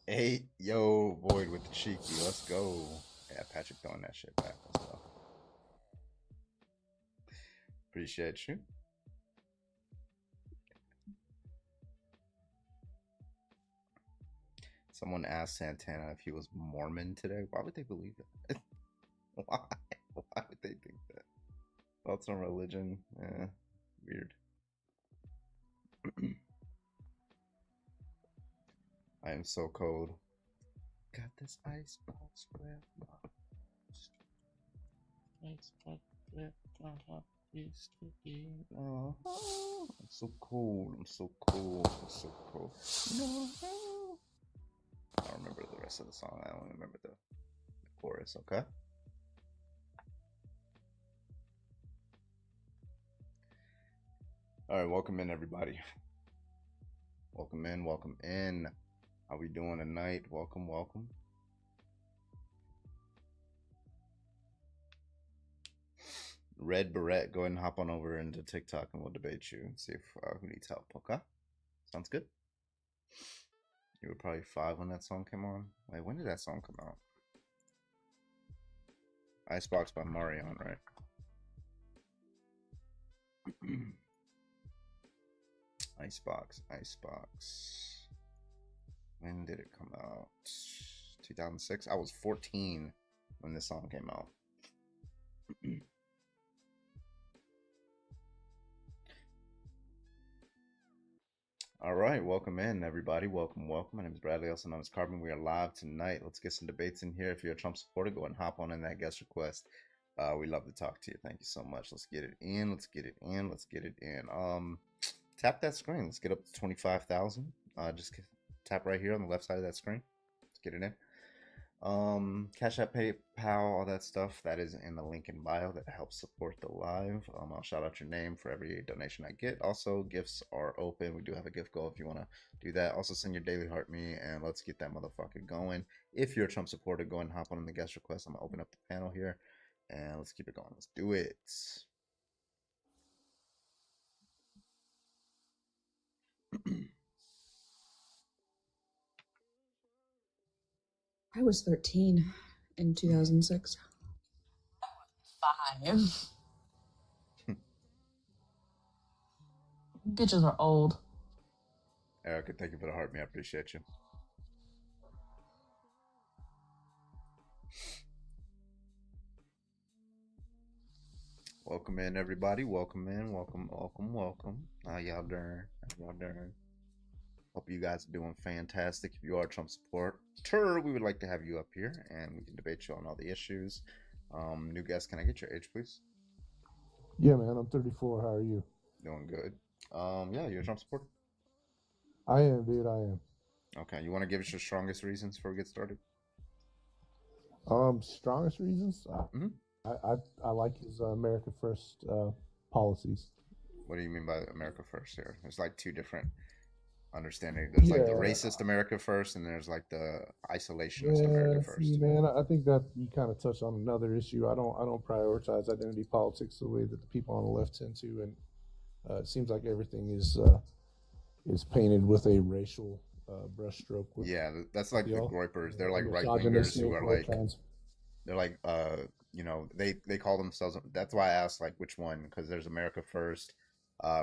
Hey, yo, Void with the cheeky. Let's go. Yeah, Patrick throwing that shit back. Let's go. Appreciate you. Someone asked Santana if he was Mormon today. Why would they believe that? Why? Why would they think that? Thoughts on religion? Weird. I am so cold. Got this ice box where my ice box where my heart used to be. Oh, I'm so cold. I'm so cold. I'm so cold. No. I don't remember the rest of the song. I only remember the chorus. Okay. All right, welcome in, everybody. Welcome in. Welcome in. How we doing tonight? Welcome, welcome. Red Beret, go ahead and hop on over into TikTok and we'll debate you and see if who needs help. Okay, sounds good. You were probably 5 when that song came on. Wait, when did that song come out? Icebox by Marion, right? Icebox. When did it come out? 2006. I was 14 when this song came out. All right, welcome in, everybody. Welcome. My name is Bradley, also known as Carbon. We are live tonight. Let's get some debates in here. If you're a Trump supporter, go ahead and hop on in that guest request. We love to talk to you. Thank you so much. Let's get it in. Tap that screen. Let's get up to 25,000. Just tap right here on the left side of that screen. Let's get it in. Cash App, PayPal, all that stuff, that is in the link in bio that helps support the live. I'll shout out your name for every donation I get. Also, gifts are open. We do have a gift goal if you want to do that. Also, send your daily heart me, and let's get that motherfucker going. If you're a Trump supporter, go ahead and hop on in the guest request. I'm gonna open up the panel here, and let's keep it going. Let's do it. I was 13 in 2006. 5. Bitches are old. Erica, thank you for the heart, me. I appreciate you. Welcome in, everybody. Welcome in. Welcome. How y'all doing? Hope you guys are doing fantastic. If you are a Trump supporter, we would like to have you up here and we can debate you on all the issues. New guest, can I get your age, please? Yeah, man, I'm 34. How are you? Doing good. Yeah, you're a Trump supporter? I am, dude. I am. Okay, you want to give us your strongest reasons before we get started? Strongest reasons? I like his America First policies. What do you mean by America First here? There's like two different understanding. There's like the racist America First, and there's like the isolationist America First. See, man, I think that you kind of touched on another issue. I don't prioritize identity politics the way that the people on the left tend to, and it seems like everything is painted with a racial brushstroke. Yeah, that's like the Groypers. They're like right wingers who are like they're like you know, they call themselves. That's why I asked like which one, because there's America First.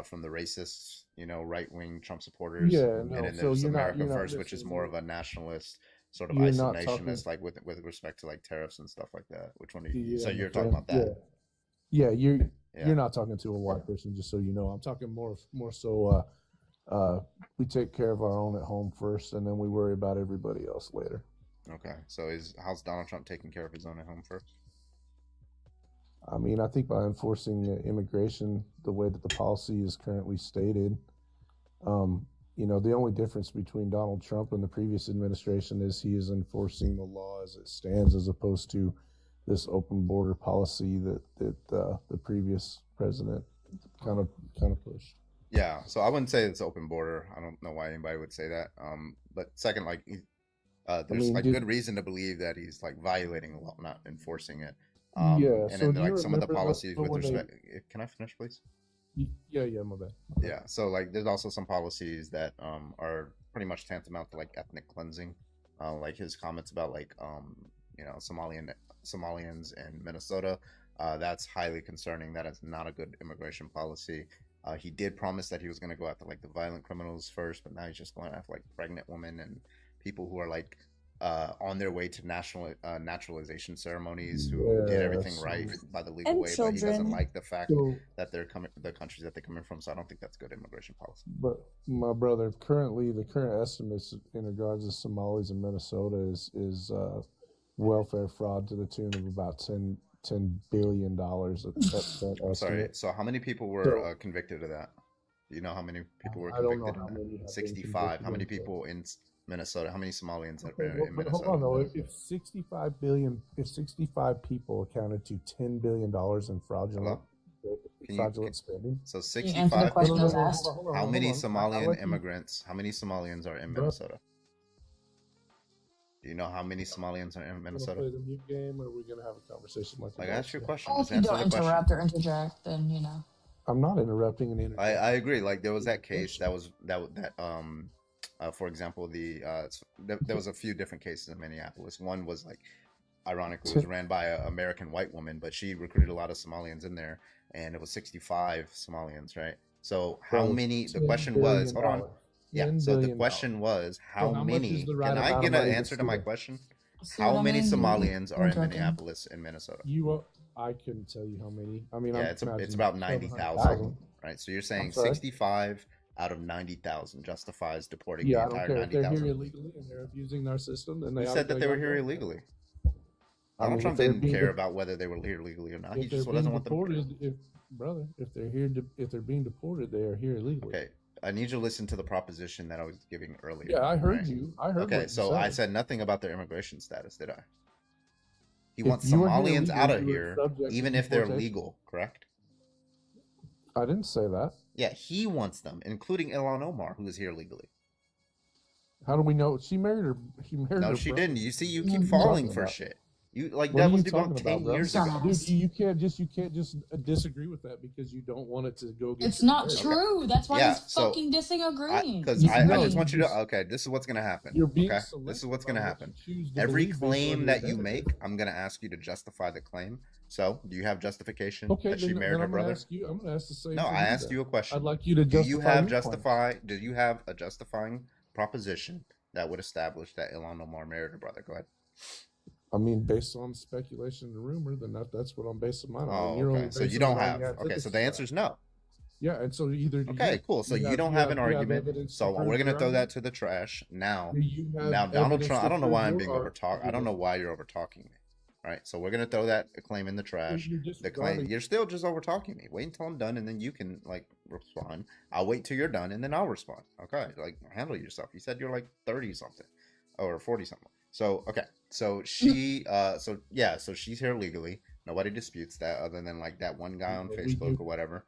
From the racist, you know, right-wing Trump supporters, and then there's America First, which is more of a nationalist, sort of isolationist, like with respect to like tariffs and stuff like that. Which one are you? So you're talking about that? Yeah, you're not talking to a white person, just so you know. I'm talking more so. We take care of our own at home first, and then we worry about everybody else later. Okay, so how's Donald Trump taking care of his own at home first? I mean, I think by enforcing immigration the way that the policy is currently stated, you know, the only difference between Donald Trump and the previous administration is he is enforcing the law as it stands, as opposed to this open border policy that the previous president kind of pushed. Yeah, so I wouldn't say it's open border. I don't know why anybody would say that. But second, like, there's good reason to believe that he's like violating the law, not enforcing it. And then like some of the policies with respect. Can I finish, please? Yeah, my bad. Yeah, so like there's also some policies that are pretty much tantamount to like ethnic cleansing, like his comments about like you know, Somalians in Minnesota. That's highly concerning. That is not a good immigration policy. He did promise that he was going to go after like the violent criminals first, but now he's just going after like pregnant women and people who are like on their way to naturalization ceremonies, who did everything right by the legal way, but he doesn't like the fact that they're coming, the countries that they're coming from. So I don't think that's good immigration policy. But my brother, the current estimates in regards to Somalis in Minnesota is welfare fraud to the tune of about $10 billion. Sorry. So how many people were convicted of that? Do you know how many people were convicted? I don't know. 65. How many people in Minnesota? How many Somalians are in Minnesota? Hold on, though. If 65 people accounted to $10 billion in fraudulent spending. So 65 people. How many Somalian immigrants? How many Somalians are in Minnesota? Do you know how many Somalians are in Want to Minnesota? play the mute game, or are we gonna have a conversation like? Like, ask your question. Well, Just if you answer don't the question. interrupt or interject, then I'm not interrupting and interjecting. I agree. Like there was that case that for example, there was a few different cases in Minneapolis. One was like, ironically, was ran by an American white woman, but she recruited a lot of Somalians in there, and it was 65 Somalians, right? So how many? The question was, hold on. Yeah. So the question was, how many? Can I get an answer to my question? How many Somalians are in Minneapolis and Minnesota? I couldn't tell you how many. I mean, yeah, it's about 90,000, right? So you're saying 65 out of 90,000 justifies deporting the entire 90,000. If they're here illegally and they're abusing our system, then they said that they were here illegally. Donald Trump didn't care about whether they were here legally or not. He just doesn't want them. If they're being deported, they are here illegally. Okay, I need you to listen to the proposition that I was giving earlier. Yeah, I heard you. I heard. Okay, so I said nothing about their immigration status, did I? He wants Somalians out of here, even if they're legal, correct? I didn't say that. Yeah, he wants them, including Ilhan Omar, who is here legally. How do we know? She married her. He married her. No, she didn't. You see, you keep falling for shit. You like that was debunked 10 years ago. Dude, you can't just disagree with that because you don't want it to go against. It's not true. That's why he's fucking disagreeing. Because I just want you to. Okay, this is what's gonna happen. Okay, this is what's gonna happen. Every claim that you make, I'm gonna ask you to justify the claim. So, do you have justification that she married her brother? I'm gonna ask the same. No, I asked you a question. I'd like you to justify. Do you have a justifying proposition that would establish that Ilhan Omar married her brother? Go ahead. I mean, based on speculation and rumor, then that's what I'm basing mine on. Oh, okay. So you don't have. Okay, so the answer is no. Yeah, and so either. Okay, cool. So you don't have an argument. So we're gonna throw that to the trash now. Now Donald Trump. I don't know why I'm being overtalked. I don't know why you're overtalking me. Right. So we're gonna throw that claim in the trash. The claim. You're still just overtalking me. Wait until I'm done, and then you can like respond. I'll wait till you're done, and then I'll respond. Okay. Like handle yourself. You said you're like 30 something, or 40 something. So okay, so she, so she's here legally. Nobody disputes that, other than like that one guy on Facebook or whatever.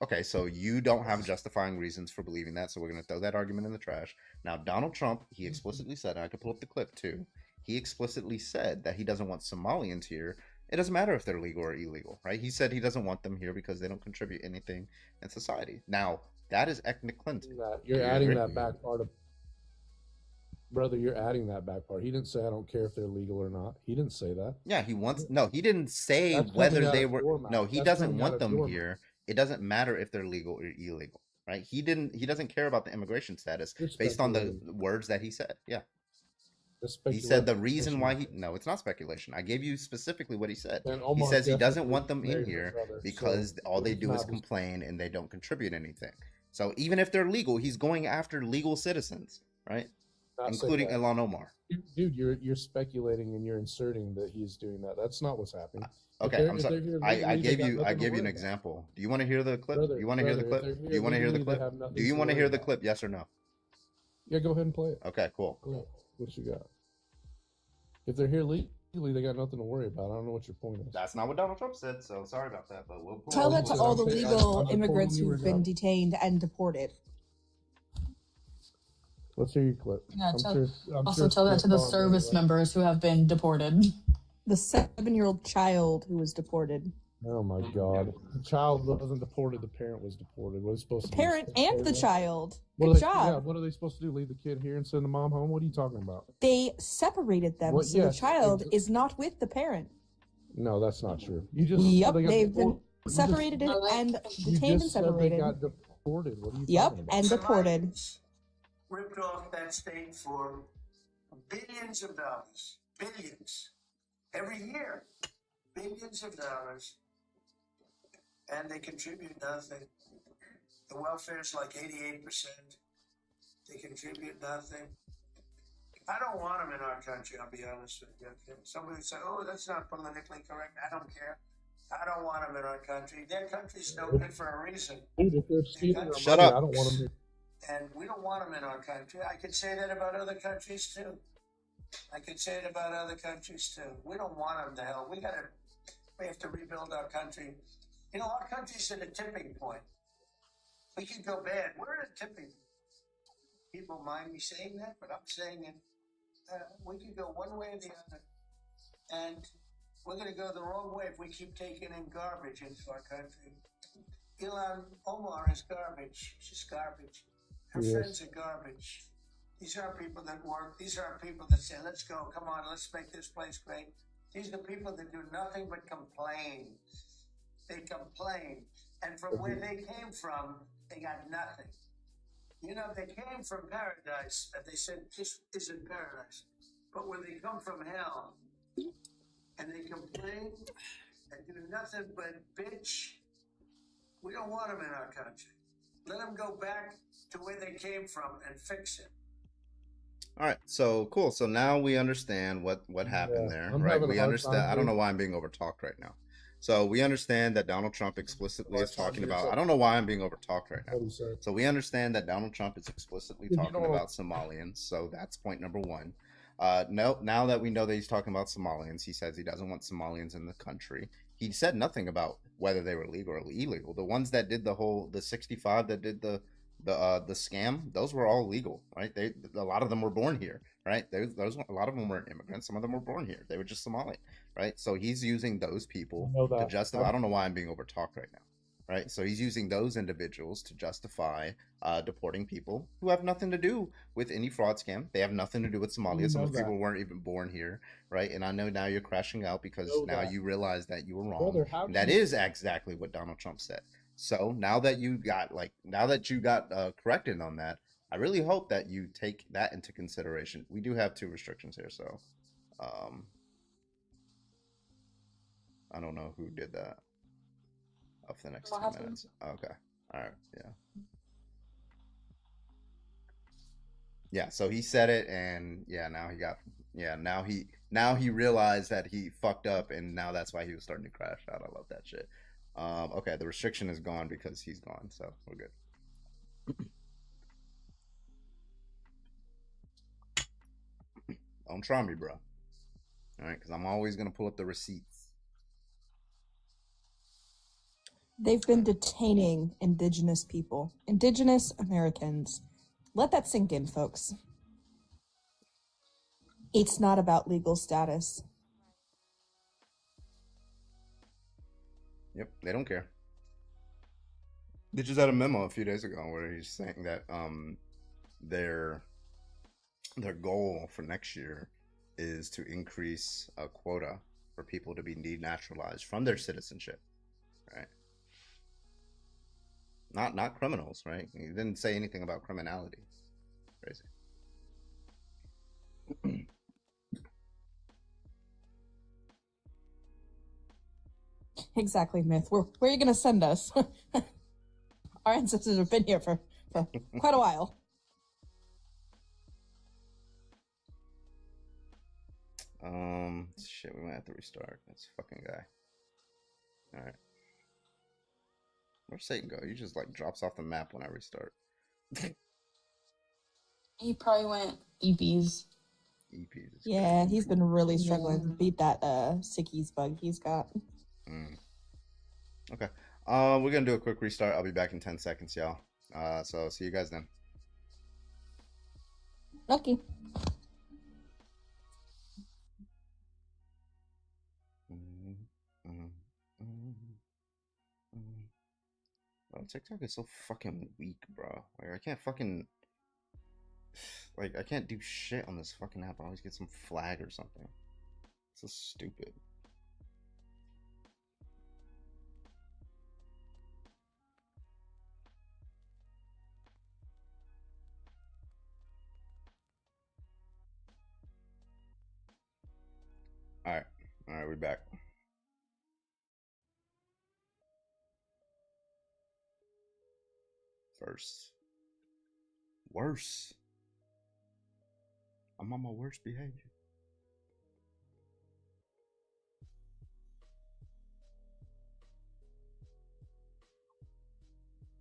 Okay, so you don't have justifying reasons for believing that, so we're gonna throw that argument in the trash. Now, Donald Trump, he explicitly said, and I could pull up the clip too. He explicitly said that he doesn't want Somalians here. It doesn't matter if they're legal or illegal, right? He said he doesn't want them here because they don't contribute anything in society. Now, that is ethnic cleansing. You're adding that back part of. Brother, you're adding that back part. He didn't say I don't care if they're legal or not. He didn't say that. Yeah, he wants. No, he didn't say whether they were. No, he doesn't want them here. It doesn't matter if they're legal or illegal, right? He doesn't care about the immigration status based on the words that he said. Yeah. He said the reason why he. No, it's not speculation. I gave you specifically what he said. He says he doesn't want them in here because all they do is complain and they don't contribute anything. So even if they're legal, he's going after legal citizens, right? Including Ilhan Omar. Dude, you're speculating and you're inserting that he's doing that. That's not what's happening. Okay, I'm sorry. I gave you an example. Do you want to hear the clip? Do you want to hear the clip? Do you want to hear the clip? Do you want to hear the clip? Yes or no? Yeah, go ahead and play it. Okay, cool. What you got? If they're here legally, they got nothing to worry about. I don't know what your point is. That's not what Donald Trump said, so sorry about that. But we'll tell that to all the legal immigrants who've been detained and deported. Let's hear your clip. Yeah, tell that to the service members who have been deported. The 7-year-old child who was deported. Oh my God! The child wasn't deported. The parent was deported. What are they supposed to do? The parent and the child. Good job. Yeah, what are they supposed to do? Leave the kid here and send the mom home? What are you talking about? They separated them, so the child is not with the parent. No, that's not true. You just they've been separated and detained and separated. They got deported. What are you talking about? And deported. Ripped off that state for billions of dollars. Billions. Every year. Billions of dollars. And they contribute nothing. The welfare is like 88%. They contribute nothing. I don't want them in our country, I'll be honest with you. Somebody would say, oh, that's not politically correct. I don't care. I don't want them in our country. Their country's no good for a reason. Dude, if they're stealing our Shut money, up. I don't want them here. And we don't want them in our country. I could say that about other countries too. I could say it about other countries too. We don't want them to hell. We have to rebuild our country. You know, our country's at a tipping point. We could go bad. We're at a tipping. People mind me saying that, but I'm saying it. we could go one way or the other, and we're going to go the wrong way if we keep taking in garbage into our country. Ilhan Omar is garbage. She's garbage. Her Yes. friends are garbage. These aren't people that work. These aren't people that say, let's go, come on, let's make this place great. These are people that do nothing but complain. They complain. And from where they came from, they got nothing. You know, they came from paradise, and they said, this isn't paradise. But when they come from hell, and they complain and do nothing but bitch, we don't want them in our country. Let them go back to where they came from and fix it. All right, so cool. So now we understand what happened there, I'm right? having a We hard understand. time I don't know here. why I'm being overtalked right now. So we understand that Donald Trump explicitly is talking here, about. so- I don't know why I'm being overtalked right now. What do you say? So we understand that Donald Trump is explicitly If you talking don't- about Somalians. So that's point number one. Now that we know that he's talking about Somalians, he says he doesn't want Somalians in the country. He said nothing about whether they were legal or illegal. The ones that did the 65 that did the scam, those were all legal, right? A lot of them were born here, right? A lot of them weren't immigrants. Some of them were born here. They were just Somali, right? So he's using those people I know to that. justify. I don't know why I'm being overtalked right now, right? So he's using those individuals to justify deporting people who have nothing to do with any fraud scam. They have nothing to do with Somalia. You Some know of the people that. weren't even born here, right? And I know now you're crashing out because Know now that. you realize that you were wrong. Brother, how And that can you- is exactly what Donald Trump said. So now that you got corrected on that, I really hope that you take that into consideration. We do have 2 restrictions here, so I don't know who did that. Up for the next What 10 happened? minutes. Okay. All right. Yeah. Yeah. So he said it, and now he realized that he fucked up, and now that's why he was starting to crash out. I love that shit. Okay, the restriction is gone because he's gone, so we're good. Don't try me, bro. All right, because I'm always gonna pull up the receipts. They've been detaining indigenous people, indigenous Americans. Let that sink in, folks. It's not about legal status. Yep, they don't care. They just had a memo a few days ago where he's saying that their goal for next year is to increase a quota for people to be denaturalized from their citizenship, right? Not criminals, right? He didn't say anything about criminality. Crazy. Exactly, Myth. Where are you going to send us? Our ancestors have been here for quite a while. Shit, we might have to restart. This fucking guy. All right. Where's Satan go? He just like drops off the map when I restart. He probably went EPs. EPs. Yeah, he's been really struggling to beat that sickies bug he's got. Okay. We're gonna do a quick restart. I'll be back in 10 seconds, y'all. So see you guys then. Okay. Bro, TikTok is so fucking weak, bro. Like I can't fucking I can't do shit on this fucking app. I always get some flag or something. It's so stupid. All right, we're back. Worse. I'm on my worst behavior.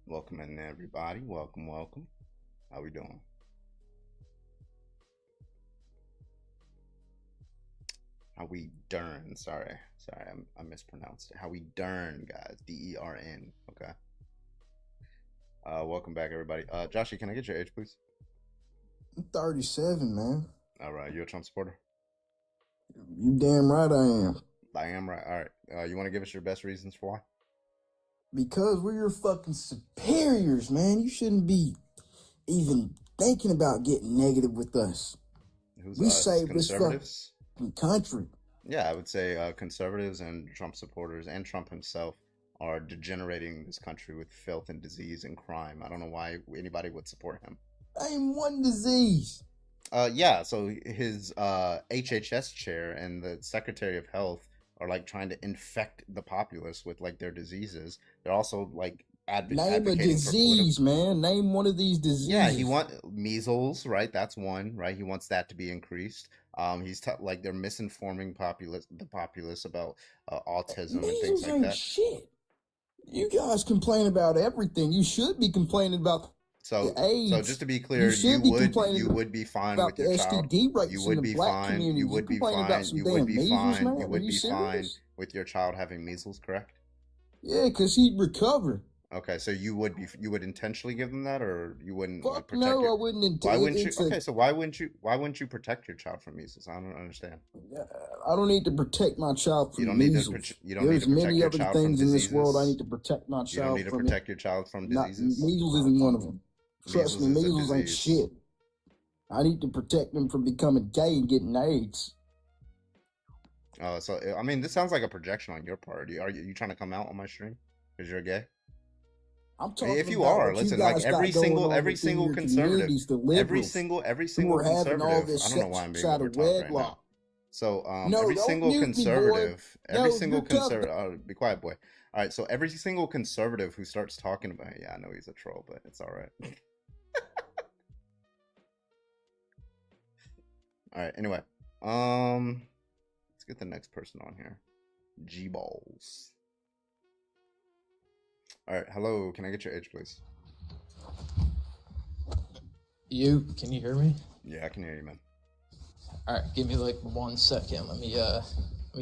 Welcome in, everybody. Welcome. How we doing? How we dern. Sorry, I mispronounced it. How we dern, guys. DERN. Okay. Welcome back, everybody. Joshy, can I get your age, please? I'm 37, man. All right, you a Trump supporter? You damn right I am. I am right. All right. You want to give us your best reasons for why? Because we're your fucking superiors, man. You shouldn't be even thinking about getting negative with us. We saved this fucking country. Yeah, I would say conservatives and Trump supporters and Trump himself are degenerating this country with filth and disease and crime. I don't know why anybody would support him. Name one disease. Yeah, so his HHS chair and the Secretary of Health are like trying to infect the populace with like their diseases. They're also like name a disease, man. Name one of these diseases. Yeah, he wants measles, right? That's one, right? He wants that to be increased. He's like they're misinforming the populace about autism and things like that. Shit. You guys complain about everything. You should be complaining about so AIDS. So just to be clear, you would be fine with your child. You would be fine. You would be fine. You would be fine. You would be fine with your child having measles, correct? Yeah, because he'd recover. Okay, so you would intentionally give them that, or you wouldn't? Fuck like, no, I wouldn't intentionally. Why wouldn't you? Okay, so why wouldn't you protect your child from measles? I don't understand. I don't need to protect my child from measles. There's many other things in this world I need to protect my child from. You don't need to protect your child from diseases. Measles isn't one of them. Trust me, measles ain't shit. I need to protect them from becoming gay and getting AIDS. So I mean, this sounds like a projection on your part. Are you trying to come out on my stream because you're gay? I'm talking if you are, listen, like every single conservative, every single conservative. I don't know why I'm being overtalked right now. So every single conservative, be quiet, boy. All right, so every single conservative who starts talking about, I know he's a troll, but it's all right. All right. Anyway, let's get the next person on here. G-Balls. All right. Hello. Can I get your age, please? Can you hear me? Yeah, I can hear you, man. All right. Give me like 1 second. Let me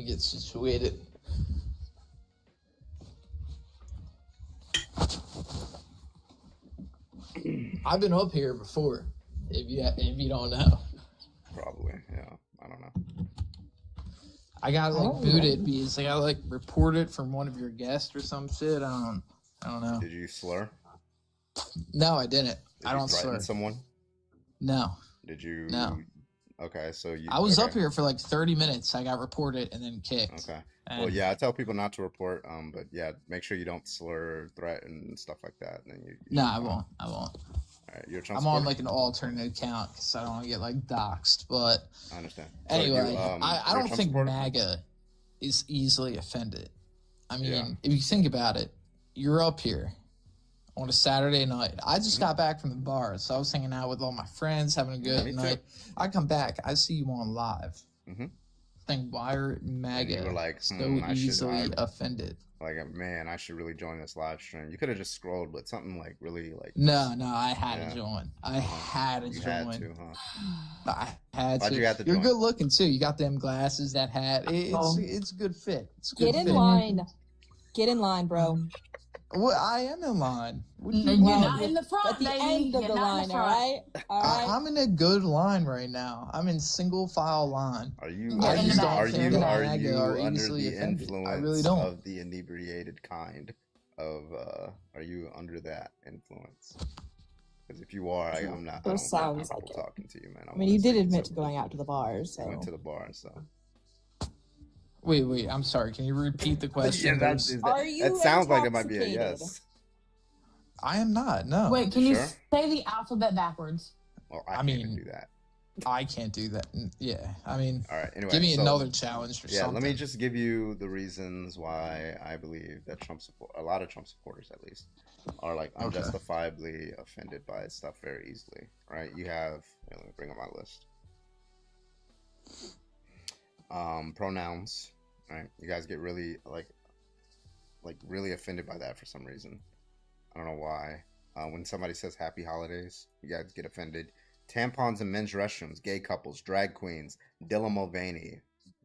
get situated. I've been up here before. If you don't know. Probably. Yeah. I don't know. I got like booted because I got like reported from one of your guests or some shit. I don't know. Did you slur? No, I didn't. I don't slur. Someone? No. Did you? No. Okay, so you. I was up here for like 30 minutes. I got reported and then kicked. Okay. Well, yeah, I tell people not to report. But yeah, make sure you don't slur, threaten, and stuff like that. Then No, I won't. All right, you're a Trump I'm supporter? on like an alternate account because I don't want to get like doxxed. But I understand. Anyway, I don't think MAGA is easily offended. I mean, if you think about it, you're up here on a Saturday night. I just got back from the bar, so I was hanging out with all my friends, having a good night. I come back, I see you on live. Saying, why are MAGA you were like, so easily offended? Like, man, I should really join this live stream. You could have just scrolled, but something like really like. No, I had to join. I had to join. Had to, huh? I had Why'd to. you have to You're join? good looking too. You got them glasses, that hat. It's a good fit. It's a good Get in fit. line. Get in line, bro. Well, I am in line. What do you You're want? not in the front, At the baby. end of You're the not in line, the all front. right? All right. I'm in a good line right now. I'm in single file line. Are you I just don't are think you MAGA are under easily the offended. influence I really don't. of the inebriated kind of are you under that influence? Because if you are, I'm not. Those sounds like it. Talking to you, man. I mean, you did admit to going out to the bars. So. I went to the bar, so. Wait. I'm sorry. Can you repeat the question? That sounds like it might be a yes. I am not. No. Wait, can you say the alphabet backwards? Well, I can't mean, do that. I can't do that. Yeah. I mean, all right. Anyway, give me another challenge or something. Let me just give you the reasons why I believe that a lot of Trump supporters, at least, are like unjustifiably offended by stuff very easily. Right? You have. Let me bring up my list. Pronouns. Right? You guys get really like really offended by that for some reason. I don't know why. When somebody says happy holidays, you guys get offended. Tampons in men's restrooms, gay couples, drag queens, Dylan Mulvaney,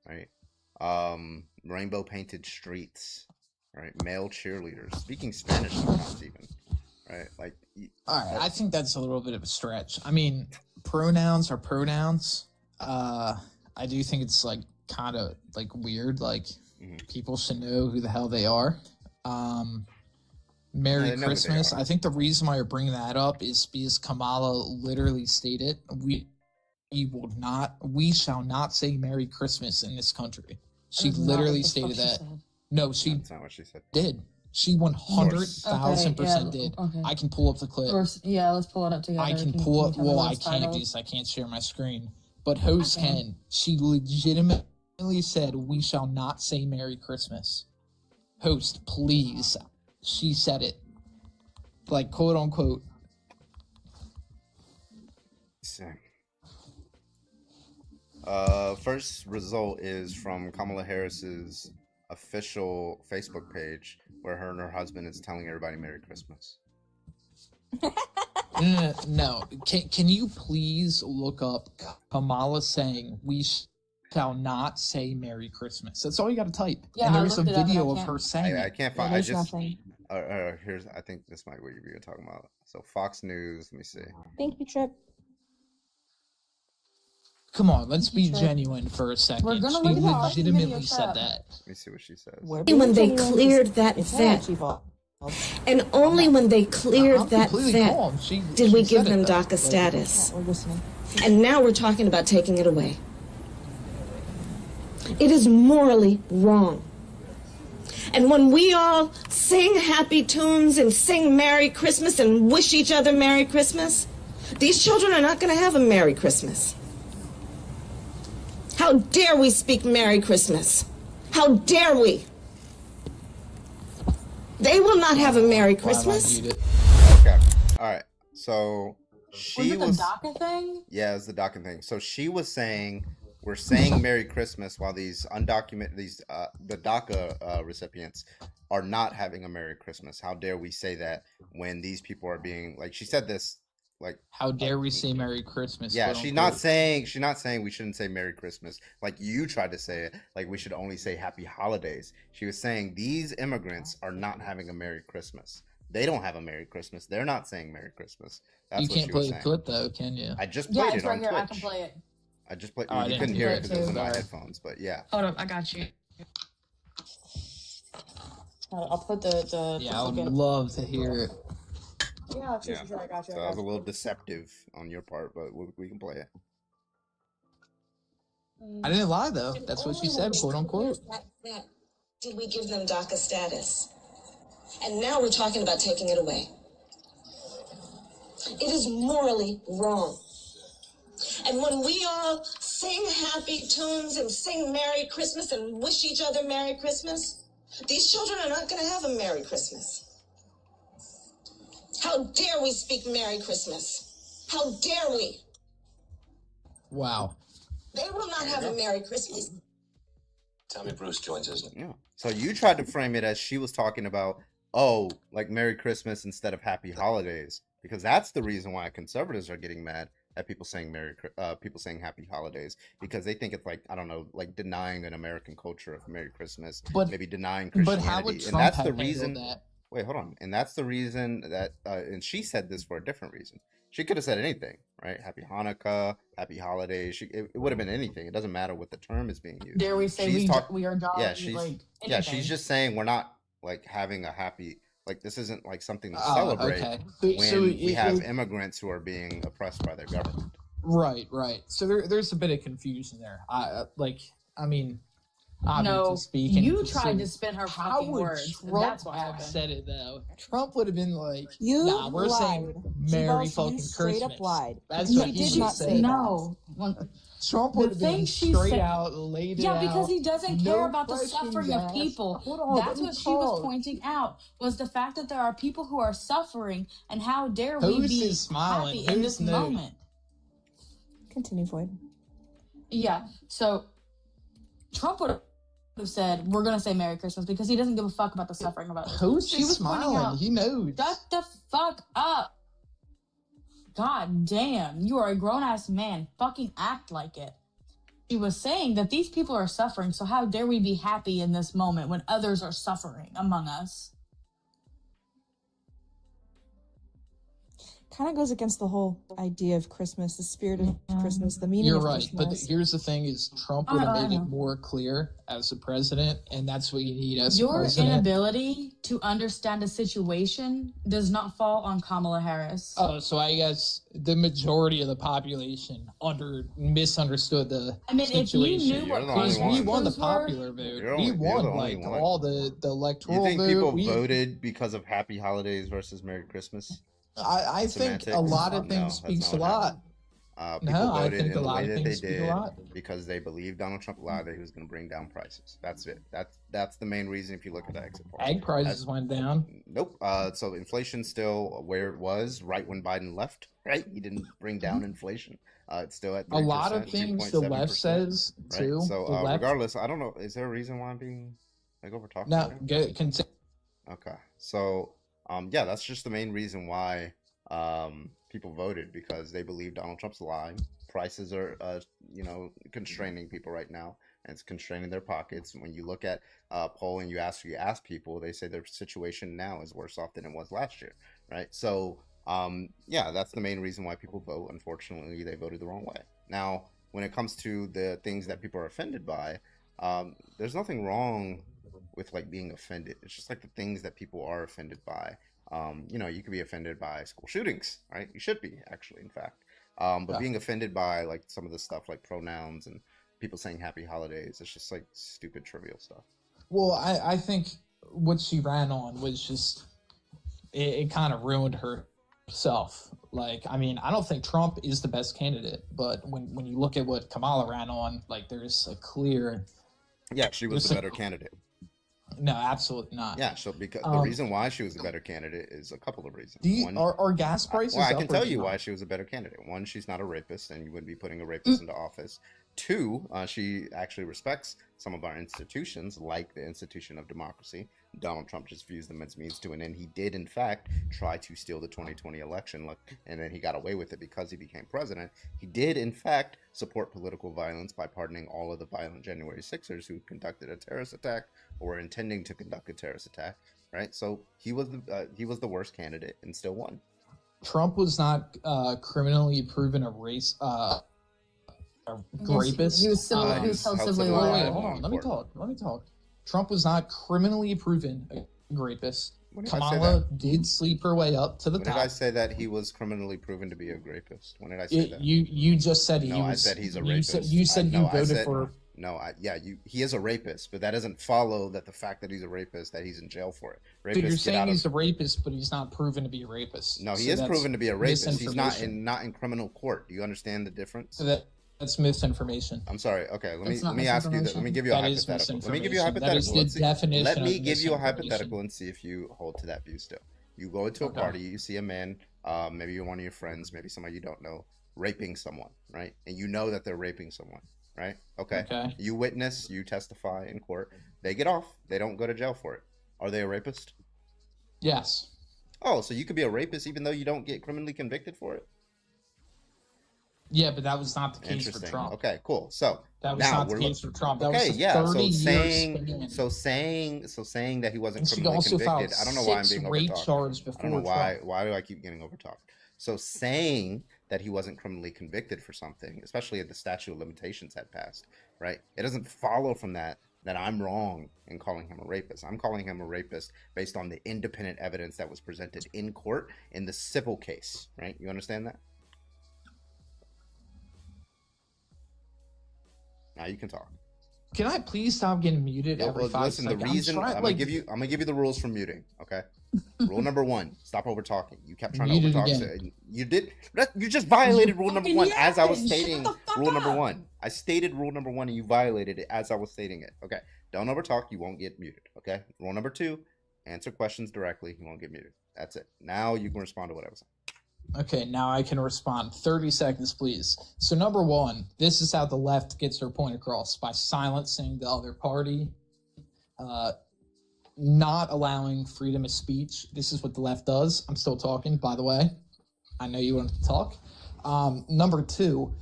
right? Rainbow painted streets, right? Male cheerleaders, speaking Spanish sometimes even, right? Like, all right, I think that's a little bit of a stretch. I mean, pronouns are pronouns. I do think it's like kind of like weird. Like people should know who the hell they are. Merry Christmas. I think the reason why you're bringing that up is because Kamala literally stated we shall not say Merry Christmas in this country. She literally stated that. No, that's not what she said. Did. She 100,000% did. Okay. I can pull up the clip. Yeah, let's pull it up together. I can pull up. Well, I can't because I can't share my screen. But host can. She legitimately said, "We shall not say Merry Christmas." Host, please. She said it, like quote unquote. First result is from Kamala Harris's official Facebook page, where her and her husband is telling everybody Merry Christmas. No. Can you please look up Kamala saying we shall not say Merry Christmas? That's all you got to type. Yeah, and there's a video of her saying I it. can't find. I just here's. I think this might be what you're talking about. So Fox News. Let me see. Thank you, Trip. Come on, let's be genuine for a second. We're gonna She look at the legitimately video, said Trip. that. Let me see what she says. When they cleared that vet, and only when they cleared that vet did we give them DACA status. We're listening. And now we're talking about taking it away. It is morally wrong. And when we all sing happy tunes and sing Merry Christmas and wish each other Merry Christmas, these children are not going to have a Merry Christmas. How dare we speak Merry Christmas? How dare we? They will not have a Merry Christmas. Okay. All right. So she was it the DACA thing? Yeah, it's the DACA thing. So she was saying we're saying Merry Christmas while these undocumented the DACA recipients are not having a Merry Christmas. How dare we say that when these people are being like she said this like how dare we say Merry Christmas? Yeah, she's not saying we shouldn't say Merry Christmas like you tried to say it, like we should only say Happy Holidays. She was saying these immigrants are not having a Merry Christmas. They don't have a Merry Christmas. They're not saying Merry Christmas. That's you what can't she play was the saying. clip though, can you? I just played it on here. Twitch. I can play it. I just played. Oh, you couldn't hear it because it was in my headphones, but yeah. Hold up, I got you. I'll put the yeah, I would love to hear it. Yeah, sure, I got you. So that was a little deceptive on your part, but we can play it. I didn't lie though. That's what she said, quote unquote. Did we give them DACA status? And now we're talking about taking it away. It is morally wrong. And when we all sing happy tunes and sing Merry Christmas and wish each other Merry Christmas, these children are not going to have a Merry Christmas. How dare we speak Merry Christmas? How dare we? Wow. They will not have a Merry Christmas. Tommy Bruce joins us. Yeah. So you tried to frame it as she was talking about, like Merry Christmas instead of Happy Holidays, because that's the reason why conservatives are getting mad at people saying people saying Happy Holidays, because they think it's like, I don't know, like denying an American culture of Merry Christmas, maybe denying Christianity. But how would Trump and that's have the reason. that? Wait, hold on. And that's the reason that, and she said this for a different reason. She could have said anything, right? Happy Hanukkah, Happy Holidays. It would have been anything. It doesn't matter what the term is being used. Dare we say we are jolly? Yeah, she's just saying we're not like having a happy, like this isn't like something to celebrate when we have immigrants who are being oppressed by their government. Right. So there's a bit of confusion there. No, speaking, you tried to spin her fucking words. Trump That's what happened. said it though. Trump would have been like, "You we're saying Merry fucking straight Christmas." up lied. That's what he not said. No, Trump would have been straight out, laid it out. Yeah, because he doesn't care about the questions suffering of asked. people. Hold on, That's what she was pointing out, was the fact that there are people who are suffering, and how dare we Who's be smiling? happy in Who's this no? moment. Continue, Floyd. Yeah, so Trump would have said, we're going to say Merry Christmas, because he doesn't give a fuck about the suffering of others. Who's She was pointing smiling? out, He knows. shut the fuck up. God damn, you are a grown-ass man. Fucking act like it. She was saying that these people are suffering, so how dare we be happy in this moment when others are suffering among us? kind of goes against the whole idea of Christmas, the spirit of Christmas, the meaning You're of right, Christmas. but here's the thing: is Trump would have made it more clear as a president, and that's what you need as a Your president. inability to understand a situation does not fall on Kamala Harris. Oh, so I guess the majority of the population misunderstood the situation. If you knew what we won the consequences popular vote, we won like all the electoral You think vote. people voted because of Happy Holidays versus Merry Christmas? I think a lot of things speaks a lot. People voted in the way that they did because they believed Donald Trump lied that he was going to bring down prices. That's it. That's the main reason. If you look at the exit poll, egg prices went down. Nope. So inflation's still where it was right when Biden left. Right, he didn't bring down inflation. It's still at 3%, a lot of things the left says too. Right? So regardless, I don't know. Is there a reason why I'm being over talked? No, continue. Okay, so yeah, that's just the main reason why people voted, because they believe Donald Trump's lying. Prices are constraining people right now, and it's constraining their pockets. When you look at poll and you ask people, they say their situation now is worse off than it was last year, right? So yeah, that's the main reason why people vote. Unfortunately, they voted the wrong way. Now, when it comes to the things that people are offended by, there's nothing wrong with like being offended. It's just like the things that people are offended by. You could be offended by school shootings, right? You should be, actually, in fact. But being offended by like some of the stuff like pronouns and people saying happy holidays, it's just like stupid, trivial stuff. Well, I think what she ran on was just, it kind of ruined herself. Like, I mean, I don't think Trump is the best candidate, but when you look at what Kamala ran on, like there's a clear... Yeah, she was the better candidate. No, absolutely not. Yeah, so because the reason why she was a better candidate is a couple of reasons. Are gas prices? Well, I can tell you why she was a better candidate. One, she's not a rapist, and you wouldn't be putting a rapist into office. Two, she actually respects some of our institutions, like the institution of democracy. Donald Trump just views them as means to an end. He did, in fact, try to steal the 2020 election, and then he got away with it because he became president. He did, in fact, support political violence by pardoning all of the violent January 6ers who conducted a terrorist attack or were intending to conduct a terrorist attack, right? So he was the worst candidate and still won. Trump was not criminally proven a rapist. He was held civilly liable. Hold on, let me talk. Trump was not criminally proven a rapist. Kamala did sleep her way up to the top. When did I say that he was criminally proven to be a rapist? When did I say that? You just said he was. No, I said he's a rapist. You said you voted for. No, he is a rapist, but that doesn't follow that the fact that he's a rapist, that he's in jail for it. Rapists, so you're saying he's a rapist, but he's not proven to be a rapist. No, he is proven to be a rapist. He's not in criminal court. Do you understand the difference? So that's misinformation. I'm sorry. Okay, let me ask you that. Let me give you a hypothetical. Let me give you a hypothetical. That is the definition. Let me give you a hypothetical and see if you hold to that view still. You go into a party, you see a man, maybe you're one of your friends, maybe somebody you don't know, raping someone, right? And you know that they're raping someone, right? Okay. You witness, you testify in court. They get off. They don't go to jail for it. Are they a rapist? Yes. Oh, so you could be a rapist even though you don't get criminally convicted for it? Yeah, but that was not the case for Trump. Okay, cool. So that was not the case for Trump. That okay, was yeah. 30 So saying that he wasn't criminally convicted. I don't know why I'm being overtalked. I don't know why do I keep getting overtalked. So saying that he wasn't criminally convicted for something, especially if the statute of limitations had passed, right? It doesn't follow from that I'm wrong in calling him a rapist. I'm calling him a rapist based on the independent evidence that was presented in court in the civil case, right? You understand that? Now you can talk. Can I please stop getting muted every 5 seconds? Listen, the reason I'm gonna give you the rules for muting. Okay. Rule number 1: stop over talking. You kept trying to overtalk. You did. You just violated rule number 1 as I was stating rule number 1. I stated rule number 1 and you violated it as I was stating it. Okay. Don't overtalk. You won't get muted. Okay. Rule number 2: answer questions directly. You won't get muted. That's it. Now you can respond to what I was saying. Okay, now I can respond. 30 seconds, please. So number 1, this is how the left gets their point across, by silencing the other party, not allowing freedom of speech. This is what the left does. I'm still talking, by the way. I know you want to talk. Number 2,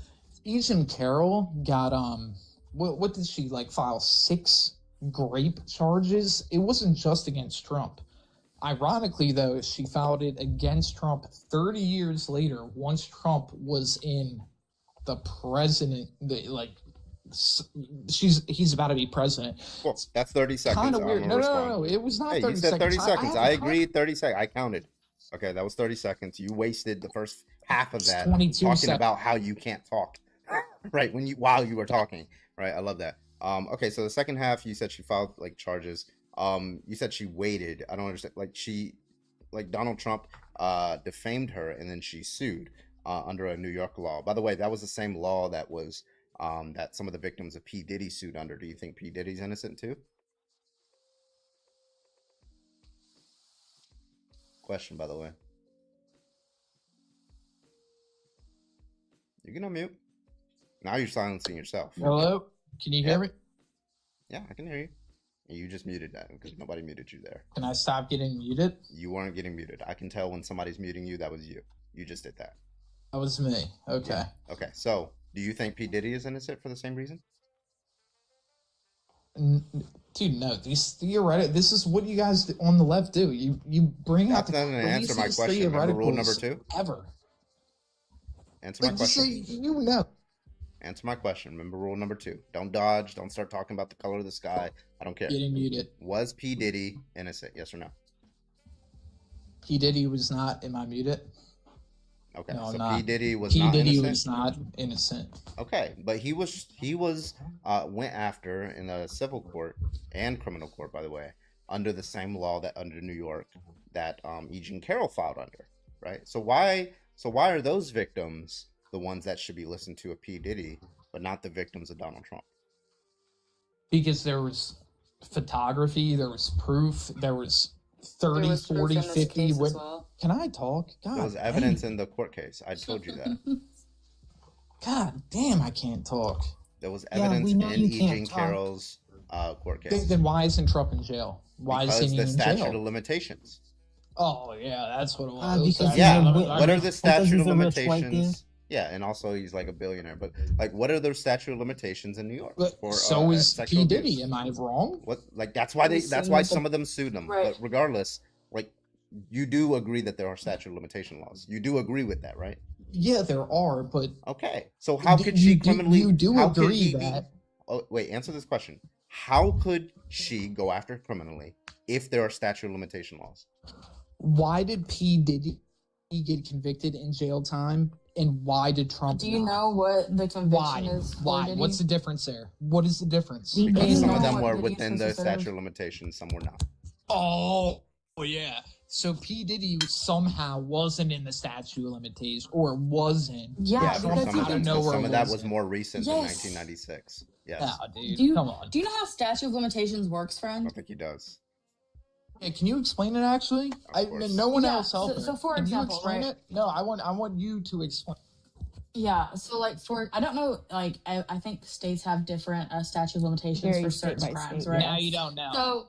Ejan Carroll got, what did she, file 6 grape charges? It wasn't just against Trump. Ironically, though, she filed it against Trump 30 years later, once Trump was in the president. He's about to be president. Well, that's 30 seconds. Kind of weird. No. It was not 30 seconds. You said 30 seconds. I agreed. 30 30 seconds. I counted. Okay, that was 30 seconds. You wasted the first half of that 22 talking seconds. about how you can't talk. Right, while you were talking. Right, I love that. Okay, so the second half, you said she filed like charges. You said she waited. I don't understand. Like Donald Trump defamed her and then she sued under a New York law. By the way, that was the same law that was that some of the victims of P. Diddy sued under. Do you think P. Diddy's innocent too? Question, by the way. You can unmute. Now you're silencing yourself. Hello? Can you hear me? Yeah, I can hear you. You just muted that because nobody muted you there. Can I stop getting muted? You weren't getting muted. I can tell when somebody's muting you. That was you. You just did that. That was me. Okay. Yeah. Okay. So, do you think P. Diddy is innocent for the same reason? Dude, no. This is what you guys on the left do. You bring out That's not an answer my question. Remember rule number 2? Ever. Answer my question. You know. Answer my question. Remember rule number 2. Don't dodge. Don't start talking about the color of the sky. I don't care. Getting muted. Was P. Diddy innocent? Yes or no? P. Diddy was not. Am I muted? Okay. No, so not. P. Diddy was not innocent? P. Diddy was not innocent. Okay, but he was went after in a civil court and criminal court, by the way, under the same law that under New York that E. Jean Carroll filed under, right? So why are those victims the ones that should be listened to of P. Diddy, but not the victims of Donald Trump? Because there was photography, there was proof, there was 30, 40, 50. Can I talk? God, there was evidence in the court case. I told you that. God damn, I can't talk. There was evidence in E. Jean Carroll's court case. Then why isn't Trump in jail? Why is he in jail? Because the statute of limitations. Oh, yeah, that's what it was. What are the statute of limitations? Yeah, and also he's like a billionaire. But like, what are the statute of limitations in New York? So is P. Diddy. Am I wrong? What? Like that's why some of them sued them. Right. But regardless, like you do agree that there are statute of limitation laws. You do agree with that, right? Yeah, there are, but okay. So how could she criminally? You do agree that? Oh wait, answer this question. How could she go after criminally if there are statute of limitation laws? Why did P. Diddy get convicted in jail time? And why did Trump? Do you know what the conviction is? Why? What's the difference there? What is the difference? Because some of them were within the statute of limitations, some were not. Oh yeah. So P. Diddy somehow wasn't in the statute of limitations, or wasn't. Yeah, because some of that was more recent than 1996. Yes. Oh, dude, come on. Do you know how statute of limitations works, friend? I don't think he does. Yeah, can you explain it? Actually, no one else helped. So for example, explain it? No, I want you to explain. Yeah, so like I don't know, like I think states have different statute of limitations for certain crimes, right? Now you don't know. So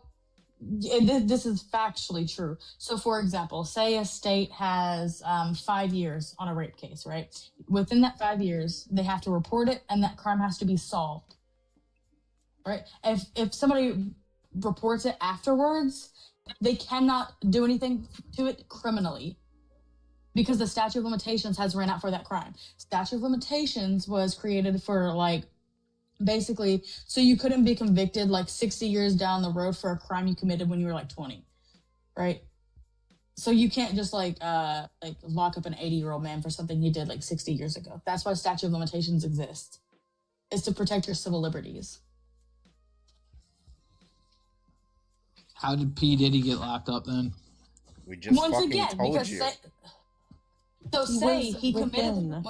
this is factually true. So for example, say a state has 5 years on a rape case, right? Within that 5 years, they have to report it, and that crime has to be solved, right? If somebody reports it afterwards, they cannot do anything to it criminally because the statute of limitations has ran out for that crime. Statute of limitations was created for like basically so you couldn't be convicted like 60 years down the road for a crime you committed when you were like 20, right? So you can't just like lock up an 80-year-old man for something he did like 60 years ago. That's why statute of limitations exists. It's to protect your civil liberties. How did P. Diddy get locked up then? We just told you. Say he committed.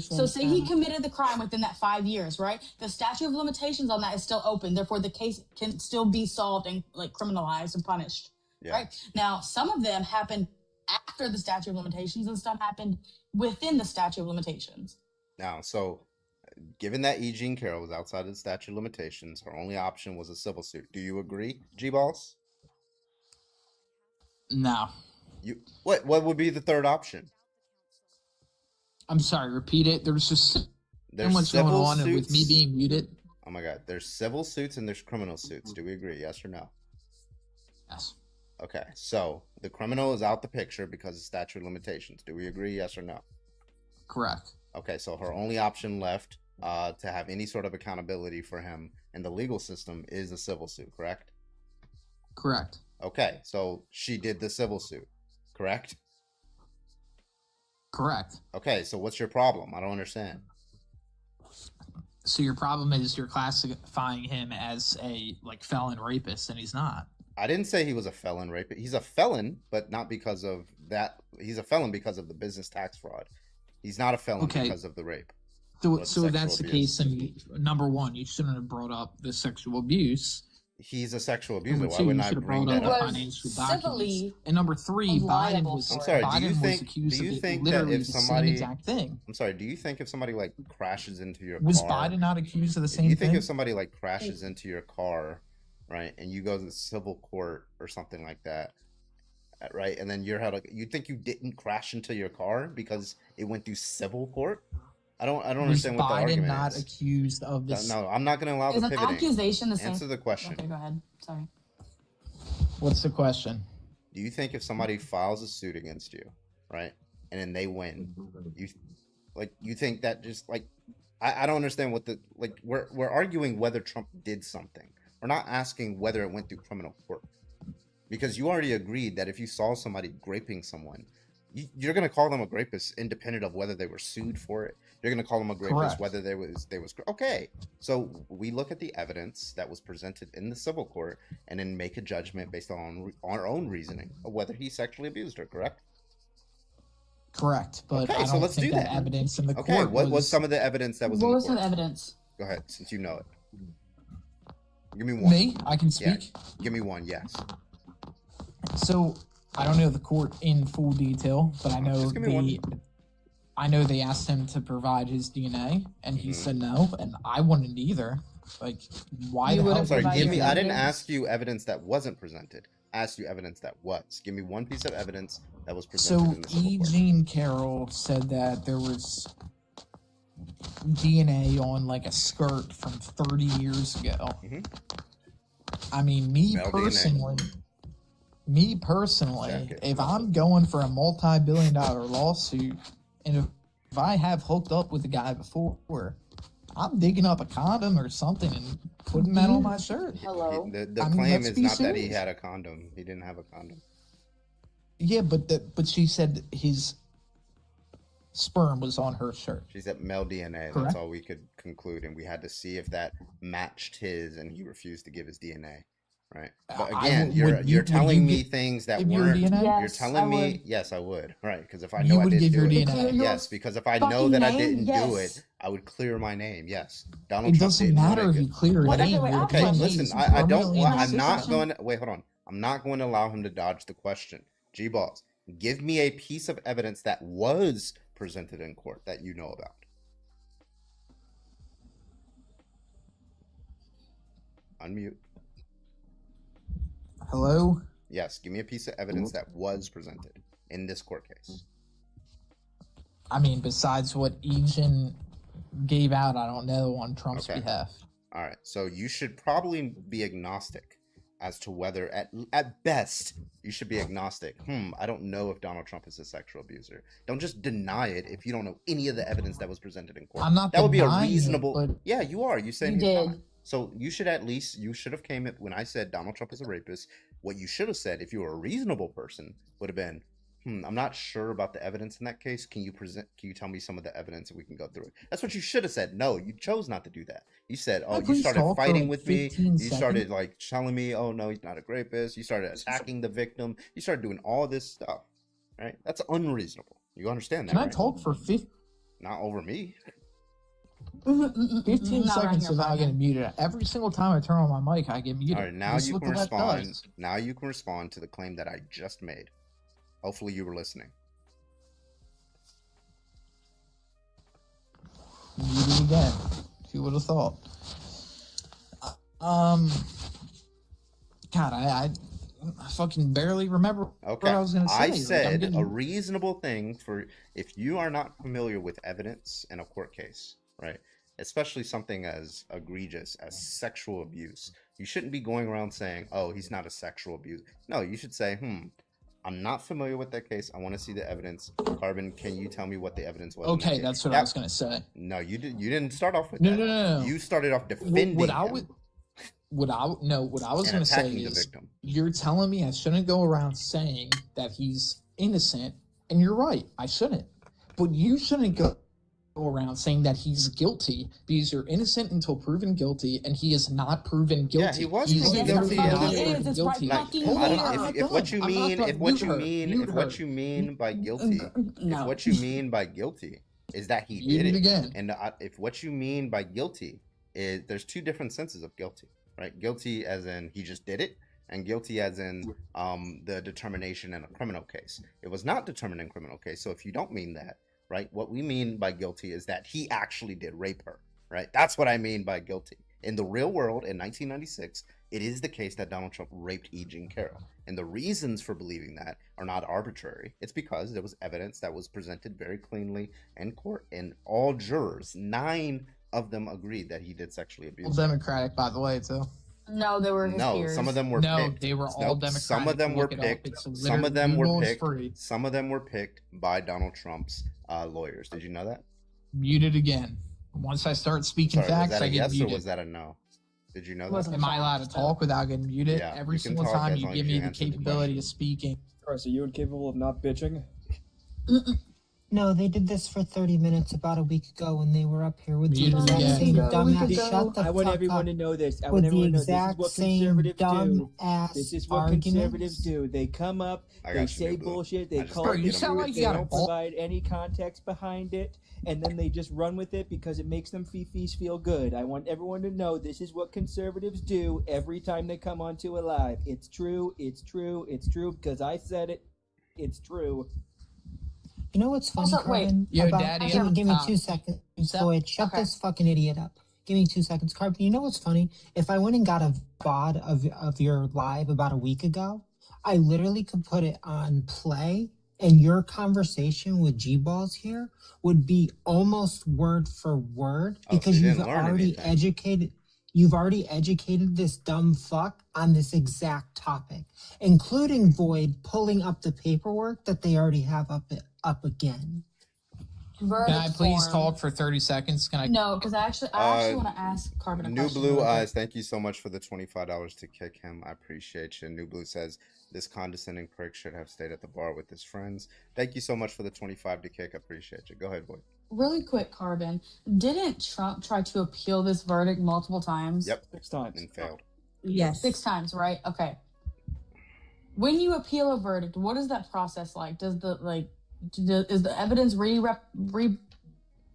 So say he committed the crime within that 5 years, right? The statute of limitations on that is still open. Therefore, the case can still be solved and like criminalized and punished. Yeah. Right now, some of them happened after the statute of limitations, and some happened within the statute of limitations. Now, so. Given that E. Jean Carroll was outside of the statute of limitations, her only option was a civil suit. Do you agree, G-Balls? No. What would be the third option? I'm sorry, repeat it. There's just so much going on with me being muted. Oh my god, there's civil suits and there's criminal suits. Do we agree, yes or no? Yes. Okay, so the criminal is out the picture because of statute of limitations. Do we agree, yes or no? Correct. Okay, so her only option left to have any sort of accountability for him in the legal system is a civil suit, correct? Correct. Okay, so she did the civil suit, correct? Correct. Okay, so what's your problem? I don't understand. So your problem is you're classifying him as a felon rapist, and he's not. I didn't say he was a felon rapist. He's a felon, but not because of that. He's a felon because of the business tax fraud. He's not a felon because of the rape. So if that's the case, then number one, you shouldn't have brought up the sexual abuse. He's a sexual abuser. Number Why two, wouldn't you I should have bring brought that up up? the financial documents. And number three, Biden was. I'm sorry. Biden Do you was think? accused Do you of think that literally if the same somebody? exact thing. I'm sorry. Do you think if somebody like crashes into your Was car? Biden not accused of the Do same you think thing? if somebody like crashes into your car, right, and you go to the civil court or something like that, right, and then you're held, you think you didn't crash into your car because it went through civil court? I don't Was understand what the Biden argument not is. accused of this? No, I'm not going to allow Is the an pivoting. accusation the same? Answer the question. Okay, go ahead. Sorry. What's the question? Do you think if somebody files a suit against you, right, and then they win, you think that just I don't understand what the we're arguing whether Trump did something. We're not asking whether it went through criminal court, because you already agreed that if you saw somebody graping someone, you're going to call them a rapist independent of whether they were sued for it. You're going to call them a rapist Correct. whether they was okay. So we look at the evidence that was presented in the civil court and then make a judgment based on our own reasoning of whether he sexually abused her. Correct? Correct, but Okay, I so don't let's think do that that. evidence in the Okay, court what was some of the evidence that was in What the was court? the evidence? Go ahead, since you know it. Give me one. Me? I can Yeah, speak. give me one. Yes. So I don't know the court in full detail, but I know Just give me one. I know they asked him to provide his DNA, and he Mhm. said no, and I wouldn't either. Like, why You the hell? wouldn't I'm sorry. provide Give your me. I didn't evidence? ask you evidence that wasn't presented. I asked you evidence that was. Give me one piece of evidence that was presented So in the civil E. court. Jean Carroll said that there was DNA on a skirt from 30 years ago. Mhm. I mean, me Male DNA. personally, Check it. if I'm going for a multi-billion-dollar lawsuit, and if I have hooked up with a guy before, I'm digging up a condom or something and putting that on my shirt. Hello. The I mean, claim let's is be not that he serious. had a condom. He didn't have a condom. Yeah, but she said his sperm was on her shirt. She said male DNA. Correct. That's all we could conclude, and we had to see if that matched his, and he refused to give his DNA. Right. But I again, would- you're would you- you're would telling you me gi- things that give your weren't. DNA? You're Yes, telling I me would. yes, I would. Right. Because if I You know I would didn't give your do it, DNA. Clear your yes. Because if I know fucking that I name? didn't do Yes. it, I would clear my name. Yes. Donald It Trump doesn't didn't matter make if it. you clear your Wait, name. okay, wait, your I have a Okay, question. DNA listen, is I don't permanently want, Can I ask I'm you a not question? going to, wait, hold on. I'm not going to allow him to dodge the question. G-Balls, give me a piece of evidence that was presented in court that you know about. Unmute. Hello? Yes, give me a piece of evidence that was presented in this court case. I mean, besides what Egan gave out, I don't know, on Trump's Okay. behalf. All right, so you should probably be agnostic as to whether, at best, you should be agnostic. I don't know if Donald Trump is a sexual abuser. Don't just deny it if you don't know any of the evidence that was presented in court. I'm not That would be a denying it, reasonable. but- Yeah, you are. You said You he's did. not. So you should you should have came at when I said Donald Trump is a rapist. What you should have said, if you were a reasonable person, would have been, I'm not sure about the evidence in that case. Can you tell me some of the evidence and we can go through it? That's what you should have said. No, you chose not to do that. You said, oh, you please started talk for, fighting like, with me. 15 You started seconds. telling me, oh no, he's not a rapist. You started attacking the victim. You started doing all this stuff, right? That's unreasonable. You understand that, Can I right? talk for 15 Not over me. Not seconds around here, without Brian. getting muted? Every single time I turn on my mic, I get muted. All right, now Just you look can what that respond. does. Now you can respond to the claim that I just made. Hopefully you were listening. Muted again. Who would have thought? God, I fucking barely remember Okay. what I was gonna say. I Like, I'm said getting- a reasonable thing for if you are not familiar with evidence in a court case, right? especially something as egregious as sexual abuse, you shouldn't be going around saying, "Oh, he's not a sexual abuser." No, you should say, I'm not familiar with that case. I want to see the evidence. Carbon, can you tell me what the evidence was? Okay, that's what I was gonna say. No, you did. You didn't start off with No, that. no. You started off defending What I him was and gonna say attacking the is, victim. you're telling me I shouldn't go around saying that he's innocent, and you're right, I shouldn't. But you shouldn't go around saying that he's guilty because you're innocent until proven guilty, and he is not proven guilty. Yeah, he was He's proven never guilty. proven It's guilty. If what you mean by guilty, if what you mean by guilty is that he Mute did it it again. and if what you mean by guilty is, there's two different senses of guilty, right? Guilty as in he just did it, and guilty as in the determination in a criminal case. It was not determined in a criminal case, so if you don't mean that, right, what we mean by guilty is that he actually did rape her, right? That's what I mean by guilty. In the real world, in 1996, it is the case that Donald Trump raped E. Jean Carroll. And the reasons for believing that are not arbitrary. It's because there was evidence that was presented very cleanly in court, and all jurors, 9 of them agreed that he did sexually abuse her. Democratic, by the way, too. No, they were his No, peers. some of them were No, picked. they were all Democratic. Some of them were Look it up. picked. It's Some of them were Google is picked. free. Some of them were picked by Donald Trump's lawyers. Did you know that? Mute it again. Once I start speaking Sorry, was facts, that I a get yes or muted. was that a no? Did you know that? Am I allowed to talk without getting muted? Yeah, Every you can single talk time as you long give as me you the answer the capability of speaking. Are you incapable of not bitching? No, they did this for 30 minutes about a week ago when they were up here with the Muted exact again. same A dumbass. week Shut the I want fuck everyone up. to know this. I With want everyone the to know this is exact what same conservatives do. dumbass This is what conservatives arguments. do. They come up, I they got you, say Big Blue. bullshit, I they just call gotta Bro, it you get 'em sound moved. like they you got a don't ball. provide any context behind it, and then they just run with it because it makes them fifis feel good. I want everyone to know this is what conservatives do every time they come onto a live. It's true, it's true, it's true because I said it. It's true. You know what's funny, Also, wait. Carbon? Yo, About- Daddy, give me top. 2 seconds, So- Floyd. Shut okay. this fucking idiot up. Give me 2 seconds, Carbon. You know what's funny? If I went and got a VOD of your live about a week ago, I literally could put it on play, and your conversation with G-Balls here would be almost word for word Oh, so because you you've didn't learn already anything. educated. You've already educated this dumb fuck on this exact topic, including Void pulling up the paperwork that they already have up again. Can I please talk for 30 seconds? Can I? No, because I actually want to ask Carbon a New question. Blue really quick. Eyes, thank you so much for the $25 to kick him. I appreciate you. New Blue says, this condescending prick should have stayed at the bar with his friends. Thank you so much for the 25 to kick. I appreciate you. Go ahead, boy. Really quick, Carbon. Didn't Trump try to appeal this verdict multiple times? Yep. 6 times. And failed. Yes. 6 times, right? Okay. When you appeal a verdict, what is that process like? Does the is the evidence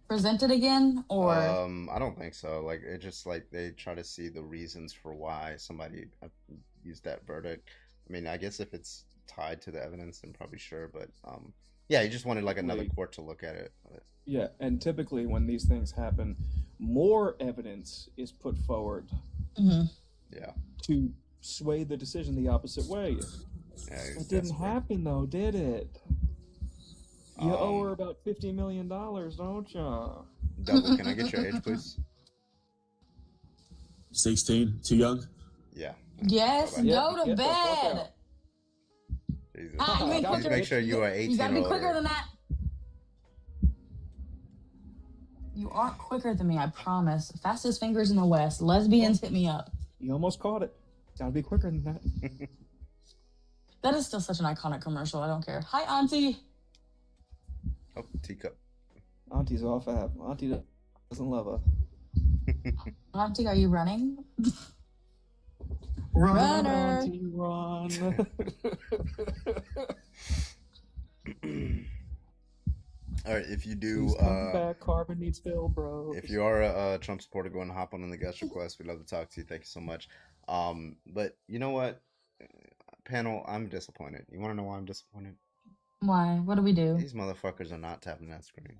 presented again, or I don't think so. Like, it just like they try to see the reasons for why somebody used that verdict. I mean, I guess if it's tied to the evidence, then probably sure. But yeah, he just wanted like another court to look at it. But... Yeah, and typically when these things happen, more evidence is put forward Yeah. to sway the decision the opposite way. Yeah, It didn't happen though, did it? You owe her about $50 million, don't ya? Double, can I get your age, please? 16. Too young? Yeah. yes, Yeah, go to get the fuck bed. out. Jesus. Ah, you ain't Please quicker. make sure you are 18 You gotta be or quicker older. than that. You aren't quicker than me, I promise. Fastest fingers in the West. Lesbians hit me up. You almost caught it. Gotta be quicker than that. That is still such an iconic commercial. I don't care. Hi, Auntie. Oh, teacup. Auntie's off app. Auntie doesn't love her. Auntie, are you running? Runner. Auntie, run. All right, if you do, Please come back. Carbon needs fill, bro. if you are a Trump supporter, go and hop on the guest request. We'd love to talk to you. Thank you so much. But you know what, panel, I'm disappointed. You want to know why I'm disappointed? Why? What do we do? These motherfuckers are not tapping that screen.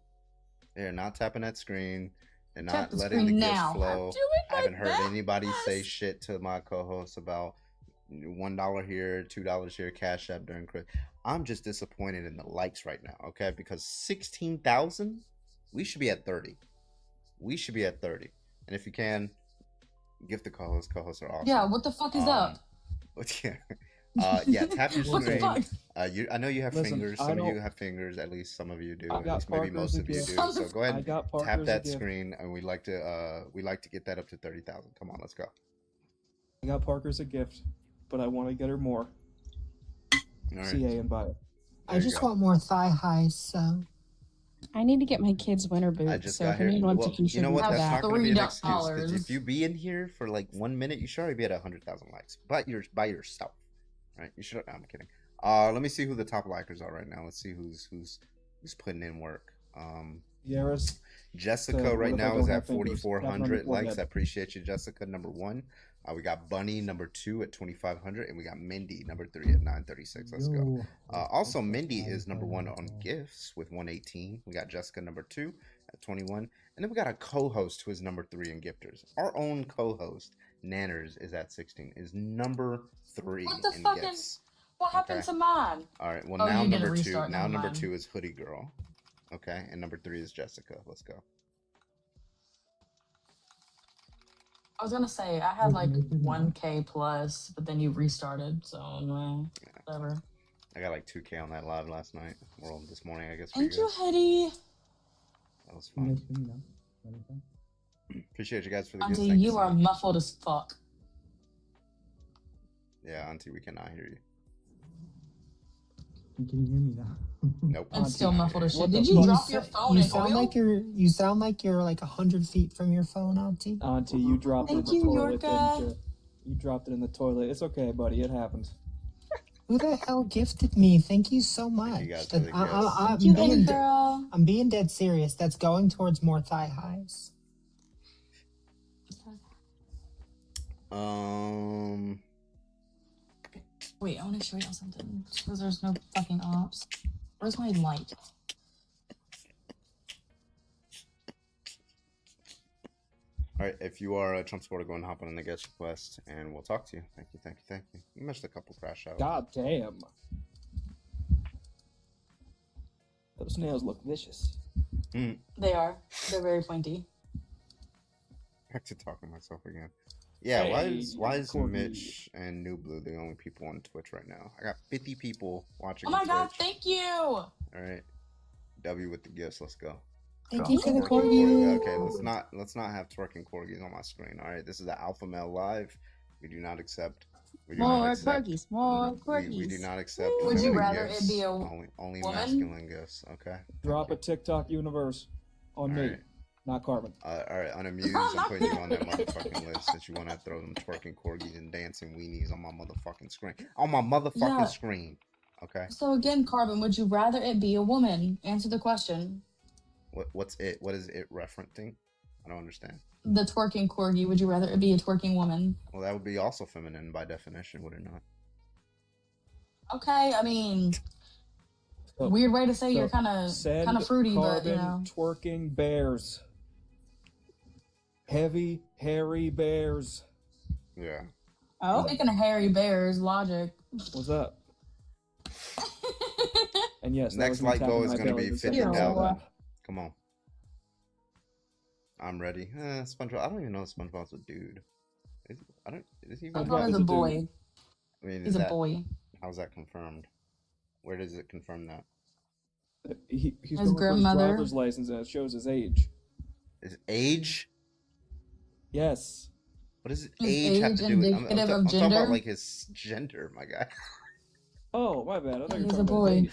They are not tapping that screen. They're Tap not the letting the screen gifts now. flow. I haven't heard best. anybody say shit to my co-hosts about $1 here, $2 here, Cash App during Christmas. I'm just disappointed in the likes right now, okay? Because 16,000, we should be at 30. we should be at 30. And if you can, gift the co-hosts. Co-hosts are awesome. Yeah, what the fuck is up? Yeah, tap your What the screen. fuck? I know you have Listen, fingers. I Some of you don't- have fingers. At least some of you do. I At got least maybe Parker's most a of you gift. do. So go ahead I got and Parker's tap a that gift. screen, and we like to get that up to 30,000. Come on, let's go. I got Parker's a gift, but I want to get her more. All right. CA and buy it. I just want more thigh highs, so. I need to get my kids winter boots. I just so got if here. anyone Well, to contribute you know what? to That's that. not going to be an excuse. 'Cause $3. if you be in here for like 1 minute, you should already be at 100,000 likes. But you're by yourself, right? You should. No, I'm kidding. Let me see who the top likers are right now. Let's see who's putting in work. Yaris. Jessica So, right what if I now don't is have at fingers? 4,400 Tap on the likes. I forehead. appreciate you, Jessica. Number 1. We got Bunny number 2 at 2,500, and we got Mindy number 3 at 936. Let's go. Also, Mindy is number 1 on gifts with 118. We got Jessica number 2 at 21, and then we got a co-host who is number 3 in gifters. Our own co-host Nanners is at 16. Is number 3 What the in fucking? gifts. What happened Okay. to mine? All right. Well, Oh, now you did a number 2. restart, Now never number mind. 2 is Hoodie Girl. Okay, and number 3 is Jessica. Let's go. I was gonna say I had like 1K plus, but then you restarted, so whatever. I got like 2K on that live last night. Or this morning, I guess. For Thank you, guys. Hetty. That was fun. Appreciate you guys for the gifts. Auntie, Thank you so are much. muffled as fuck. Yeah, Auntie, we cannot hear you. Can you hear me now? Nope. It's still muffled as shit. What the Did you fuck? drop your phone You in sound oil? like you sound like you're like 100 feet from your phone, Auntie. Auntie, you dropped it in Thank the you, toilet, Yorka. didn't you? You dropped it in the toilet. It's okay, buddy. It happens. Who the hell gifted me? Thank you so much. guys for the gifts. I'm Thank you, baby being girl. I'm being dead serious. That's going towards more thigh highs. Wait, I want to show y'all something. Because there's no fucking ops. Where's my light? All right, if you are a Trump supporter, go and hop on in the guest request, and we'll talk to you. Thank you, thank you, thank you. You missed a couple crash outs. God damn. Those nails look vicious. They are. They're very pointy. Back to talking to myself again. Yeah, why Hey, is Corgi. Mitch and New Blue the only people on Twitch right now? I got 50 people watching. Oh my on god, Twitch. thank you! All right, W with the gifts. Let's go. Thank you for the Twerking corgi. Okay, let's not have twerking corgis on my screen. All right, this is the Alpha Male Live. We do not accept. We do not More accept. corgis, more corgis. We do not accept. Would you feminine rather gifts, it be a only woman? masculine gifts? Okay. Drop a TikTok universe on me, Alright. not Carbon. All right, unamused. I'm putting you on that motherfucking list that you want to throw them twerking corgis and dancing weenies on my motherfucking screen. On my motherfucking Yeah. screen. Okay. So again, Carbon, would you rather it be a woman? Answer the question. What's it? What is it referencing? I don't understand. The twerking corgi, would you rather it be a twerking woman? Well, that would be also feminine by definition, would it not? Okay, I mean, So- weird way to say you're so kind of fruity, but you Carbon know. twerking bears. Heavy, hairy bears. Yeah. Oh, speaking of hairy bears, logic. What's up? And yes, that Next was me light tapping goal is my going to belly be to say 50,000. hello. Come on. I'm ready. SpongeBob. I don't even know if SpongeBob's a dude. Is he even? SpongeBob is a boy. I mean, He's a boy. How's that confirmed? Where does it confirm that? He's His going for his grandmother. driver's license and it shows his age. His age? Yes. What does Is age have age to do with? indicative of I'm talking about gender? like his gender, my guy. Oh, my bad. I thought you were He's talking a about boy. his age.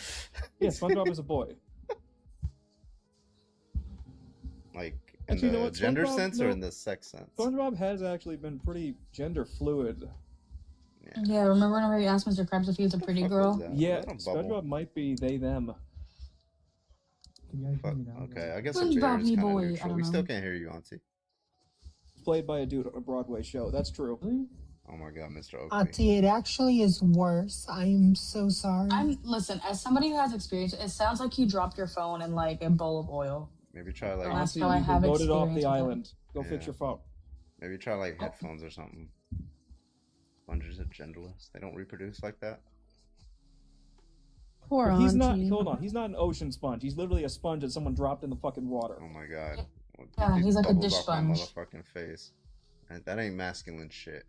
Yeah, SpongeBob is a boy. Like in Actually, you know the what? gender SpongeBob- sense or no. in the sex sense? SpongeBob has actually been pretty gender fluid. Yeah, remember whenever you asked Mr. Krabs if he was a pretty girl? Yeah, Little bubble. SpongeBob might be they them. Fuck, okay, I guess a SpongeBob, bear is he kind of boy, I neutral. don't We know. still can't hear you, Auntie. It's played by a dude on a Broadway show. That's true. Oh my God, Mr. Oakley. Auntie, it actually is worse. I'm so sorry. Listen, as somebody who has experience, it sounds like you dropped your phone in like a bowl of oil. Maybe try like. That's Auntie, how I you've been have voted off experience the with it. island. Go fix Yeah. your phone. Maybe try like headphones or something. Sponges are genderless. They don't reproduce like that. Poor He's not. auntie. Hold on. He's not an ocean sponge. He's literally a sponge that someone dropped in the fucking water. Oh my God. Get these he's like a bubbles dish off my sponge. motherfucking face. And that ain't masculine shit.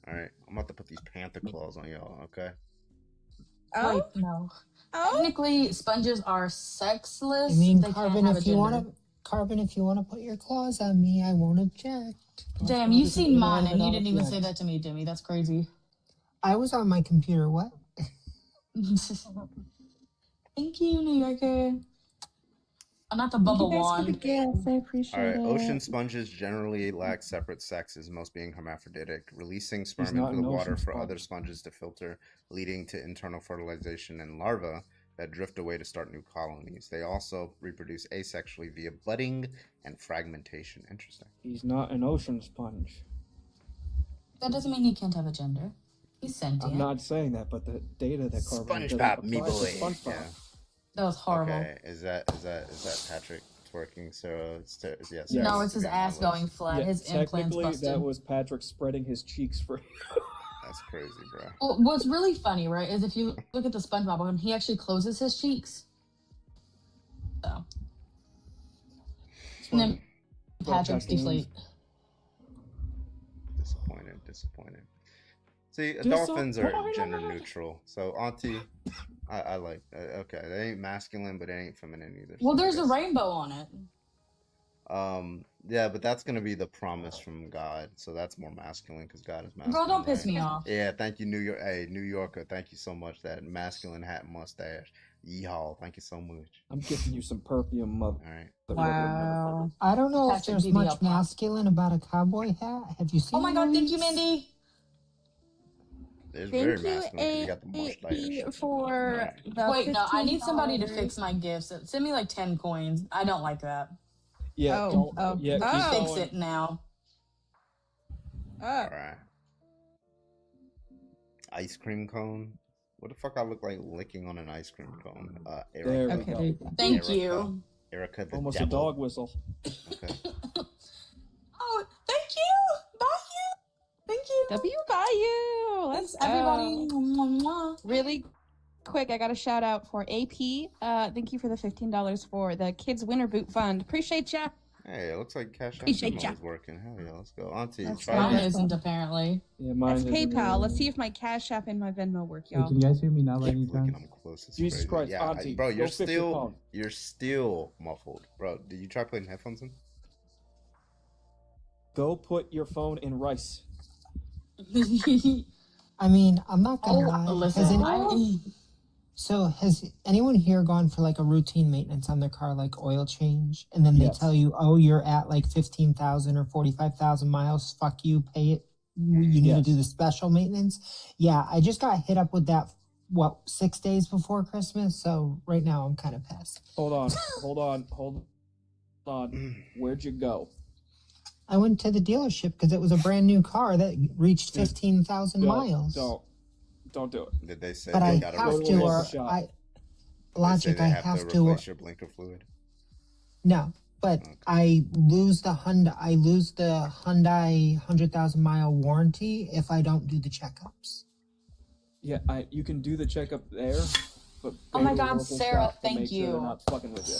Alright, I'm about to put these panther claws on y'all, okay? Wait, no. Technically, sponges are sexless. I mean, they Carbon, can't have if a you gender. want to, Carbon, if you want to put your claws on me, I won't object. Damn, you seen mine and you didn't even say that to me, Jimmy. That's crazy. I was on my computer. What? Thank you, New Yorker. I'm not the bubble wand. Yes, I appreciate Alright, it. ocean sponges generally lack separate sexes, most being hermaphroditic, releasing sperm not into the an water ocean for sponge. other sponges to filter, leading to internal fertilization and larvae that drift away to start new colonies. They also reproduce asexually via budding and fragmentation. Interesting. He's not an ocean sponge. That doesn't mean he can't have a gender. He's sentient. I'm not saying that, but the data that Carbon SpongeBob, me boy. SpongeBob. Yeah. That was horrible. Okay, is that Patrick twerking? So yes. No, it's his ass going flat. His implants technically, busted. that was Patrick spreading his cheeks free. That's crazy, bro. Well, what's really funny, right, is if you look at the SpongeBob one, he actually closes his cheeks. So. And then Patrick's deflate. Disappointed. See, dolphins are gender neutral. So, Auntie, I like that. Okay, they ain't masculine, but they ain't feminine either. Well, so I there's a guess- rainbow on it. Yeah, but that's gonna be the promise from God, so that's more masculine because God is masculine. Girl, don't piss right? me off. Yeah, thank you, New York. Hey, New Yorker, thank you so much. That masculine hat and mustache. Yeehaw, thank you so much. I'm giving you some perfume, mother. All right. Wow. I don't know if Patrick, there's give me much a pop. masculine about a cowboy hat. Have you seen? Oh my god, thank you, these? Mandy. There's Thank very you, masculine 'cause you got the mustache. for the Wait, no, I need somebody to $15. fix my gifts. Send me like 10 coins. I don't like that. Yeah, Keep fix it now. All right. Ice cream cone. What the fuck I look like licking on an ice cream cone? There Erica. we go. Thank you. Erica the Almost devil. a dog whistle. Okay. Oh, thank you. Bye you. Thank you. W by you. Let's Thanks, everybody. go. Mwah, mwah. Really quick, I got a shout out for AP. Thank you for the $15 for the Kids Winter Boot Fund. Appreciate ya. Hey, it looks like Cash App Appreciate Venmo ya. is working. Hell yeah, let's go. Auntie, That's try Mine it. isn't apparently. Yeah, mine That's PayPal. Let's see if my Cash App and my Venmo work, Hey, y'all. can you guys hear me now by any chance? I'm close. It's Jesus crazy. Christ, yeah, Auntie, bro, go you're fix your still phone. muffled, bro. Did you try putting headphones in? Go put your phone in rice. I mean, I'm not gonna lie. listen, Has anyone here gone for like a routine maintenance on their car, like oil change, and then they Yes. tell you, "Oh, you're at like 15,000 or 45,000 miles. Fuck you, pay it. You need to Yes. do the special maintenance." Yeah, I just got hit up with that. 6 days before Christmas? So right now I'm kind of pissed. Hold on. Where'd you go? I went to the dealership because it was a brand new car that reached 15,000 miles. Don't do it. Did they say But they I got have to to, or Logic, I have to. replace your blinker fluid? No, but I lose the Hyundai 100,000 mile warranty if I don't do the checkups. Yeah, you can do the checkup there, but Oh my go to God, the local Sarah, shop to thank make sure you. they're not fucking with you.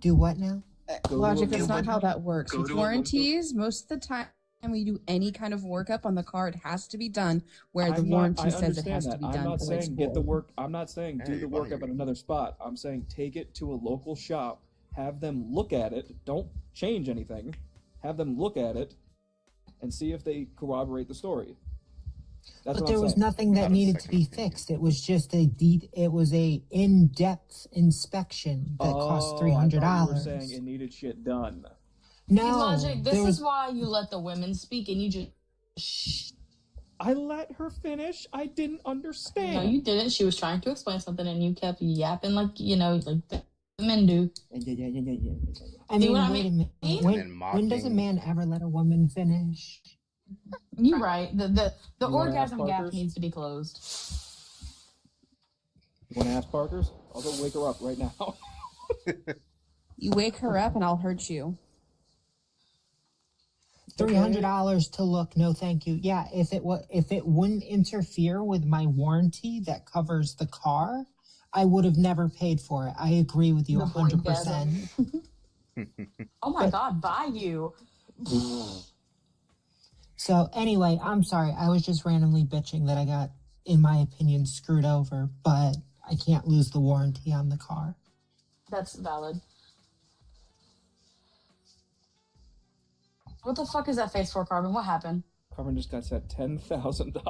Do what now? Go to Logic, a that's not local- how that works. go With to a warranties, most of the time when we do any kind of workup on the car, it has to be done where the I'm not- warranty I says it understand has to that. be I'm done. not the way it's saying get the for. work. I'm not saying do Hey, the why workup you- at another spot. I'm saying take it to a local shop, have them look at it. Don't change anything. Have them look at it and see if they corroborate the story. That's But what there I'm was saying. nothing that needed to be fixed. It was just it was a in-depth inspection that cost I $300. thought you were saying it needed shit done. No, Logic, this there was- is why you let the women speak and you just shh. I let her finish. I didn't understand. No, you didn't. She was trying to explain something and you kept yapping like like the men do. I See mean, what I wait a mean? minute. When does a man ever let a woman finish? You're right. The You wanna ask orgasm gap Parker's? needs to be closed. You want to ask Parker's? I'll go wake her up right now. You wake her up and I'll hurt you. $300 to look. No, thank you. Yeah, if it wouldn't interfere with my warranty that covers the car, I would have never paid for it. I agree with you The 100%. Oh Oh my God, Bayou. So anyway, I'm sorry. I was just randomly bitching that I got, in my opinion, screwed over, but I can't lose the warranty on the car. That's valid. What the fuck is that face for, Carbon? What happened? Carbon just got set $10,000.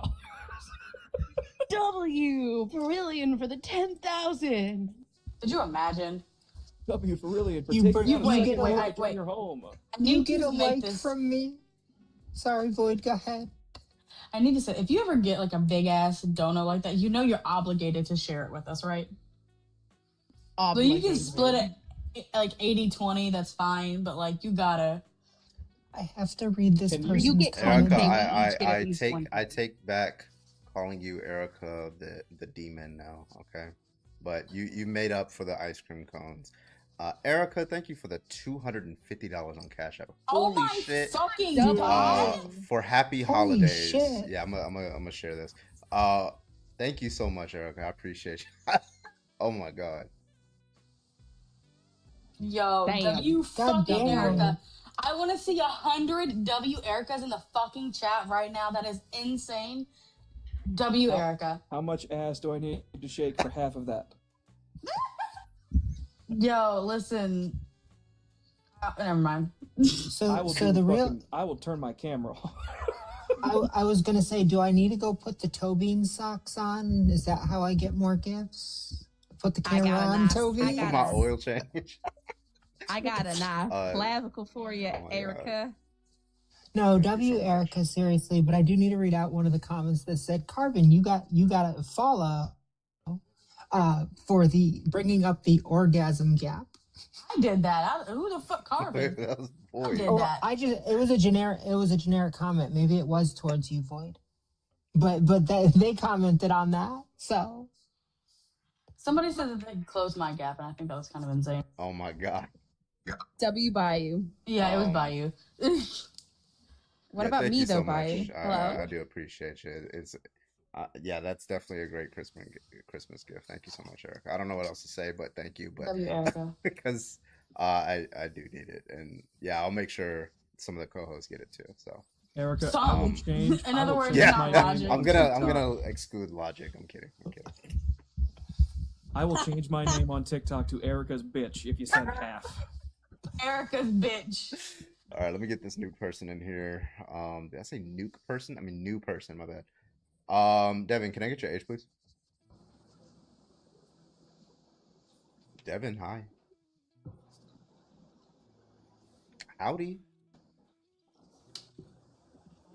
W brilliant for the 10,000. Did you imagine? W for really for You taking br- out you a wait, second wait, life wait. in your home. You get a make like this- from me? Sorry, Void, go ahead. I need to say, if you ever get like a big ass donut like that, you know you're obligated to share it with us, right? So you can split it like 80-20, that's fine, but like you gotta. I have to read this Can you- person's You get comment. content. I take back calling you Erica the demon now, okay? But you made up for the ice cream cones. Erica, thank you for the $250 on Cash App. Oh Holy my shit! fucking God! For happy Holy holidays. shit. Yeah, I'm gonna share this. Thank you so much, Erica. I appreciate you. Oh my God. Yo, Damn. W God fucking damn. Erica. I want to see 100 W Ericas in the fucking chat right now. That is insane. W Erica. How much ass do I need to shake for half of that? Yo, listen. Never mind. So the real, I will turn my camera off. I was gonna say, do I need to go put the toe bean socks on? Is that how I get more gifts? Put the camera on, Toby. My oil change. I got a nice Uh, clavicle for you, oh my Erica. No, W Erica, seriously, but I do need to read out one of the comments that said, "Carbon, you got a follow for the bringing up the orgasm gap." I did that. Who the fuck, Carbon? That was I Void. did Oh, that. it was a generic comment. Maybe it was towards you, Void. But they commented on that. So Somebody said that they closed my gap, and I think that was kind of insane. Oh my God. W Bayou. Yeah, it was by you. What Yeah, about thank me you though, so much. Bayou? Hello. I do appreciate you. It's yeah, that's definitely a great Christmas gift. Thank you so much, Erica. I don't know what else to say, but thank you. But W Erica. because I do need it, and yeah, I'll make sure some of the co-hosts get it too. So Erica, So, I will change. in I other will words, change yeah, my not name Logic. I'm on gonna TikTok. exclude Logic. I'm kidding. I will change my name on TikTok to Erica's bitch if you send half. Erica's bitch. All right, let me get this new person in here. Did I say nuke person? I mean new person. My bad. Devin, can I get your age, please? Devin, hi. Howdy.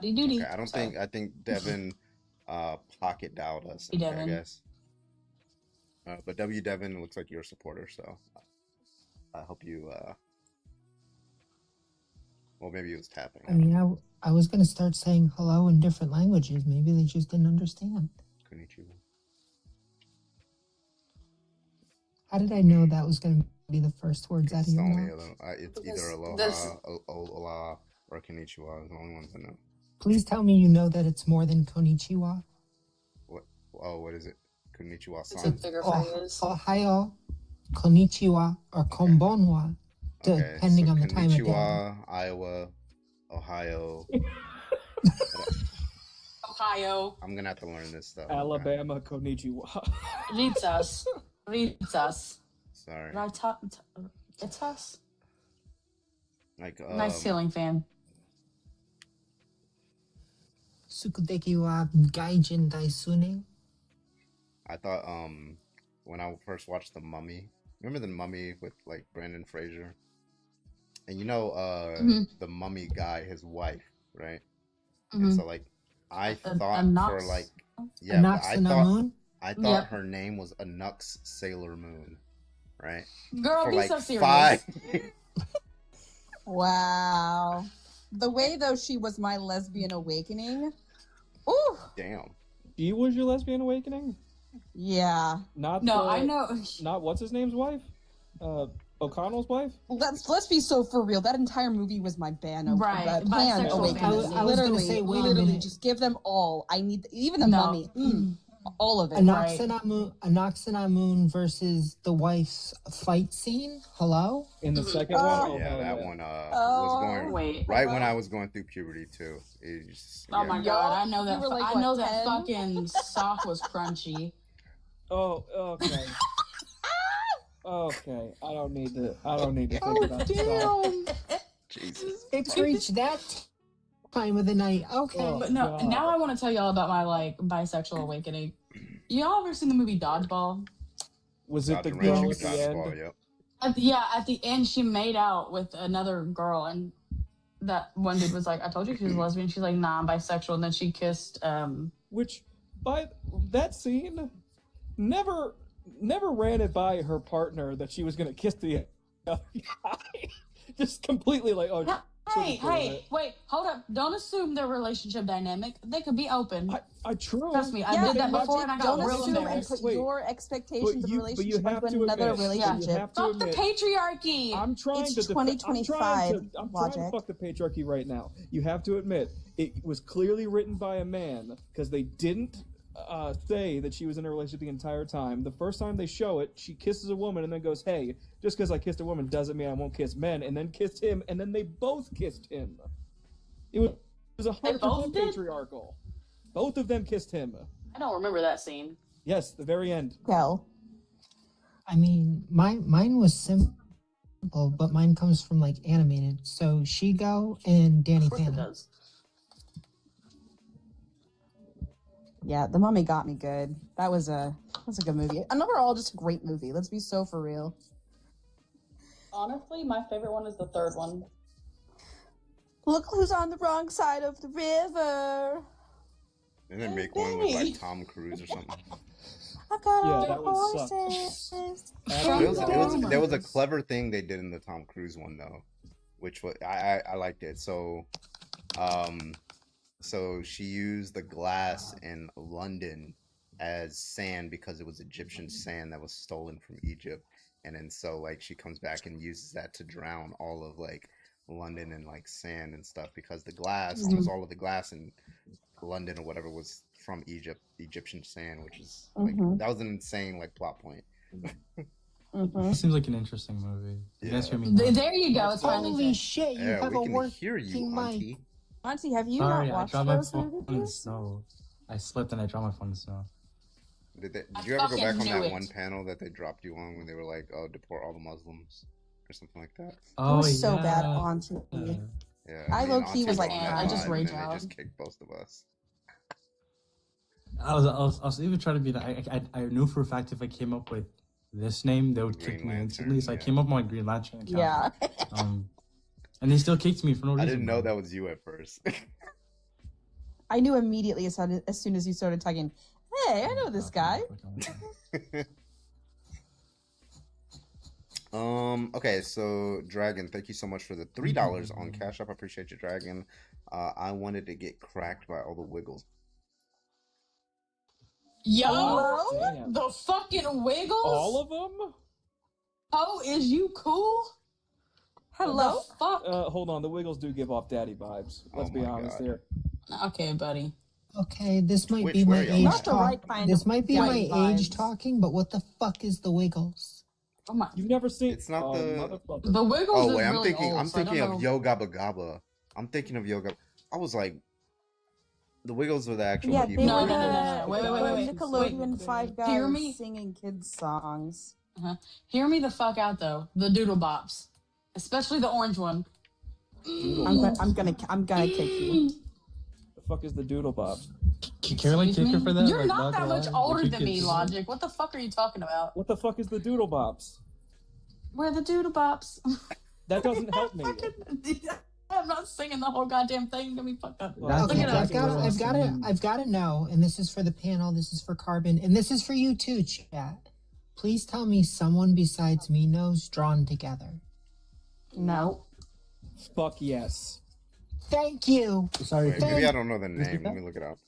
Doody. Okay, I think Devin pocket dialed us. Hey, Devin. I guess. But W Devin looks like you're a supporter, so I hope you well, maybe he was tapping. I mean, I was gonna start saying hello in different languages. Maybe they just didn't understand. Konnichiwa. How did I know that was gonna be the first words out of It's your only mouth? it's either aloha, This- ola, or konnichiwa. It's the only ones I know. Please tell me you know that it's more than konnichiwa. What? Oh, what is it? Konnichiwa It's a san. bigger Oh, phrase. Ohio, konnichiwa, or konbanwa, Okay, depending so on the time of day. Konnichiwa, Iowa, Ohio. Ohio. I'm gonna have to learn this stuff. Alabama, konnichiwa. Ritas. Ritas. Sorry. It's us. Like Nice ceiling fan. Sukudeki wa gaijin daisune. I thought when I first watched The Mummy, remember The Mummy with like Brandon Fraser? And you know the mummy guy, his wife, right? And so like I thought for like yeah, but I thought her name was Anux Sailor Moon, right? Girl, for be like so serious. 5 Wow. The way though she was my lesbian awakening. Ooh. Damn. She was your lesbian awakening? Yeah. Not No, I know. Not what's his name's wife? O'Connell's wife? Let's be so for real. That entire movie was my pan Right, pan bisexual awakening. fantasy. I was gonna say, wait a literally, minute. just give them all. I need even the No. mummy. all of it. Anaxinamoon versus the wife's fight scene. Hello? In the second one? Yeah, that one Oh, was going wait. right when I was going through puberty too. It just, Oh my god, I know that. You were like, I know what, that 10? fucking sock was crunchy. Oh, okay. Okay, I don't need to think about that. Damn. Jesus. It's reached that time of the night. Okay. Oh, But no, God. now I want to tell y'all about my like bisexual awakening. Y'all ever seen the movie Dodgeball? Was it the Dr. girl Magic at the Dodgeball, end? yep. At the end, she made out with another girl, and that one dude was like, "I told you she was lesbian." She's like, "Nah, I'm bisexual." And then she kissed. Which, by that scene, never ran it by her partner that she was gonna kiss the other guy. Just completely like, oh. Hey, wait, hold up! Don't assume their relationship dynamic. They could be open. I true. Trust me, I did that before, and I got Don't real assume and embarrassed. put your expectations of you relationship have onto to another admit, relationship. you have to Fuck the admit, patriarchy. I'm trying It's to 2025 I'm trying logic. to fuck the patriarchy right now. You have to admit it was clearly written by a man because they didn't say that she was in a relationship the entire time. The first time they show it, she kisses a woman and then goes, "Hey, just because I kissed a woman doesn't mean I won't kiss men." And then kissed him, and then they both kissed him. It was 100% patriarchal. Both of them kissed him. I don't remember that scene. Yes, the very end. Well, I mean, mine was simple, but mine comes from like animated. So Shigo and Danny Of course it Phantom. does. yeah, The Mummy got me good. That's a good movie. And overall, just a great movie. Let's be so for real. Honestly, my favorite one is the third one. Look who's on the wrong side of the river. And then make one with like Tom Cruise or something. I got all that the would suck. horses. There was a clever thing they did in the Tom Cruise one though, which was I liked it. So she used the glass in London as sand because it was Egyptian sand that was stolen from Egypt, and then so like she comes back and uses that to drown all of like London and like sand and stuff because the glass, almost all of the glass in London or whatever was from Egyptian sand, which is like that was an insane like plot point. It seems like an interesting movie. You guys hear me? There you go. It's finally Holy good. shit! You Yeah, have we a can working hear you, mic. Auntie. Auntie, have you Sorry, not I watched dropped my those phone in the movies? snow. I slipped and I dropped my phone in the snow. Did you ever go back on fucking that knew it. one panel that they dropped you on when they were like, "Oh, deport all the Muslims" or something like that? It Oh, was so yeah. bad, Auntie. Yeah, I me and low-key Auntie was were like, on that I just live, rage and then out. they just kicked both of us. I was even trying to be like, I knew for a fact if I came up with this name, they would kick Green me Lantern, instantly. So I yeah. came up with my Green Lantern account. Yeah. And they still kicked me for no reason. I didn't know that was you at first. I knew immediately as soon as you started talking, hey, I know this guy. Okay, so Dragon, thank you so much for the $3 on Cash App. I appreciate you, Dragon. I wanted to get cracked by all the Wiggles. Yo, Damn. the fucking Wiggles. All of them? Oh, is you cool? Hello? The fuck? Hold on, the Wiggles do give off daddy vibes. Let's be my honest God. here. Okay, buddy. Okay, this might Which be my way, y'all? age Not the talk. right kind This of might be my daddy age vibes. talking, but what the fuck is the Wiggles? Oh my. You've never seen It's not oh, the- motherfucker. The Wiggles Oh is wait, I'm really thinking. old, I'm so I thinking don't of know. Yo Gabba Gabba. I'm thinking of Yo Gabba. I was like, the Wiggles were the actual Yeah, people. they No, were no, no, the no. Wait. Nickelodeon Five Guys Hear me? singing kids songs. Hear me the fuck out though. The Doodle Bops, especially the orange one. I'm gonna kick you. The fuck is the Doodle Bob? Can Caroline kick her for that? You're Like, not that gonna much lie? older If you than could- me, Logic. What the fuck are you talking about? What the fuck is the Doodle Bops? We're the Doodle Bops. That doesn't help me. I'm not singing the whole goddamn thing. Get me fucked up. That's Look Okay, it I've up. got to know, and this is for the panel, this is for Carbon, and this is for you too, chat. Please tell me someone besides me knows Drawn Together. No. Fuck yes. Thank you. Sorry. Wait, maybe I don't know the name. Let me look it up.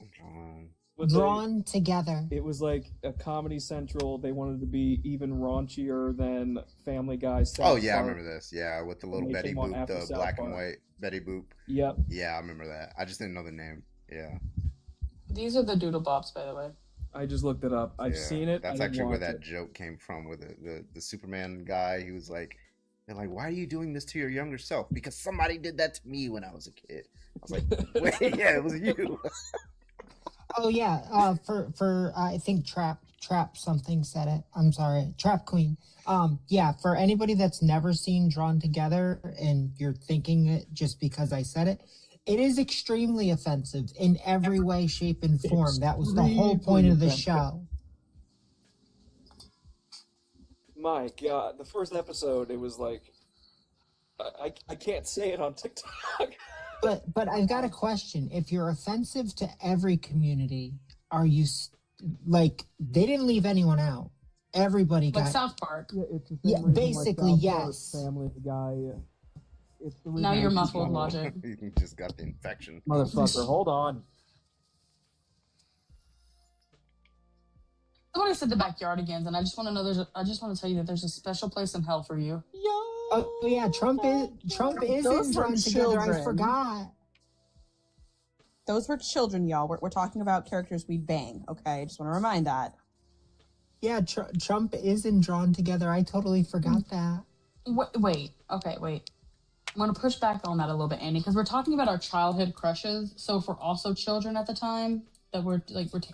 Was Drawn Together. It was like a Comedy Central. They wanted to be even raunchier than Family Guy. South Oh yeah, I Park. remember this. Yeah, with the little They Betty came on Boop, after the South black and Park. white Betty Boop. Yep. Yeah, I remember that. I just didn't know the name. Yeah. These are the Doodle Bops, by the way. I just looked it up. I've seen it. That's I actually where watched that it. joke came from with the Superman guy. He was like, they're like, why are you doing this to your younger self? Because somebody did that to me when I was a kid. I was like, wait, yeah, it was you. Oh yeah, for I think Trap something said it. I'm sorry, Trap Queen. Yeah, for anybody that's never seen Drawn Together and you're thinking it just because I said it, it is extremely offensive in every way, shape, and form. That was the whole point of the show. My God, the first episode, it was like, I can't say it on TikTok. But I've got a question. If you're offensive to every community, are you like they didn't leave anyone out? Everybody got Like South Park. Yeah, it's the yeah, same reason basically why South Park, yes. Family Guy. It's the Now reason you're why muffled, people- Logic. You just got the infection. Motherfucker, hold on. Somebody said the backyardigans, and I just want to know. I just want to tell you that there's a special place in hell for you. Oh yeah, Trump is Those in were Drawn Together. I children. forgot. Those were children, y'all. We're talking about characters we bang. Okay, I just want to remind that. Yeah, Trump is in Drawn Together. I totally forgot that. Wait. Okay, wait. I'm gonna push back on that a little bit, Andy, because we're talking about our childhood crushes. So if we're also children at the time, that we're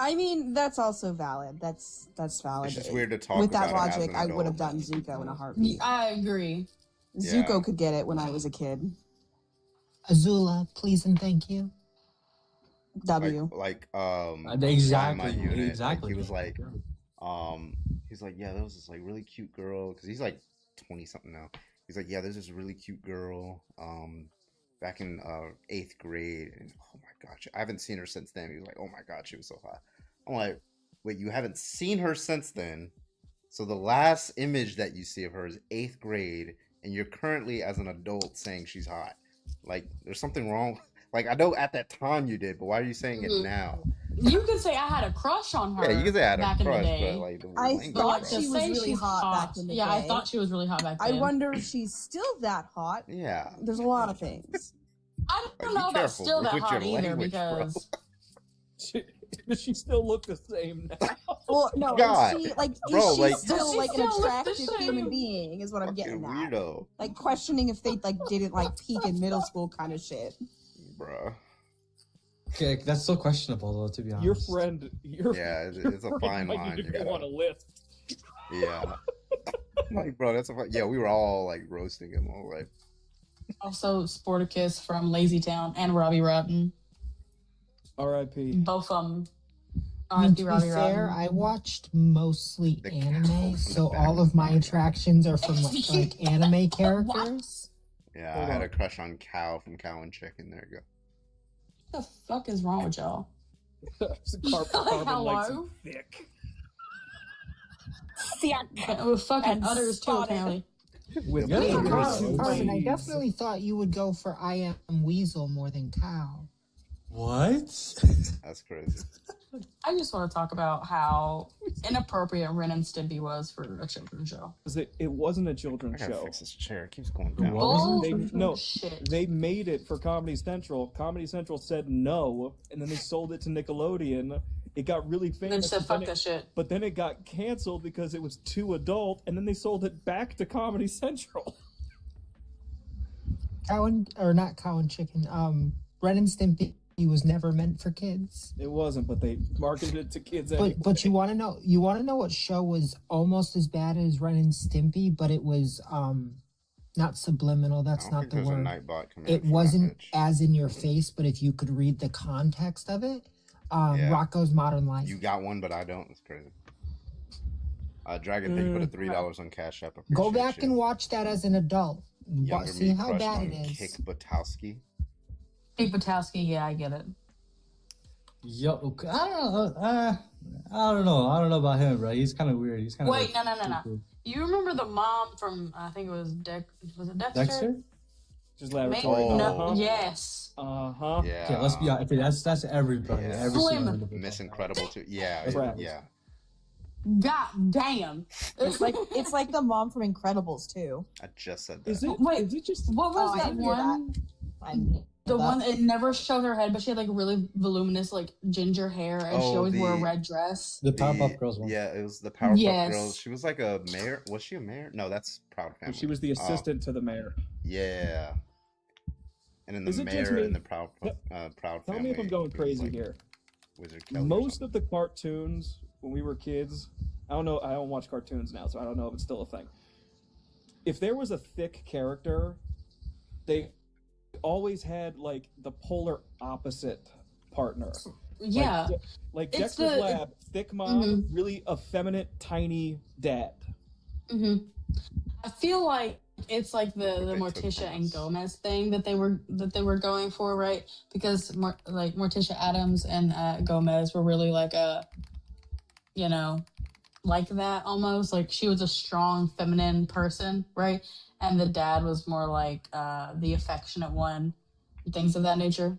I mean, that's also valid. That's valid. It's just weird to talk With that about it as logic, an I would have adult. done Zuko in a heartbeat. I agree. Zuko could get it when I was a kid. Azula, please and thank you. W. My Exactly, unit, exactly. Like, he was like, he's like, yeah, there was this like really cute girl because he's like 20 something now. He's like, yeah, there's this really cute girl, back in 8th grade, and oh my god, I haven't seen her since then. He was like, oh my god, she was so hot. I'm like, wait, you haven't seen her since then? So the last image that you see of her is 8th grade, and you're currently as an adult saying she's hot. Like, there's something wrong. Like, I know at that time you did, but why are you saying it now? You could say I had a crush on her. Yeah, you could say I had a back crush, in the day. but like, the I language, thought bro. she was really hot back in the day. Yeah, I thought she was really hot back I then. wonder if she's still that hot. Yeah. There's a lot of things. I don't Be know about careful still that with hot your either language, bro. because Does she still look the same now? Well, no, God. is she like Bro, is she like- still Does she like an still look the attractive human same? being? Is what I'm getting Fucking at. weirdo, Like questioning if they like didn't like peak in middle school kind of shit. bro. Okay, that's so questionable though, to be honest. Your friend, Yeah, it's a friend fine might line. need You to go gotta, on a list. yeah. Like, bro, that's a yeah. We were all like roasting him all like. also Sporticus from Lazy Town and Robbie Rotten. R.I.P. Both of them. I mean, to Robbie be fair, Rotten. I watched mostly The anime, cow so from the all of my attractions are from like anime characters. Yeah, Hold I had on. a crush on Cow from Cow and Chicken. There you go. What the fuck is wrong with y'all? Carbon Hello? likes him thick. With fucking And udders too, spotted. apparently. With Yeah, fingers Carson, and Carson, I cheese. definitely thought you would go for I Am Weasel more than Cow. What? That's crazy. I just want to talk about how inappropriate Ren and Stimpy was for a children's show. 'Cause it wasn't a I children's gotta show. fix this chair. It keeps going down. What was Oh, it? shit. They made it for Comedy Central. Comedy Central said no, and then they sold it to Nickelodeon. It got really And then famous. said, but fuck then that shit. But then it got canceled because it was too adult, and then they sold it back to Comedy Central. Cow and not Cow and Chicken. Ren and Stimpy was never meant for kids. It wasn't, but they marketed it to kids anyway. But you want to know what show was almost as bad as Ren and Stimpy, but it was not subliminal. That's I don't not think the there's a word. Nightbot coming It wasn't as in your face, but if you could read the context of it, Yeah. Rocco's Modern Life. You got one, but I don't. It's crazy. Dragon, thank you for the $3 on Cash App. Go Appreciate back you. and watch that as an adult. Younger See me how crushed bad on it is. Kick Butowski. Big Batowski, yeah, I get it. Yo, I don't know about him, bro. He's kind of weird. He's kind of Wait, no. You remember the mom from, I think it was was it Dexter? Dexter. Just Maybe, laboratory. no, yes. Uh-huh. Yeah. Okay, let's be honest. Okay, that's everybody. Yeah. Every Slim. single individual. Miss Incredible too. Yeah, Right. yeah. God damn. It's like the mom from Incredibles too. I just said that. Is it? Wait, Is it just? What was Oh, I that didn't hear one? The one it never showed her head, but she had like really voluminous, like ginger hair, and she always wore a red dress. The Powerpuff Girls one. Yeah, it was the Powerpuff Yes. Girls. She was like a mayor. Was she a mayor? No, that's Proud Family. She was the assistant to the mayor. Yeah. And then Is the it just mayor me? and the Proud Family. Tell me if I'm going crazy here. Wizard Kelly. Most of the cartoons when we were kids, I don't know. I don't watch cartoons now, so I don't know if it's still a thing. If there was a thick character, they always had like the polar opposite partner. Yeah. Like It's Dexter's the- Lab, thick mom, really effeminate, tiny dad. I feel like it's like the Morticia and Gomez thing that they were going for, right? Because like Morticia Adams and Gomez were really like like that almost. Like she was a strong feminine person, right? And the dad was more like the affectionate one, things of that nature.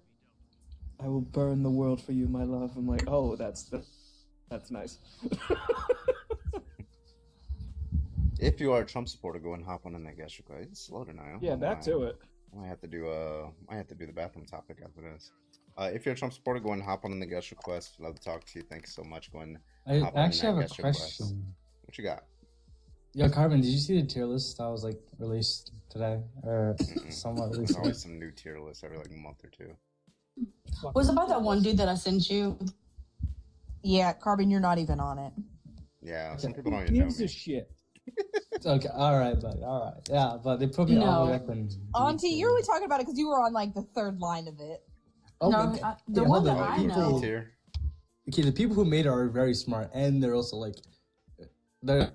I will burn the world for you, my love. I'm like, oh, that's nice. If you are a Trump supporter, go and hop on in that guest request. It's slow tonight. Yeah, back to it. I might have to do the bathroom topic after this. If you're a Trump supporter, go and hop on in the guest request. Love to talk to you. Thank you so much. Go and I hop on in actually that have a guest request. question. What you got? Yo, Carbon, did you see the tier list that was like released today or somewhat There's recently? always some new tier lists every like month or two. Was it about that one dude that I sent you? Yeah, Carbon, you're not even on it. Yeah, some people don't even know Gives me. a shit. Okay, all right, buddy, all right. Yeah, but they put me all the way up in. Auntie, you're only talking about it because you were on like the third line of it. Okay. The Yeah, one hold that on. I know. Okay, the people who made it are very smart, and they're also like, they're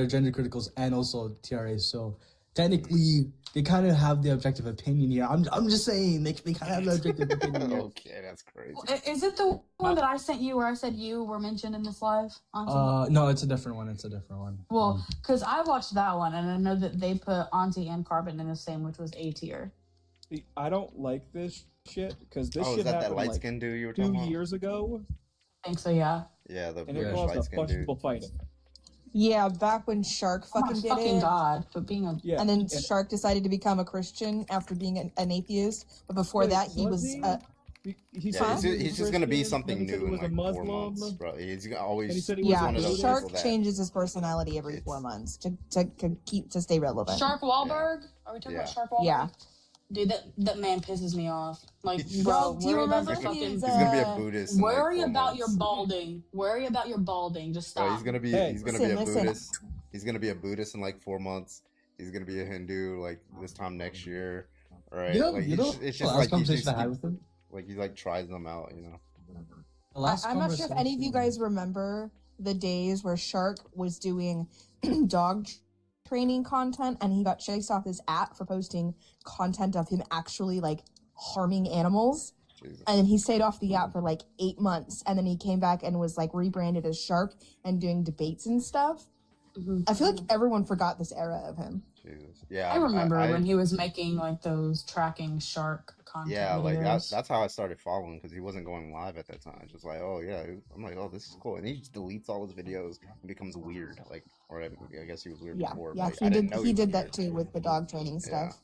gender criticals and also TRAs. So technically, they kind of have the objective opinion here. I'm just saying they kind of have the objective opinion here. Okay, that's crazy. Is it the one that I sent you where I said you were mentioned in this live? Auntie? No, it's a different one. It's a different one. Well, because I watched that one and I know that they put Auntie and Carbon in the same, which was A tier. See, I don't like this shit because this Oh, is shit that happened light like skin dude you were 2 talking about? years ago, I think so, yeah. Yeah, the and it British caused a light skin bunch of dude. people fighting. Yeah, back when Shark Oh my fucking did fucking it. god! But being a And then Shark decided to become a Christian after being an atheist. But before Wait, that, he was was. he? Yeah, he's just gonna be Christian, something then he said new he in was a like 4 Muslim, months, bro. He's and he always said he was Yeah, one of those Shark people that changes his personality every 4 months to stay relevant. Shark Wahlberg? Are we talking about Shark Wahlberg? Yeah. Dude, that man pisses me off. Like, Bro, bro, do you worry about remember your fucking. his, He's gonna be a Buddhist. in, like, Worry 4 about months. your balding. Worry about your balding. Just stop. Bro, he's gonna be Hey, a Buddhist. He's gonna be a Buddhist in like 4 months. He's gonna be a Hindu like this time next year. All right, like it's just like he like tries them out, you know. I'm not sure if any of you guys remember the days where Shark was doing dog training content and he got chased off his app for posting content of him actually like harming animals. Jesus. And then he stayed off the app for like 8 months and then he came back and was like rebranded as Shark and doing debates and stuff. I feel like everyone forgot this era of him. Jesus. Yeah, I remember when he was making like those tracking shark content. Yeah, like videos. that's how I started following because he wasn't going live at that time. Just like, oh yeah, I'm like, oh this is cool, and he just deletes all his videos and becomes weird. Like, or I guess he was weird Yeah, before. yeah, but I didn't know he was did that weird. too with the dog training stuff.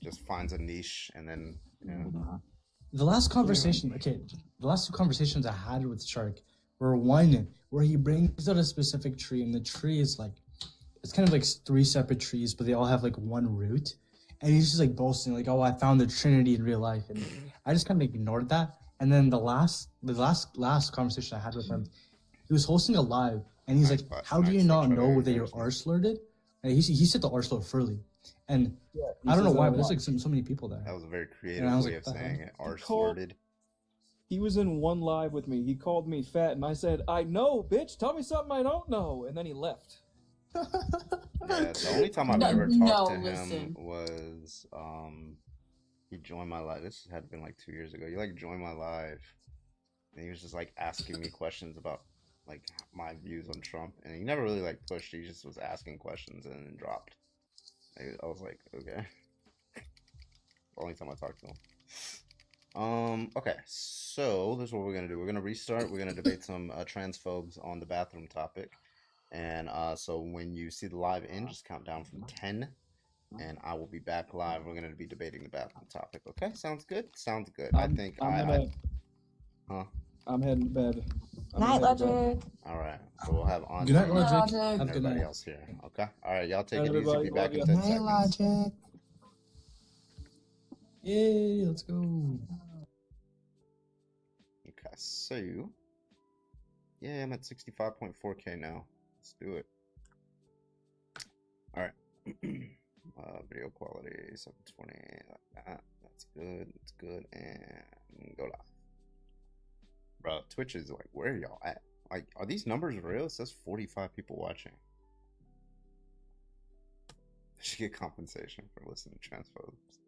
Just finds a niche and then The last conversation, the last 2 conversations I had with Shark were one where he brings out a specific tree, and the tree is like, it's kind of like 3 separate trees, but they all have like one root, and he's just like boasting, like, "Oh, I found the Trinity in real life," and I just kind of ignored that. And then the last conversation I had with him, he was hosting a live, and he's like, "How do you not know that your R slurred it?" And he said the R slur fully, and I don't know why, but there's like so many people there. That was a very creative And I was way like, of saying it. He R called- slurred. He was in one live with me. He called me fat, and I said, "I know, bitch. Tell me something I don't know." And then he left. Yeah, the only time I've ever talked to him was he joined my live. This had been like 2 years ago. He like joined my live, and he was just like asking me questions about like my views on Trump, and he never really like pushed. He just was asking questions and then dropped. I was like, okay. Only time I talked to him. Okay, so this is what we're gonna do. We're gonna restart. We're gonna debate some transphobes on the bathroom topic. And so when you see the live end, just count down from 10, and I will be back live. We're going to be debating the bathroom topic. Okay, sounds good. Sounds good. I'm heading to bed. Night, Logic. All right, so we'll have on. Good night, Logic. And Have a good everybody night. else here. Okay. All right, y'all take Night, it easy. everybody. Be back in Love 10 ya. seconds. Logic. Yay, let's go. Okay, so yeah, I'm at 65.4K now. Let's do it. All right. Video quality 720 like that. That's good. That's good. And go live. Bro, Twitch is like, where are y'all at? Like, are these numbers real? It says 45 people watching. They should get compensation for listening to transphobes.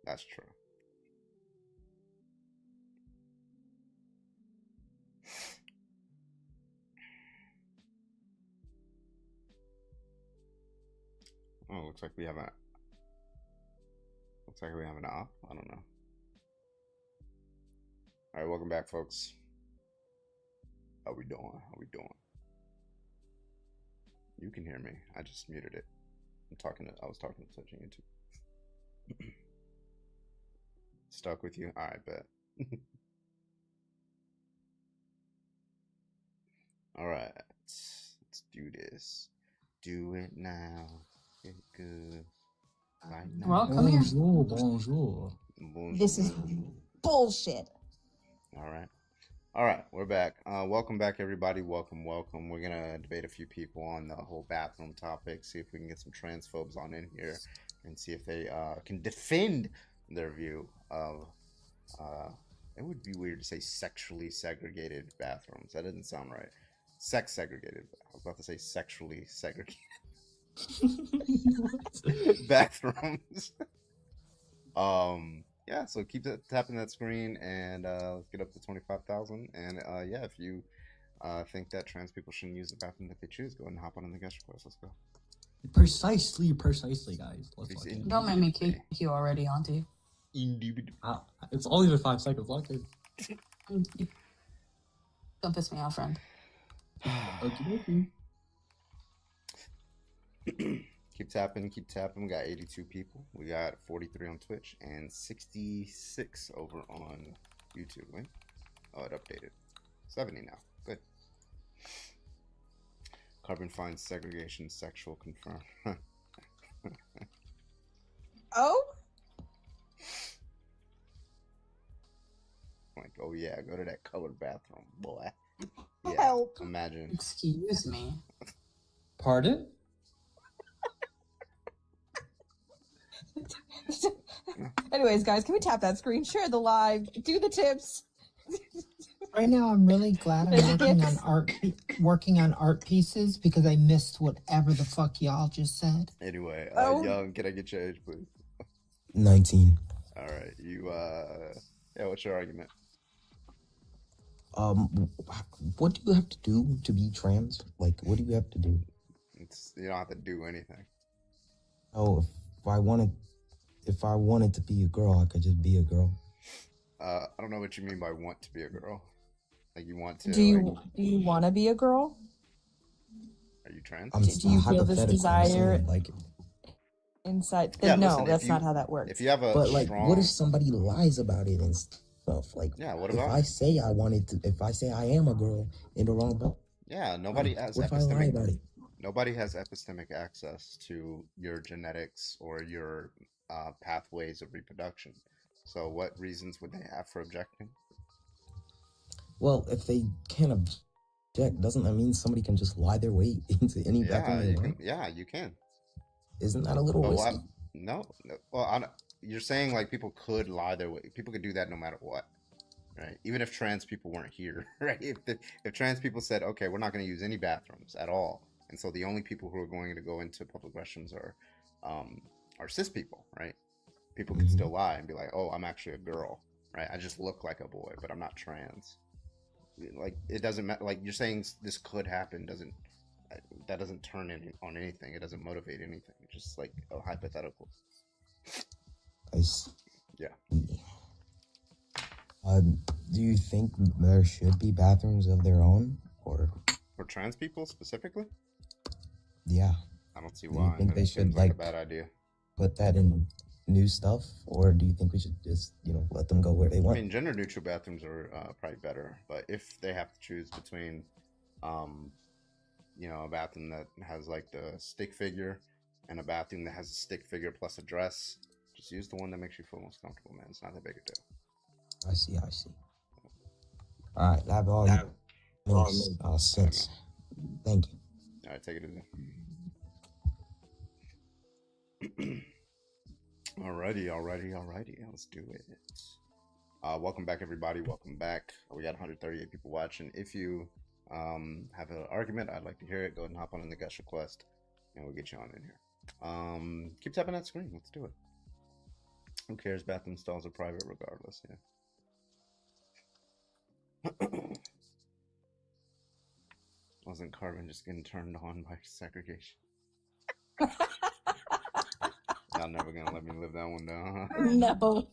That's true. Oh, looks like we have an op. I don't know. All right, welcome back, folks. How we doing? How we doing? You can hear me. I just muted it. I was talking to Twitch and YouTube. Stuck with you? All right, bet. All right, let's do this. Do it now. Get good. Right now. Well, come here. Bonjour, bonjour. This is bullshit. All right, we're back. Welcome back, everybody. Welcome. We're gonna debate a few people on the whole bathroom topic. See if we can get some transphobes on in here, and see if they can defend their view of. It would be weird to say sexually segregated bathrooms. That doesn't sound right. Sex segregated. I was about to say sexually segregated bathrooms. Yeah, so keep tapping that screen, and let's get up to 25,000. And yeah, if you think that trans people shouldn't use the bathroom that they choose, go ahead and hop on in the guest request. Let's go. Precisely, guys. Don't make me kick you already, Auntie. It's only been 5 seconds. Lock it. Don't piss me off, friend. Okie Keep tapping. We got 82 people. We got 43 on Twitch and 66 over on YouTube. Wait. Oh, it updated. 70 now. Good. Carbon finds segregation sexual confirmed. Oh? Like, oh yeah, go to that colored bathroom, boy. Yeah, Help. imagine. Excuse me. Pardon? Anyways, guys, can we tap that screen? Share the live. Do the tips. Right now, I'm really glad I'm working on art pieces because I missed whatever the fuck y'all just said. Anyway, Oh. young, can I get your age, please? 19. All right, you. Yeah, what's your argument? What do you have to do to be trans? Like, what do you have to do? You don't have to do anything. Oh, if I wanted to be a girl, I could just be a girl. I don't know what you mean by want to be a girl. Like, you want to. Do you want to be a girl? Are you trans? Do you feel this desire like inside? Yeah, no, listen, that's not how that works. If you have a But like, strong... what if somebody lies about it and stuff? Like, Yeah, what if about I it? say if I say I am a girl in the wrong belt? Yeah, nobody has What if I lie about it? Nobody has epistemic access to your genetics or your pathways of reproduction. So what reasons would they have for objecting? Well, if they can't object, doesn't that mean somebody can just lie their way into any bathroom they want? Yeah, you can. Isn't that a little risky? No. Well, you're saying like people could lie their way. People could do that no matter what, right? Even if trans people weren't here, right? If trans people said, okay, we're not going to use any bathrooms at all, and so the only people who are going to go into public restrooms are cis people, right? People can still lie and be like, oh, I'm actually a girl, right? I just look like a boy, but I'm not trans. Like, it doesn't matter. Like, you're saying this could happen that doesn't turn on anything. It doesn't motivate anything. It's just like a hypothetical. I see. Yeah. Do you think there should be bathrooms of their own, or for trans people specifically? Yeah. I don't see Do why. you think they should like a bad idea. Put that in new stuff, or do you think we should just let them go where they want? I mean, gender neutral bathrooms are probably better, but if they have to choose between, a bathroom that has like the stick figure and a bathroom that has a stick figure plus a dress, just use the one that makes you feel most comfortable, man. It's not that big a deal. I see. All right, that all makes sense. Thank you. All right, take it easy. Alrighty. Let's do it. Welcome back, everybody. Welcome back. We got 138 people watching. If you have an argument, I'd like to hear it. Go ahead and hop on in the guest request, and we'll get you on in here. Keep tapping that screen. Let's do it. Who cares? Bathroom stalls are private regardless. Yeah. Wasn't Carbon just getting turned on by segregation? Y'all never gonna let me live that one down, huh? No.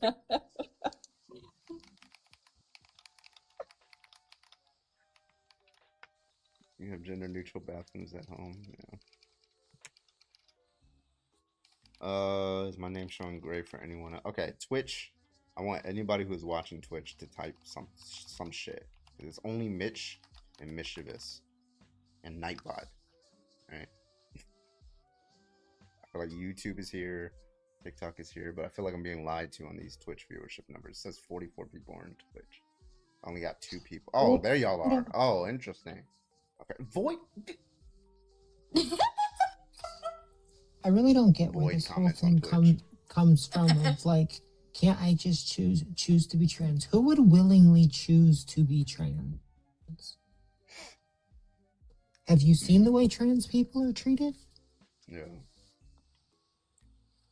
You have gender neutral bathrooms at home, yeah. Is my name showing gray for anyone else? Okay, Twitch. I want anybody who's watching Twitch to type some shit. It's only Mitch and Mischievous and Nightbot. Alright. I feel like YouTube is here, TikTok is here, but I feel like I'm being lied to on these Twitch viewership numbers. It says 44 people are in Twitch. I only got 2 people. Oh, there y'all are. Oh, interesting. Okay. Void. I really don't get where this whole thing comes from. Of like, can't I just choose to be trans? Who would willingly choose to be trans? Have you seen the way trans people are treated? Yeah.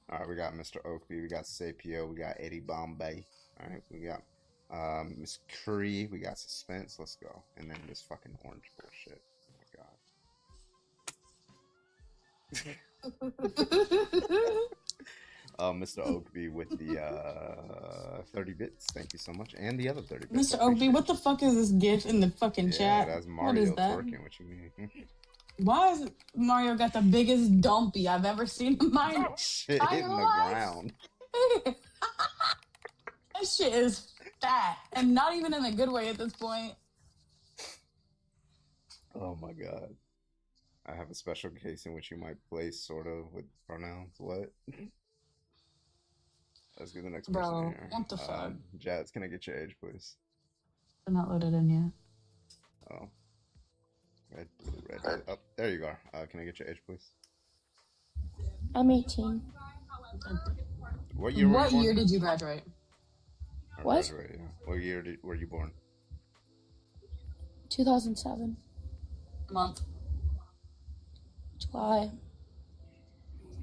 All right, we got Mr. Oakby, we got Sapio, we got Eddie Bombay. All right, we got Miss Curry, we got Suspense. Let's go. And then this fucking orange bullshit. Oh my god. Mr. Oakby with the 30 bits. Thank you so much. And the other 30 bits. Mr. Oakby, what the fuck is this GIF in the fucking chat? That's Mario what is that? twerking. What you mean? Why is Mario got the biggest dumpy I've ever seen in my shit entire hitting the life? ground. That shit is fat, and not even in a good way at this point. Oh my god. I have a special case in which you might place sort of with pronouns. What? Let's get the next person Bro, here. what the fuck? Jazz, can I get your age, please? I'm not loaded in yet. Oh. Red. Oh, there you go. Can I get your age, please? I'm 18. What year did you graduate? What? Yeah. What year were you born? 2007. Month. July.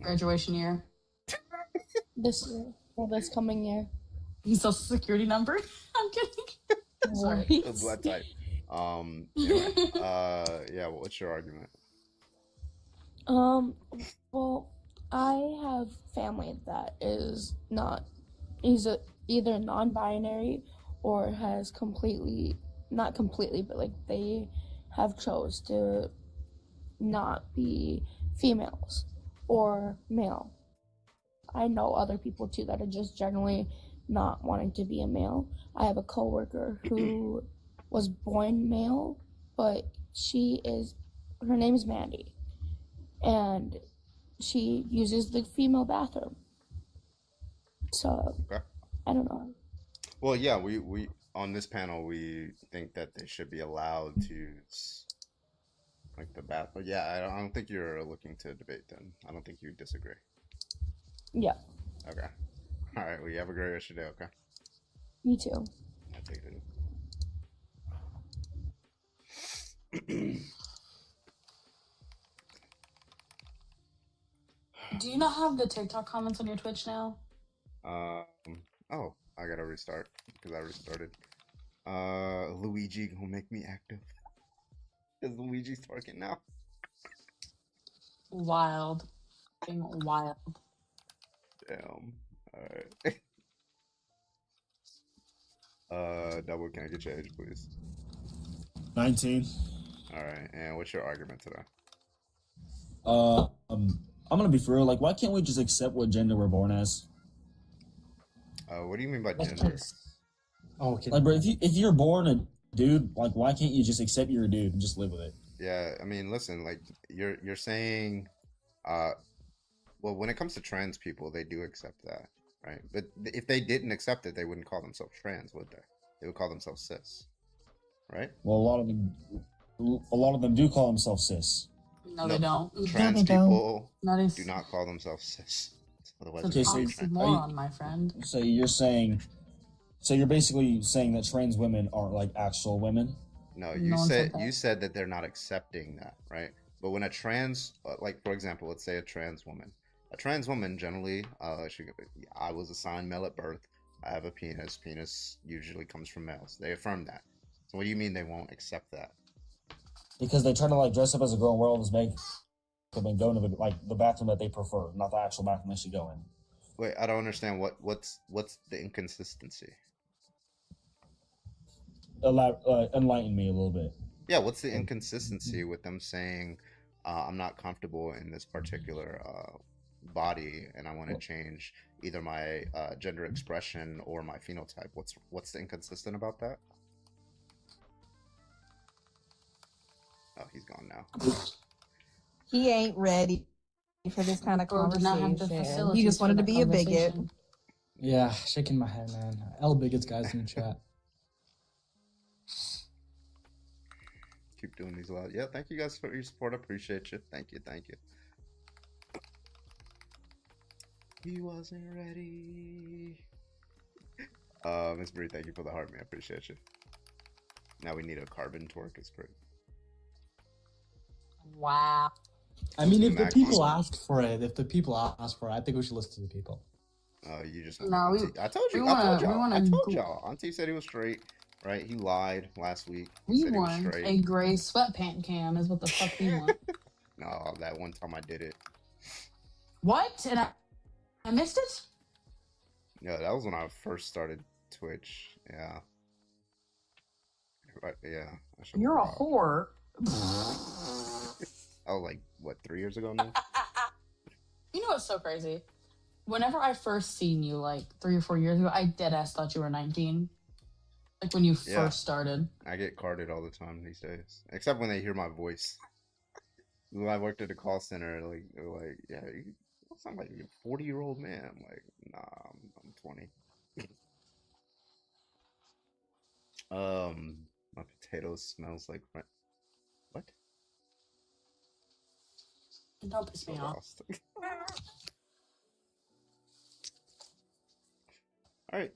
Graduation year. This year. Or this coming year. Social security number? I'm kidding. Sorry. Blood type. Anyway, yeah, what's your argument? Well, I have family that is either non-binary or has not completely, but like they have chose to not be females or male. I know other people too that are just generally not wanting to be a male. I have a coworker who was born male, but her name is Mandy, and she uses the female bathroom. So, okay. I don't know. Well, yeah, we on this panel, we think that they should be allowed to use like the bath. But yeah, I don't think you're looking to debate then. I don't think you disagree. Yeah. Okay. All right. Well, you have a great rest of your day, okay? You too. I take it. Do you not have the TikTok comments on your Twitch now? Oh, I gotta restart because I restarted. Luigi gonna make me active. Is Luigi's twerking now? Wild. Being wild. Damn. Alright. Double, can I get your age, please? 19. Alright, and what's your argument today? I'm gonna be for real. Like, why can't we just accept what gender we're born as? What do you mean by gender? Oh, okay. Like, bro, if you're born a dude, like, why can't you just accept you're a dude and just live with it? Yeah, I mean, listen, like you're saying, well, when it comes to trans people, they do accept that, right? But if they didn't accept it, they wouldn't call themselves trans, would they? They would call themselves cis, right? Well, a lot of them do call themselves cis. No, they don't. Trans people do not call themselves cis. Otherwise, Okay, so oxymoron, my friend. So you're basically saying that trans women aren't like actual women? No, you said that they're not accepting that, right? But when a trans, like for example, let's say a trans woman generally, I was assigned male at birth. I have a penis. Penis usually comes from males. They affirm that. So what do you mean they won't accept that? Because they try to like dress up as a girl and wear all this makeup and go into like the bathroom that they prefer, not the actual bathroom they should go in. Wait, I don't understand what's the inconsistency. Enlighten me a little bit. Yeah, what's the inconsistency with them saying, I'm not comfortable in this particular body and I want to change either my gender expression or my phenotype? What's the inconsistent about that? Oh, he's gone now. He ain't ready for this kind of conversation. He just wanted to be a bigot. Yeah, shaking my head, man. L bigots guys in the chat. Keep doing these loud. Yeah, thank you guys for your support. I appreciate you. Thank you. He wasn't ready. Miss Bree, thank you for the heart, man. I appreciate you. Now we need a carbon torque. It's great. Wow. I mean, if the people asked for it, I think we should listen to the people. You just no. I told y'all. Auntie said he was straight, right? He lied last week. We want a gray sweatpant cam is what the fuck we want. No, that one time I did it. What? And I missed it? Yeah, that was when I first started Twitch. Yeah. Right, yeah. You're a whore. Oh, like what, 3 years ago now? You know what's so crazy? Whenever I first seen you, like 3 or 4 years ago, I deadass thought you were 19. Like when you first started. I get carded all the time these days, except when they hear my voice. When I worked at a call center, like they're like, "Yeah, you sound like a 40-year-old man." I'm like, "Nah, I'm 20." My potato smells like what? Don't piss me off. All right.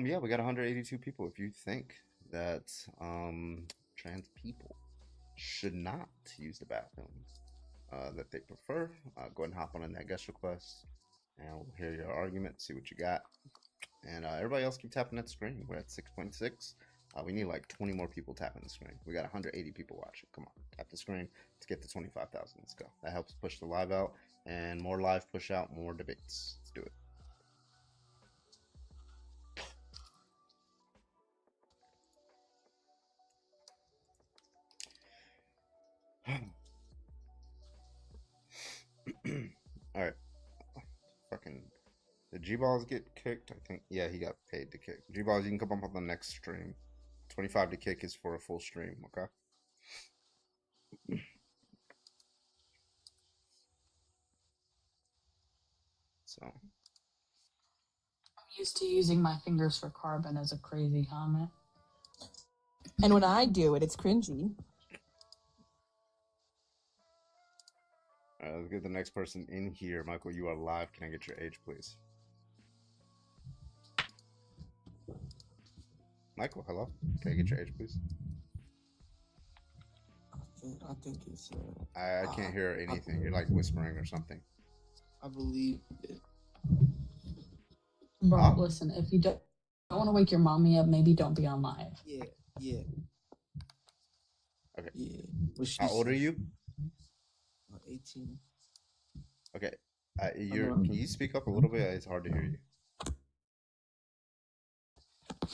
Yeah, we got 182 people. If you think that trans people should not use the bathrooms that they prefer, go ahead and hop on in that guest request, and we'll hear your argument, see what you got. And everybody else keep tapping that screen. We're at 6.6. We need like 20 more people tapping the screen. We got 180 people watching. Come on, tap the screen to get to 25,000. Let's go. That helps push the live out, and more live push out, more debates. Let's do it. All right. Fucking did G-Balls get kicked? I think yeah, he got paid to kick. G-Balls, you can come up on the next stream. 25 to kick is for a full stream, okay? So I'm used to using my fingers for carbon as a crazy comment. And when I do it, it's cringy. Let's get the next person in here. Michael, you are live. Can I get your age, please? Michael, hello. Can I get your age, please? I think it's. I can't hear anything. You're like whispering or something. I believe it. Bro, listen. If you don't want to wake your mommy up, maybe don't be on live. Yeah. Okay. Yeah. How old are you? 18. Okay. Can you speak up a little bit? It's hard to hear you.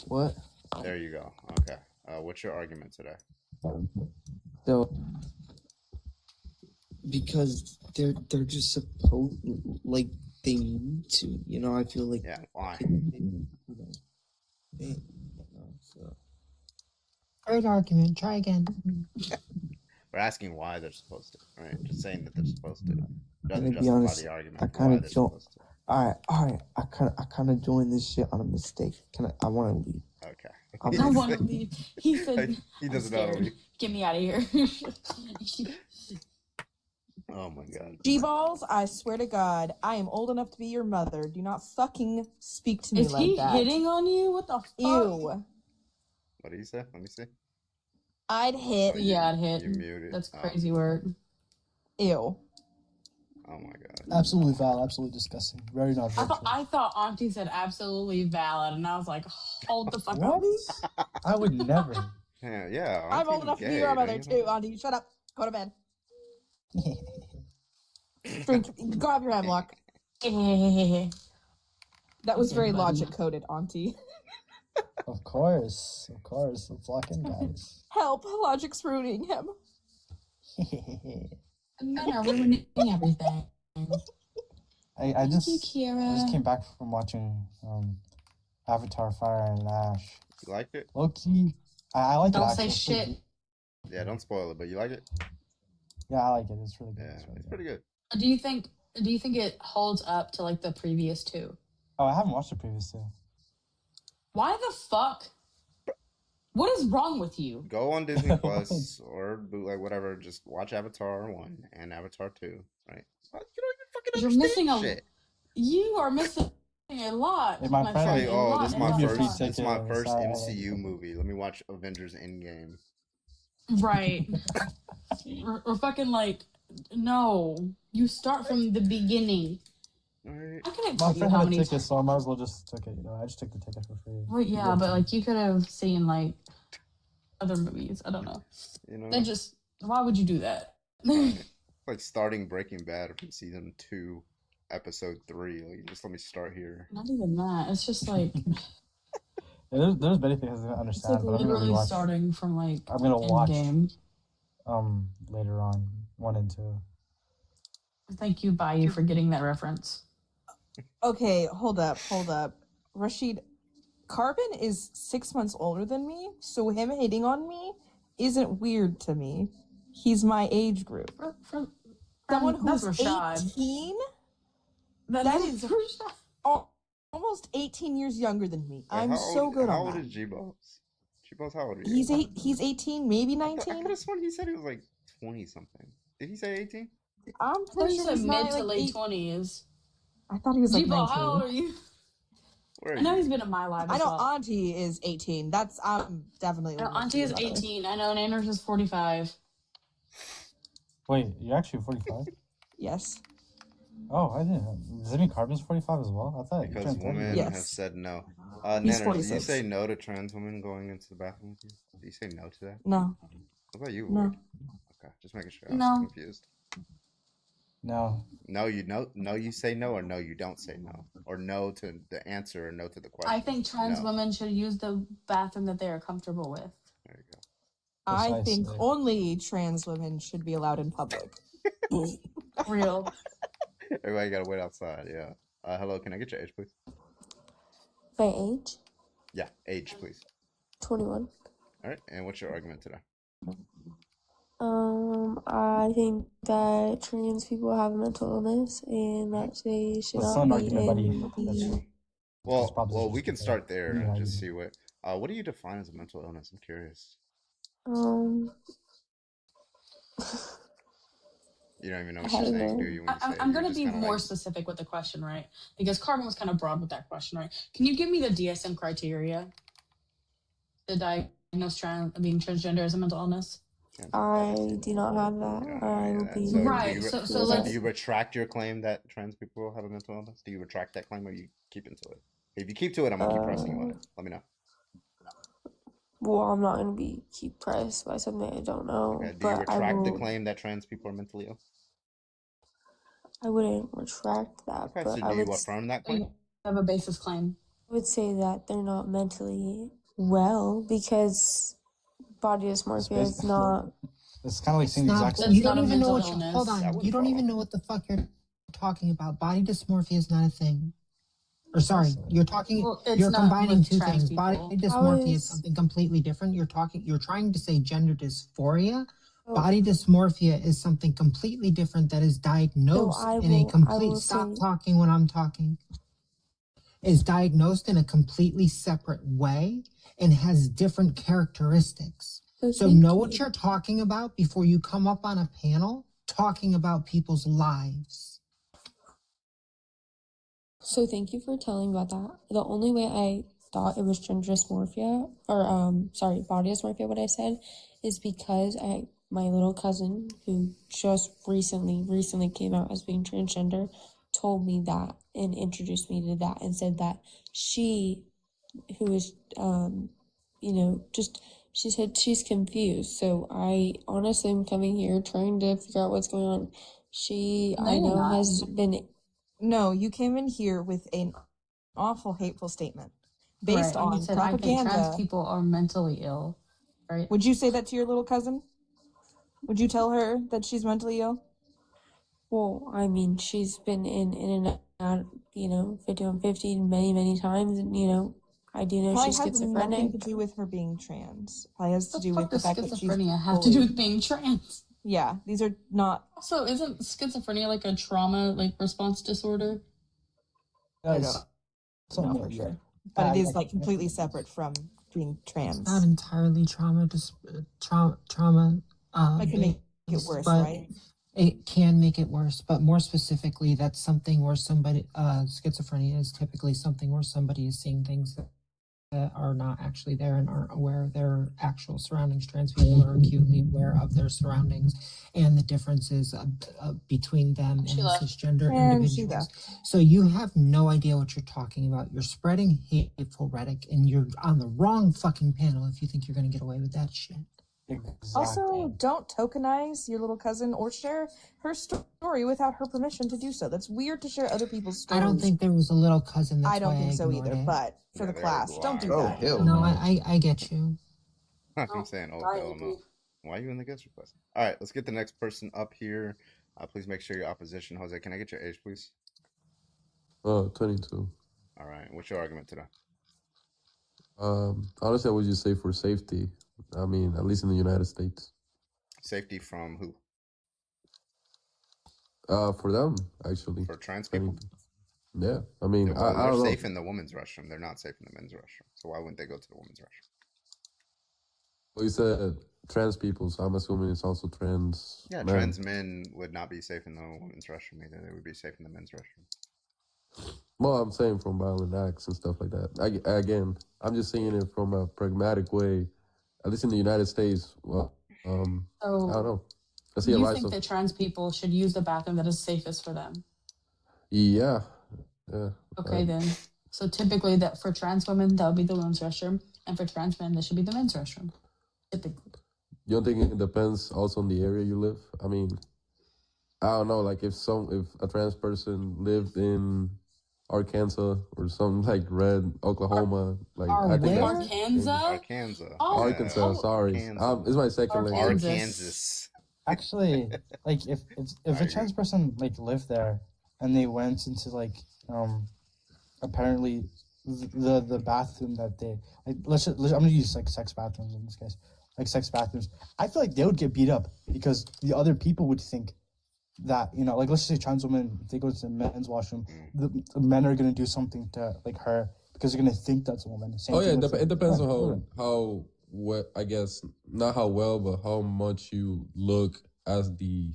What? There you go. Okay. What's your argument today? So because they're just supposed, like, they need to, you know. I feel like why? So. Great argument. Try again. We're asking why they're supposed to, right? Just saying that they're supposed to. I'm Doesn't gonna be justify honest. the argument I for kind why of they're joined. supposed to. All right. I kind of joined this shit on a mistake. I want to leave. Okay. I want to leave. He said, he I'm doesn't know how to scared. leave. Get me out of here. Oh my god. G-balls, I swear to God, I am old enough to be your mother. Do not fucking speak to me Is like he that. hitting on you? What the fuck? Ew. What did you say? Let me see. I'd hit. Yeah, I'd hit. You muted. That's crazy work. Ew. Oh my god. Absolutely valid. Absolutely disgusting. Very not I virtual. thought Auntie said absolutely valid, and I was like, hold the fuck up. I would never. Yeah. I'm old enough to be your mother too, Auntie. Shut up. Go to bed. Drink. Go have your hemlock. That was very logic coded, Auntie. Of course. Let's lock in, guys. Help! Logic's ruining him. Men are ruining everything. I just Kira. came back from watching Avatar: Fire and Ash. You liked it? Low key, I like it. Don't actually. say shit. Yeah, don't spoil it, but you like it? Yeah, I like it. It's really good. Yeah, it's pretty good. Do you think it holds up to like the previous two? Oh, I haven't watched the previous two. Why the fuck? What is wrong with you? Go on Disney Plus or bootleg, whatever. Just watch Avatar 1 and Avatar 2, right? You don't even fucking You're understand missing shit. You are missing a lot. Hey, my my friend, friend. Oh, A lot, this is a my lot, a first. lot. This is my ticket. first Sorry. MCU movie. Let me watch Avengers Endgame. Right. or fucking like, no. You start from the beginning. Right. I couldn't My tell you friend how had a many ticket, so I might as well just took it. You know, I just took the ticket for free. Well, yeah, but like you could have seen like other movies. I don't know. You know, They just, why would you do that? like starting Breaking Bad from season 2, episode 3. Like, just let me start here. Not even that. It's just like Yeah, there's many things I don't it's understand, like but I'm gonna literally rewatch. starting from like I'm gonna watch Endgame. later on 1 and 2. Thank you, Bayou, for getting that reference. Okay, hold up. Rashid, Carbon is 6 months older than me, so him hitting on me isn't weird to me. He's my age group. Someone that's who's Rashad. 18? That is Rashad. almost 18 years younger than me. Wait, I'm how so old, good How on old that. is G-Balls? G-Balls, how old are you? He's 18, maybe I 19. could have sworn he said he was like 20 something. Did he say 18? I'm I pretty you sure said he's mid not to like late 8. 20s. I thought he was like G-Ball, 19. how old are you? Where are I know you? he's been in my life. I as know well. Auntie is 18. I'm definitely. No, old enough to Auntie be is a mother. 18. I know Nanners is 45. Wait, you're actually 45? Yes. Oh, I didn't know. Does that mean Carbon's 45 as well? I thought you Because turned 30. women Yes. have said no. He's Nanner, do you 46. say no to trans women going into the bathroom with you? Do you say no to that? No. What about you, No. Ward? Okay, just making sure. I was No. confused. No. No, you say no, or no, you don't say no, or no to the answer, or no to the question. I think trans No. women should use the bathroom that they are comfortable with. There you go. I think Precisely. only trans women should be allowed in public. Real. Everybody gotta wait outside. Yeah. Hello, can I get your age, please? My age? Yeah, age, please. 21. All right, and what's your argument today? I think that trans people have a mental illness and that they should That's not not an be argument, buddy. in That's the... Well, we can start there Yeah, and just see what do you define as a mental illness? I'm curious. You don't even know what I you're don't saying, know. do you? When you say I'm it? going You're to just be kinda more like, specific with the question, right? Because Carbon was kind of broad with that question, right? Can you give me the DSM criteria to diagnose being transgender as a mental illness? I do not have that. I will be... Right, so let's... do you retract your claim that trans people have a mental illness? Do you retract that claim, or you keep into it? If you keep to it, I'm gonna keep pressing you on it. Let me know. Well, I'm not going to keep pressed by something I don't know. Okay. Do you But retract the claim that trans people are mentally ill? I wouldn't retract that. Okay, but so I do you would affirm that claim? have a basis claim. I would say that they're not mentally well because body dysmorphia is not It's kind of like saying the exact same. You don't even know what you're, hold on. You don't even know what the fuck you're talking about. Body dysmorphia is not a thing. Or sorry, you're talking. Well, it's you're not combining with two trans things. Body people. dysmorphia is something completely different. You're trying to say gender dysphoria. Oh. Body dysmorphia is something completely different that is diagnosed in a complete. Stop talking when I'm talking. Is diagnosed in a completely separate way and has different characteristics. So know what you're talking about before you come up on a panel talking about people's lives. So thank you for telling about that. The only way I thought it was gender dysmorphia, or body dysmorphia, what I said, is because my little cousin, who just recently came out as being transgender, told me that and introduced me to that and said that she, who is, she said she's confused. So I honestly am coming here trying to figure out what's going on. Has been... No, you came in here with an awful, hateful statement based on you said, propaganda. I think trans people are mentally ill, right? Would you say that to your little cousin? Would you tell her that she's mentally ill? Well, I mean, she's been in and out, 50 on 50 many times, and, I do know she's schizophrenic. Probably has nothing to do with her being trans. Probably has to do with the fact that she's schizophrenia have to do with being trans? Yeah, these are not. Also, isn't schizophrenia like a trauma response disorder? I don't know for sure. But it is completely separate from being trans. It's not entirely trauma. It can make it worse, right? It can make it worse, but more specifically, that's something where somebody schizophrenia is typically something where somebody is seeing things that are not actually there and aren't aware of their actual surroundings. Trans people are acutely aware of their surroundings and the differences between them and cisgender individuals. So you have no idea what you're talking about. You're spreading hateful rhetoric, and you're on the wrong fucking panel if you think you're going to get away with that shit. Exactly. Also, don't tokenize your little cousin or share her story without her permission to do so. That's weird to share other people's stories. I don't think there was a little cousin. That's I don't why think I so either, ignored it. but for the class, don't do that. No, I get you. I'm saying, hell no. Why are you in the guest request? All right, let's get the next person up here. Please make sure your opposition. Jose, can I get your age, please? 22. All right, what's your argument today? Honestly, I would just say for safety. I mean, at least in the United States. Safety from who? For them, actually. For trans people? Yeah, I mean, they're I don't safe know. in the women's restroom. They're not safe in the men's restroom. So why wouldn't they go to the women's restroom? Well, you said trans people, so I'm assuming it's also trans. Yeah, men. trans men would not be safe in the women's restroom either. They would be safe in the men's restroom. Well, I'm saying from violent acts and stuff like that. Again, I'm just saying it from a pragmatic way. At least in the United States, well, I don't know. I see a You rise think of, that trans people should use the bathroom that is safest for them? yeah. Okay, then. So typically, that for trans women, that would be the women's restroom, and for trans men, that should be the men's restroom. Typically. You don't think it depends also on the area you live? I mean, I don't know. Like if a trans person lived in Arkansas or something like Red, Oklahoma, I think Arkansas? Arkansas, sorry. It's my second language. Arkansas. Actually, if a trans person lived there and they went into apparently the bathroom that they I'm gonna use sex bathrooms in this case, sex bathrooms. I feel like they would get beat up because the other people would think that, let's just say trans women, if they go to the men's washroom, the men are gonna do something to her because they're gonna think that's a woman. It depends on how I guess not how well, but how much you look as the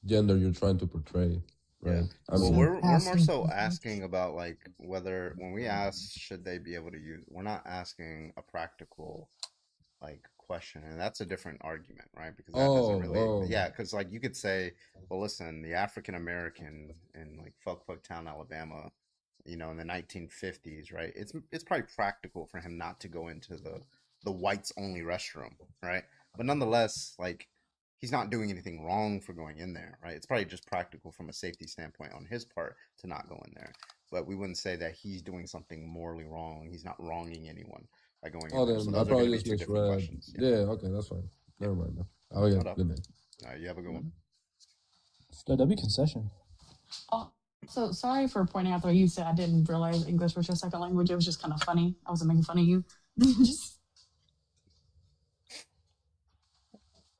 gender you're trying to portray. Right. I mean, we're more so asking about whether when we ask should they be able to use, we're not asking a practical question, and that's a different argument, right? Because that doesn't really, because you could say, well, listen, the African American in fuck town, Alabama, in the 1950s, right? It's probably practical for him not to go into the whites only restroom, right? But nonetheless, he's not doing anything wrong for going in there, right? It's probably just practical from a safety standpoint on his part to not go in there. But we wouldn't say that he's doing something morally wrong. He's not wronging anyone by going in there. So then I those are probably gonna be just two different misread. questions. Yeah, okay, that's fine. Never mind. Oh yeah, Shut up. good night. All right, you have a good one. That'd be concession. Oh, so sorry for pointing out that you said I didn't realize English was your second language. It was just kind of funny. I wasn't making fun of you. Just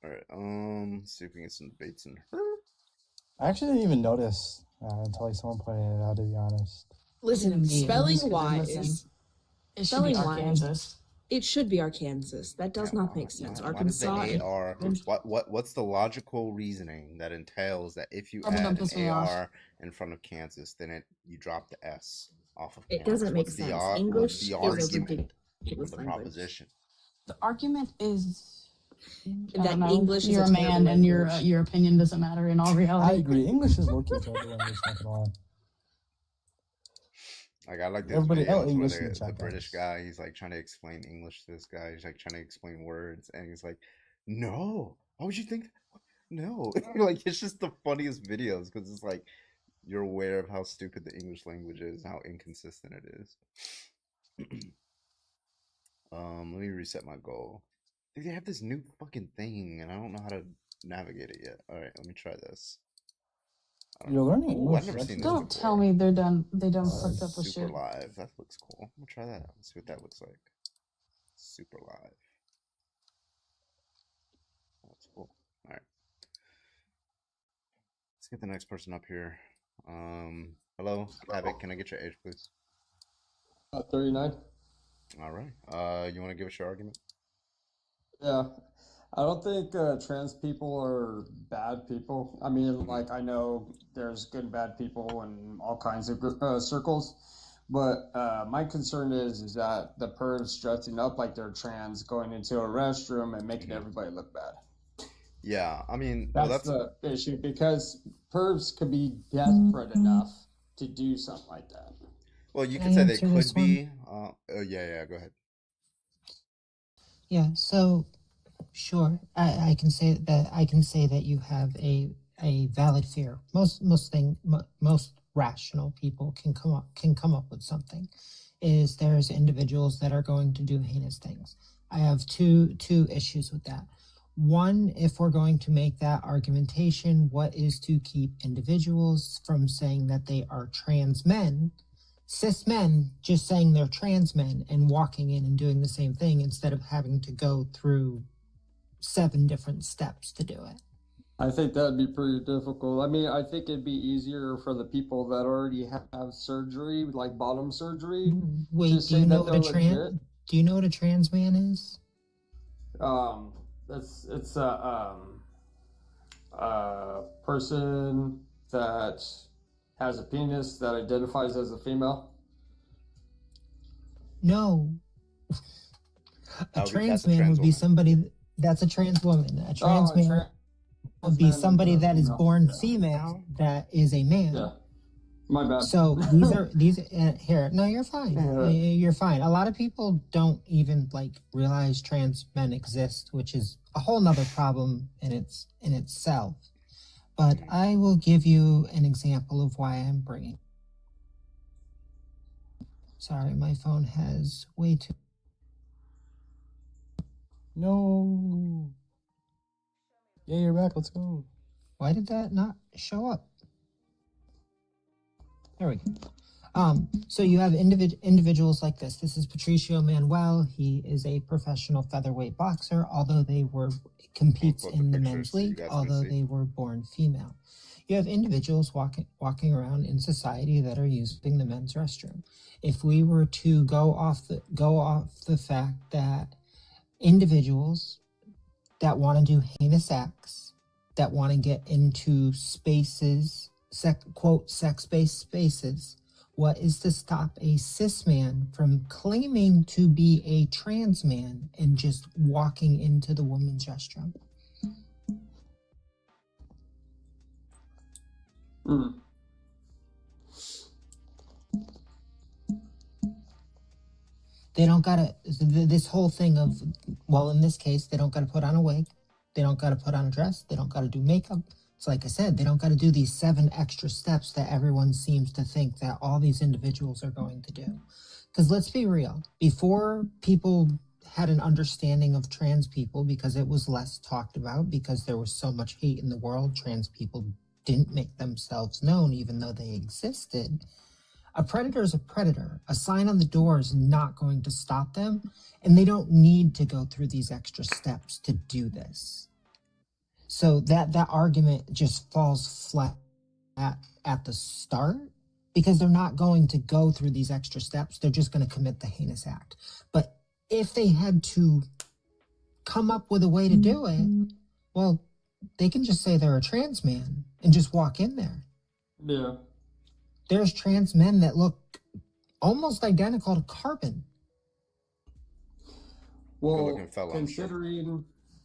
All right. Let's see if we can get some debates in. I actually didn't even notice until like someone pointed it out. To be honest. Listen, spelling wise, it should be Arkansas. It should be Arkansas. That does not make sense. Arkansas. Why does the AR? What's the logical reasoning that entails that if you Probably add don't piss an me off. AR in front of Kansas, then you drop the S off of It Kansas? doesn't make What's the sense. ar- English what's is the a argument ridiculous for the language. proposition? The argument is I That don't know. English is You're a a man, terrible and language. your opinion doesn't matter in all reality. I agree. English is low-key a terrible language. Not gonna lie. Like I like this Everybody videos where English in the the chat British box. guy, he's like trying to explain English to this guy. He's like trying to explain words, and he's like, "No, why would you think? No." Like it's just the funniest videos because it's like you're aware of how stupid the English language is, how inconsistent it is. Let me reset my goal. Dude, they have this new fucking thing, and I don't know how to navigate it yet. All right, let me try this. You're learning Ooh, English. I've never seen this Don't before. tell me they done fucked up with Super shit. live. That looks cool. I'm gonna try that out. Let's see what that looks like. Super live. That's cool. All right. Let's get the next person up here. Hello, Havoc. Can I get your age, please? 39. All right. You want to give us your argument? Yeah. I don't think trans people are bad people. I mean, like, I know there's good and bad people in all kinds of circles, but my concern is that the pervs dressing up like they're trans, going into a restroom and making everybody look bad. Yeah, I mean, That's the issue, because pervs could be desperate enough to do something like that. well, you Can could I say they answer could this one? be. Yeah, go ahead. Yeah, so sure, I can say that you have a valid fear. Most rational people can come up with something. Is there's individuals that are going to do heinous things. I have two issues with that. One, if we're going to make that argumentation, what is to keep individuals from saying that they are trans men, cis men, just saying they're trans men and walking in and doing the same thing instead of having to go through 7 different steps to do it? I think that'd be pretty difficult. I mean, I think it'd be easier for the people that already have surgery, like bottom surgery. Wait, to do say you know that what a they're legit. do you know what a trans man is? It's a person that has a penis that identifies as a female. No. That's trans a man trans would be woman. somebody that's a trans woman. A trans man would be somebody that is born female that is a man. Yeah. My bad. So these here. No, you're fine. You're fine. A lot of people don't even realize trans men exist, which is a whole nother problem in itself. But I will give you an example of why I'm bringing. Sorry, my phone has way too. No. Yeah, you're back. Let's go. Why did that not show up? There we go. So you have individuals like this. This is Patricio Manuel. He is a professional featherweight boxer, although competes in the men's league, although they were born female. You have individuals walking around in society that are using the men's restroom. If we were to go off the fact that individuals that want to do heinous acts, that want to get into spaces, quote, sex-based spaces, what is to stop a cis man from claiming to be a trans man and just walking into the woman's restroom? They don't gotta, this whole thing of, well, in this case, they don't gotta put on a wig, they don't gotta put on a dress, they don't gotta do makeup. It's like I said, they don't gotta do these 7 extra steps that everyone seems to think that all these individuals are going to do. Because let's be real, before people had an understanding of trans people because it was less talked about, because there was so much hate in the world. Trans people didn't make themselves known even though they existed. A predator is a predator. A sign on the door is not going to stop them, and they don't need to go through these extra steps to do this. So that argument just falls flat at the start, because they're not going to go through these extra steps. They're just going to commit the heinous act. But if they had to come up with a way to do it, well, they can just say they're a trans man and just walk in there. Yeah. There's trans men that look almost identical to Carbon. Well,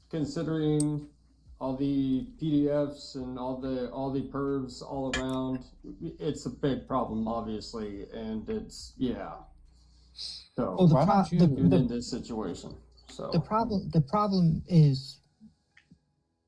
considering all the PDFs and all the pervs all around, it's a big problem, obviously, and it's So why don't you in this situation? So the problem is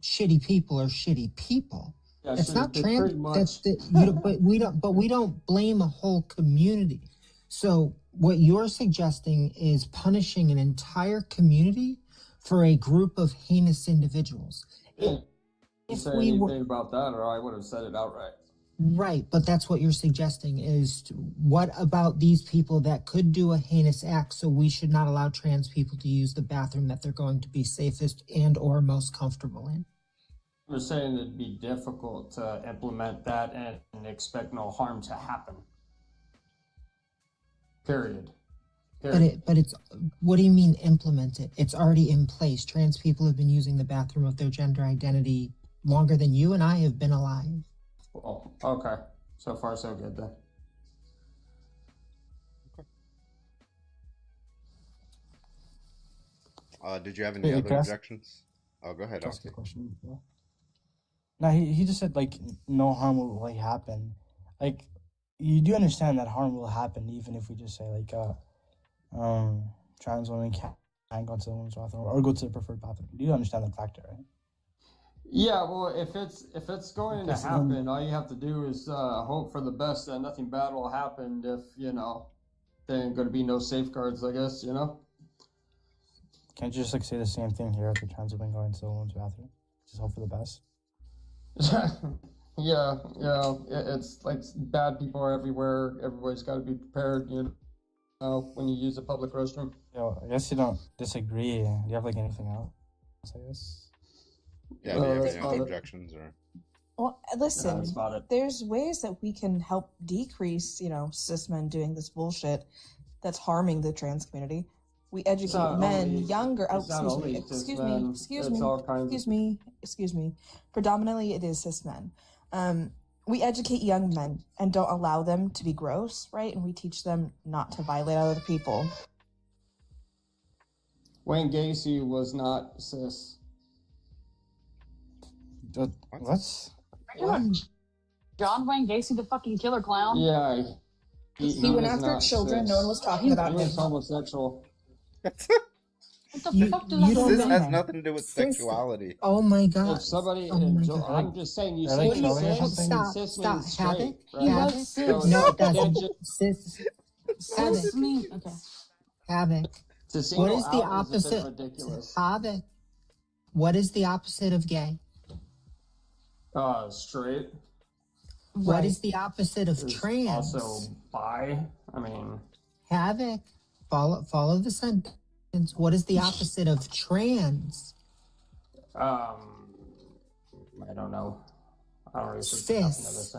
shitty people are shitty people. Yeah, it's not trans. much. But we don't blame a whole community. So what you're suggesting is punishing an entire community for a group of heinous individuals. If say anything about that, or I would have said it outright. Right, but that's what you're suggesting is what about these people that could do a heinous act, so we should not allow trans people to use the bathroom that they're going to be safest and or most comfortable in? We're saying it'd be difficult to implement that and expect no harm to happen. Period. But it's what do you mean implement it? It's already in place. Trans people have been using the bathroom of their gender identity longer than you and I have been alive. Oh, okay. So far, so good then. Did you have any other objections? Oh, go ahead. Ask a question. No, he just said, like, no harm will like happen. Like, you do understand that harm will happen even if we just say, like, trans women can't go to the women's bathroom or go to the preferred bathroom. You do understand that factor, right? Yeah, well, if it's going to happen, all you have to do is hope for the best that nothing bad will happen. If there ain't going to be no safeguards, I guess. Can't you just like say the same thing here if the trans women going to the women's bathroom? Just hope for the best. Yeah, it's like bad people are everywhere. Everybody's got to be prepared. When you use a public restroom. I guess you don't disagree. Do you have like anything else? I guess. Yeah, do you have any other objections or? Well, listen, there's ways that we can help decrease, cis men doing this bullshit that's harming the trans community. We educate men younger. Oh, excuse me. Predominantly, it is cis men. We educate young men and don't allow them to be gross, right? And we teach them not to violate other people. Wayne Gacy was not cis. What? John Wayne Gacy, the fucking killer clown? Yeah. He went after children. Cis. No one was talking about him. He was homosexual. What the fuck does that This mean? has nothing to do with sexuality. Oh my god. If somebody, I'm just saying, you Stop, say cis means straight, right? No, it doesn't. Cis. mean okay. Havoc. What is the opposite? Havoc. What is the opposite of gay? Straight. What is the opposite of trans? Also bi. I mean. Havoc. Follow the sentence. What is the opposite of trans? I don't know. I don't really Cis.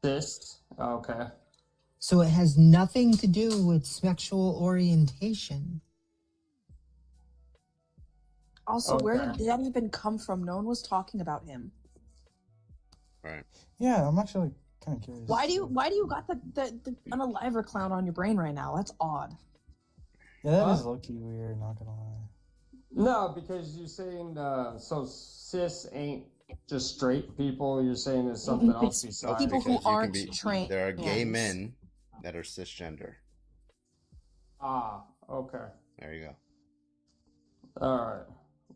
Cis. Okay. So it has nothing to do with sexual orientation. Also, where did that even come from? No one was talking about him. Right. Yeah, I'm actually kind of curious. Why do you got the unaliver clown on your brain right now? That's odd. Yeah, that is low-key weird, not gonna lie. No, because you're saying so cis ain't just straight people. You're saying there's something else besides people who aren't trained. There are gay men that are cisgender. Ah, okay. There you go. All right.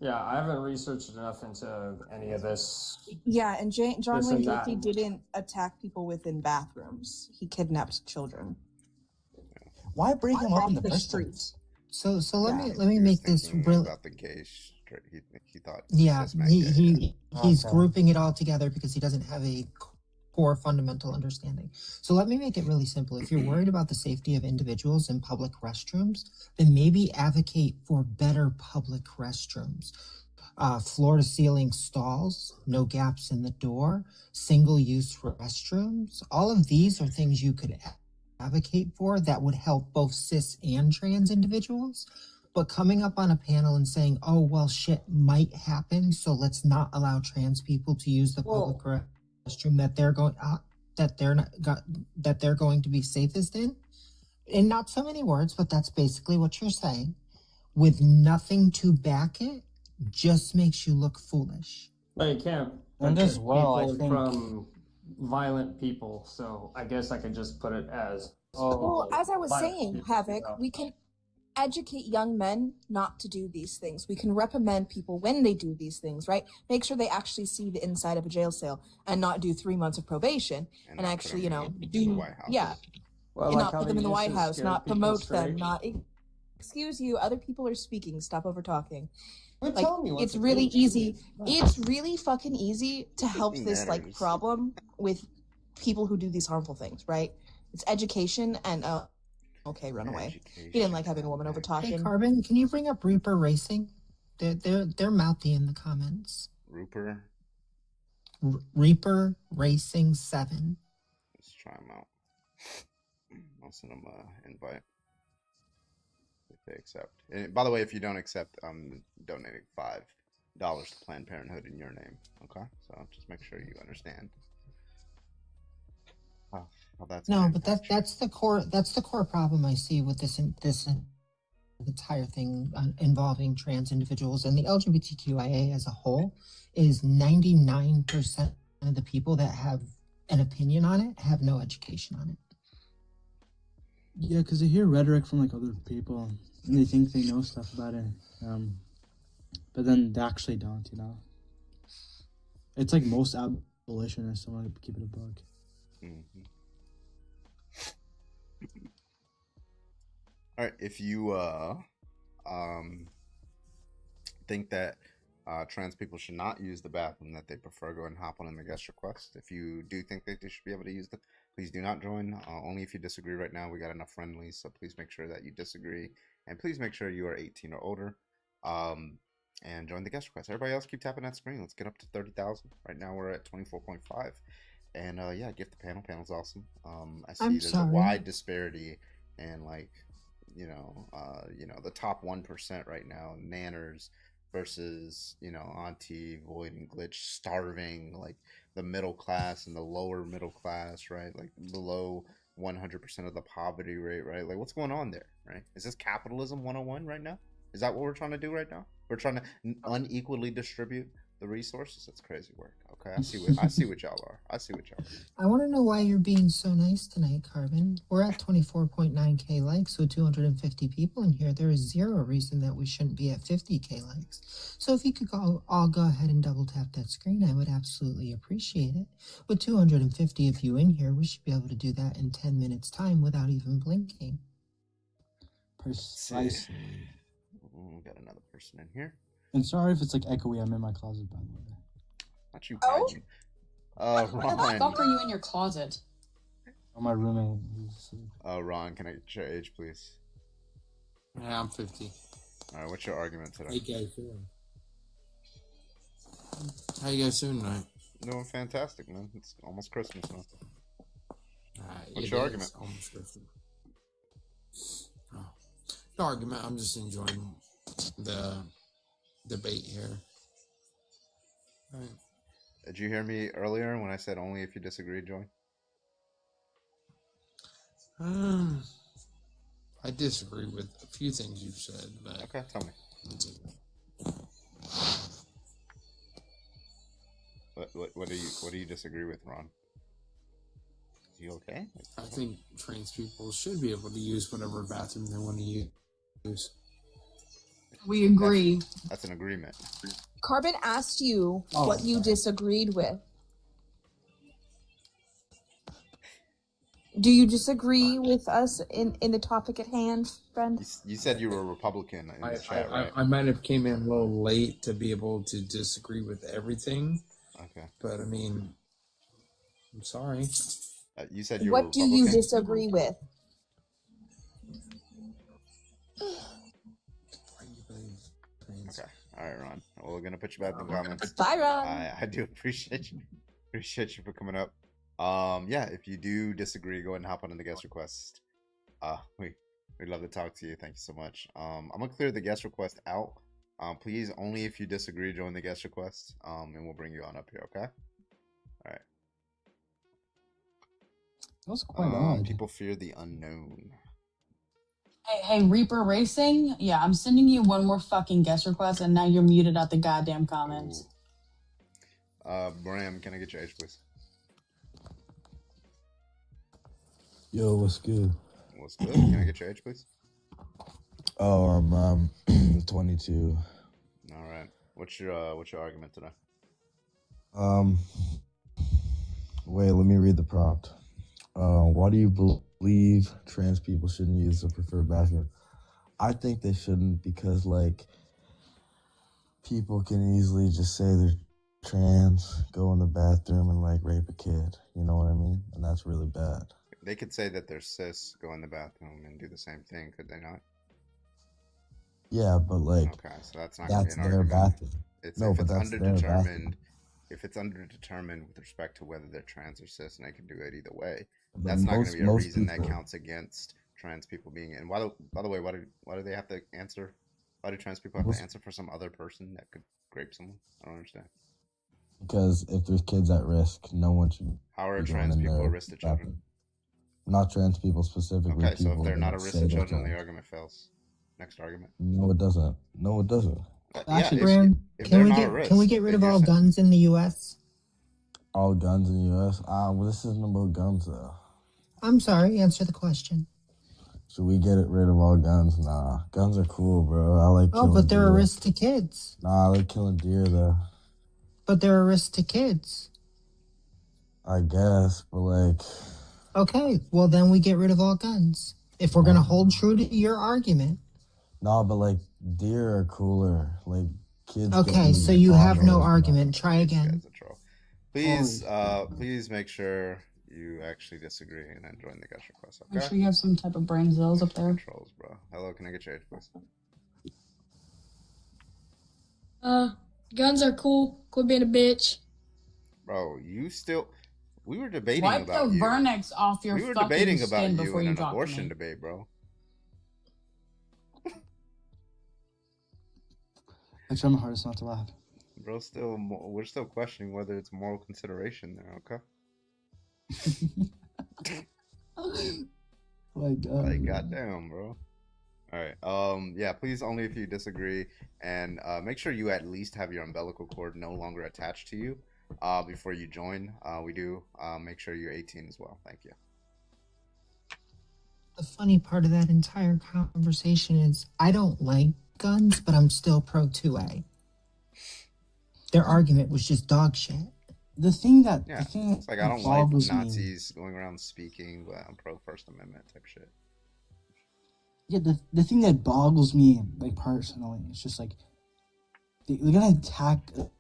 Yeah, I haven't researched enough into any of this. Yeah, and John Wayne Gacy didn't attack people within bathrooms. He kidnapped children. Why bring him up in the first streets? So let me make this real. About the gay straight, he thought. Yeah, he's Okay. grouping it all together because he doesn't have a core fundamental understanding. So let me make it really simple. If you're worried about the safety of individuals in public restrooms, then maybe advocate for better public restrooms. Floor-to-ceiling stalls, no gaps in the door, single-use restrooms. All of these are things you could advocate for that would help both cis and trans individuals. But coming up on a panel and saying, "Oh well, shit might happen, so let's not allow trans people to use the public restroom that they're going to be safest in not so many words, but that's basically what you're saying, with nothing to back it, just makes you look foolish." But you can't And as protect well, I people think- from violent people, so I guess I could just put it as Well, as I was violent saying, people, Havoc, you know. we can educate young men not to do these things. We can reprimand people when they do these things, right? Make sure they actually see the inside of a jail cell and not do 3 months of probation and actually, do, yeah. Well, and like not how put them they in the used White to House, scare not people promote straight. them, not, excuse you, other people are speaking, stop over talking. Quit Like, telling me what it's to really do. easy. It's really fucking easy to help Fucking this like matters. problem with people who do these harmful things, right? It's education and okay, run away. He didn't like having a woman over Hey, talking. Carbon, can you bring up Reaper Racing? They're mouthy in the comments. Rupert, Reaper Racing 7. let's try him out. I'll send him an invite if they accept. And by the way, if you don't accept, I'm donating $5 to Planned Parenthood in your name. Okay, so just make sure you understand. Oh, well, that's No, an but impact. that's the core problem I see with this entire thing involving trans individuals and the LGBTQIA as a whole is 99% of the people that have an opinion on it have no education on it. Yeah, because they hear rhetoric from like other people and they think they know stuff about it, but then they actually don't. You know, it's like most abolitionists. I want to keep it a bug. Mm-hmm. All right, if you think that trans people should not use the bathroom, that they prefer, go and hop on in the guest request. If you do think that they should be able to use the, please do not join. Only if you disagree right now. We got enough friendlies, so please make sure that you disagree, and please make sure you are 18 or older. And join the guest request. Everybody else keep tapping that screen. Let's get up to 30,000. Right now we're at 24.5. And yeah, gift the panel. Panel's awesome. I see there's a wide disparity in like, the top 1% right now, Nanners versus, Auntie, Void and Glitch, starving, like the middle class and the lower middle class, right? Like below 100% of the poverty rate, right? Like what's going on there, right? Is this capitalism 101 right now? Is that what we're trying to do right now? We're trying to unequally distribute the resources. That's crazy work. Okay, I see what y'all are. I want to know why you're being so nice tonight, Carbon. We're at 24.9k likes with 250 people in here. There is zero reason that we shouldn't be at 50k likes. So if you could all go ahead and double tap that screen, I would absolutely appreciate it. With 250 of you in here, we should be able to do that in 10 minutes time without even blinking. Precisely. We got another person in here. And sorry if it's like echoey. I'm in my closet, by the way. Not you. Why the Ron. fuck are you in your closet? Oh, my roommate. Ron, can I get your age, please? Yeah, I'm 50. All right, what's your argument today? How you guys doing? How you guys doing tonight? Doing fantastic, man. It's almost Christmas now. What's It your is argument? almost Christmas. Oh. No argument. I'm just enjoying the debate here. All right. Did you hear me earlier when I said only if you disagree, Joy? I disagree with a few things you've said, but okay, tell me. What do you disagree with, Ron? Is you okay? I think trans people should be able to use whatever bathroom they want to use. We agree. That's an agreement. Carbon asked you what you disagreed with. Do you disagree with us in the topic at hand, friend? You said you were a Republican in the chat, right? I might have came in a little late to be able to disagree with everything. Okay. But I mean, I'm sorry. You said you were What do you disagree with? Okay. All right, Ron. Well, we're gonna put you back in the comments. Bye, Ron. I do appreciate you. Appreciate you for coming up. Yeah, if you do disagree, go ahead and hop on in the guest request. We'd love to talk to you. Thank you so much. I'm gonna clear the guest request out. Please, only if you disagree, join the guest request. And we'll bring you on up here. Okay. All right. That was quite odd. People fear the unknown. Hey, Reaper Racing. Yeah, I'm sending you one more fucking guest request, and now you're muted out the goddamn comments. Bram, can I get your age, please? Yo, what's good? What's good? Can I get your age, please? Oh, I'm 22. All right. What's your argument today? Wait, let me read the prompt. Why do you believe trans people shouldn't use the preferred bathroom? I think they shouldn't because, like, people can easily just say they're trans, go in the bathroom and, like, rape a kid. You know what I mean? And that's really bad. They could say that they're cis, go in the bathroom and do the same thing, could they not? Yeah, but, like, okay, so that's not gonna be an their argument. bathroom. If Their it's bathroom. underdetermined with respect to whether they're trans or cis, and they can do it either way, But that's not going to be a reason that people- counts against trans people being. And by the way, why do they have to answer? Why do trans people have to answer for some other person that could rape someone? I don't understand. Because if there's kids at risk, no one should. How are be trans going in people their a risk to children? bathroom. Not trans people specifically. Okay, so if people they're not that a risk say to they're children, the trans. argument fails. Next argument. No, it doesn't. No, it doesn't. Actually, if Bram, they're can we not a get risk, can we get rid then of you're all saying- guns in the U.S.? All guns in the U.S. Well, this isn't about guns though. I'm sorry. Answer the question. Should we get rid of all guns? Nah, guns are cool, bro. I like. Oh, killing but they're a deer. risk to kids. Nah, I like killing deer though. But they're a risk to kids. I guess, but like, Okay, well then we get rid of all guns. If we're gonna hold true to your argument. nah, but like deer are cooler. Like kids. Okay, so you have no argument. Try again. Please, please make sure you actually disagree and then join the guest request. Make Okay. sure you have some type of brain cells up there. Controls, bro. Hello, can I get your age, please? Guns are cool. Quit being a bitch. Bro, you still. We were debating Wipe about the you. Vernix off your We were fucking debating about skin you before in you an talk to abortion me. debate, bro. I try my hardest not to laugh. Bro, we're still questioning whether it's moral consideration there. Okay. Like goddamn, bro. All right. Yeah. Please, only if you disagree, and make sure you at least have your umbilical cord no longer attached to you before you join. We do make sure you're 18 as well. Thank you. The funny part of that entire conversation is I don't like guns, but I'm still pro 2A. Their argument was just dog shit. The thing that Yeah. It's like I don't like Nazis going around speaking, but I'm pro First Amendment type shit. Yeah, the thing that boggles me, like, personally, it's just like they're gonna attack a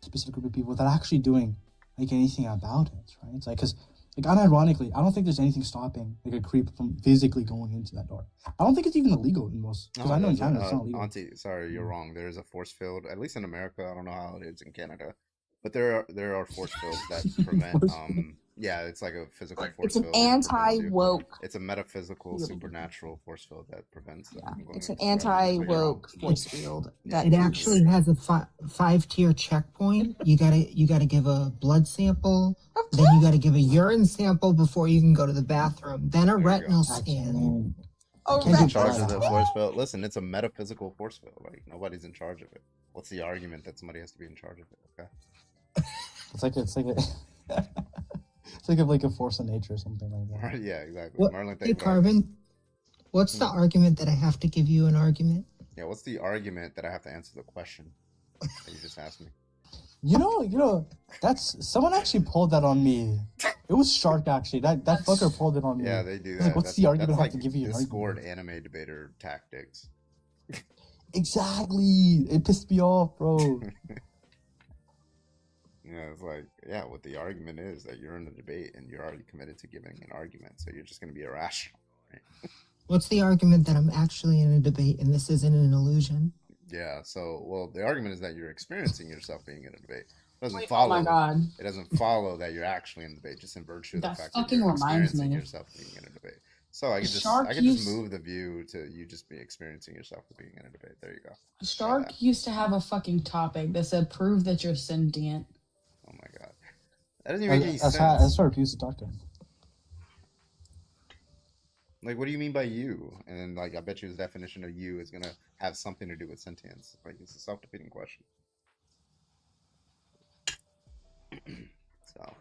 specific group of people without actually doing like anything about it, right? It's like, because like, unironically, I don't think there's anything stopping like a creep from physically going into that door. I don't think it's even illegal in most, because I know in Canada it's not illegal. Auntie, sorry, you're wrong. There is a force field, at least in America. I don't know how it is in Canada, but there are force fields that prevent. Yeah, it's like a physical force It's an field. that prevents you. anti-woke. It's a metaphysical, supernatural force field that prevents. Yeah, It's an anti-woke force field. It actually has a 5-tier checkpoint. You gotta give a blood sample, then you gotta give a urine sample before you can go to the bathroom, then a retinal scan. Who's in charge of the force field? Listen, it's a metaphysical force field. Like nobody's in charge of it. What's the argument that somebody has to be in charge of it? Okay. It's like a force of nature or something like that. Yeah, exactly. What, Marlon, hey, think about it. Carvin, what's the argument that I have to give you an argument? Yeah, what's the argument that I have to answer the question that you just asked me? You know, that's someone actually pulled that on me It was Shark, actually. That fucker pulled it on me. Yeah, they do He's that. like, what's the argument I have to give you? Discord anime debater tactics. Exactly. It pissed me off, bro. Yeah, it's like, yeah, what the argument is that you're in a debate and you're already committed to giving an argument, so you're just going to be irrational, right? What's the argument that I'm actually in a debate and this isn't an illusion? Yeah, so, well, the argument is that you're experiencing yourself being in a debate. It doesn't Wait, follow. oh my God. It doesn't follow that you're actually in the debate, just in virtue of the That fact that fucking you're reminds experiencing me. yourself being in a debate. So I could Shark just used- move the view to you just be experiencing yourself being in a debate. There you go. Shark used to have a fucking topic that said, prove that you're sentient. Oh my God. That doesn't even make any sense. I sort of used to talk to him. Like, what do you mean by you? And then, like, I bet you his definition of you is going to have something to do with sentience. Like, it's a self-defeating question. So.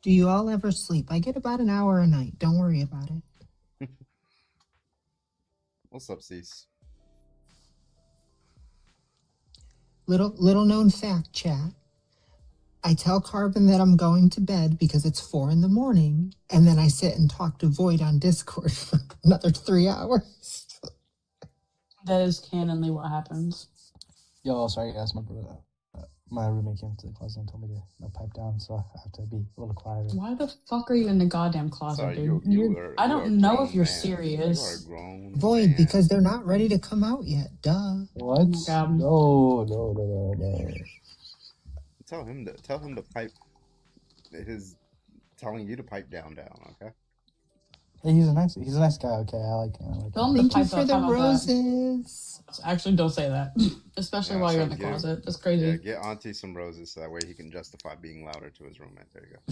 Do you all ever sleep? I get about an hour a night. Don't worry about it. What's up, Cease? Little known fact, chat. I tell Carbon that I'm going to bed because it's 4 a.m, and then I sit and talk to Void on Discord for another 3 hours. That is canonly what happens. Yo, sorry guys, my roommate came to the closet and told me to pipe down, so I have to be a little quieter. Why the fuck are you in the goddamn closet, Sorry, dude? I don't know if you're serious. Void, because they're not ready to come out yet. Duh. What? No. Tell him to pipe. Telling you to pipe down, okay? Hey, he's a nice guy. Okay, I like him. Tell him to Thank you pipe for up. the How about that? roses. Actually, don't say that, especially while you're in the closet. That's crazy. Yeah, get Auntie some roses so that way he can justify being louder to his roommate. There you go.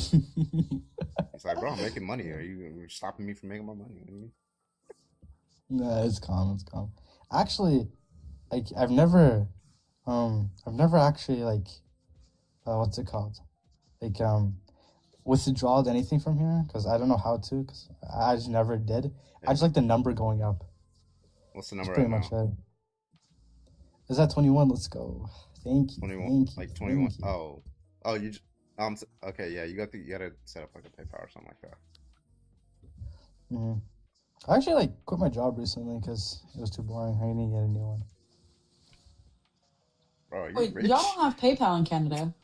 He's like, bro, I'm making money. Are you stopping me from making my money? What do you mean? No, it's calm. Actually, like I've never actually what's it called? Like withdrawed anything from here because I don't know how to because I just never did. Yeah. I just like the number going up. What's the number? That's pretty right much now? It. Is that 21? Let's go. Thank you. 21. Thank you. Like 21. Oh, you. Okay, yeah. You gotta set up like a PayPal or something like that. I actually quit my job recently because it was too boring. I need to get a new one. Bro, are you Wait, rich? y'all don't have PayPal in Canada?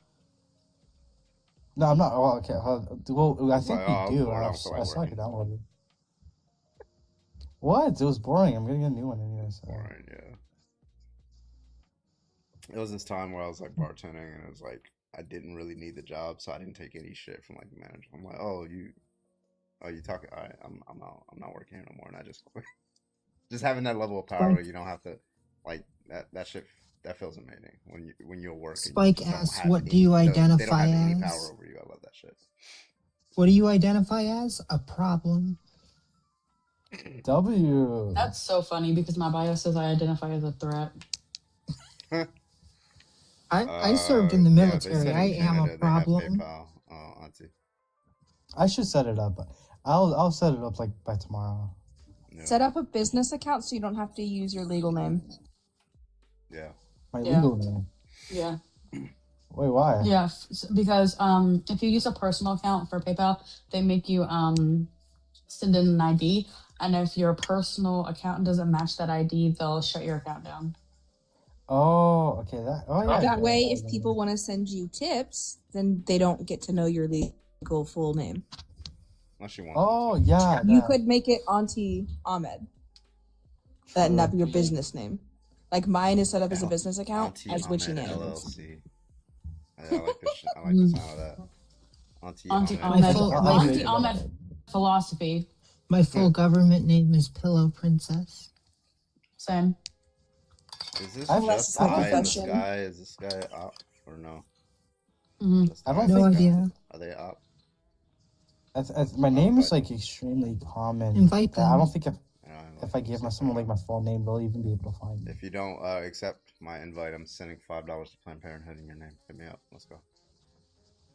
No, I'm not. Oh, okay. Well, I think we do. I saw I could download it. What? It was boring. I'm getting a new one anyway. So. Boring, yeah. It was this time where I was like bartending, and it was like I didn't really need the job, so I didn't take any shit from like the manager. I'm like, oh, you talking? All right, I'm out. I'm not working here no more, and I just quit. Just having that level of power, where you don't have to like that shit. That feels amazing when you're working. Spike asks, "What do you identify they don't have any as?" power over you. I love that shit. What do you identify as? A problem. W. That's so funny because my bio says I identify as a threat. I served in the military. Yeah, I am a problem. PayPal, Auntie. I should set it up, but I'll set it up like by tomorrow. Yeah. Set up a business account so you don't have to use your legal name. Yeah. My legal name. Yeah. Wait, why? Yeah, because if you use a personal account for PayPal, they make you send in an ID, and if your personal account doesn't match that ID, they'll shut your account down. Oh, okay. That way, if people want to send you tips, then they don't get to know your legal full name. Unless you want. Oh, yeah. You could make it Auntie Ahmed. That'd not be your business name. Like mine is set up as a business account as Witchy Nanimals. I like the sound of that. Auntie Ahmed philosophy. My full government name is Pillow Princess. Same. Is this just eye in the sky? Is this guy up or no? I don't no think. idea. Are they up? My name is like extremely common. Invite them. I don't think if I give someone like my full name, they'll even be able to find me. If you don't accept my invite, I'm sending $5 to Planned Parenthood in your name. Hit me up. Let's go.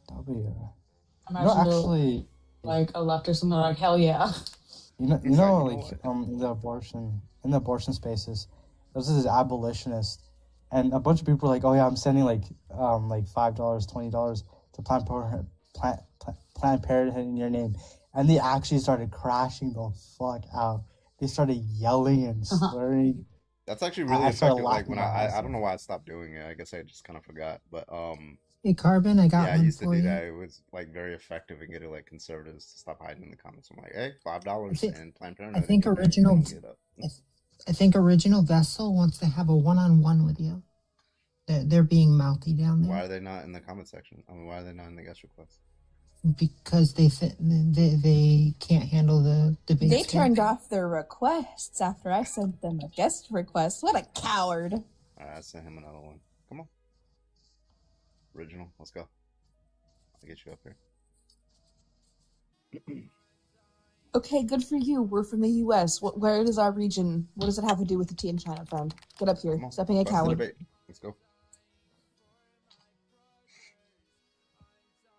W. Imagine actually, like a left or something like hell yeah. In the abortion spaces, there was this abolitionist, and a bunch of people were like, oh yeah, I'm sending like $5, $20 to the Planned Parenthood in your name, and they actually started crashing the fuck out. They started yelling and slurring. That's actually really effective. Like when I don't know why I stopped doing it. I guess I just kind of forgot. But Hey, Carbon, I got yeah, I one used to for do you. that. It was like very effective in getting like conservatives to stop hiding in the comments. I'm like, hey, $5 and Planned Parenthood. I think original Vessel wants to have a one-on-one with you. They're being mouthy down there Why are they not in the comment section? I mean, why are they not in the guest request? because they can't handle the debate. They turned off their requests after I sent them a guest request. What a coward! All right, I sent him another one. Come on, original. Let's go. I'll get you up here. Okay, good for you. We're from the U.S. Where does our region? What does it have to do with the tea in China, friend? Get up here. Stop being a coward. Let's go.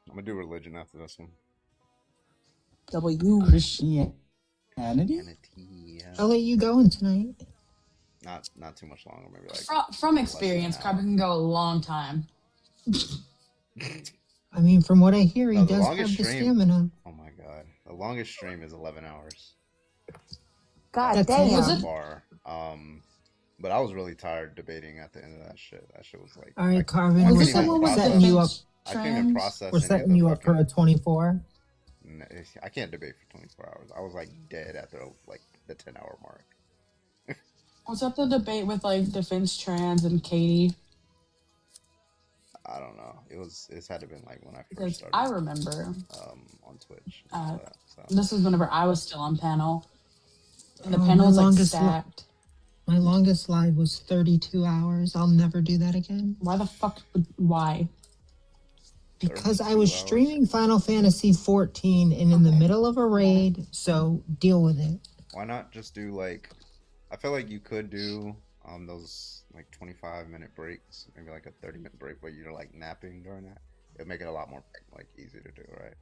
I'm gonna do religion after this one. W. Christianity. I'll let you go in tonight. Not too much longer. Maybe like From experience, Carbon can go a long time. I mean, from what I hear, he the does have longest the stream- stamina. Oh my god, the longest stream is 11 hours. God That's damn. Was it? Far. But I was really tired debating at the end of that shit. That shit was like. All right, Carvin, I we're couldn't even setting you up. process- I couldn't even process. We're any of setting the you up for a 24. I can't debate for 24 hours. I was like dead after like the 10-hour mark. Was that the debate with like Defense Trans and Katie? I don't know. It's had to have been like when I first Because started. I remember on Twitch. and all that, so. this was whenever I was still on panel, and the Oh, panel was my like longest stacked. My longest live was 32 hours. I'll never do that again. Why the fuck? Why? Because I was streaming Final Fantasy 14 and in the middle of a raid, so deal with it. Why not just do like? I feel like you could do those like 25-minute breaks, maybe like a 30-minute break where you're like napping during that. It'd make it a lot more like easy to do, right?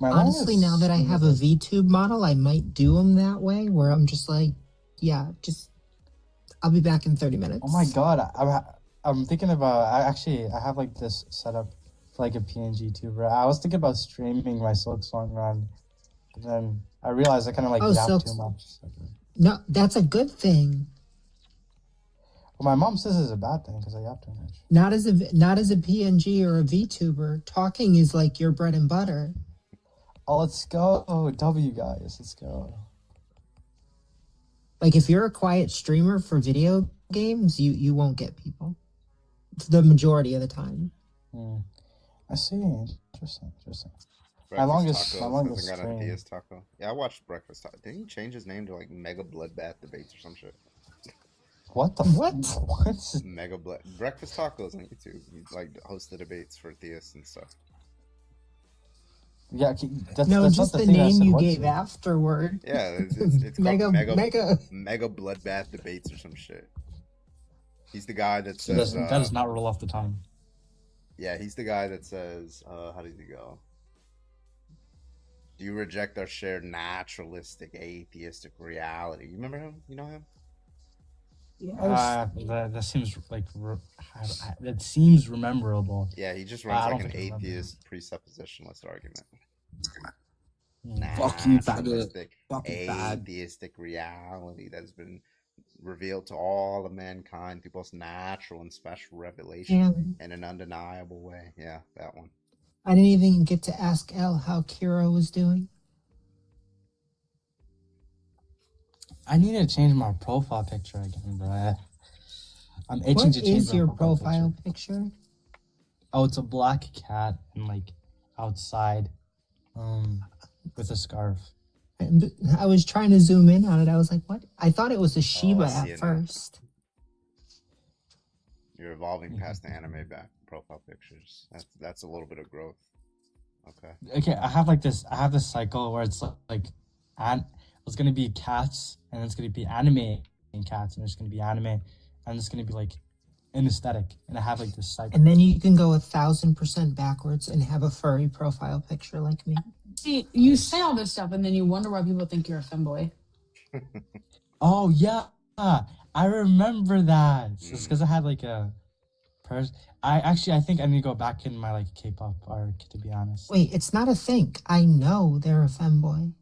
Honestly, now that I have a VTube model, I might do them that way, where I'm just like, yeah, I'll be back in 30 minutes. Oh my god, I'm thinking about. I have like this set up for like a PNG tuber. I was thinking about streaming my Silk Song run, but then I realized I kind of like yapped too much. No, that's a good thing. Well, my mom says it's a bad thing because I yap too much. Not as a PNG or a VTuber. Talking is like your bread and butter. Oh, let's go, W guys, let's go. Like if you're a quiet streamer for video games, you won't get people. The majority of the time. I see. Interesting. My longest got stream. a DS Taco. Yeah, I watched Breakfast Taco. Didn't he change his name to like Mega Bloodbath Debates or some shit? What the what? Mega Breakfast Tacos on YouTube. He like hosts the debates for theists and stuff. Yeah, that's just not the thing I name said you once. gave afterward. Yeah, it's Mega called Mega Bloodbath Debates or some shit. He's the guy that says that does not roll off the tongue. Yeah, he's the guy that says, how does he go? Do you reject our shared naturalistic, atheistic reality? You remember him? You know him? Yeah. That seems like that seems rememberable. Yeah, he just runs like an atheist presuppositionalist argument. Fuck you, faggot. Naturalistic, Fucking bad. atheistic reality that's been revealed to all of mankind through both natural and special revelation in an undeniable way. Yeah, that one. I didn't even get to ask Elle how Kira was doing. I need to change my profile picture again, bro. I'm itching to change What is my your profile picture? Oh, it's a black cat and like outside, with a scarf. I was trying to zoom in on it. I was like, what? I thought it was a Shiba at first. You're evolving past the anime back profile pictures. That's a little bit of growth. Okay. Okay, I have this cycle where it's like it's gonna be cats, and it's gonna be anime and cats, and it's gonna be anime, and it's gonna be like an aesthetic, and I have like this cycle. And then you can go 1,000% backwards and have a furry profile picture like me. See, you say all this stuff, and then you wonder why people think you're a femboy. Oh yeah, I remember that. It's because I had like a I think I need to go back in my like K-pop arc, to be honest. Wait, it's not a think. I know they're a femboy.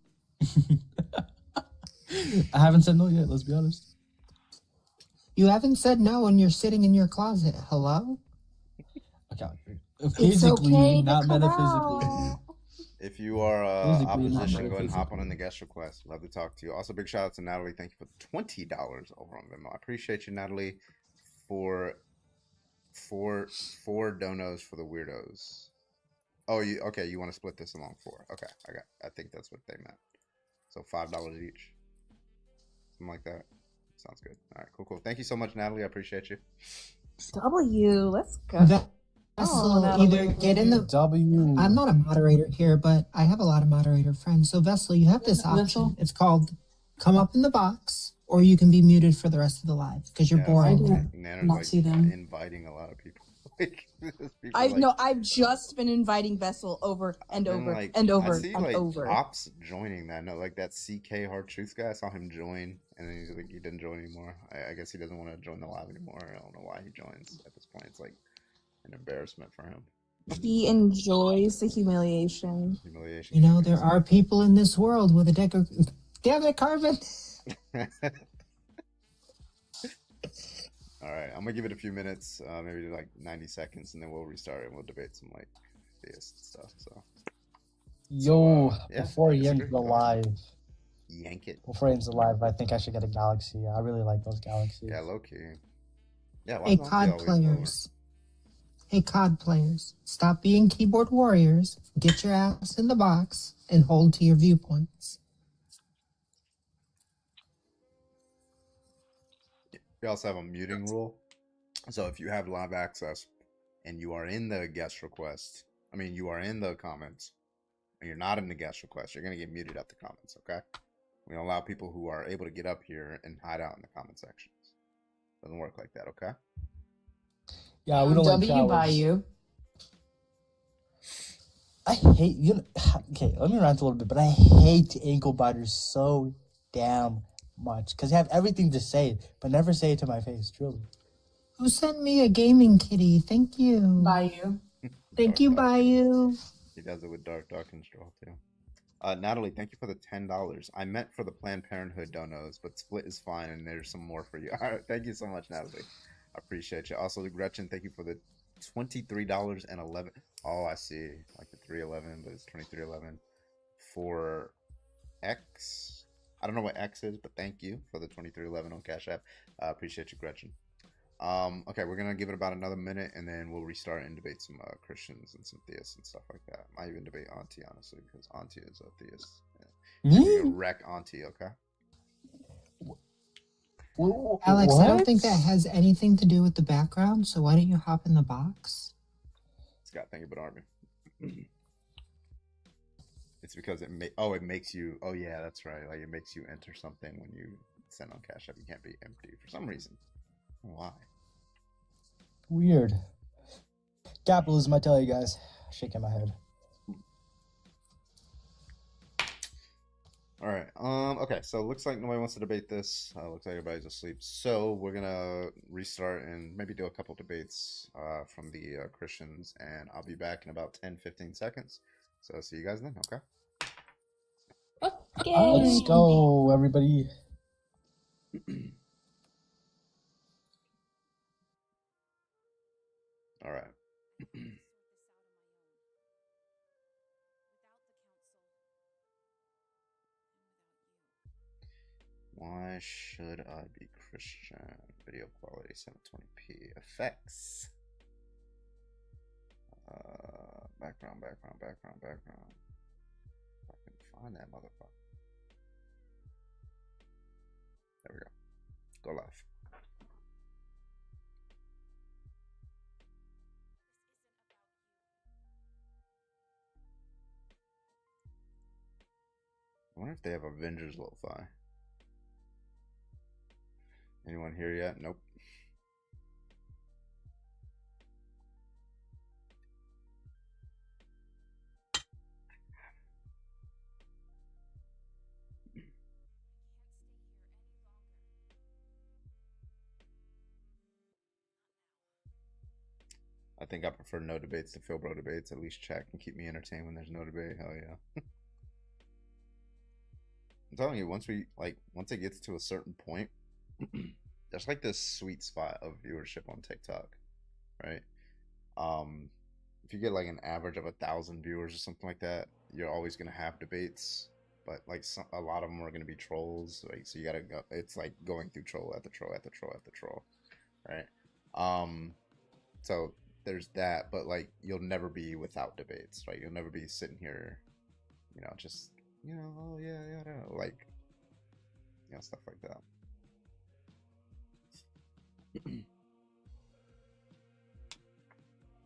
I haven't said no yet, let's be honest. You haven't said no and you're sitting in your closet. Hello? Okay. Physically, okay not to come metaphysically. out. If you are Physically, not opposition, go ahead and metaphysically. hop on in the guest request. Love to talk to you. Also, big shout out to Natalie. Thank you for $20 over on Venmo. I appreciate you, Natalie, for four donos for the weirdos. Oh, you okay? You want to split this among 4? Okay, I think that's what they meant. So $5 each, something like that. Sounds good. All right, cool. Thank you so much, Natalie. I appreciate you. W, let's go. Vessel, Natalie. either get in the W. I'm not a moderator here, but I have a lot of moderator friends. So Vessel, you have this option. It's called come up in the box, or you can be muted for the rest of the live because you're boring. Nana's not like see them. inviting a lot of people. Like, people I've just been inviting Vessel over and over like, and over I see, and like, over. Ops joining that. No, like that CK Hard Truth guy. I saw him join, and then he's like, he didn't join anymore. I guess he doesn't want to join the live anymore. I don't know why he joins at this point. It's like an embarrassment for him. He enjoys the humiliation. You know, there are people in this world with a deck of damn it, Carvin. All right, I'm gonna give it a few minutes, maybe like 90 seconds, and then we'll restart and we'll debate some like theist stuff. So, Yo, yeah, before I he ends disagree. the Go ahead. live, Yank it. before he ends the live, I think I should get a Galaxy. I really like those Galaxies. Yeah, low key. Yeah, why Hey, don't you COD always players. Hey, COD players. Stop being keyboard warriors. Get your ass in the box and hold to your viewpoints. We also have a muting rule. So if you have live access and you are in the guest request, you are in the comments, and you're not in the guest request, you're going to get muted at the comments, okay? We don't allow people who are able to get up here and hide out in the comment sections. Doesn't work like that, okay? Yeah, we don't like W by cowards. you. I hate you. Okay, let me rant a little bit, but I hate ankle biters so damn much because they have everything to say, but never say it to my face. Truly. Who sent me a gaming kitty? Thank you. By you. Thank you, Bayou. He does it with Dark and Straw, too. Natalie, thank you for the $10. I meant for the Planned Parenthood donos, but split is fine, and there's some more for you. All right, thank you so much, Natalie. I appreciate you. Also, Gretchen, thank you for the $23.11. Oh, I see. Like the 311, but it's 2311 for X. I don't know what X is, but thank you for the 2311 on Cash App. I appreciate you, Gretchen. Okay, we're gonna give it about another minute, and then we'll restart and debate some Christians and some theists and stuff like that. Might even debate Auntie, honestly, because Auntie is a theist. Yeah. Wreck Auntie, okay? Alex, I don't What? think that has anything to do with the background, so why don't you hop in the box? Scott, thank you, but Army. It's because it makes you. Oh yeah, that's right. Like it makes you enter something when you send on Cash App. You can't be empty for some reason. Why? Weird. Capitalism, I tell you guys. Shaking my head. All right. Okay. So it looks like nobody wants to debate this. Looks like everybody's asleep. So we're gonna restart and maybe do a couple debates from the Christians, and I'll be back in about 10-15 seconds. So I'll see you guys then. Okay. Okay. Let's go, everybody. All right. Why should I be Christian? Video quality 720p. Effects. Background. If I can find that motherfucker. There we go. Go live. I wonder if they have Avengers Lo-Fi. Anyone here yet? Nope. think I prefer no debates to Phil Bro debates. At least chat can keep me entertained when there's no debate. Hell yeah. I'm telling you, once it gets to a certain point, there's like this sweet spot of viewership on TikTok, right? If you get like an average of 1,000 viewers or something like that, you're always gonna have debates, but like a lot of them are gonna be trolls. Like, so you gotta go. It's like going through troll after troll after troll after troll, right? So there's that, but like you'll never be without debates, right? You'll never be sitting here, just oh yeah, like stuff like that.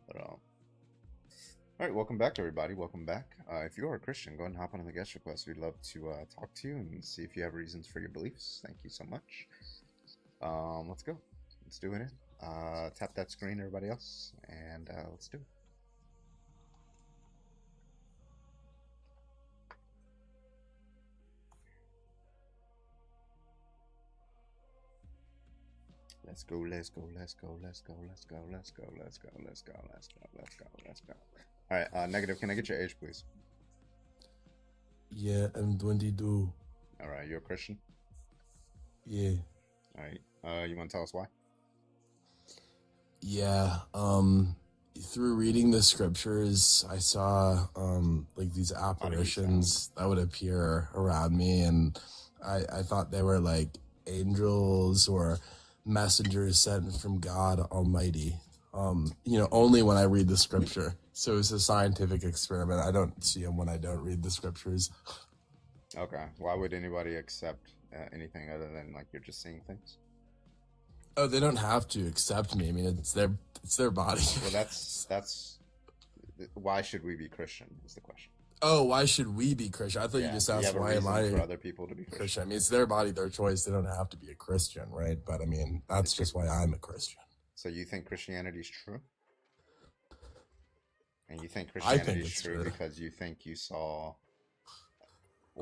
But all right, welcome back, everybody. Welcome back. If you are a Christian, go ahead and hop on the guest request. We'd love to talk to you and see if you have reasons for your beliefs. Thank you so much. Let's go. Let's do it. Tap that screen, everybody else, and let's do it. Let's go, let's go, let's go, let's go, let's go, let's go, let's go, let's go, let's go, let's go, let's go. All right, Negative, can I get your age, please? Yeah, I'm 22. All right, you're a Christian? Yeah. All right, you want to tell us why? Yeah, through reading the scriptures, I saw like these apparitions that would appear around me, and I thought they were like angels or messengers sent from God Almighty. Only when I read the scripture. So it's a scientific experiment. I don't see them when I don't read the scriptures. Okay. Why would anybody accept anything other than like you're just seeing things? Oh, they don't have to accept me. I mean, it's their body. Well, that's why should we be Christian is the question. Oh, why should we be Christian? I thought you just asked why am I for other people to be Christian? I mean, it's their body, their choice. They don't have to be a Christian, right? But I mean, that's just why I'm a Christian. So you think Christianity is true? And you think Christianity is true because you think you saw...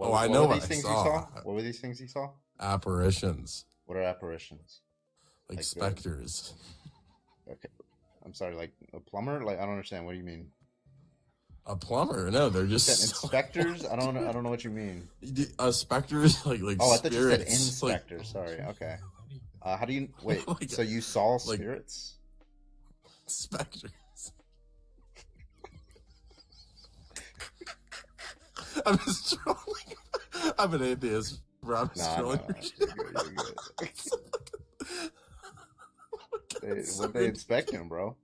I know what these things I saw. What were these things you saw? Apparitions. What are apparitions? Like specters. Okay. I'm sorry, like a plumber? Like, I don't understand. What do you mean? A plumber? No, they're just inspectors. I don't know what you mean. Specters, like oh, I spirits. thought you said inspectors. Sorry. Okay. How do you wait? Like, so you saw spirits? Specters. I'm just trolling. I'm an atheist, bro. I'm just trolling. You're good. What they inspecting, bro?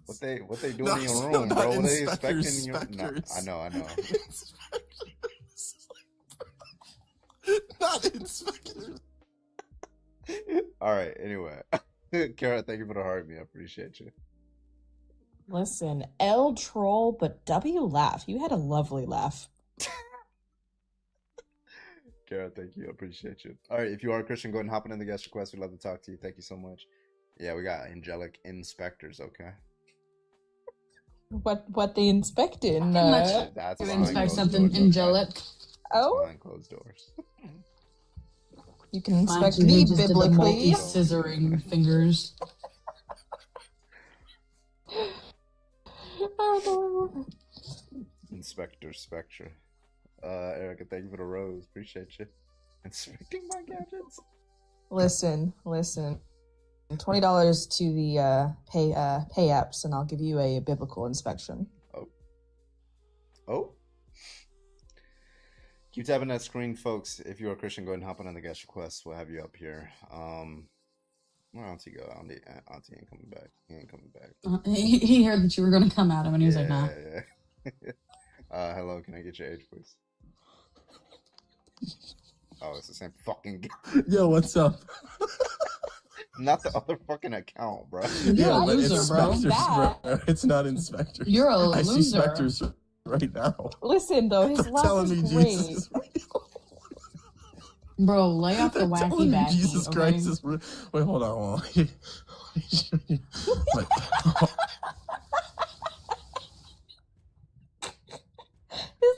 What they doing in your room, bro? What they expecting in your... No, I know. Not inspectors. All right, anyway. Kara, thank you for the heart, me. I appreciate you. Listen, L troll, but W laugh. You had a lovely laugh. Kara, thank you. I appreciate you. All right, if you are a Christian, go ahead and hop in the guest request. We'd love to talk to you. Thank you so much. Yeah, we got angelic inspectors, okay? What they inspecting? That's to inspect something angelic. Oh, behind closed doors. You can inspect me biblically. Scissoring fingers. Inspector Spectra. Erica, thank you for the rose. Appreciate you. Inspecting my gadgets. Listen. $20 to the pay apps, and I'll give you a biblical inspection. Oh. Keep tapping that screen, folks. If you're a Christian, go ahead and hop on the guest request. We'll have you up here. Where Auntie go? Auntie ain't coming back. He ain't coming back. He heard that you were going to come at him, and he was like, nah. Yeah. Hello, can I get your age, please? Oh, it's the same fucking... Yo, what's up? Not the other fucking account, bro. You're a loser, it's bro. Bro. It's not inspectors. You're a loser. I see specters right now. Listen, though, his laugh is great. Jesus is bro, lay off the wacky back. Jesus Christ is real. Wait, hold on. His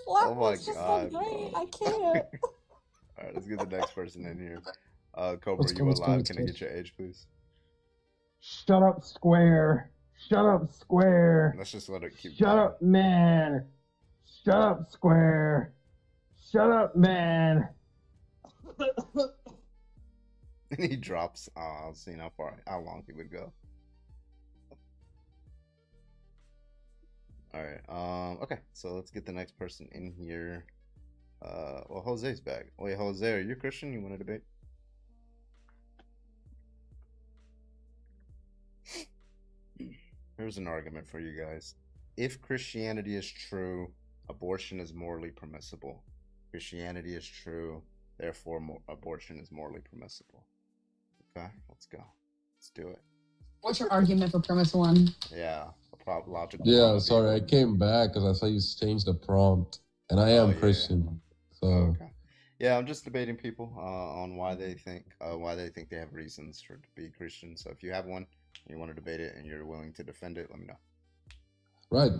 laugh is just so great. I can't. All right, let's get the next person in here. Cobra, you alive? Can I get your age, please? Shut up, Square. Shut up, Square. Let's just let it keep Shut going. up, man. Shut up, Square. Shut up, man. And he drops. I'll see how long he would go. All right. Okay. So let's get the next person in here. Well, Jose's back. Wait, Jose, are you Christian? You want to debate? Here's an argument for you guys. If Christianity is true, abortion is morally permissible. Christianity is true, therefore abortion is morally permissible. Okay, let's go. Let's do it. What's your argument for premise one? Yeah, logical. Yeah, sorry, I came back because I saw you change the prompt, and I am Christian. So okay. Yeah, I'm just debating people on why they think they have reasons to be Christian. So if you have one, you want to debate it, and you're willing to defend it, let me know. Right.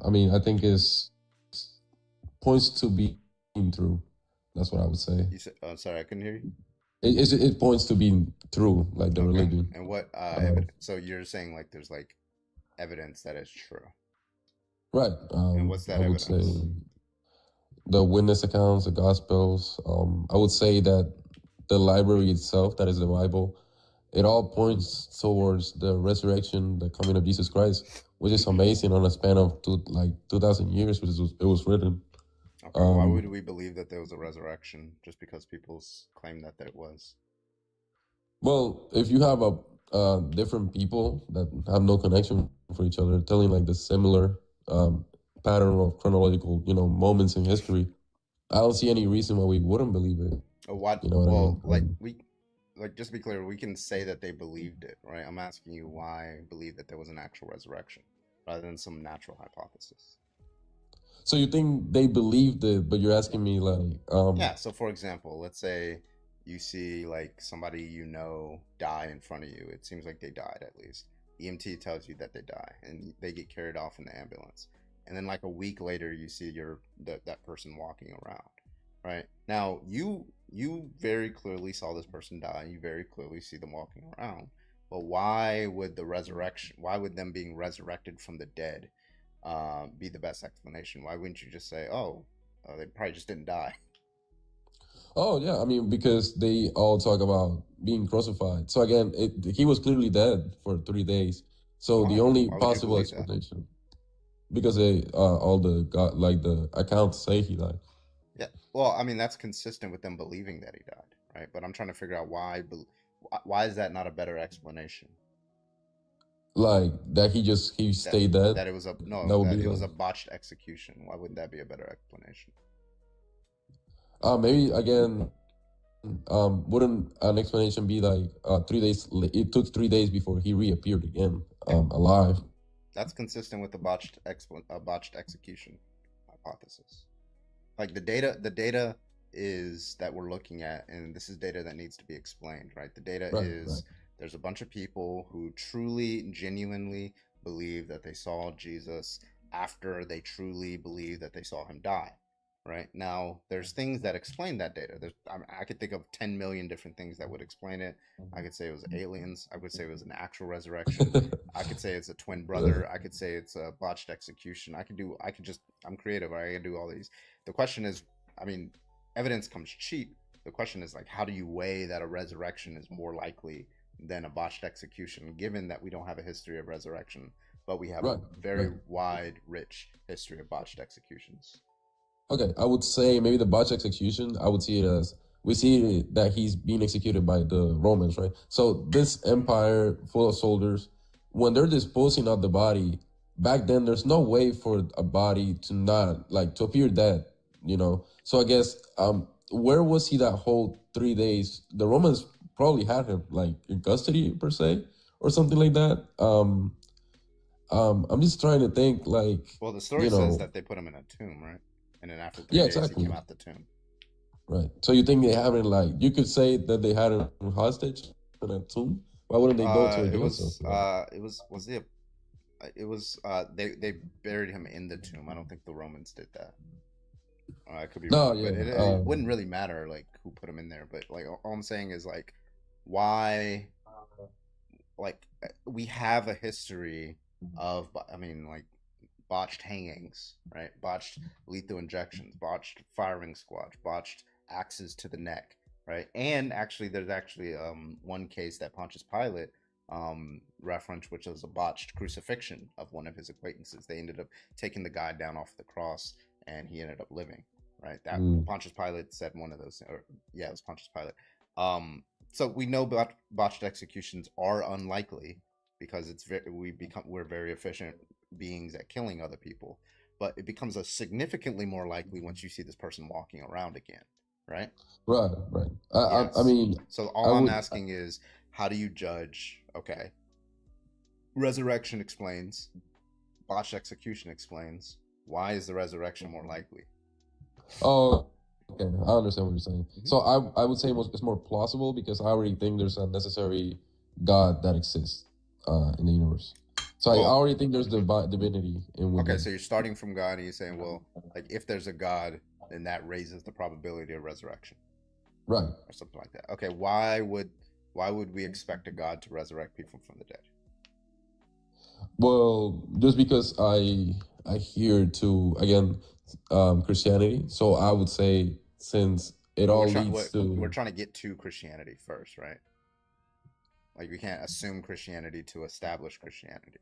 I mean, I think it's points to being true. That's what I would say. You said, sorry, I couldn't hear you. It points to being true, like the religion. And what? So you're saying like there's like evidence that is true. Right. And what's that evidence? Would say the witness accounts, the Gospels. I would say that the library itself, that is the Bible, it all points towards the resurrection, the coming of Jesus Christ, which is amazing on a span of 2,000 years, which it was written. Okay, why would we believe that there was a resurrection just because people claim that there was? Well, if you have different people that have no connection for each other, telling like the similar pattern of chronological, moments in history, I don't see any reason why we wouldn't believe it. What? You know what I mean? Just to be clear, we can say that they believed it, right? I'm asking you why believe that there was an actual resurrection rather than some natural hypothesis. So you think they believed it, but you're asking me like... Yeah, so for example, let's say you see like somebody die in front of you. It seems like they died at least. EMT tells you that they die and they get carried off in the ambulance. And then like a week later, you see that person walking around, right? Now, you very clearly saw this person die and you very clearly see them walking around. But why would them being resurrected from the dead be the best explanation? Why wouldn't you just say, they probably just didn't die? Oh, yeah. I mean, because they all talk about being crucified. So again, he was clearly dead for 3 days. So the only possible explanation, because all the accounts say he died. Yeah. Well, I mean, that's consistent with them believing that he died, right? But I'm trying to figure out why is that not a better explanation? Like that he stayed dead. That it was a botched execution. Why wouldn't that be a better explanation? Maybe again, wouldn't an explanation be like 3 days? It took 3 days before he reappeared again, alive. That's consistent with the botched execution hypothesis. Like the data is that we're looking at, and this is data that needs to be explained, right? The data is. There's a bunch of people who truly, genuinely believe that they saw Jesus after they truly believe that they saw him die, right? Now, there's things that explain that data. I could think of 10 million different things that would explain it. I could say it was aliens. I would say it was an actual resurrection. I could say it's a twin brother. I could say it's a botched execution. I'm creative. I can do all these. The question is, I mean, evidence comes cheap. The question is like, how do you weigh that a resurrection is more likely than a botched execution, given that we don't have a history of resurrection, but we have a very wide, rich history of botched executions? Okay, I would say maybe the botched execution, I would see it as, we see that he's being executed by the Romans, right? So this empire full of soldiers, when they're disposing of the body, back then there's no way for a body to appear dead, So I guess, where was he that whole 3 days? The Romans probably had him like in custody per se or something like that. I'm just trying to think like. Well, the story says that they put him in a tomb, right? And then after 3 days, he came out the tomb. Right. So you think they have him you could say that they had him hostage in a tomb? Why wouldn't they go to they buried him in the tomb. I don't think the Romans did that. I could be wrong, but it wouldn't really matter like who put him in there. But like all I'm saying is like why, like we have a history of, I mean, like botched hangings, right? Botched lethal injections, botched firing squads, botched axes to the neck, right? And actually, there's actually one case that Pontius Pilate referenced, which was a botched crucifixion of one of his acquaintances. They ended up taking the guy down off the cross, and he ended up living, right? That Pontius Pilate said one of those, or yeah, it was Pontius Pilate. So we know botched executions are unlikely because we're very efficient beings at killing other people, but it becomes a significantly more likely once you see this person walking around again, right? Right. Yes. I mean, so all I'm asking is, how do you judge? Okay, resurrection explains, botched execution explains. Why is the resurrection more likely? Oh, okay, I understand what you're saying. So I would say it's more plausible because I already think there's a necessary God that exists in the universe. So I already think there's divinity in women. Okay, so you're starting from God and you're saying, well, like if there's a God, then that raises the probability of resurrection. Right. Or something like that. Okay, why would we expect a God to resurrect people from the dead? Well, just because I adhere to, again, Christianity. So I would say, since it all leads to... We're trying to get to Christianity first, right? Like, we can't assume Christianity to establish Christianity.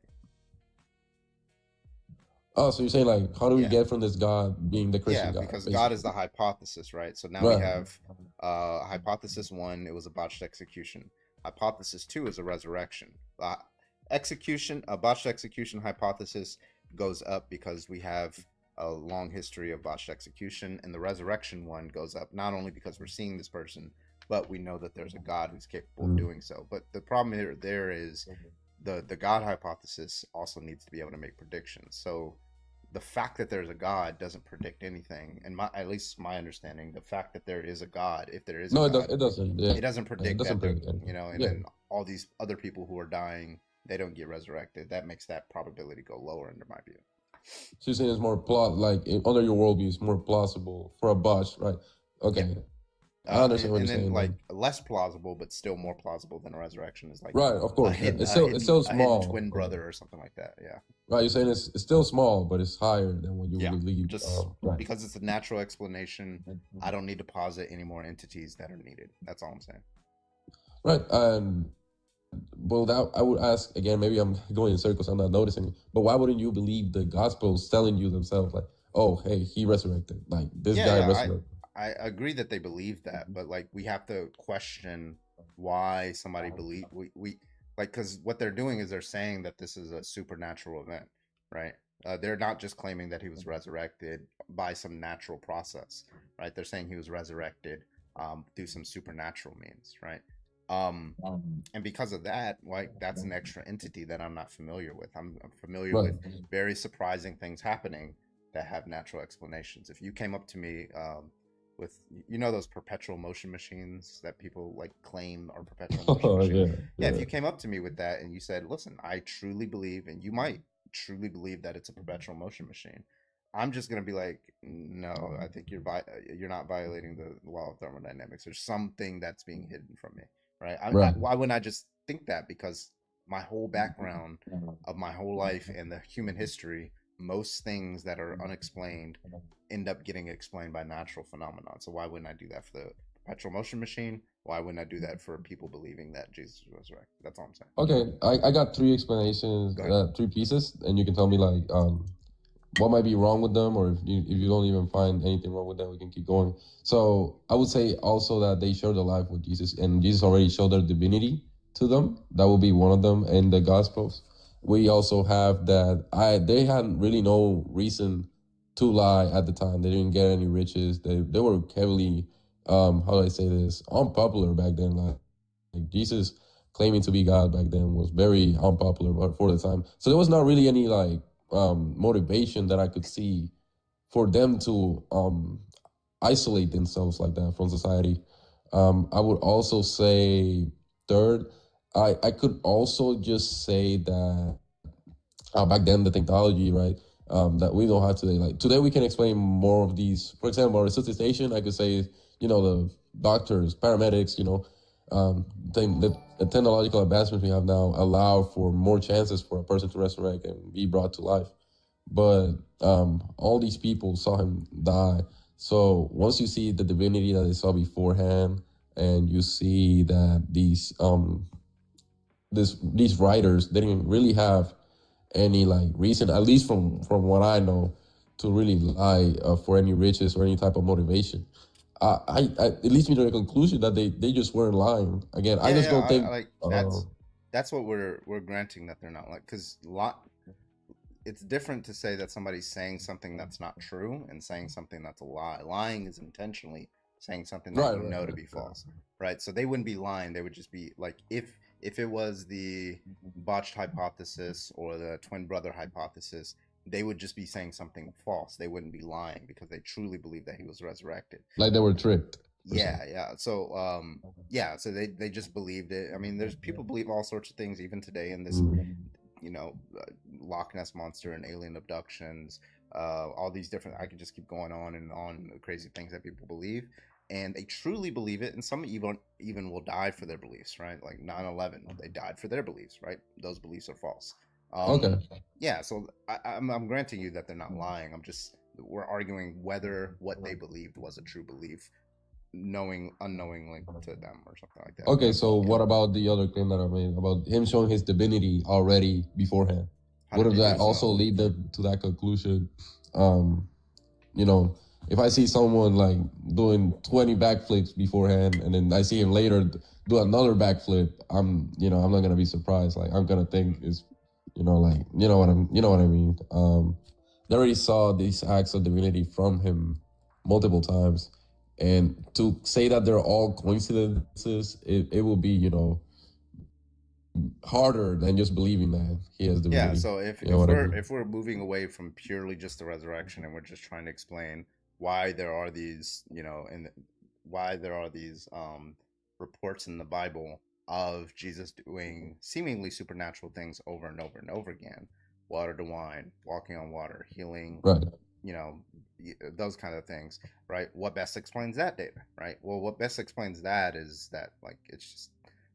Oh, so you're saying, like, how do we get from this God being the Christian God? Yeah, because basically God is the hypothesis, right? So now we have hypothesis 1, it was a botched execution. Hypothesis 2 is a resurrection. A botched execution hypothesis goes up because we have a long history of botched execution, and the resurrection one goes up not only because we're seeing this person, but we know that there's a God who's capable of doing so. But the problem there is the God hypothesis also needs to be able to make predictions. So the fact that there's a God doesn't predict anything, and at least my understanding, the fact that there is a God, if there is a God, it doesn't. Yeah. It doesn't predict that, you know, and yeah. then all these other people who are dying, they don't get resurrected. That makes that probability go lower, under my view. So you're saying it's more under your worldview, it's more plausible for a botch, right? Okay. Yeah. I understand what you're saying. And then, like, less plausible, but still more plausible than a resurrection is like, right, of course. It's still small. A twin brother or something like that, yeah. Right, you're saying it's still small, but it's higher than what you believe. Just because it's a natural explanation, I don't need to posit any more entities that are needed. That's all I'm saying. Right, and well, that I would ask again. Maybe I'm going in circles. I'm not noticing. But why wouldn't you believe the Gospels telling you themselves, like, "Oh, hey, he resurrected. Like this guy resurrected." I agree that they believe that, but like we have to question why somebody believe we like, because what they're doing is they're saying that this is a supernatural event, right? They're not just claiming that he was resurrected by some natural process, right? They're saying he was resurrected through some supernatural means, right? And because of that, like, that's an extra entity that I'm not familiar with. I'm familiar with very surprising things happening that have natural explanations. If you came up to me with, you know, those perpetual motion machines that people like claim are perpetual motion machines. Yeah, if you came up to me with that and you said, listen, I truly believe, and you might truly believe that it's a perpetual motion machine, I'm just going to be like, no, I think you're not violating the law of thermodynamics. There's something that's being hidden from me, right? Why wouldn't I just think that? Because my whole background of my whole life and the human history, most things that are unexplained end up getting explained by natural phenomenon. So why wouldn't I do that for the perpetual motion machine? Why wouldn't I do that for people believing that Jesus was resurrected? That's all I'm saying. Okay, I got 3 explanations, 3 pieces, and you can tell me like what might be wrong with them, or if you don't even find anything wrong with them, we can keep going. So I would say also that they shared a life with Jesus, and Jesus already showed their divinity to them. That would be one of them in the Gospels. We also have that they had really no reason to lie at the time. They didn't get any riches. They were heavily, how do I say this, unpopular back then. Like Jesus claiming to be God back then was very unpopular for the time. So there was not really any like motivation that I could see for them to isolate themselves like that from society. I would also say third, I could also just say that back then the technology, right, that we don't have today. Like today we can explain more of these. For example, resuscitation, I could say, you know, the doctors, paramedics, you know, the technological advancements we have now allow for more chances for a person to resurrect and be brought to life. But all these people saw him die. So once you see the divinity that they saw beforehand, and you see that these writers, they didn't really have any like reason, at least from what I know, to really lie for any riches or any type of motivation. It leads me to the conclusion that they just weren't lying. Again, I just don't think that's what we're granting, that they're not like, because it's different to say that somebody's saying something that's not true and saying something that's a lie. Lying is intentionally saying something that you know to be false, right? So they wouldn't be lying. They would just be like, if it was the botched hypothesis or the twin brother hypothesis, they would just be saying something false. They wouldn't be lying because they truly believe that he was resurrected. Like they were tricked. Yeah. So, so they just believed it. I mean, there's people believe all sorts of things even today in this, Loch Ness Monster and alien abductions, all these different, I could just keep going on and on, the crazy things that people believe. And they truly believe it. And some even will die for their beliefs, right? Like 9/11, they died for their beliefs, right? Those beliefs are false. Okay. Yeah, so I'm granting you that they're not lying. We're arguing whether what they believed was a true belief, unknowingly to them or something like that. Okay, so what about the other claim that I made about him showing his divinity already beforehand? Wouldn't that also lead them to that conclusion? If I see someone like doing 20 backflips beforehand, and then I see him later do another backflip, I'm not gonna be surprised. Like I'm gonna think it's, you know what I mean. They already saw these acts of divinity from him multiple times, and to say that they're all coincidences, it will be, harder than just believing that he has divinity. Yeah, so if we're moving away from purely just the resurrection and we're just trying to explain why there are these, reports in the Bible of Jesus doing seemingly supernatural things over and over and over again, water to wine, walking on water, healing, right? Those kind of things, right? What best explains that data, right? Well, what best explains that is that, like, it's just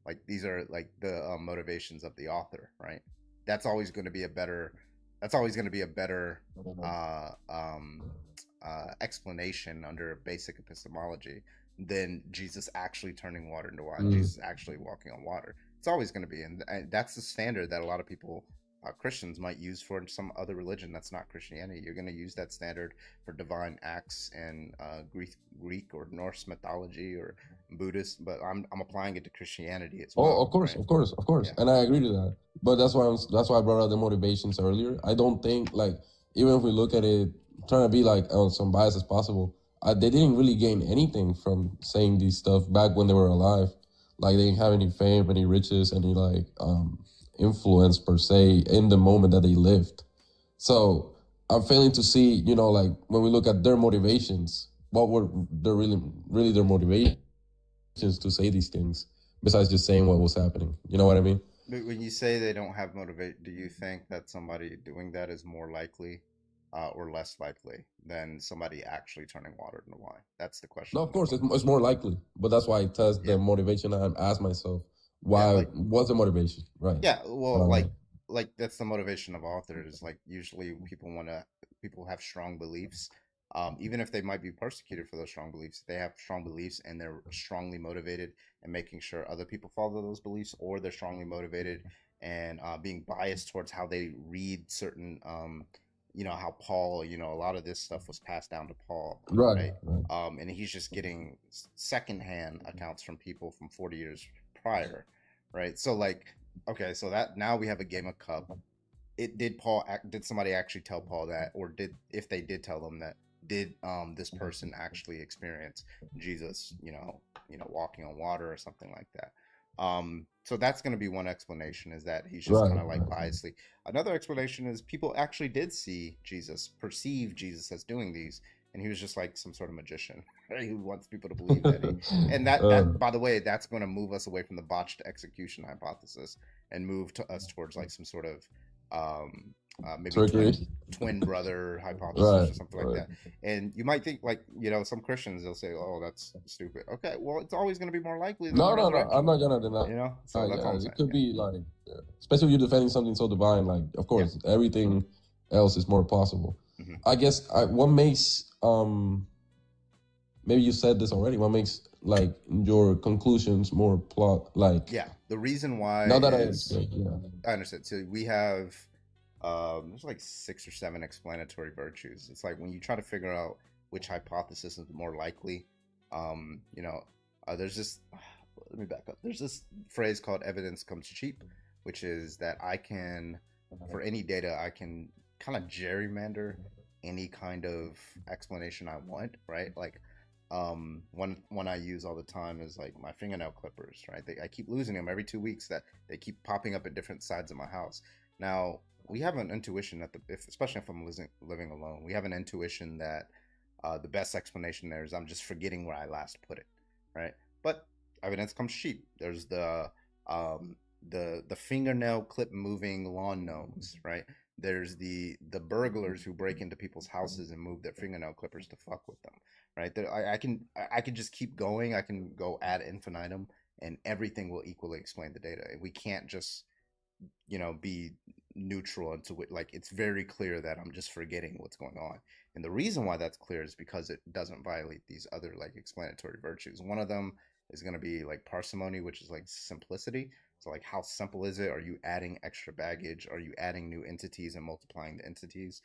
like these are like the motivations of the author, right? That's always going to be a better explanation under basic epistemology than Jesus actually turning water into wine, Jesus actually walking on water. It's always going to be, and that's the standard that a lot of people, Christians, might use for some other religion that's not Christianity. You're going to use that standard for divine acts in Greek or Norse mythology or Buddhist, but I'm applying it to Christianity as well. Oh, of course, right? Yeah. And I agree to that. But that's why I brought out the motivations earlier. I don't think, like, even if we look at it, trying to be like some bias as possible, they didn't really gain anything from saying these stuff back when they were alive. Like they didn't have any fame, any riches, any like influence per se in the moment that they lived. So I'm failing to see, like when we look at their motivations, what were their really their motivations to say these things besides just saying what was happening. You know what I mean? But when you say they don't have motivation, do you think that somebody doing that is more likely or less likely than somebody actually turning water into wine? That's the question. No, of course, it's more likely. But that's why I test the motivation and ask myself, why, what's the motivation? Right. Yeah, well, like that's the motivation of authors. Like usually people have strong beliefs. Even if they might be persecuted for those strong beliefs, they have strong beliefs and they're strongly motivated in making sure other people follow those beliefs, or they're strongly motivated and being biased towards how they read certain, how Paul, a lot of this stuff was passed down to Paul, right? And he's just getting secondhand accounts from people from 40 years prior, right? So like, okay, so that now we have a game of Cup. Did somebody actually tell Paul that, or if they did tell them that, did this person actually experience Jesus, walking on water or something like that? So that's going to be one explanation, is that he's just kind of like biasly. Another explanation is people actually did see Jesus, perceive Jesus as doing these, and he was just like some sort of magician, right? Who wants people to believe that and that by the way, that's going to move us away from the botched execution hypothesis and move us towards like some sort of maybe twin brother hypothesis or something like that. And you might think, like, some Christians, they'll say, "Oh, that's stupid." Okay, well, it's always going to be more likely. No, I'm not gonna deny. So that's all I'm saying. It could be like, especially if you're defending something so divine. Like, of course, everything else is more possible. Mm-hmm. I guess what makes maybe you said this already. What makes like your conclusions more the reason why now that I understand. So we have there's like 6 or 7 explanatory virtues. It's like when you try to figure out which hypothesis is more likely, there's this let me back up. There's this phrase called evidence comes cheap, which is that I can, for any data, I can kind of gerrymander any kind of explanation I want, right? Like one I use all the time is like my fingernail clippers, right? I keep losing them every 2 weeks. That they keep popping up at different sides of my house. Now we have an intuition that especially if I'm living alone, we have an intuition that the best explanation there is I'm just forgetting where I last put it, right? But evidence comes cheap. There's the fingernail clip moving lawn gnomes, right? There's the burglars who break into people's houses and move their fingernail clippers to fuck with them, right? I can just keep going. I can go ad infinitum, and everything will equally explain the data. We can't just be neutral into it. Like, it's very clear that I'm just forgetting what's going on, and the reason why that's clear is because it doesn't violate these other like explanatory virtues. One of them is going to be like parsimony, which is like simplicity. So like, how simple is it? Are you adding extra baggage? Are you adding new entities and multiplying the entities?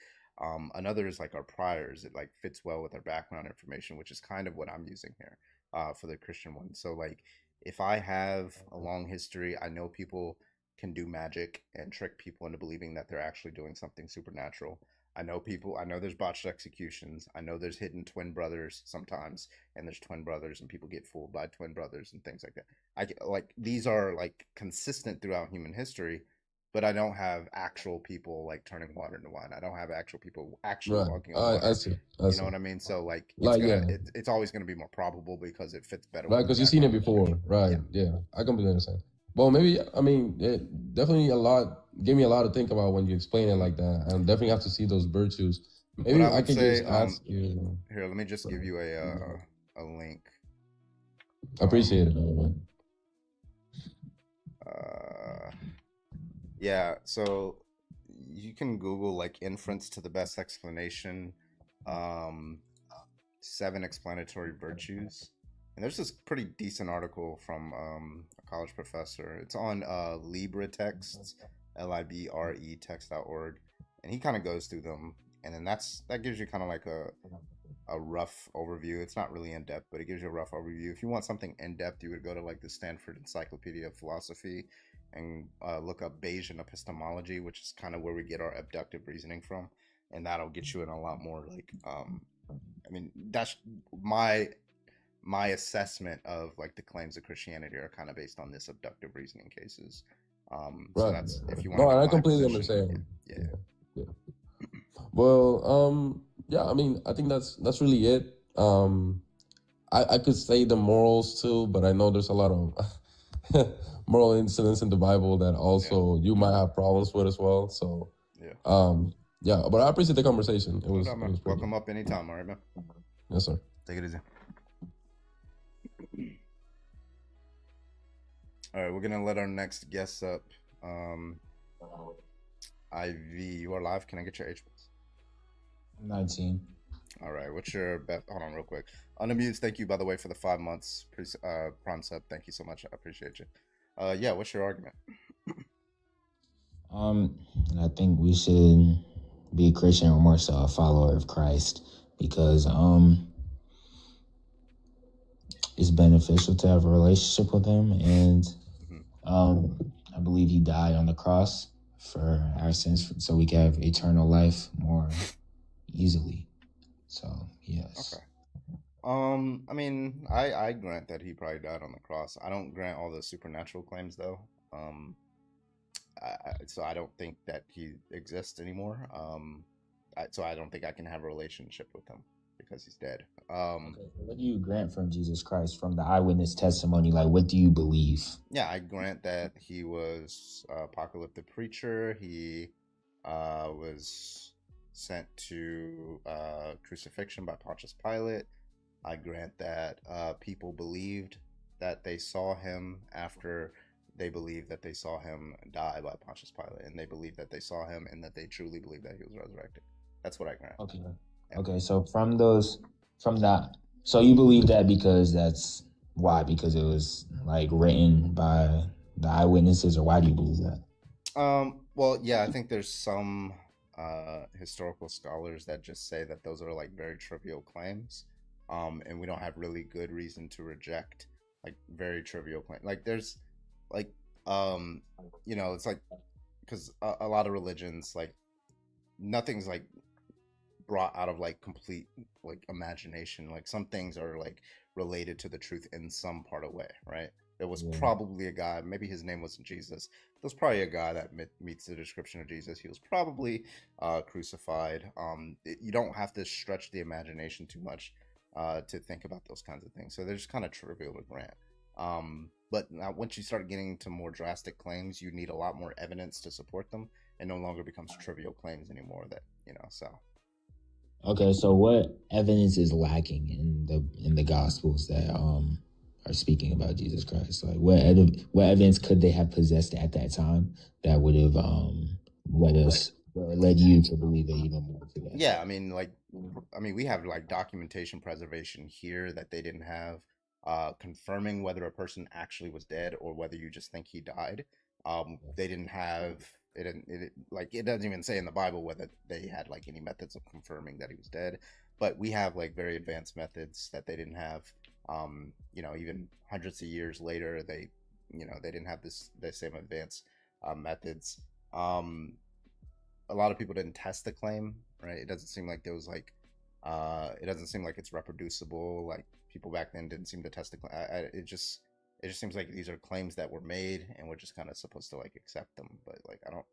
Another is like our priors. It like fits well with our background information, which is kind of what I'm using here for the Christian one. So like, if I have a long history, I know people can do magic and trick people into believing that they're actually doing something supernatural. I know there's botched executions. I know there's hidden twin brothers sometimes, and there's twin brothers and people get fooled by twin brothers and things like that. These are like consistent throughout human history, but I don't have actual people like turning water into wine. I don't have actual people actually walking on water. I see. You know what I mean? So like, it's always going to be more probable because it fits better. Right, because you've seen it before. Right. Yeah. I completely understand. Well, maybe, I mean, it definitely gave me a lot to think about when you explain it like that. I definitely have to see those virtues. Maybe I could just ask you. Here, let me just give you a link. I appreciate it. Yeah, so you can Google like inference to the best explanation, 7 explanatory virtues. And there's this pretty decent article from a college professor. It's on LibreTexts, LIBRE text.org, and he kind of goes through them, and then that gives you kind of like a rough overview. It's not really in depth, but it gives you a rough overview. If you want something in depth, you would go to like the Stanford Encyclopedia of Philosophy and look up Bayesian epistemology, which is kind of where we get our abductive reasoning from, and that'll get you in a lot more like I mean, that's my assessment of like the claims of Christianity are kind of based on this abductive reasoning cases. So that's, if you want. No, I completely understand. Yeah. Well, yeah. I mean, I think that's really it. I could say the morals too, but I know there's a lot of moral incidents in the Bible that also you might have problems with as well. So yeah. But I appreciate the conversation. It was welcome up anytime. All right, man. Yes, sir. Take it easy. All right, we're gonna let our next guest up. IV, you are live. Can I get your age, please? 19. All right, what's your bet? Hold on, real quick. Unamused, thank you by the way for the 5 months. Prime sub, thank you so much. I appreciate you. Yeah, what's your argument? I think we should be a Christian or more so a follower of Christ because it's beneficial to have a relationship with him, and I believe he died on the cross for our sins so we can have eternal life more easily. So yes. Okay. I mean, I grant that he probably died on the cross. I don't grant all the supernatural claims though. So I don't think that he exists anymore. So I don't think I can have a relationship with him because he's dead. What do you grant from Jesus Christ, from the eyewitness testimony? Like, what do you believe? Yeah, I grant that he was an apocalyptic preacher. He was sent to crucifixion by Pontius Pilate. I grant that people believed that they saw him after they believed that they saw him die by Pontius Pilate, and they believed that they saw him and that they truly believed that he was resurrected. That's what I grant. Okay. Yeah. Okay. So from that, so you believe that because that's why? Because it was like written by the eyewitnesses, or why do you believe that? Well, yeah, I think there's some historical scholars that just say that those are like very trivial claims, and we don't have really good reason to reject like very trivial claims. Like there's like it's like because a lot of religions, like nothing's like brought out of like complete like imagination. Like some things are like related to the truth in some part of way, right? There was probably a guy, maybe his name wasn't Jesus. There's probably a guy that meets the description of Jesus. He was probably crucified. You don't have to stretch the imagination too much to think about those kinds of things. So they're just kind of trivial to grant. But now once you start getting to more drastic claims, you need a lot more evidence to support them, and no longer becomes trivial claims anymore. That so. Okay, so what evidence is lacking in the Gospels that are speaking about Jesus Christ? Like what evidence could they have possessed at that time that would have led you to believe it even more today? Yeah, I mean, we have like documentation preservation here that they didn't have, confirming whether a person actually was dead or whether you just think he died. They didn't have it. It doesn't even say in the Bible whether they had like any methods of confirming that he was dead. But we have like very advanced methods that they didn't have. Even hundreds of years later, they didn't have the same advanced methods. A lot of people didn't test the claim, right? It doesn't seem like there was like, it doesn't seem like it's reproducible. Like people back then didn't seem to test the claim. It just seems like these are claims that were made and we're just kind of supposed to like accept them. But like, I don't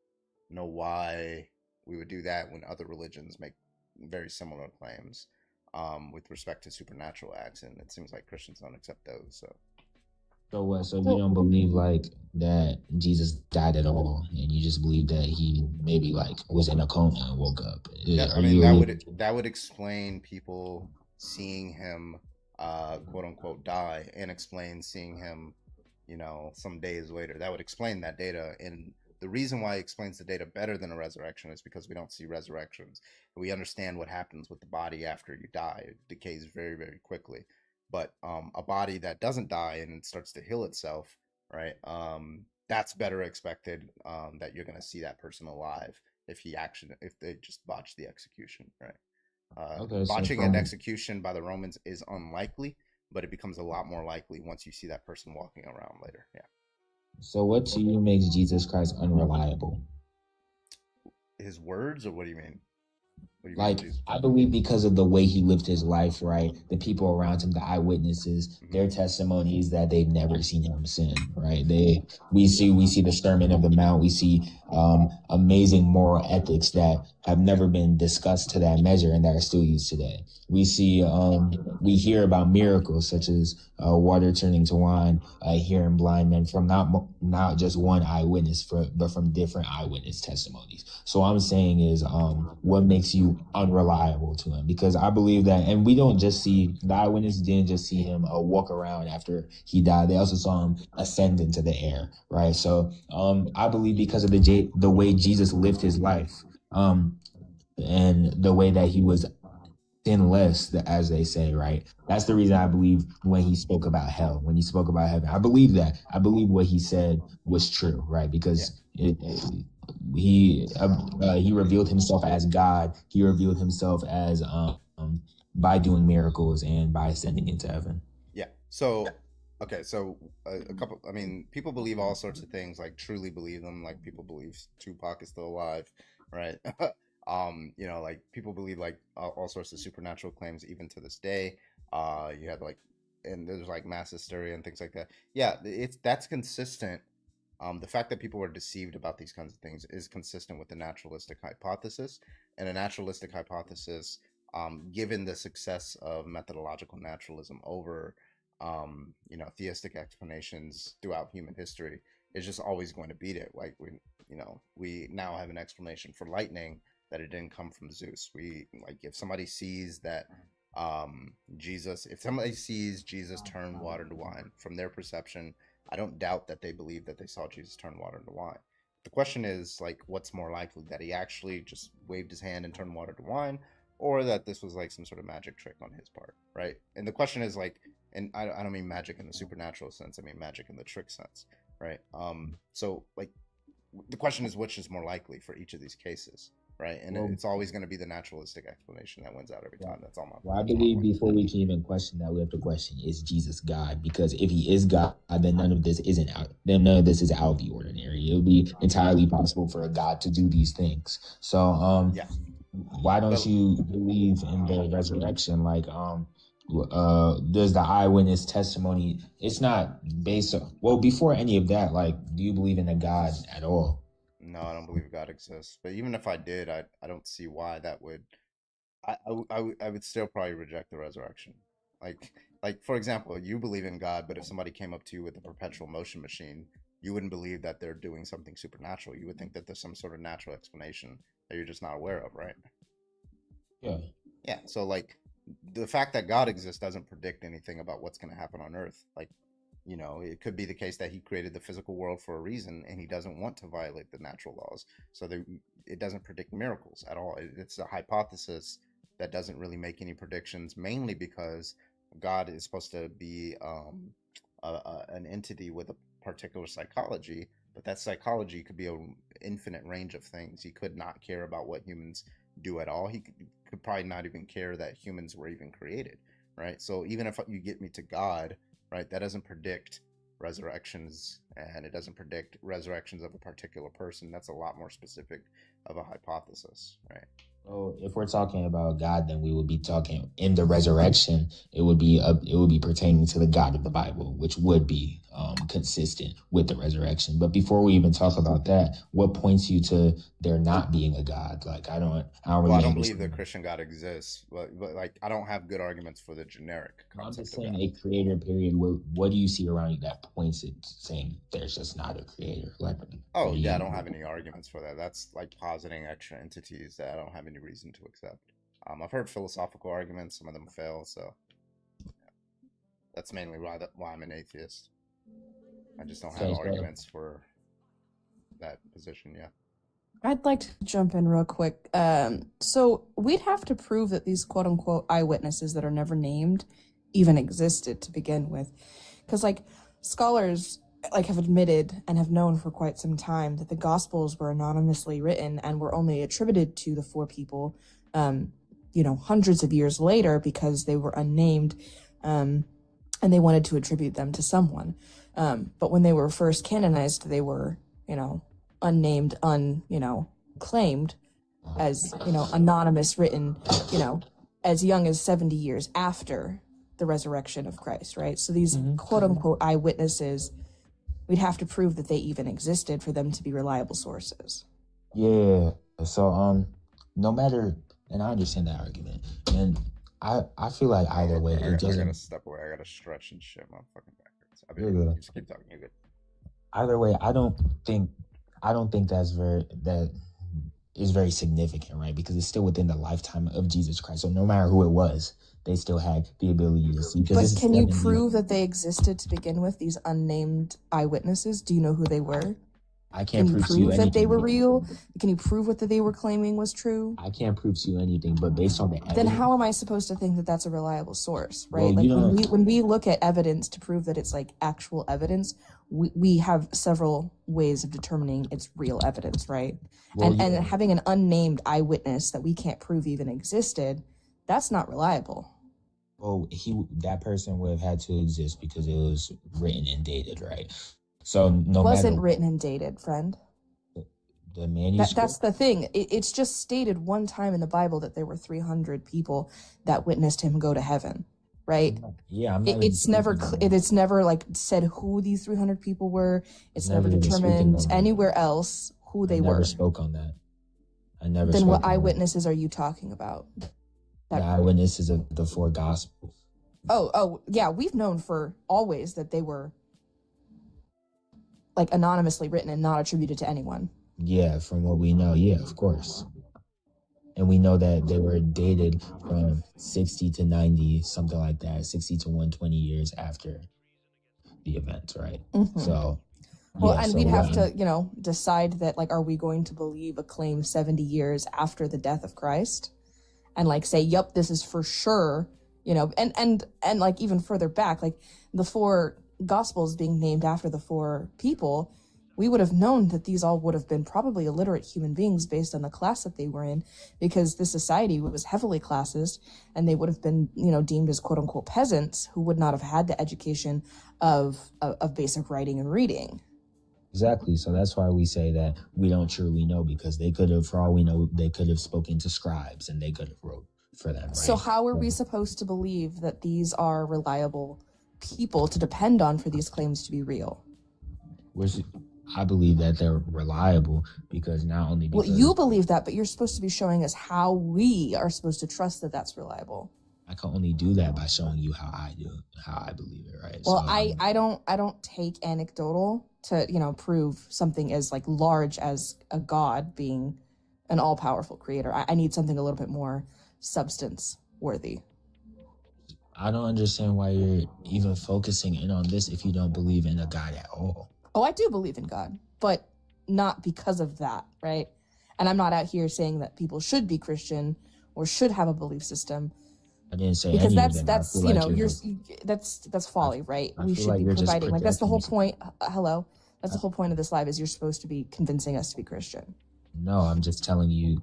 know why we would do that when other religions make very similar claims with respect to supernatural acts, and it seems like Christians don't accept those. So what? So you don't believe like that Jesus died at all, and you just believe that he maybe like was in a coma and woke up? Yeah, I mean that would explain people seeing him quote unquote die, and explain seeing him some days later. That would explain that data. And the reason why it explains the data better than a resurrection is because we don't see resurrections. We understand what happens with the body after you die. It decays very, very quickly. But a body that doesn't die and it starts to heal itself, right? That's better expected, that you're going to see that person alive if they just botch the execution, right? Botching an execution by the Romans is unlikely, but it becomes a lot more likely once you see that person walking around later. Yeah. So what to you makes Jesus Christ unreliable? His words, or what do you mean? Like, I believe because of the way he lived his life, right? The people around him, the eyewitnesses, their testimonies that they've never seen him sin, right? We see the Sermon of the Mount. We see amazing moral ethics that have never been discussed to that measure and that are still used today. We see, we hear about miracles such as water turning to wine, hearing blind men from not just one eyewitness, but from different eyewitness testimonies. So I'm saying is, what makes you unreliable to him? Because I believe that, and we don't just see, the eyewitness didn't just see him walk around after he died. They also saw him ascend into the air, right? So I believe because of the way Jesus lived his life, and the way that he was sinless, as they say, right? That's the reason I believe when he spoke about hell, when he spoke about heaven, I believe that. I believe what he said was true, right? Because he revealed himself as God. He revealed himself as by doing miracles and by ascending into heaven. Yeah. So, okay. So a couple. I mean, people believe all sorts of things. Like truly believe them. Like people believe Tupac is still alive, right? Like people believe like all sorts of supernatural claims even to this day. You had like, and there's like mass hysteria and things like that. Yeah, that's consistent. The fact that people are deceived about these kinds of things is consistent with the naturalistic hypothesis. And a naturalistic hypothesis, given the success of methodological naturalism over, theistic explanations throughout human history, is just always going to beat it. Like we now have an explanation for lightning that it didn't come from Zeus. If somebody sees that if somebody sees Jesus turn water to wine, from their perception, I don't doubt that they believe that they saw Jesus turn water into wine. The question is, like, what's more likely, that he actually just waved his hand and turned water to wine, or that this was like some sort of magic trick on his part, right? And the question is, like, and I don't mean magic in the supernatural sense, I mean magic in the trick sense, right? So like the question is, which is more likely for each of these cases, right? And it's always going to be the naturalistic explanation that wins out every time. That's all my. Well, I believe before we can even question that, we have to question, is Jesus God? Because if he is God, then none of this is out of the ordinary. It would be entirely possible for a God to do these things. So why don't you believe in the resurrection? Like does the eyewitness testimony, it's not based on, well, before any of that, like, do you believe in a God at all? No, I don't believe God exists. But even if I did, I don't see why that would. I would still probably reject the resurrection. Like for example, you believe in God, but if somebody came up to you with a perpetual motion machine, you wouldn't believe that they're doing something supernatural. You would think that there's some sort of natural explanation that you're just not aware of, right? Yeah. Yeah. So like, the fact that God exists doesn't predict anything about what's going to happen on Earth. Like, it could be the case that he created the physical world for a reason, and he doesn't want to violate the natural laws. So it doesn't predict miracles at all. It's a hypothesis that doesn't really make any predictions, mainly because God is supposed to be an entity with a particular psychology, but that psychology could be an infinite range of things. He could not care about what humans do at all. He could probably not even care that humans were even created, right? So even if you get me to God, right, that doesn't predict resurrections, and it doesn't predict resurrections of a particular person. That's a lot more specific of a hypothesis, right? Well, if we're talking about God, then we would be talking in the resurrection. It would be pertaining to the God of the Bible, which would be consistent with the resurrection. But before we even talk about that, what points you to there not being a God? Like, I don't believe the Christian God exists, but like, I don't have good arguments for the generic concept. I'm just saying a creator, period. What do you see around you that points it saying there's just not a creator? Like, I don't have any arguments for that. That's like positing extra entities that I don't have any reason to accept. I've heard philosophical arguments, some of them fail, so that's mainly why I'm an atheist. I just don't have arguments for that position. Yeah. I'd like to jump in real quick. So we'd have to prove that these quote unquote eyewitnesses that are never named even existed to begin with. Because like scholars have admitted and have known for quite some time that the Gospels were anonymously written and were only attributed to the four people, hundreds of years later, because they were unnamed, and they wanted to attribute them to someone. But when they were first canonized, they were, unnamed, claimed as, anonymous, written, as young as 70 years after the resurrection of Christ, right? So these quote unquote eyewitnesses, we'd have to prove that they even existed for them to be reliable sources. Yeah. So, no matter, and I understand that argument, and I feel like either way, I gotta step away. I gotta stretch and shit my fucking backwards. You're good. Just keep talking. You're good. Either way, I don't think that is very significant, right? Because it's still within the lifetime of Jesus Christ. So no matter who it was, they still had the ability to see. But can you prove that they existed to begin with, these unnamed eyewitnesses? Do you know who they were? I can't prove to you that anything. They were real? Can you prove what they were claiming was true? I can't prove to you anything, but based on the evidence. Then how am I supposed to think that that's a reliable source, right? Well, when we look at evidence to prove that it's like actual evidence, we have several ways of determining it's real evidence, right? Well, and having an unnamed eyewitness that we can't prove even existed, that's not reliable. Well, that person would have had to exist because it was written and dated, right? So no matter, wasn't written and dated, friend. The manuscript. That's the thing. It's just stated one time in the Bible that there were 300 people that witnessed him go to heaven, right? Yeah, it's never like said who these 300 people were. It's never determined anywhere else who they were. I never spoke on that. I never. Then what eyewitnesses are you talking about? The eyewitnesses of the four Gospels. Oh yeah, we've known for always that they were like anonymously written and not attributed to anyone. Yeah, from what we know, yeah, of course. And we know that they were dated from 60 to 90, something like that, 60 to 120 years after the event, right? Mhm. So, Well, yeah, and so we'd have when- to, decide that, like, are we going to believe a claim 70 years after the death of Christ? And, like, say, yep, this is for sure, and like, even further back, like, the 4 Gospels being named after the 4 people, we would have known that these all would have been probably illiterate human beings based on the class that they were in, because this society was heavily classist, and they would have been, deemed as quote unquote peasants who would not have had the education of basic writing and reading. Exactly. So that's why we say that we don't truly know, because they could have, for all we know, they could have spoken to scribes and they could have wrote for them. Right? So how are we supposed to believe that these are reliable people to depend on for these claims to be real? Which I believe that they're reliable because not only because Well, you believe that, but you're supposed to be showing us how we are supposed to trust that that's reliable. I can only do that by showing you how I believe it, right? Well, So, I don't take anecdotal to prove something as like large as a god being an all-powerful creator. I need something a little bit more substance worthy. I don't understand why you're even focusing in on this if you don't believe in a God at all. Oh, I do believe in God, but not because of that, right? And I'm not out here saying that people should be Christian or should have a belief system. I didn't say Because any of them. that's I feel like you're that's folly, right? I We feel should like be you're just providing, like, that's the whole projecting point. Hello, that's the whole point of this live, is you're supposed to be convincing us to be Christian. No, I'm just telling you.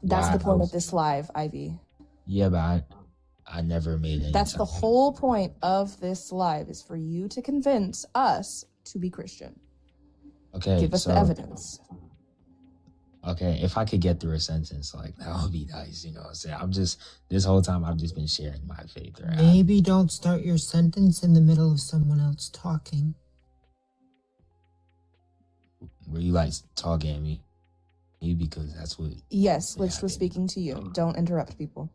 That's why the I point was- of this live, Ivy. Yeah, but I never made any. That's the whole point of this live, is for you to convince us to be Christian. Okay, Give us the so- evidence. Okay, if I could get through a sentence, like, that would be nice, you know what I'm saying? This whole time I've just been sharing my faith, right? Maybe don't start your sentence in the middle of someone else talking. Were you like talking at me? You, because that's what. Yes, Lich was speaking to you. Don't interrupt people.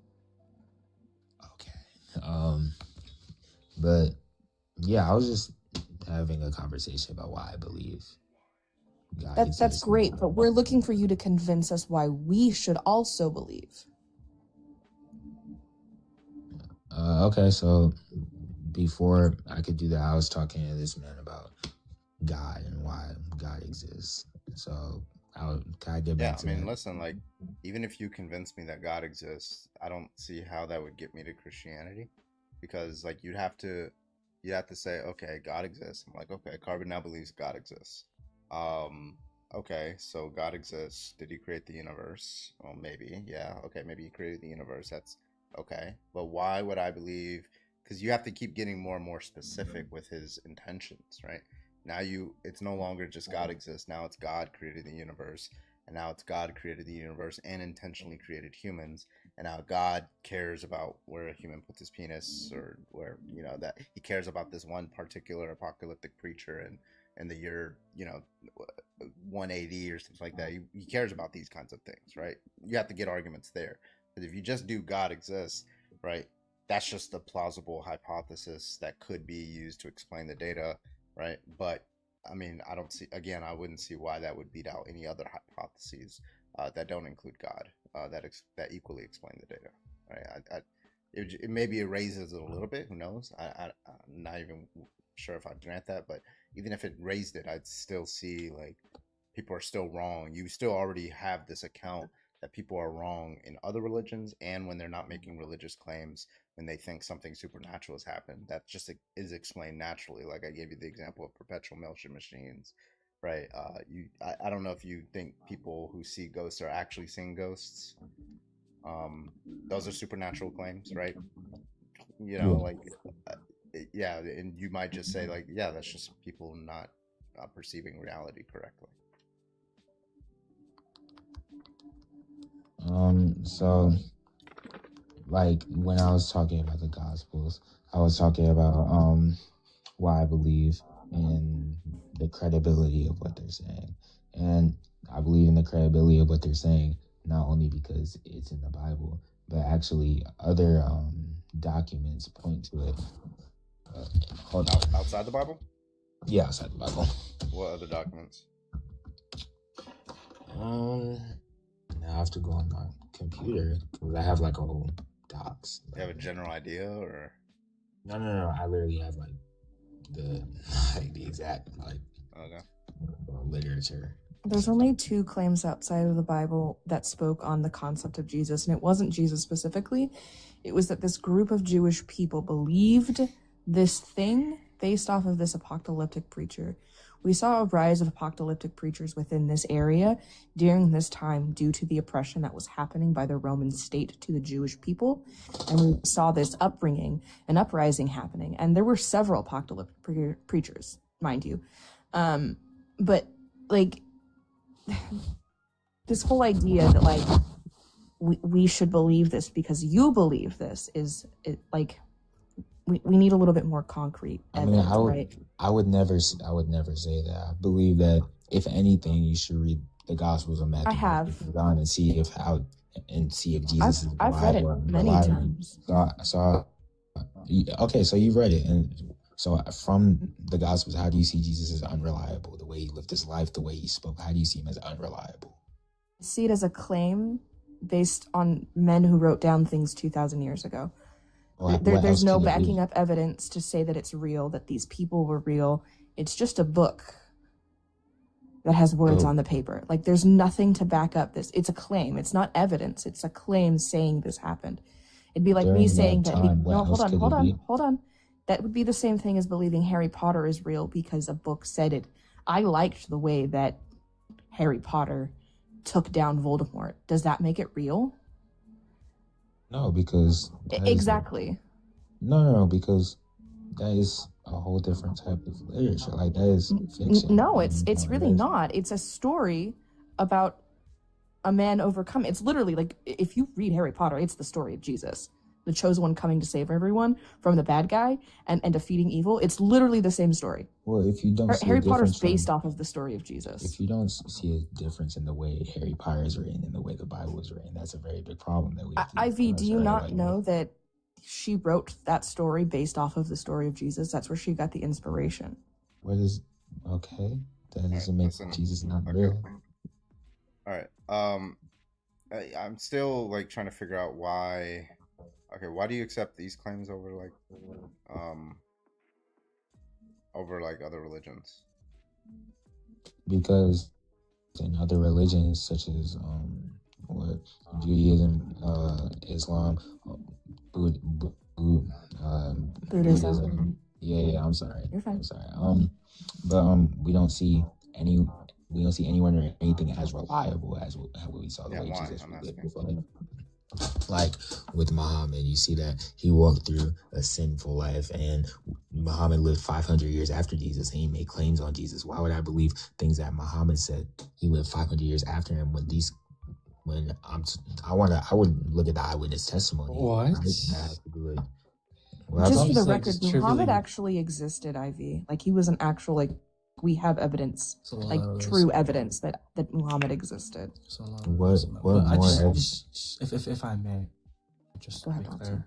But yeah, I was just having a conversation about why I believe God That's exists. great, but we're looking for you to convince us why we should also believe. Okay, so before I could do that, I was talking to this man about God and why God exists. So can I get back to that? Listen, like, even if you convince me that God exists, I don't see how that would get me to Christianity, because, like, you'd have to say, okay, God exists. I'm like, okay, Carbon now believes God exists. Okay, so God exists. Did he create the universe? Well, maybe, yeah. Okay, maybe he created the universe. That's okay. But why would I believe? Because you have to keep getting more and more specific with his intentions, right? Now it's no longer just God exists. Now it's God created the universe. And now it's God created the universe and intentionally created humans. And now God cares about where a human puts his penis, or where, that he cares about this one particular apocalyptic creature in the year, 180 or something like that. He cares about these kinds of things, right? You have to get arguments there. But if you just do God exists, right, that's just a plausible hypothesis that could be used to explain the data, right? But I wouldn't see why that would beat out any other hypotheses that don't include God, that equally explain the data, right? It maybe raises it a little bit. Who knows? I'm not even sure if I'd grant that, but even if it raised it, I'd still see, like, people are still wrong. You still already have this account that people are wrong in other religions, and when they're not making religious claims, when they think something supernatural has happened, that just is explained naturally. Like I gave you the example of perpetual motion machines, right? I don't know if you think people who see ghosts are actually seeing ghosts. Those are supernatural claims, right? Yeah, and you might just say, like, yeah, that's just people not perceiving reality correctly. So, like, when I was talking about the Gospels, I was talking about why I believe in the credibility of what they're saying. And I believe in the credibility of what they're saying, not only because it's in the Bible, but actually other documents point to it. Outside the Bible? Yeah, outside the Bible. What other documents? Now I have to go on my computer because I have like a whole docs. You have a general idea, or? No. I literally have like the exact literature. There's only 2 claims outside of the Bible that spoke on the concept of Jesus, and it wasn't Jesus specifically. It was that this group of Jewish people believed this thing based off of this apocalyptic preacher. We saw a rise of apocalyptic preachers within this area during this time due to the oppression that was happening by the Roman state to the Jewish people. And we saw this upbringing, an uprising happening. And there were several apocalyptic preachers, mind you. But like this whole idea that like we should believe this because you believe this is like we need a little bit more concrete evidence, right? I would never say that. I believe that if anything, you should read the Gospels of Matthew. I have. And see if Jesus is. I've read it many times. Okay, so you've read it, and so from the Gospels, how do you see Jesus as unreliable? The way he lived his life, the way he spoke, how do you see him as unreliable? I see it as a claim based on men who wrote down things 2,000 years ago. There's no backing up evidence to say that it's real, that these people were real. It's just a book that has words on the paper. Like, there's nothing to back up this. It's a claim. It's not evidence. It's a claim saying this happened. It'd be like me saying that. Hold on. That would be the same thing as believing Harry Potter is real because a book said it. I liked the way that Harry Potter took down Voldemort. Does that make it real? No, because exactly. No, because that is a whole different type of literature. Like, that is fiction. No, it's really not. It's a story about a man overcome. It's literally like, if you read Harry Potter, it's the story of Jesus, the chosen one coming to save everyone from the bad guy and defeating evil. It's literally the same story. Well, if you don't see Harry Potter's based off of the story of Jesus. If you don't see a difference in the way Harry Potter is written and the way the Bible is written, that's a very big problem that we have to Ivy, do you not know that she wrote that story based off of the story of Jesus? That's where she got the inspiration. That doesn't make Jesus not real. All right. I'm still like trying to figure out why. Okay, why do you accept these claims over like other religions? Because in other religions such as Judaism, Islam, Buddhism. Yeah, I'm sorry. You're fine. I'm sorry. But we don't see anyone or anything as reliable as what we saw the way Jesus lived before. Like with Muhammad, you see that he walked through a sinful life, and Muhammad lived 500 years after Jesus, and he made claims on Jesus. Why would I believe things that Muhammad said? He lived 500 years after him. I would look at the eyewitness testimony. What? Just for the record, Muhammad actually existed, Ivy. Like, he was an actual, like, we have evidence, like true evidence that Muhammad existed. If I may, just to be clear,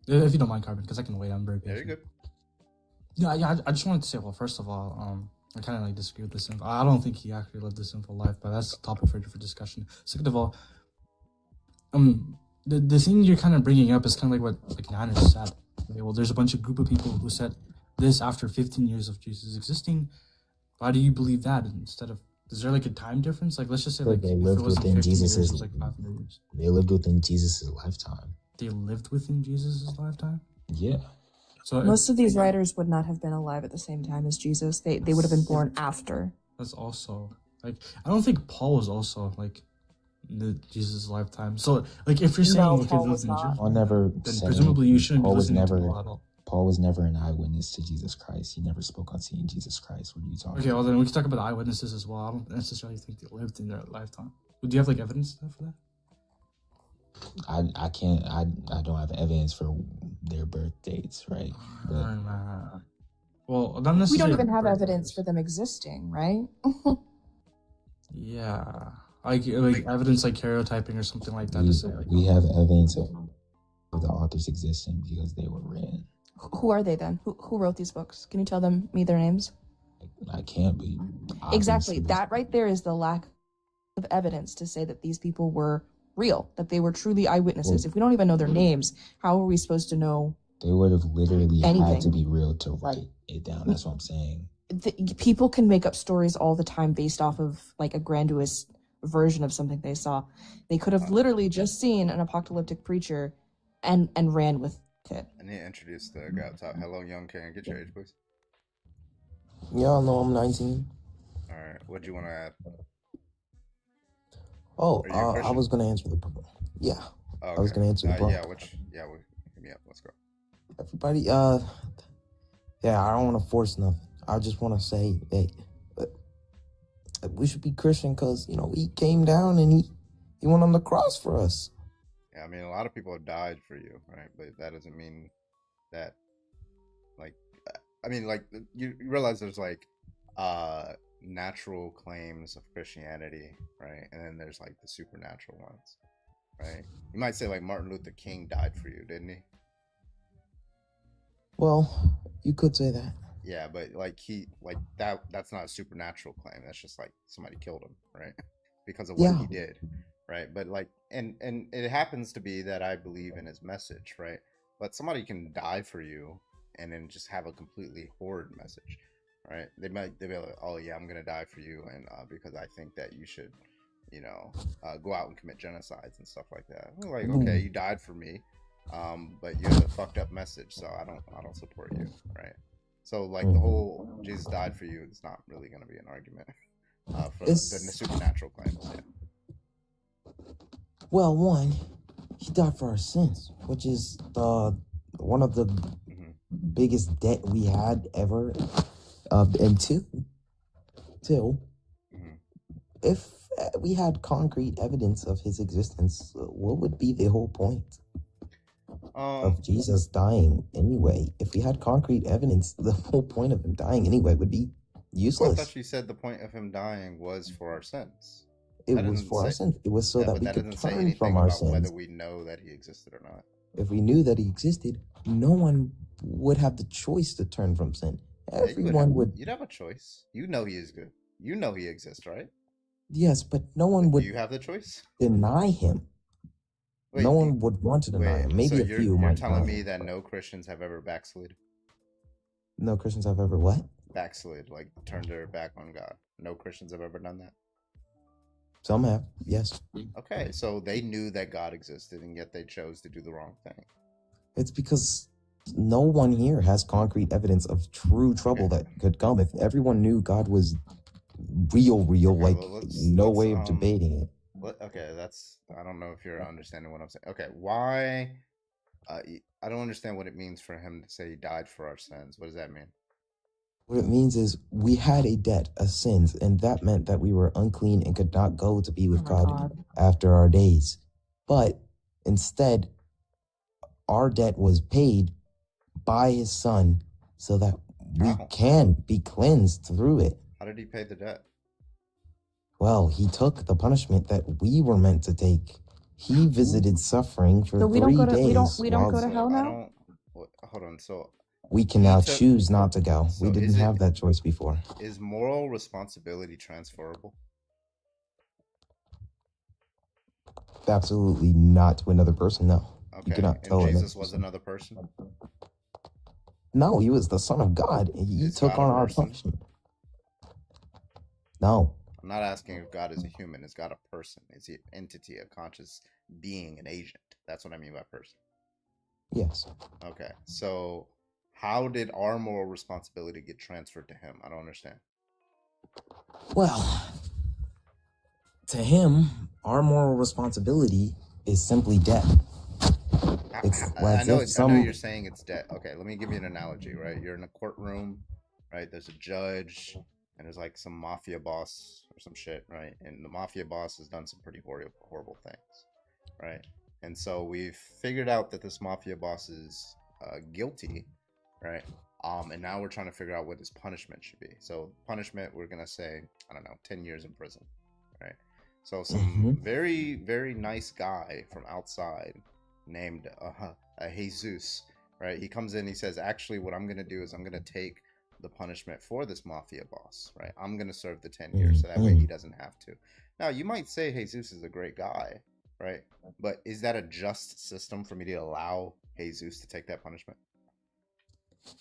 if you don't mind, Carbon, because I can wait. I'm very patient. Yeah, you're good. Yeah, I just wanted to say, well, first of all, I kind of like disagree with this. I don't think he actually lived a sinful life, but that's a topic for discussion. Second of all, the thing you're kind of bringing up is kind of like what Niner said. Okay, well, there's a group of people who said this after 15 years of Jesus existing. Why do you believe that instead of? Is there like a time difference? Like, let's just say they lived within Jesus'. Like 500 years. They lived within Jesus' lifetime. They lived within Jesus' lifetime. Yeah. So most of these writers would not have been alive at the same time as Jesus. They would have been born after. That's also like, I don't think Paul was also like in Jesus' lifetime. So like, if you're saying Paul never, then presumably you shouldn't be listening to Paul at all. Paul was never an eyewitness to Jesus Christ. He never spoke on seeing Jesus Christ. What are you talking about? Okay, well then we can talk about the eyewitnesses as well. I don't necessarily think they lived in their lifetime. Do you have like evidence for that? I don't have evidence for their birth dates, right? Well, not necessarily. We don't even have evidence for them existing, right? Yeah, like evidence like karyotyping or something like that. We have evidence of the authors existing because they were written. Who are they then? Who wrote these books? Can you tell me their names? Like I can't be. Exactly. Obviously. That right there is the lack of evidence to say that these people were real, that they were truly eyewitnesses. If we don't even know their names, how are we supposed to know? They would have literally anything? had to be real to write it down. That's what I'm saying. People can make up stories all the time based off of like a grandiose version of something they saw. They could have literally just seen an apocalyptic preacher and ran with it. I need to introduce the guy up top. Hello, young king. Get your age, please. Y'all know I'm 19. All right. What do you want to add? Oh, I was gonna answer the. Yeah, Okay. I was gonna answer the. Yeah, hit me up. Let's go. Everybody, yeah, I don't want to force nothing. I just want to say, hey, we should be Christian because he came down and he went on the cross for us. Yeah, I mean, a lot of people have died for you, right? But that doesn't mean that, like, I mean, like, you realize there's like natural claims of Christianity, right? And then there's like the supernatural ones, right? You might say like Martin Luther King died for you, didn't he? Well, you could say that. Yeah, but like that's not a supernatural claim. That's just like somebody killed him, right? Because of what he did, right? But like, and it happens to be that I believe in his message, right? But somebody can die for you and then just have a completely horrid message, right? They'll be like, oh yeah, I'm gonna die for you, and because I think that you should, go out and commit genocides and stuff like that. I'm like, okay, you died for me, but you have a fucked up message, so I don't support you, right? So like the whole Jesus died for you is not really going to be an argument for the supernatural claims. Yeah. Well, one, he died for our sins, which is one of the biggest debt we had ever. And two, if we had concrete evidence of his existence, what would be the whole point of Jesus dying anyway? If we had concrete evidence, the whole point of him dying anyway would be useless. I thought you said the point of him dying was for our sins. It was for our sins. It was so that we could turn from our sins. Whether we know that he existed or not. If we knew that he existed, no one would have the choice to turn from sin. Everyone would. You'd have a choice. You know he is good. You know he exists, right? Yes, but no one would. Do you have the choice? Deny him. No one would want to deny him. Maybe a few might. You're telling me that no Christians have ever backslid? No Christians have ever what? Backslid, like turned their back on God. No Christians have ever done that? Some have, yes. Okay, so they knew that God existed, and yet they chose to do the wrong thing. It's because no one here has concrete evidence of true trouble that could come. If everyone knew God was real, like no way of debating it. Okay, I don't know if you're understanding what I'm saying. Okay, why? I don't understand what it means for him to say he died for our sins. What does that mean? What it means is we had a debt of sins, and that meant that we were unclean and could not go to be with God after our days. But instead, our debt was paid by his son so that we can be cleansed through it. How did he pay the debt? Well, he took the punishment that we were meant to take. He visited suffering for 3 days. We don't go to hell now? Hold on. So we can now choose not to go. We didn't have that choice before. Is moral responsibility transferable? Absolutely not to another person, no. Okay. You cannot tell Jesus was another person? No, he was the Son of God. He took on our punishment. No. I'm not asking if God is a human. Is God a person? Is he an entity, a conscious being, an agent? That's what I mean by person. Yes. Okay. So how did our moral responsibility get transferred to him? I don't understand. Well, to him, our moral responsibility is simply death. I know you're saying it's debt. Okay, let me give you an analogy, right? You're in a courtroom, right? There's a judge, and there's like some mafia boss or some shit, right? And the mafia boss has done some pretty horrible things, right? And so we've figured out that this mafia boss is guilty, right? And now we're trying to figure out what his punishment should be. So punishment, we're gonna say, I don't know, 10 years in prison, right? So some very, very nice guy from outside named Jesus, right? He comes in, he says, actually, what I'm gonna do is I'm gonna take the punishment for this mafia boss, right? I'm going to serve the 10 years so that way he doesn't have to. Now, you might say Jesus is a great guy, right? But is that a just system for me to allow Jesus to take that punishment?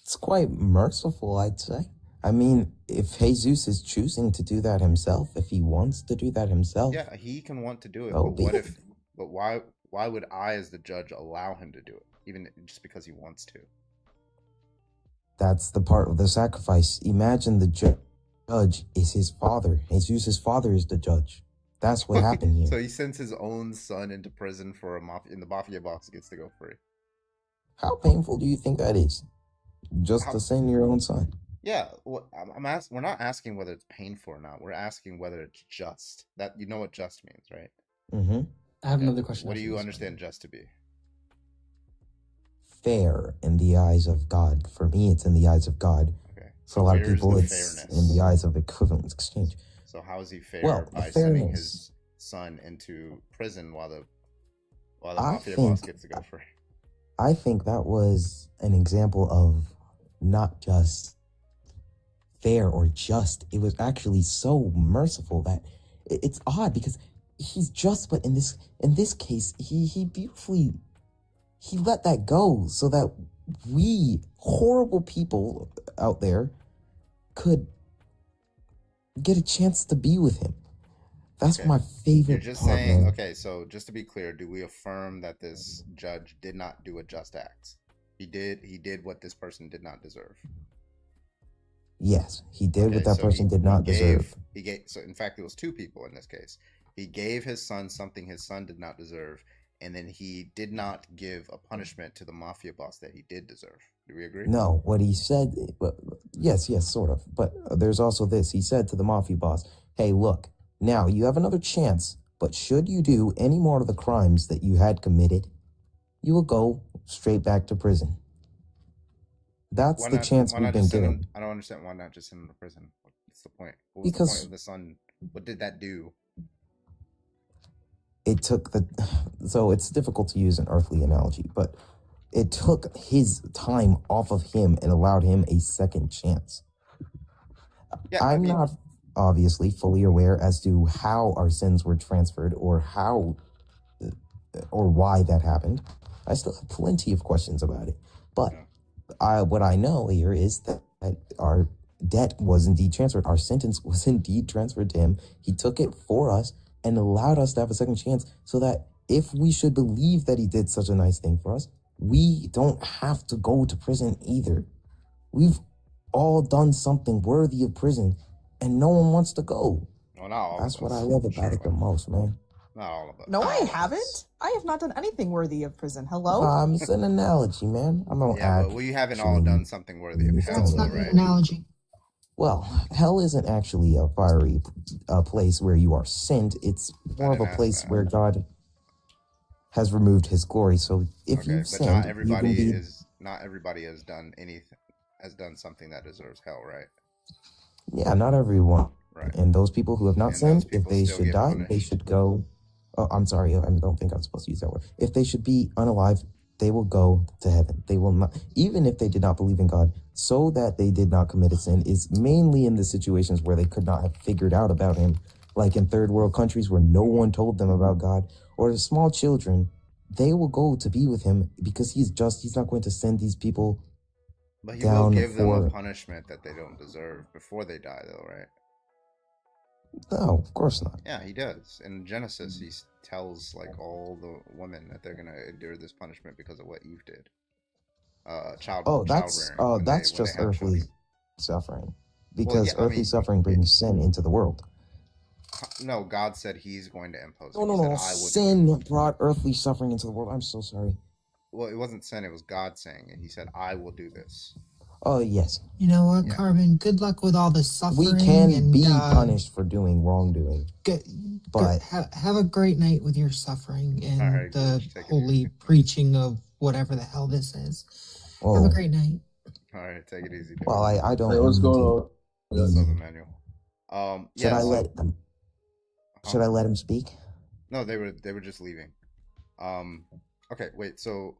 It's quite merciful, I'd say. I mean, if Jesus is choosing to do that himself, if he wants to do that himself. Yeah, he can want to do it. Oh, But what if, but why would I as the judge allow him to do it? Even just because he wants to? That's the part of the sacrifice. Imagine the judge is his father. Jesus' father is the judge. That's what happened here. So he sends his own son into prison for the mafia boss gets to go free. How painful do you think that is? Just to send your own son. Yeah, well, we're not asking whether it's painful or not. We're asking whether it's just. That you know what just means, right? Mm-hmm. I have another question. What do you understand just to be? Fair in the eyes of God. For me, it's in the eyes of God. Okay. For a lot of Where's people, the it's fairness? in the eyes of equivalent exchange. So how is he fair Well, by fairness. sending his son into prison while the mafia boss gets to go free? I think that was an example of not just fair or just. It was actually so merciful that it's odd because he's just, but in this case, he beautifully he let that go so that we horrible people out there could get a chance to be with him. That's Okay. my favorite You're just part, saying, man. okay, so just to be clear, do we affirm that this judge did not do a just act? He did what this person did not deserve. Yes, he did Okay, what that so person did not deserve. So in fact, it was two people in this case. He gave his son something his son did not deserve, and then he did not give a punishment to the mafia boss that he did deserve. Do we agree? No, what he said, yes, sort of. But there's also this. He said to the mafia boss, hey, look, now you have another chance, but should you do any more of the crimes that you had committed, you will go straight back to prison. That's the chance we've been given. I don't understand why not just send him to prison. What's the point? What was the point of the son? What did that do? It took so it's difficult to use an earthly analogy, but it took his time off of him and allowed him a second chance. Yeah, I'm not obviously fully aware as to how our sins were transferred or how or why that happened. I still have plenty of questions about it. But what I know here is that our debt was indeed transferred. Our sentence was indeed transferred to him. He took it for us and allowed us to have a second chance so that if we should believe that he did such a nice thing for us, we don't have to go to prison either. We've all done something worthy of prison and no one wants to go. No, not all That's of what us. I love about it the most, man. Not all of us. No, I haven't. I have not done anything worthy of prison. Hello? It's an analogy, man. I'm not Yeah, but we haven't all done something worthy of hell, That's though, not an right? analogy. Well, hell isn't actually a fiery place where you are sent. It's more of a place where God has removed his glory. So if you've But sinned, not you everybody can be... not everybody has done anything, has done something that deserves hell, right? Yeah, not everyone. Right. And those people who have not And sinned, those if people they still should get die, punished. they should go... Oh, I'm sorry. I don't think I'm supposed to use that word. If they should be unalive, they will go to heaven. They will not, even if they did not believe in God, so that they did not commit a sin, is mainly in the situations where they could not have figured out about him, like in third world countries where no one told them about God, or the small children. They will go to be with him because he's not going to send these people But he will down give them for... a punishment that they don't deserve before they die, though, right? No, of course not. Yeah, he does. In Genesis, he tells like all the women that they're gonna endure this punishment because of what Eve did. That's childbearing. that's when just they have earthly children. suffering, because yeah, I earthly mean, suffering brings sin into the world. No, God said He's going to impose. No, it. He no. said, I will do Sin brought earthly suffering into the world. I'm so sorry. Well, it wasn't sin; it was God saying it. He said, "I will do this." Oh yes, You know what, Carbon? Good luck with all the suffering. we can and, be punished for doing wrongdoing, but have a great night with your suffering and All right, the take it holy preaching of whatever the hell this is. Have Oh. a great night. All right, take it easy. well, I don't. Hey, what's mean going to- What's up, Emmanuel? Should Yeah. I so- let them? Should I let him speak? No, they were just leaving. Okay, wait. So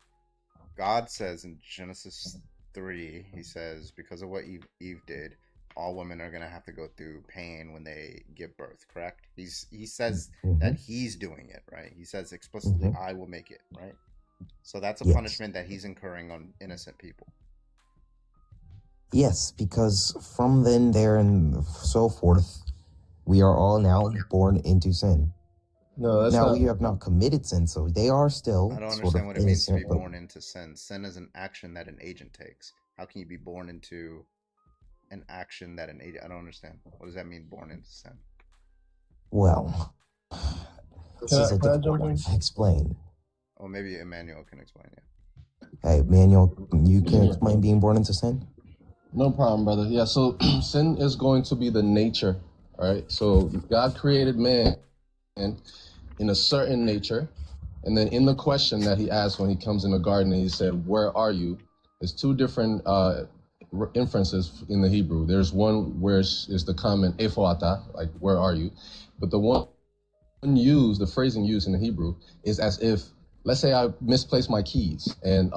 God says in Genesis 3, he says, because of what Eve did, all women are going to have to go through pain when they give birth, correct? He says that he's doing it, right? He says explicitly, I will make it, right? So that's a punishment that he's incurring on innocent people. Yes, because from then, there, and so forth, we are all now born into sin. No, that's now not... we have not committed sin, so they are still. I don't understand what it means to be born into sin. Sin is an action that an agent takes. How can you be born into an action that an agent? I don't understand. What does that mean, born into sin? Well, this is a difficult one to explain. Or maybe Emmanuel can explain it. Hey, Emmanuel, you can explain being born into sin? No problem, brother. Yeah, so sin is going to be the nature, all right? So God created man in a certain nature, and then in the question that he asked when he comes in the garden, and he said, where are you? There's two different inferences in the Hebrew. There's one where it's the common efoata, like where are you? But the one used, the phrasing used in the Hebrew is as if, let's say I misplaced my keys and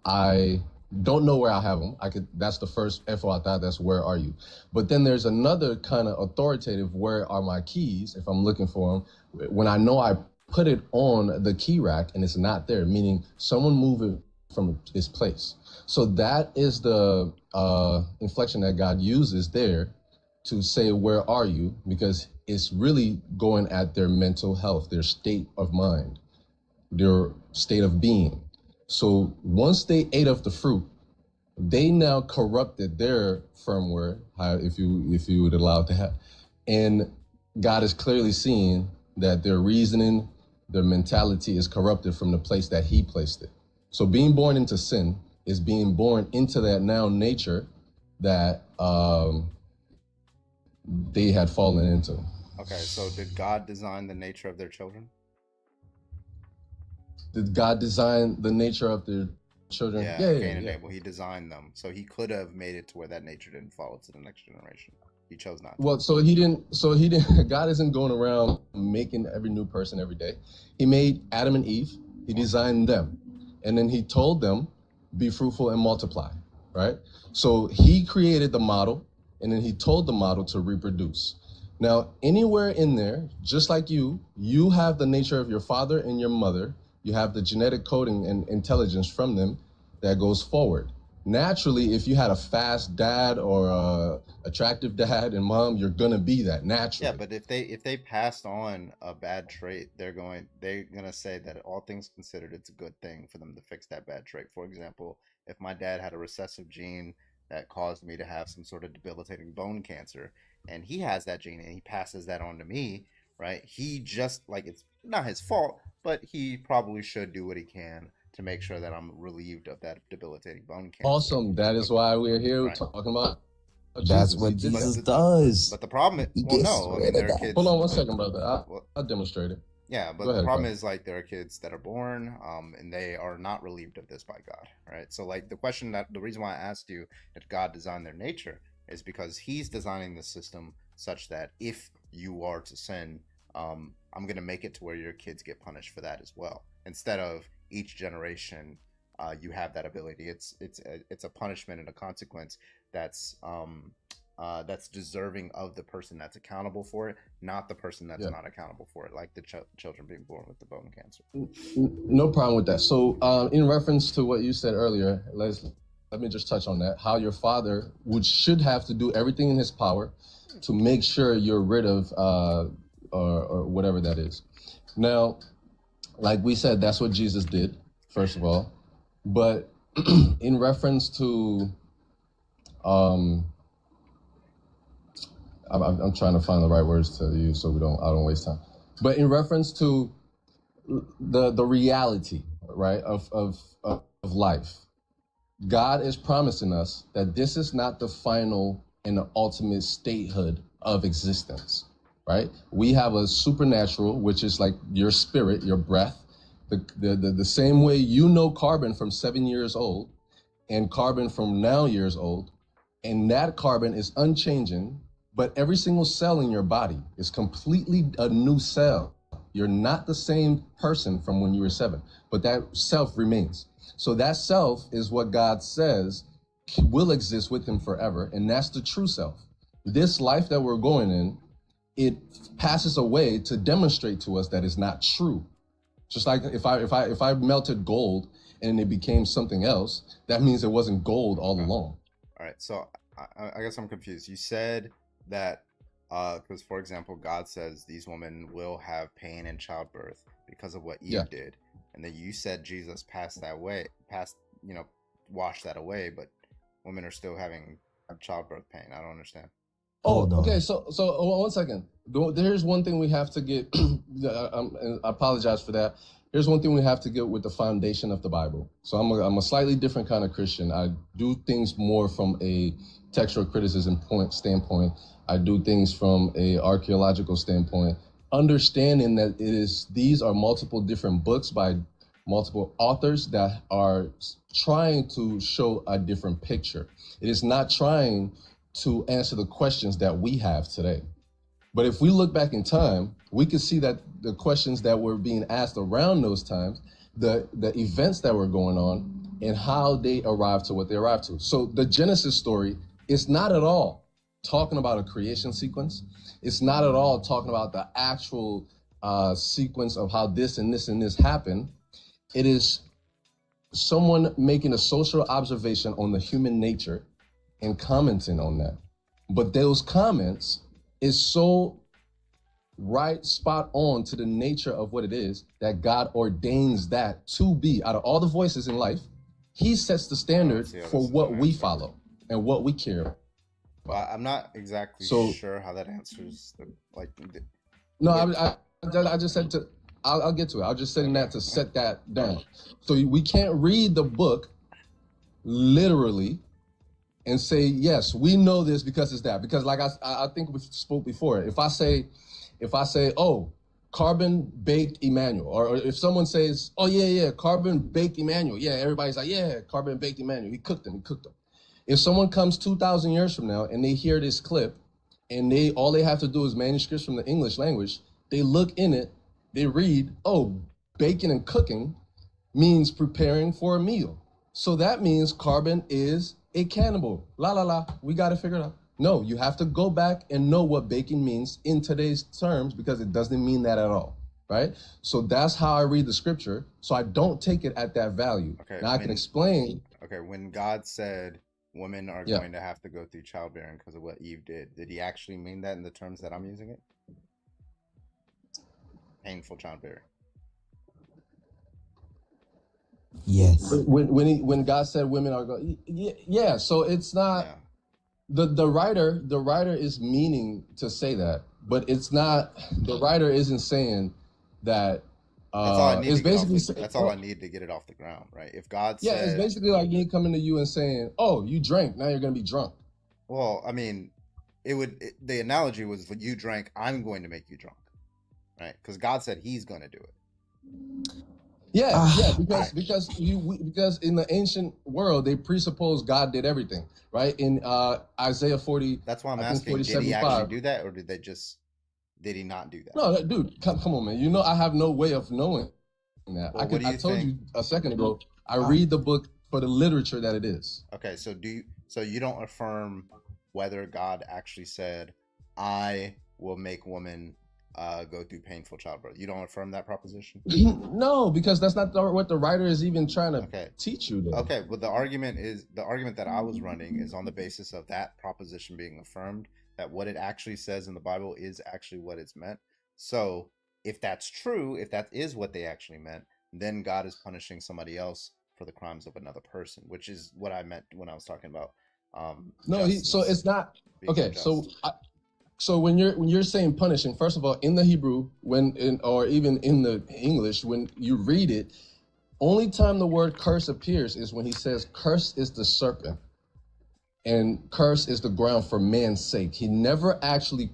I don't know where I have them. That's the first efoata, that's where are you? But then there's another kind of authoritative, where are my keys, if I'm looking for them, when I know I put it on the key rack and it's not there, meaning someone moved it from its place. So that is the inflection that God uses there to say, where are you? Because it's really going at their mental health, their state of mind, their state of being. So once they ate of the fruit, they now corrupted their firmware, if you would allow that. And God is clearly seeing that their reasoning, their mentality is corrupted from the place that he placed it. So being born into sin is being born into that now nature that they had fallen into. Okay, so did God design the nature of their children? Did God design the nature of their children? Yeah. Cain and Abel. He designed them, so he could have made it to where that nature didn't fall to the next generation. He chose not to. Well, so he didn't. God isn't going around making every new person every day. He made Adam and Eve. He designed them, and then he told them, "Be fruitful and multiply." Right. So he created the model, and then he told the model to reproduce. Now, anywhere in there, just like you have the nature of your father and your mother. You have the genetic coding and intelligence from them that goes forward. Naturally, if you had a fast dad or a attractive dad and mom, you're gonna be that naturally. Yeah, but if they passed on a bad trait, they're gonna say that all things considered, it's a good thing for them to fix that bad trait. For example, if my dad had a recessive gene that caused me to have some sort of debilitating bone cancer, and he has that gene and he passes that on to me, right? He just, like, it's not his fault, but he probably should do what he can to make sure that I'm relieved of that debilitating bone cancer. Awesome. That is why we're here talking about That's what Jesus does. But the problem is, there are kids. Hold on one second, brother. I'll demonstrate it. Yeah, but the problem is, like, there are kids that are born, and they are not relieved of this by God, right? So, like, the reason why I asked you if God designed their nature is because he's designing the system such that if you are to sin, I'm going to make it to where your kids get punished for that as well. Instead of each generation, you have that ability. It's a punishment and a consequence that's deserving of the person that's accountable for it, not the person that's not accountable for it, like the children being born with the bone cancer. No problem with that. So in reference to what you said earlier, let me just touch on that. How your father should have to do everything in his power to make sure you're rid of or whatever that is. Now, like we said, that's what Jesus did, first of all. But in reference to, I'm trying to find the right words to use so I don't waste time. But in reference to the reality, right, of life, God is promising us that this is not the final and the ultimate statehood of existence. Right? We have a supernatural, which is like your spirit, your breath, the same way you know carbon from 7 years old and carbon from now years old, and that carbon is unchanging, but every single cell in your body is completely a new cell. You're not the same person from when you were 7, but that self remains. So that self is what God says will exist with him forever, and that's the true self. This life that we're going in, it passes away to demonstrate to us that it's not true. Just like if I melted gold and it became something else, that means it wasn't gold all along. All right, so I guess I'm confused. You said that because, for example, God says these women will have pain in childbirth because of what Eve did, and then you said Jesus washed that away, but women are still having childbirth pain. I don't understand. Oh, okay. So 1 second. There's one thing we have to get. I apologize for that. Here's one thing we have to get with the foundation of the Bible. So I'm a slightly different kind of Christian. I do things more from a textual criticism standpoint. I do things from a archaeological standpoint, understanding that these are multiple different books by multiple authors that are trying to show a different picture. It is not trying to answer the questions that we have today. But if we look back in time, we can see that the questions that were being asked around those times, the events that were going on, and how they arrived to what they arrived to. So the Genesis story is not at all talking about a creation sequence. It's not at all talking about the actual sequence of how this and this and this happened. It is someone making a social observation on the human nature and commenting on that. But those comments is so right spot on to the nature of what it is that God ordains that to be. Out of all the voices in life, he sets the standard for what we follow and what we care. Well, I'm not exactly sure how that answers I just said to, I'll get to it. I'll just saying that to set that down. So we can't read the book literally and say, yes, we know this because it's that. Because like I think we spoke before, if I say, oh, Carbon baked Emmanuel, or if someone says, oh yeah, Carbon baked Emmanuel, yeah, everybody's like, yeah, Carbon baked Emmanuel, he cooked them. If someone comes 2,000 years from now and they hear this clip and all they have to do is manuscripts from the English language, they look in it, they read, oh, baking and cooking means preparing for a meal. So that means Carbon is a cannibal. We got to figure it out. No, you have to go back and know what baking means in today's terms, because it doesn't mean that at all, right? So that's how I read the scripture. So I don't take it at that value. Okay, now I can explain. Okay, when God said women are going to have to go through childbearing because of what Eve did he actually mean that in the terms that I'm using it? Painful childbearing. Yes. When God said women are going, yeah. So it's not the writer is meaning to say that, but it's not. The writer isn't saying that. That's all I need to get it off the ground, right? If God said, it's basically like me coming to you and saying, "Oh, you drank, now you're gonna be drunk." Well, I mean, the analogy was, you drank, I'm going to make you drunk, right? Because God said He's going to do it. Because in the ancient world they presuppose God did everything, right? In Isaiah 40, that's why I'm asking, did He actually do that, or did He not do that? No, dude, come on, man. You know I have no way of knowing that. Well, I told you a second ago, I read the book for the literature that it is. Okay, so you don't affirm whether God actually said, I will make women go through painful childbirth? You don't affirm that proposition? No, because that's not what the writer is even trying to teach you. Okay, but the argument that I was running is on the basis of that proposition being affirmed, that what it actually says in the Bible is actually what it's meant. So if that's true, if that is what they actually meant, then God is punishing somebody else for the crimes of another person, which is what I meant when I was talking about. So it's not okay. So when you're saying punishing, first of all, in the Hebrew, or even in the English, when you read it, only time the word curse appears is when he says, "Curse is the serpent, and curse is the ground for man's sake." He never actually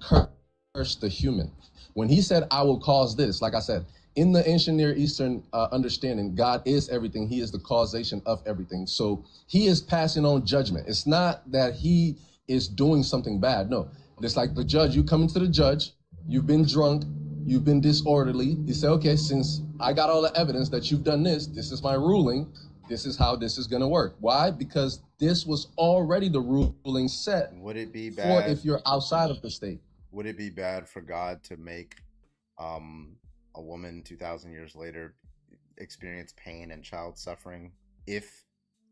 cursed the human. When he said, "I will cause this," like I said, in the ancient Near Eastern understanding, God is everything. He is the causation of everything. So he is passing on judgment. It's not that he is doing something bad. No, it's like the judge. You come into the judge, you've been drunk, you've been disorderly. He said, okay, since I got all the evidence that you've done this, this is my ruling. This is how this is going to work. Why? Because this was already the ruling set. Would it be for bad if you're outside of the state? Would it be bad for God to make a woman 2,000 years later experience pain and child suffering if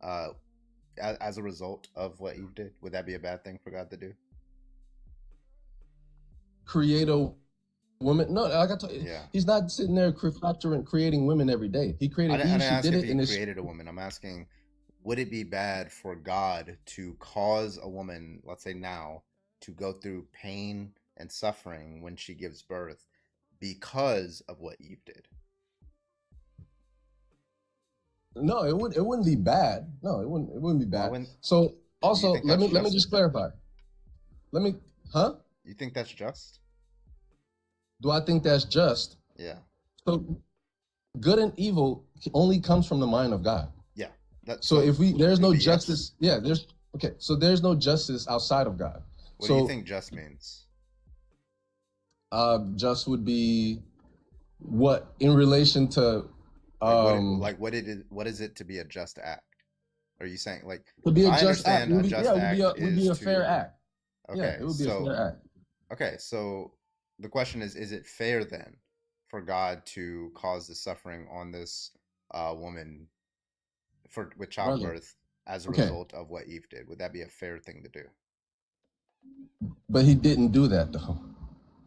as a result of what Eve did? Would that be a bad thing for God to do? Create a woman? No, like I told you, he's not sitting there creating women every day. He created Eve. She did it. He created a woman. I'm asking, would it be bad for God to cause a woman, let's say now, to go through pain and suffering when she gives birth because of what Eve did? No, it wouldn't be bad. No, it wouldn't be bad. So also let me just clarify. You think that's just? Do I think that's just? Yeah. So good and evil only comes from the mind of God. Yeah. So if there's no justice, so there's no justice outside of God. What do you think just means? Just would be what in relation to what is it to be a just act? Are you saying like to be a just act? Would be a fair act. Okay, yeah, it would be a fair act. Okay, so the question is it fair then for God to cause the suffering on this woman with childbirth as a result of what Eve did? Would that be a fair thing to do? But he didn't do that though.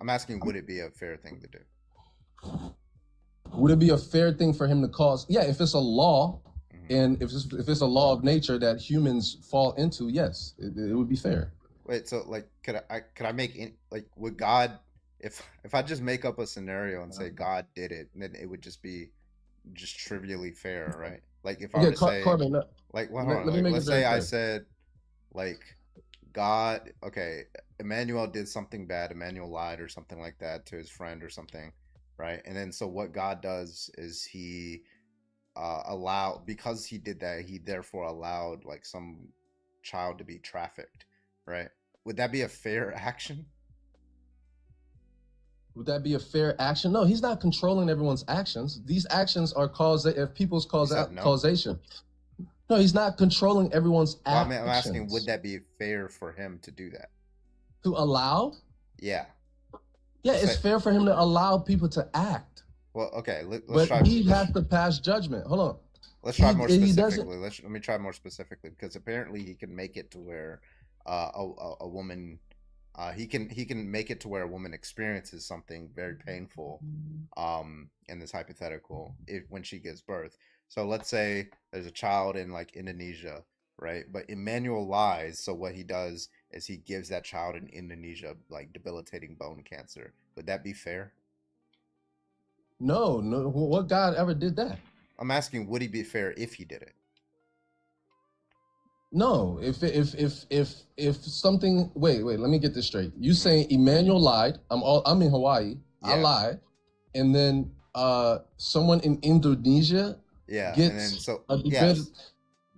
I'm asking, would it be a fair thing to do? Would it be a fair thing for him to cause? Yeah, if it's a law, and if it's a law of nature that humans fall into, yes, it would be fair. Wait, so like, could I make would God, if I just make up a scenario and say God did it, then it would just be trivially fair, right? Like if I were to say, Corbin, let's say I said, like, God, okay, Emmanuel did something bad, Emmanuel lied or something like that to his friend or something, right? And then so what God does is he because he did that, he therefore allowed like some child to be trafficked, right? Would that be a fair action? Would that be a fair action? No, he's not controlling everyone's actions. These actions are people's causation. No, he's not controlling everyone's actions. I'm asking, would that be fair for him to do that? To allow? Yeah. Yeah, it's fair for him to allow people to act. Well, okay, but he has to pass judgment. Hold on. Let's try more specifically. Let me try more specifically, because apparently he can make it to where a woman he can make it to where a woman experiences something very painful in this hypothetical when she gives birth. So let's say there's a child in like Indonesia, right? But Emmanuel lies, so what he does is he gives that child in Indonesia like debilitating bone cancer. Would that be fair? No. What God ever did that? I'm asking, would he be fair if he did it? No. If something, wait, let me get this straight. You saying Emmanuel lied? I'm in Hawaii. Yeah. I lied, and then someone in Indonesia gets and then so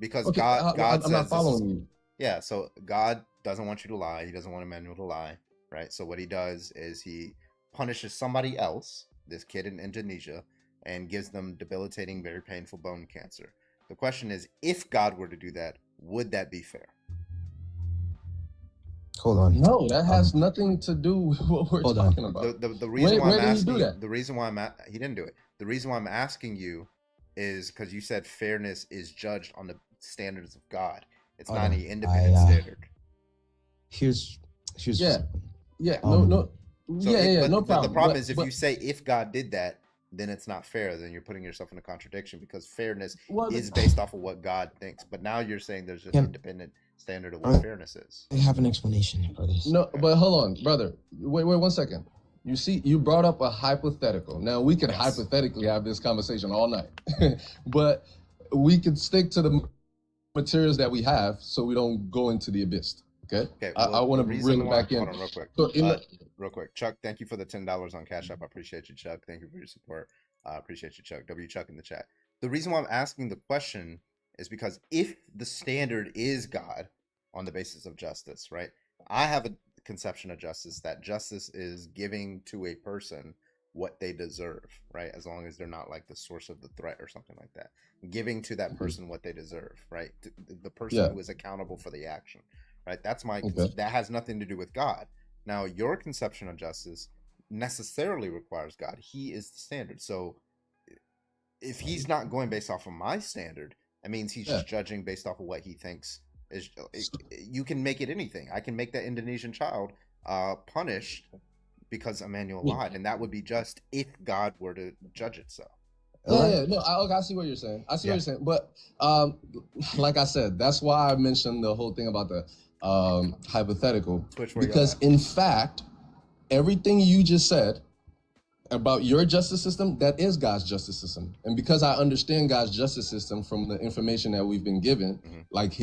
because okay, God I'm says not following you. Yeah, so God doesn't want you to lie. He doesn't want Emmanuel to lie, right? So what he does is he punishes somebody else, this kid in Indonesia, and gives them debilitating, very painful bone cancer. The question is, if God were to do that, would that be fair? Hold on. No, that has nothing to do with what we're talking about. The reason why I'm asking you, the reason why he didn't do it. The reason why I'm asking you is because you said fairness is judged on the standards of God. It's not any independent standard. Here's no problem. The problem is if you say if God did that, then it's not fair. Then you're putting yourself in a contradiction, because fairness is based off of what God thinks. But now you're saying there's an independent standard of what fairness is. I have an explanation for this. No, but hold on, brother. Wait 1 second. You see, you brought up a hypothetical. Now we could hypothetically have this conversation all night, but we could stick to the materials that we have so we don't go into the abyss. Okay. Well, I want to reel it back in. Hold on, real quick. Real quick, Chuck. Thank you for the $10 on Cash App. I appreciate you, Chuck. Thank you for your support. I appreciate you, Chuck. W Chuck in the chat. The reason why I'm asking the question is because if the standard is God on the basis of justice, right? I have a conception of justice that justice is giving to a person what they deserve, right? As long as they're not like the source of the threat or something like that. Giving to that person what they deserve, right? The person who is accountable for the action, right? That's that has nothing to do with God. Now, your conception of justice necessarily requires God. He is the standard. So if he's not going based off of my standard, that means he's just judging based off of what he thinks is. You can make it anything. I can make that Indonesian child punished because Emmanuel lied, and that would be just if God were to judge it so. I see what you're saying. What you're saying. But like I said, that's why I mentioned the whole thing about the hypothetical. Because in fact, everything you just said about your justice system, that is God's justice system. And because I understand God's justice system from the information that we've been given, like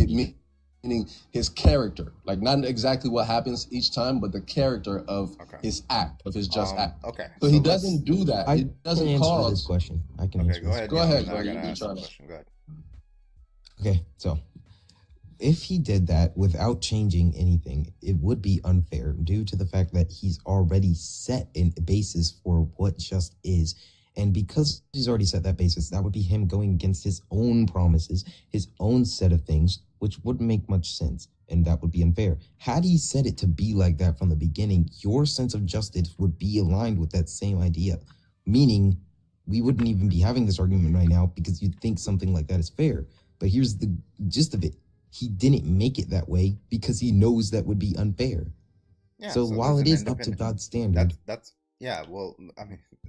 meaning his character, like not exactly what happens each time, but the character of his act, of his just act. So he doesn't do that. He doesn't answer this question. I can answer this. Go ahead. Go ahead. Okay, so if he did that without changing anything, it would be unfair due to the fact that he's already set a basis for what just is. And because he's already set that basis, that would be him going against his own promises, his own set of things, which wouldn't make much sense. And that would be unfair. Had he said it to be like that from the beginning, your sense of justice would be aligned with that same idea. Meaning, we wouldn't even be having this argument right now because you'd think something like that is fair. But here's the gist of it. He didn't make it that way because he knows that would be unfair. Yeah, so while it is up to God's standard,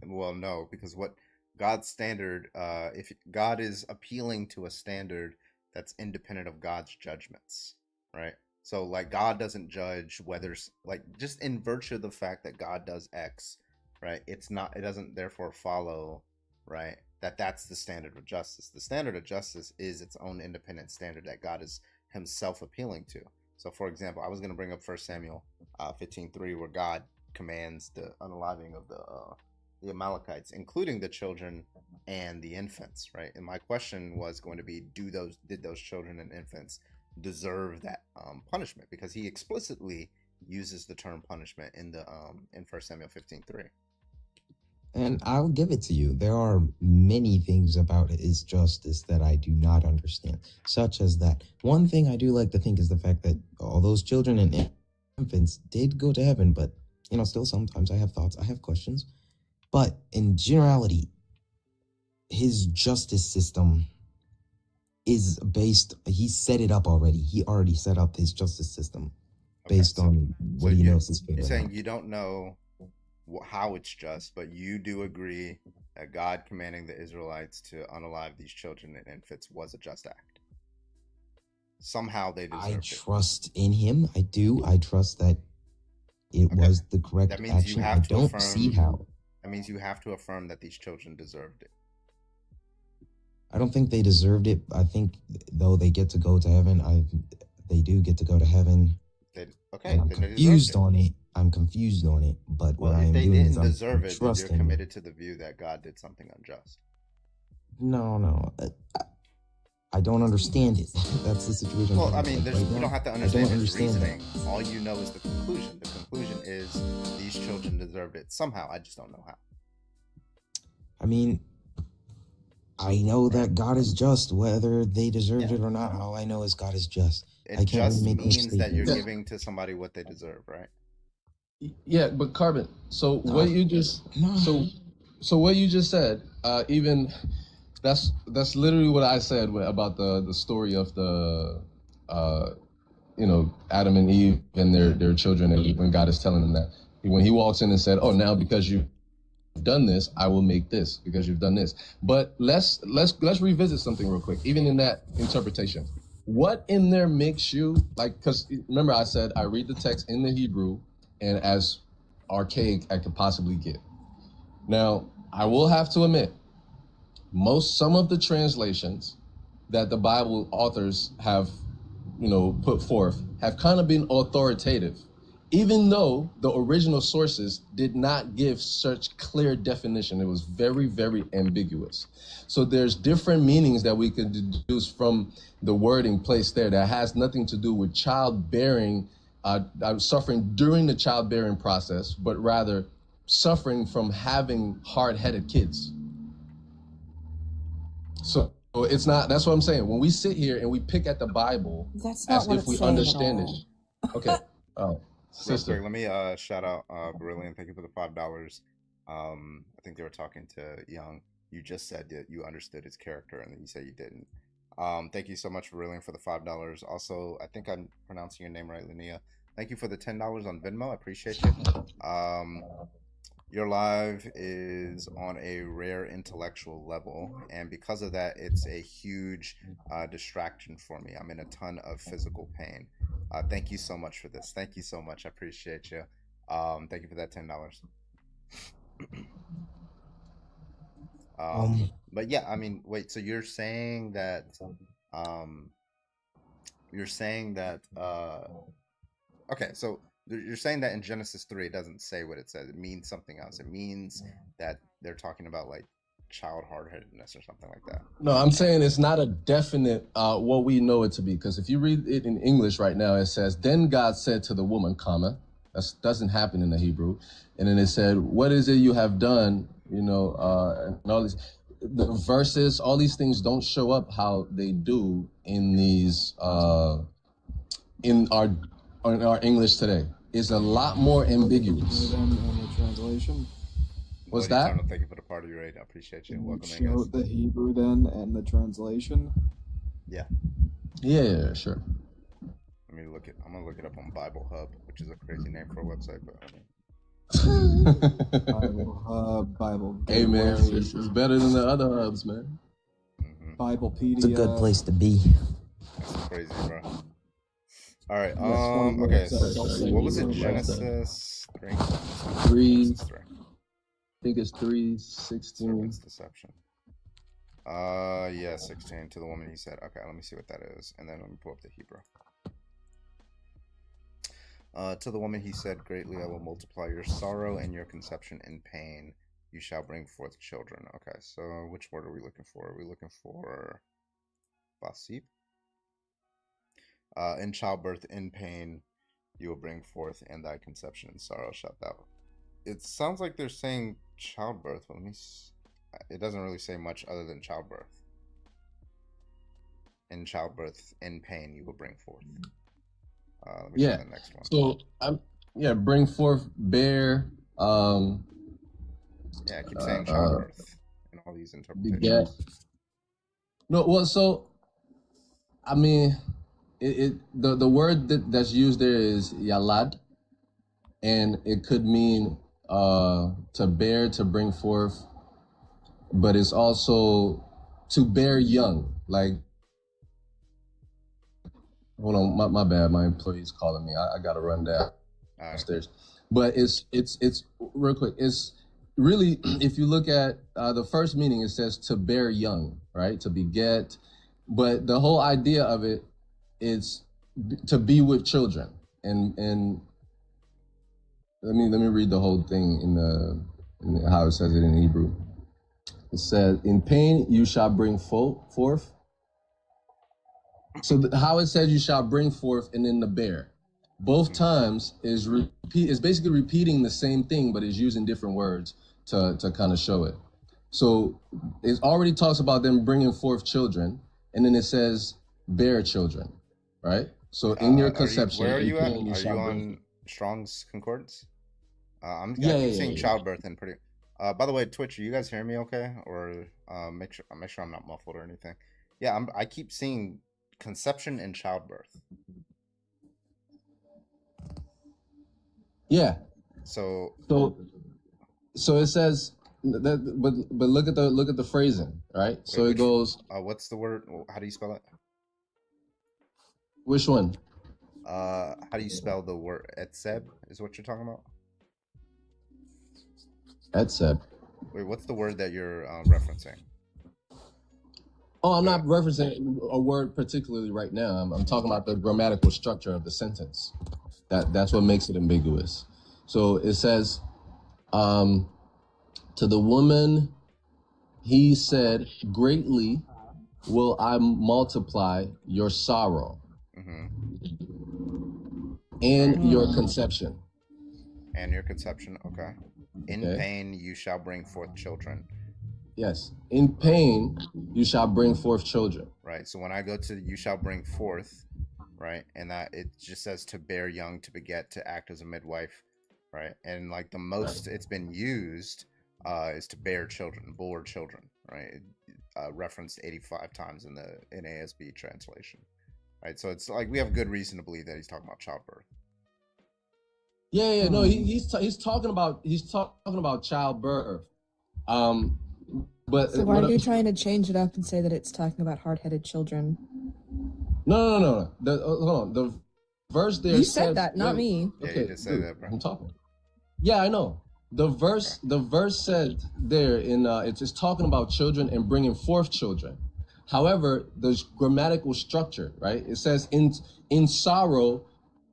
no, because what God's standard, if God is appealing to a standard that's independent of God's judgments, right? So like God doesn't judge whether, like, just in virtue of the fact that God does X, right? It doesn't therefore follow, right, that's the standard of justice. The standard of justice is its own independent standard that God is himself appealing to. So for example, I was going to bring up 1 Samuel 15:3, where God commands the unaliving of the Amalekites, including the children and the infants, right? And my question was going to be, did those children and infants deserve that punishment? Because he explicitly uses the term punishment in 1 Samuel 15:3. and I'll give it to you. There are many things about his justice that I do not understand, such as that. One thing I do like to think is the fact that all those children and infants did go to heaven, but, still sometimes I have thoughts, I have questions. But in generality, his justice system is he set it up already. He already set up his justice system based on what he knows is fair. You're saying you don't know how it's just, but you do agree that God commanding the Israelites to unalive these children and infants was a just act. Somehow they deserved it. I trust in him. I do. I trust that it was the correct action. I don't see how. That means you have to affirm that these children deserved it. I don't think they deserved it. I think, though, they get to go to heaven. They do get to go to heaven. I'm confused on it. But what I am doing is I'm deserve it, then you're committed to the view that God did something unjust. No. I don't understand it. That's the situation. Well, I mean, you don't have to understand his reasoning. All you know is the conclusion. The conclusion is these children deserved it somehow. I just don't know how. I mean, I know that God is just, whether they deserved it or not. All I know is God is just. It just means that you're giving to somebody what they deserve, right? Yeah, but Carbon. So what you just what you just said, even that's literally what I said about the story of the Adam and Eve and their children, and when God is telling them that, when he walks in and said, "Oh, now because you've done this, I will make this because you've done this." But let's revisit something real quick. Even in that interpretation, what in there makes you because remember I said I read the text in the Hebrew and as archaic I could possibly get. Now I will have to admit, some of the translations that the Bible authors have put forth have kind of been authoritative, even though the original sources did not give such clear definition. It was very, very ambiguous. So there's different meanings that we can deduce from the wording placed there that has nothing to do with childbearing, suffering during the childbearing process, but rather suffering from having hard-headed kids. So it's not, that's what I'm saying. When we sit here and we pick at the Bible That's not as what if it's we saying at understand it. all. Okay. Oh, Real sister. quick, let me shout out Brilliant. Thank you for the $5. I think they were talking to Young. You just said that you understood his character, and then you said you didn't. Thank you so much, Brilliant, for the $5. Also, I think I'm pronouncing your name right, Linnea. Thank you for the $10 on Venmo. I appreciate you. Your live is on a rare intellectual level, and because of that, it's a huge distraction for me. I'm in a ton of physical pain. Thank you so much for this. Thank you so much. I appreciate you. Thank you for that $10. But yeah, I mean, wait. So you're saying that okay, so you're saying that in Genesis 3 it doesn't say what it says. It means something else. It means that they're talking about like child hard-headedness or something like that. No, I'm saying it's not a definite what we know it to be, because if you read it in English right now, it says, then God said to the woman, comma, that doesn't happen in the Hebrew, and then it said, what is it you have done, you know, and all these the verses, all these things don't show up how they do in these in our English today. It's a lot more ambiguous. And the translation. What's that? Thank you for the part of your aid. I appreciate you. Welcome in, Show guys. the Hebrew then and the translation. Yeah. Yeah, sure. Let me look it. I'm gonna look it up on Bible Hub, which is a crazy name for a website, but Bible Hub, Bible. Hey man, Gateway, it's better than the other hubs, man. Biblepedia. It's a good place to be. That's crazy, bro. All right. Okay. So what was it? Genesis 3. 3. I think it's 3:16. It's deception. Yeah, 16. To the woman he said. Okay, let me see what that is, and then let me pull up the Hebrew. To the woman he said, greatly I will multiply your sorrow and your conception in pain. You shall bring forth children. Okay, so which word are we looking for? Are we looking for basib? In childbirth, in pain, you will bring forth, and thy conception in sorrow shalt thou. It sounds like they're saying childbirth, but it doesn't really say much other than childbirth. In childbirth, in pain, you will bring forth. Let me see the next one. So bring forth, bear. Yeah, I keep saying childbirth in all these interpretations. Yeah. No, well, so I mean, the word that's used there is yalad, and it could mean to bear, to bring forth, but it's also to bear young. Like, hold on, my bad. My employee's calling me. I gotta run downstairs. But it's real quick. It's really, if you look at the first meaning, it says to bear young, right? To beget. But the whole idea of it is to be with children. And let me read the whole thing in how it says it in Hebrew. It says, in pain you shall bring forth. So how it says you shall bring forth, and then the bear. Both times is basically repeating the same thing, but is using different words to kind of show it. So it already talks about them bringing forth children, and then it says bear children, right? So in your conception, where are you at? Are you on Strong's Concordance? I keep saying childbirth and pretty. By the way, Twitch, are you guys hearing me okay? Or make sure I'm not muffled or anything. Yeah, I keep seeing conception and childbirth. Yeah. So it says that, but look at the phrasing, right? So it goes. What's the word? How do you spell it? Which one? How do you spell the word etzeb? Is what you're talking about? Etzeb. Wait, what's the word that you're referencing? Oh, I'm not referencing a word particularly right now. I'm talking about the grammatical structure of the sentence. That's what makes it ambiguous. So it says, to the woman, he said, greatly will I multiply your sorrow and your conception. And your conception, okay. In Okay. pain, you shall bring forth children. Yes. In pain, you shall bring forth children. Right. So when I go to you shall bring forth, right, and that it just says to bear young, to beget, to act as a midwife, right, and like the most it's been used is to bear children, bore children, right, referenced 85 times in the NASB translation, right. So it's like we have good reason to believe that he's talking about childbirth. Yeah. No, he's talking about childbirth. But So why are you trying to change it up and say that it's talking about hard-headed children? No. Hold on. The verse there. You said that, not me. Yeah, Okay, you did say that, bro. I'm talking. Yeah, I know. The verse said there in it's just talking about children and bringing forth children. However, the grammatical structure, right? It says in sorrow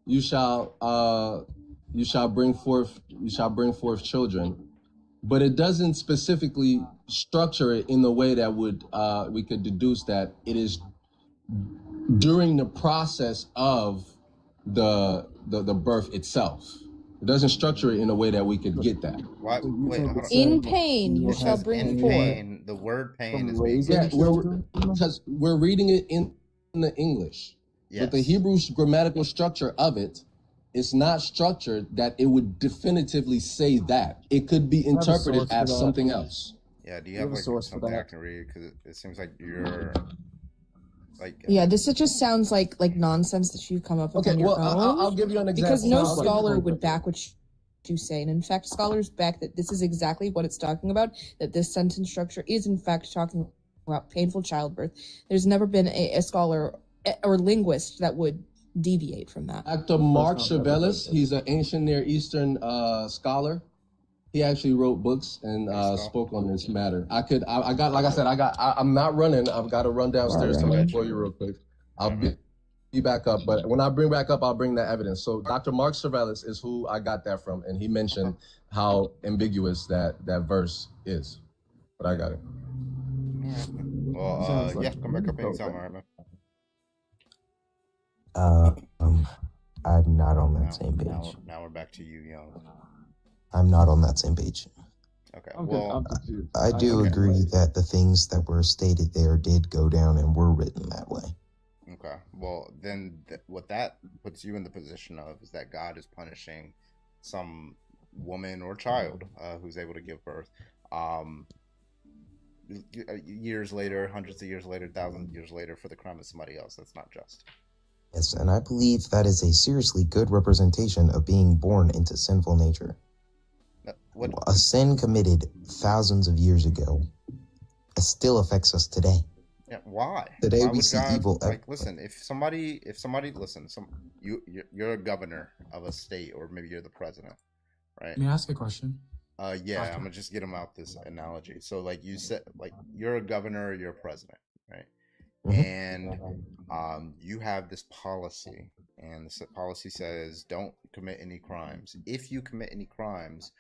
you shall bring forth children. But it doesn't specifically structure it in the way that would we could deduce that it is during the process of the birth itself. It doesn't structure it in a way that we could get that. Why? Wait, hold on. In pain, you shall bring in forth. pain, the word pain is being Because we're reading it in the English. Yes. But the Hebrew grammatical structure of it is not structured that it would definitively say that. It could be interpreted as something else. Yeah, do you have like something I can read? Because it seems like you're like Yeah, this just sounds like nonsense that you've come up with on your own. I'll give you an example. Because no scholar would back what you say, and in fact, scholars back that this is exactly what it's talking about. That this sentence structure is in fact talking about painful childbirth. There's never been a scholar or linguist that would deviate from that. Dr. Mark Chevelis, he's an ancient Near Eastern scholar. He actually wrote books and spoke on this matter. I'm not running. I've got to run downstairs to look for you real quick. I'll be back up. But when I bring back up, I'll bring that evidence. So Dr. Mark Chevelis is who I got that from. And he mentioned how ambiguous that verse is. But I got it. Well, yeah, come back up anytime, all right, man. I'm not on that same page. Now we're back to you, Young. I'm not on that same page. Okay. I do agree that the things that were stated there did go down and were written that way. Okay. Well, then what that puts you in the position of is that God is punishing some woman or child who's able to give birth. Years later, hundreds of years later, thousands of years later, for the crime of somebody else. That's not just. Yes, and I believe that is a seriously good representation of being born into sinful nature. A sin committed thousands of years ago still affects us today. Yeah, why? Today Why we would see God, evil. Like, listen, if somebody, listen, you're a governor of a state, or maybe you're the president, right? May I ask a question? Yeah, I'm gonna just get him out this analogy. So, like you said, like you're a governor, you're a president, right? And you have this policy, and this policy says don't commit any crimes. If you commit any crimes,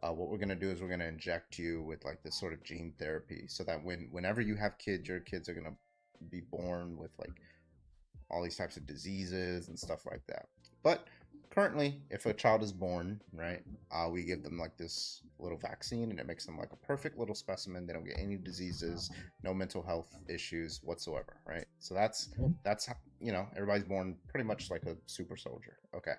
what we're gonna do is we're gonna inject you with like this sort of gene therapy, so that whenever you have kids, your kids are gonna be born with like all these types of diseases and stuff like that. But currently, if a child is born, right, we give them like this little vaccine, and it makes them like a perfect little specimen. They don't get any diseases, no mental health issues whatsoever, right? So that's how, everybody's born pretty much like a super soldier. Okay.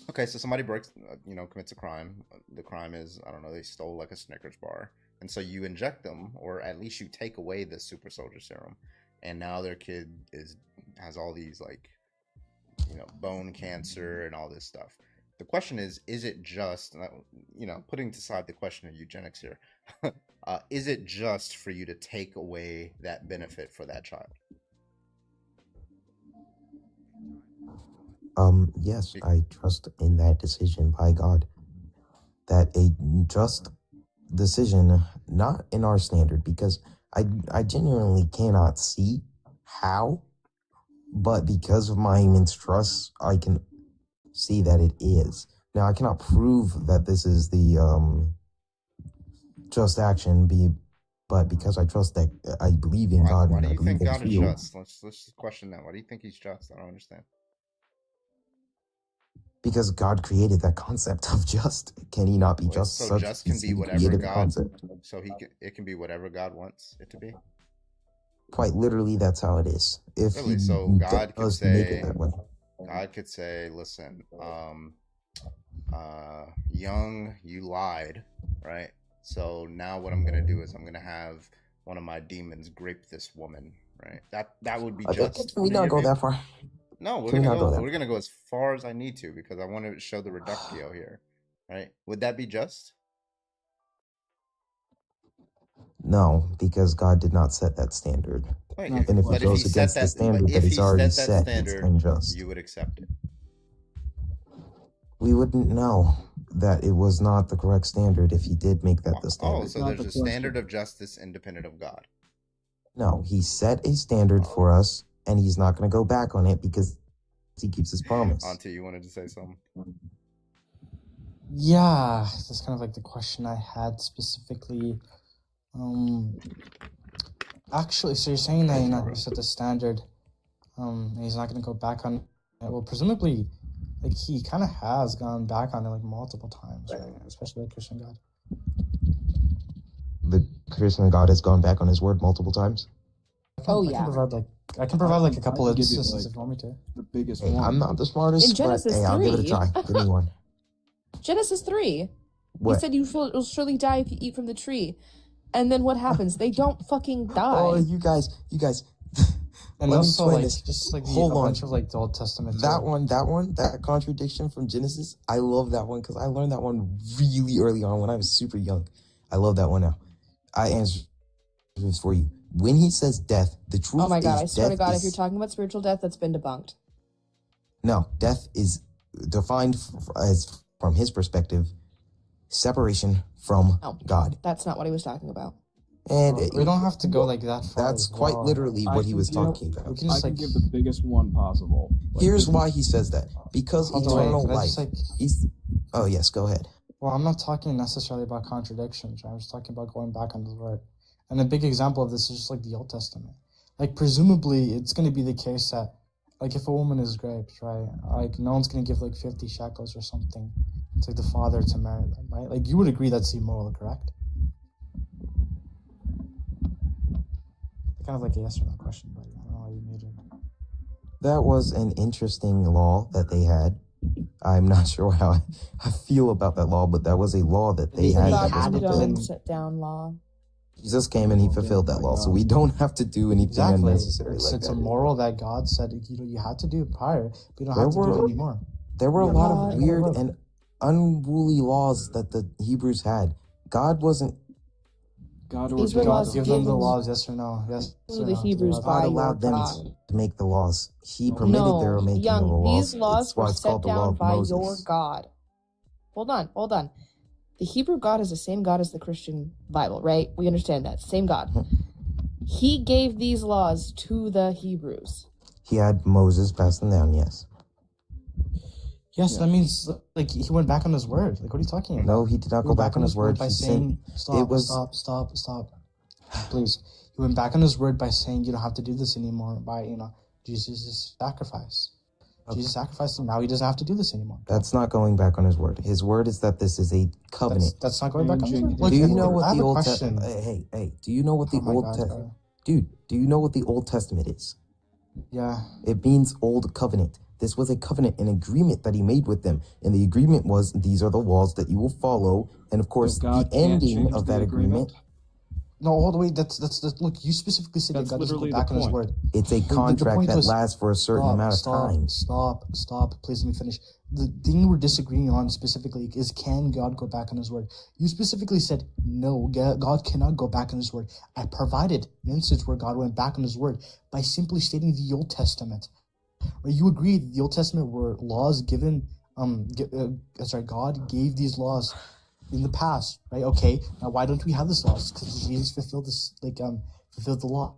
Okay, so somebody commits a crime. The crime is, I don't know, they stole like a Snickers bar. And so you inject them, or at least you take away the super soldier serum. And now their kid has all these like, bone cancer and all this stuff. The question is it just, putting aside the question of eugenics here, is it just for you to take away that benefit for that child? Yes, I trust in that decision by God. That a just decision, not in our standard, because I genuinely cannot see how, but because of my immense trust, I can see that it is. Now, I cannot prove that this is the just action, but because I trust that, I believe in God. Why do and you think God is just? just? Let's question that. Why do you think he's just? I don't understand. Because God created that concept of just. Can he not be just? So Such just can be he whatever created the God. concept. So it can be whatever God wants it to be. Quite literally, that's how it is. If Really, he so God could does make it say, that way. God could say, listen, young, you lied, right? So now what I'm gonna do is I'm gonna have one of my demons grape this woman, right? That would be just. Can we not go that far? No, we're Can we gonna not go go. that We're gonna go as far as I need to because I want to show the reductio here, right? Would that be just? No, because God did not set that standard. Wait, And if it goes against the standard that he's already set, it's unjust. You would accept it. We wouldn't know that it was not the correct standard if he did make that the standard. Oh, so there's a standard of justice independent of God. No, he set a standard for us, and he's not going to go back on it because he keeps his promise. Auntie, you wanted to say something? Yeah, that's kind of like the question I had specifically. Actually, so you're saying that you're not going to set the standard, and he's not going to go back on it. Well, presumably, like he kind of has gone back on it like multiple times, right? Especially like Christian God. The Christian God has gone back on his word multiple times. I can provide like a couple of give you, instances like, if you want me to. The biggest Hey, one. I'm not the smartest, In but Genesis hey, I'll give it a 3. try. Give me one. Genesis 3. What? He said you'll surely die if you eat from the tree. And then what happens? They don't fucking die. Oh, you guys. And Let me also, explain like, this. just like Hold a on. bunch of like the Old Testament. That contradiction from Genesis, I love that one because I learned that one really early on when I was super young. I love that one now. I answer this for you. When he says death, the truth is Oh my god, I swear to God, death if you're talking about spiritual death, that's been debunked. No, death is defined as, from his perspective, separation from God. That's not what he was talking about. And we don't have to go like that far. That's quite literally what he was talking about. We can I just can like give the biggest one possible. Like, Here's why he says that. Because Hold on, eternal can I life. just, like- Oh, yes, go ahead. Well, I'm not talking necessarily about contradictions, right? I'm just talking about going back on the word. And a big example of this is just like the Old Testament. Like, presumably, it's going to be the case that, like, if a woman is raped, right, like, no one's going to give, like, 50 shekels or something to like, the father to marry them, right? Like, you would agree that's immoral, correct? Kind of like a yes or no question, but I don't know why you made it. That was an interesting law that they had. I'm not sure how I feel about that law, but that was a law that they had. God That was was fulfilled. set down law. Jesus came and he fulfilled that law, so we don't have to do anything Exactly. unnecessary It's, like it's that. a moral that God said you had to do prior, but you don't There have to do were- it anymore. There were a lot of God. weird and unruly laws that the Hebrews had. God wasn't. God These ordained were laws Give them the given laws, yes or no? Yes. to or the no? Hebrews God by God your allowed them God. to make the laws. He permitted their making Young, of the laws. these laws That's why were it's set called the law down of by Moses. your God. Hold on. The Hebrew God is the same God as the Christian Bible, right? We understand that. Same God. He gave these laws to the Hebrews. He had Moses pass them down, yes. Yes, that means like he went back on his word. Like, what are you talking about? No, he did not He go went back on his word. by He saying, said "Stop, it was stop, please." He went back on his word by saying, "You don't have to do this anymore." By Jesus' sacrifice. Jesus sacrificed him. Now he doesn't have to do this anymore. That's not going back on his word. His word is that this is a covenant. That's not going back on his word. Do you know I what have the a Old question. Testament? Hey, do you know what the Oh my Old God, Testament? bro. Dude, do you know what the Old Testament is? Yeah. It means old covenant. This was a covenant, an agreement that he made with them, and the agreement was these are the laws that you will follow, and of course God the can't ending change of the that agreement. No, hold on, wait. That's look. You specifically said that That's God doesn't go literally back the on his point. word. It's a The contract point that was- lasts for a certain amount of time. Stop. Please let me finish. The thing we're disagreeing on specifically is can God go back on his word? You specifically said no, God cannot go back on his word. I provided an instance where God went back on his word by simply stating the Old Testament. Right? You agree that the Old Testament were laws given, God gave these laws in the past, right? Okay, now why don't we have this laws? Because Jesus fulfilled fulfilled the law.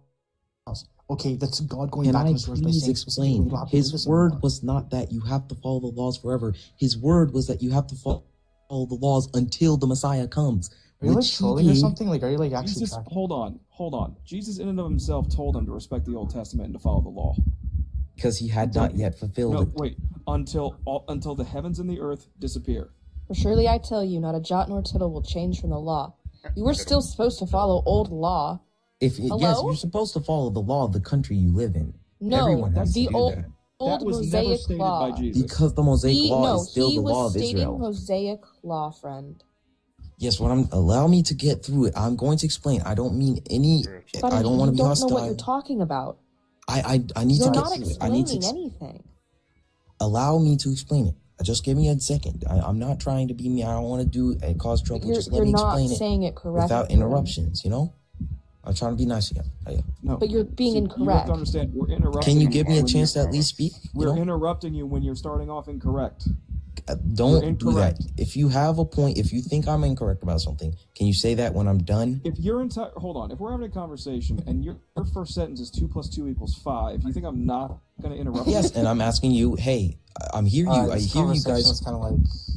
Okay, that's God going Can back I on his word by please saying specifically you explain? don't have to do His this word anymore. was not that you have to follow the laws forever. His word was that you have to follow the laws until the Messiah comes. Are you like which he trolling or did. something? Like, are you like actually Jesus, tracking? hold on. Jesus in and of himself told them to respect the Old Testament and to follow the law. Because he had not yet fulfilled No, it. wait. until the heavens and the earth disappear. For surely I tell you, not a jot nor tittle will change from the law. You were still supposed to follow old law. Yes, you're supposed to follow the law of the country you live in. No, Everyone has the to do old that. old That was Mosaic never stated law. by Jesus. Because the Mosaic law is still the law was of stating Israel. Mosaic law, friend. Yes, allow me to get through it. I'm going to explain. I don't mean any. But I don't want to be You don't hostile. know what you're talking about. I need You're to get not through it. I need to explaining anything. allow me to explain it. Just give me a second. I'm not trying to be me. I don't want to do cause trouble. Just let me explain not saying it correctly. without interruptions. You know, I'm trying to be nice again. No, But you're being You have incorrect. to understand, we're interrupting. Can you give me a when chance to you're- at least speak? We're interrupting you when you're starting off incorrect. Don't You're do that. incorrect. If you have a point, if you think I'm incorrect about something, can you say that when I'm done? If your entire hold on, if we're having a conversation and your first sentence is 2 + 2 = 5, you think I'm not going to interrupt? Yes, you? and I'm asking you. Hey, I hear you. I hear you guys. Kind of like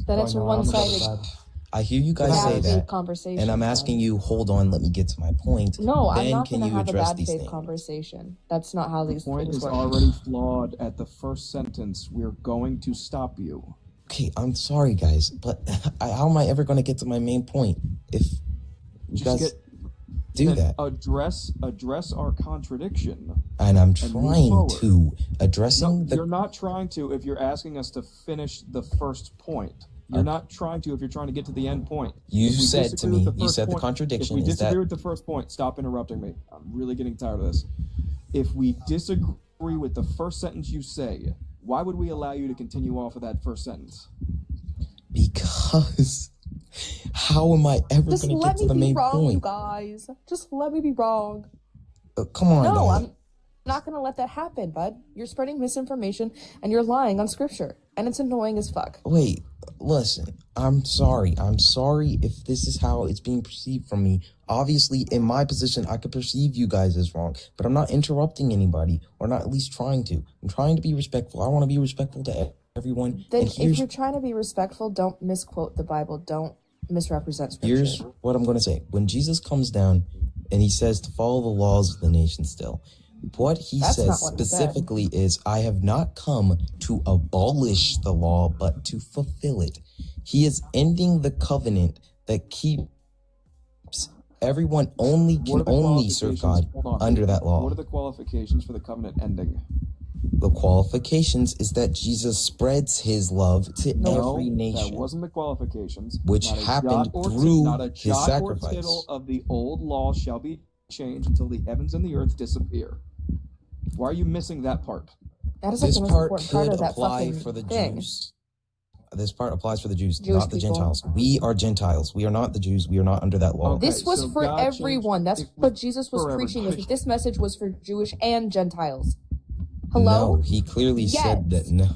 Then it's a going around a little one-sided. bit. I hear you guys Bad say faith that, conversation, and I'm asking you. Hold on, let me get to my point. No, I'm then not can going to you have a address bad these faith things? conversation. That's not how these Point things is work. already flawed at the first sentence. We're going to stop you. Okay, I'm sorry, guys, but how am I ever going to get to my main point if you guys do that? Address our contradiction. And I'm and move trying forward. to addressing You're not trying to if you're asking us to finish the first point. You're not trying to if you're trying to get to the end point. You If we said to disagree with me, the you first said the point- contradiction If we is disagree that- with the first point, stop interrupting me. I'm really getting tired of this. If we disagree with the first sentence you say, why would we allow you to continue off of that first sentence? Because how am I ever Just going to let get to me the be main wrong, you point? guys. Just let me be wrong. Come on, No, guys. I'm not going to let that happen, bud. You're spreading misinformation and you're lying on scripture. And it's annoying as fuck. Wait, listen. I'm sorry. I'm sorry if this is how it's being perceived from me. Obviously, in my position, I could perceive you guys as wrong, but I'm not interrupting anybody, or not at least trying to. I'm trying to be respectful. I want to be respectful to everyone. Then And if you're trying to be respectful, don't misquote the Bible. Don't misrepresent scripture. here's what I'm going to say. When Jesus comes down and he says to follow the laws of the nation still, what he That's says not what he said. specifically is, I have not come to abolish the law, but to fulfill it. He is ending the covenant that keeps everyone only What can are the only serve God qualifications- hold on. under that law. What are the qualifications for the covenant ending? The qualifications is that Jesus spreads his love to No, every that nation. wasn't the qualifications. Which Not a happened jot or through not a his jot sacrifice. or tittle of the old law shall be changed until the heavens and the earth disappear. Why are you missing that part? That is like This the most part important part could of that apply fucking for the thing. Jews. This part applies for the Jews, Jewish not the people. Gentiles. We are Gentiles. We are not the Jews. We are not under that law. This was for everyone. That's what Jesus was for preaching. everybody. Is this message was for Jewish and Gentiles. Hello? No, he clearly said Yes. that. No.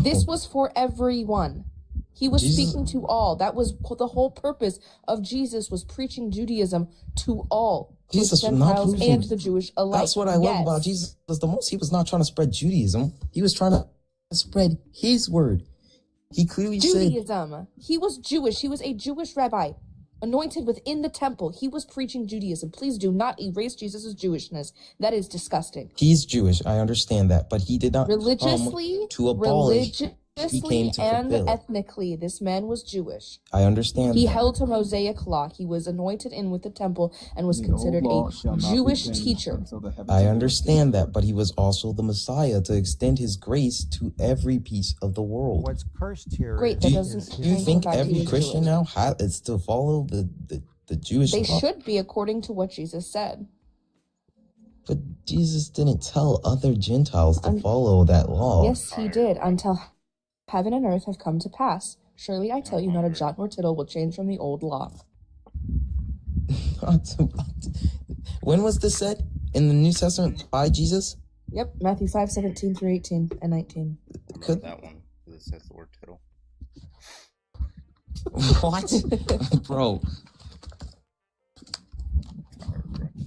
This was for everyone. He was Jesus- speaking to all. That was the whole purpose of Jesus, was preaching Judaism to all. To Jesus was not Gentiles preaching. and the Jewish alike. That's what I love Yes. about Jesus the most. He was not trying to spread Judaism. He was trying to spread his word. He clearly said, Judaism. He was Jewish. He was a Jewish rabbi, anointed within the temple. He was preaching Judaism. Please do not erase Jesus' Jewishness. That is disgusting. he's Jewish. I understand that. But he did not Religiously, come to abolish. He came to and fulfill. ethnically, this man was Jewish. I understand He that. held to Mosaic law. He was anointed in with the temple and was considered a Jewish teacher. I understand that, but he was also the Messiah to extend his grace to every piece of the world. What's cursed here? Great, that doesn't Do you change think the fact every he was Christian Jewish. now is to follow the Jewish They law? should be according to what Jesus said. But Jesus didn't tell other Gentiles to follow that law. Yes, he did, until heaven and earth have come to pass. Surely I tell you, not a jot nor tittle will change from the old law. When was this said? In the New Testament by Jesus? Yep, Matthew 5:17 through 18 and 19. Could that one because it says the word tittle. What? Bro.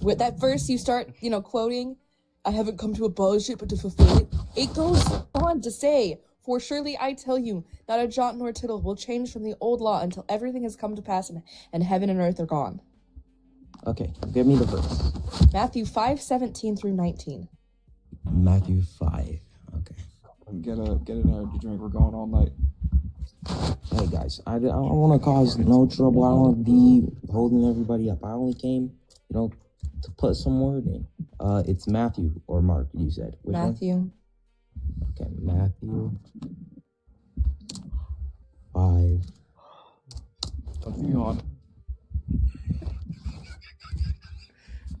With that verse you start, quoting, I haven't come to abolish it, but to fulfill it. It goes on to say, for surely I tell you, not a jot nor tittle will change from the old law until everything has come to pass and heaven and earth are gone. Okay, give me the verse. Matthew 5:17 through 19. Matthew 5. Okay. and get an energy drink. We're going all night. Hey guys, I don't want to cause no trouble. I don't want to be holding everybody up. I only came, to put some word in. It's Matthew or Mark, you said. Which Matthew. One? Okay, Matthew 5.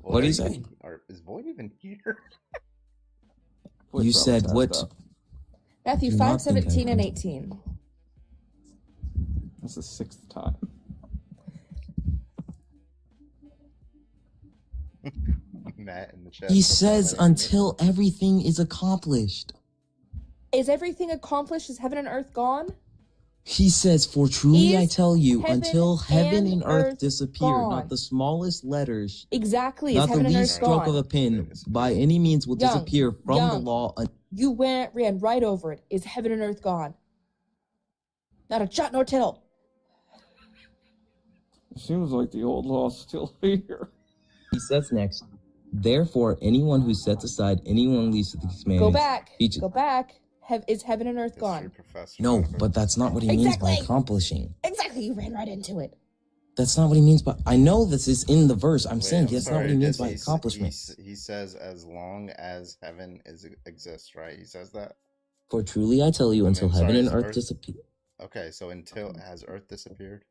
What did he say? Is Void even here? You said what? Matthew 5, 17, and 18. That's the 6th time. Matt in the chat. He says until everything is accomplished. Is everything accomplished? Is heaven and earth gone? He says, for truly I tell you, heaven until heaven and earth earth disappear, gone. not the smallest letters, Exactly. not Is the heaven and least earth stroke gone? of a pen, by any means will Young, disappear from the young. law. You ran right over it. Is heaven and earth gone? Not a jot nor tittle. It seems like the old law's still here. He says next, therefore, anyone who sets aside anyone least of these commands. Go back. Go back. Is heaven and earth gone? No, but that's not what he means by accomplishing. Exactly. You ran right into it. That's not what he means by. I know this is in the verse. I'm saying that's not what he means by accomplishment. He says as long as heaven exists, right? He says that. For truly I tell you, until heaven and earth disappear. Okay, so has earth disappeared?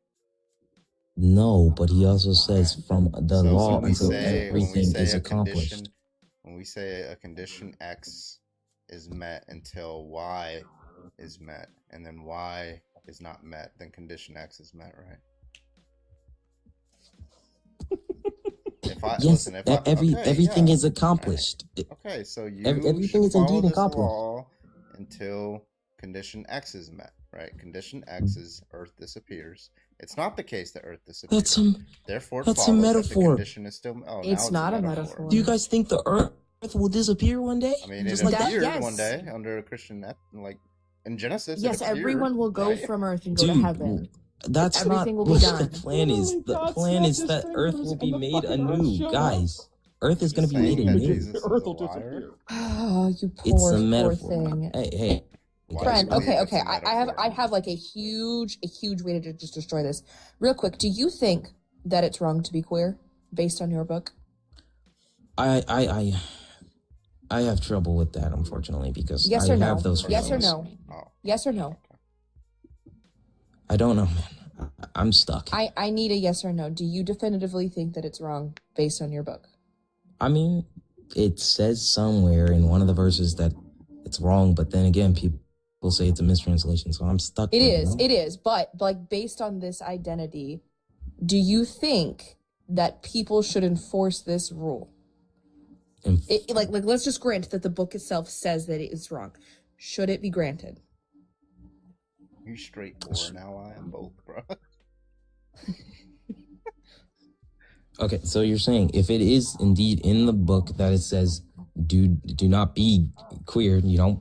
No, but he also says from the law when we until say- everything is a accomplished. condition- when we say a condition X is met until Y is met, and then Y is not met, then condition X is met, right? Everything is accomplished. Okay, so you everything should is follow indeed this accomplished. law until condition X is met, right? Condition X is Earth disappears. It's not the case that Earth disappears. Therefore, it that's a follows that metaphor. The condition is still. Oh, now It's not a metaphor. Do you guys think the earth will disappear one day? I mean, Just it like that? appeared Yes. one day under a Christian, like in Genesis. Yes, it appeared, everyone will go right? from earth and go to Dude, heaven. That's Everything not will what be the done. plan is. The plan is that Earth will be made anew, guys. Earth is going to be made anew. Earth will disappear. Oh, you It's poor, a poor metaphor. thing. Hey. Friend, okay. I have like a huge way to just destroy this. Real quick, do you think that it's wrong to be queer based on your book? I have trouble with that, unfortunately, because Yes I or no? have those Yes or feelings. no? Yes or no? I don't know, man. I'm stuck. I need a yes or no. Do you definitively think that it's wrong based on your book? I mean, it says somewhere in one of the verses that it's wrong, but then again, people say it's a mistranslation, so I'm stuck. It there, is. you know? It is. But like based on this identity, do you think that people should enforce this rule? Like let's just grant that the book itself says that it is wrong. Should it be granted? You straight or now I am both, bro. Okay, so you're saying if it is indeed in the book that it says do not be queer, you don't.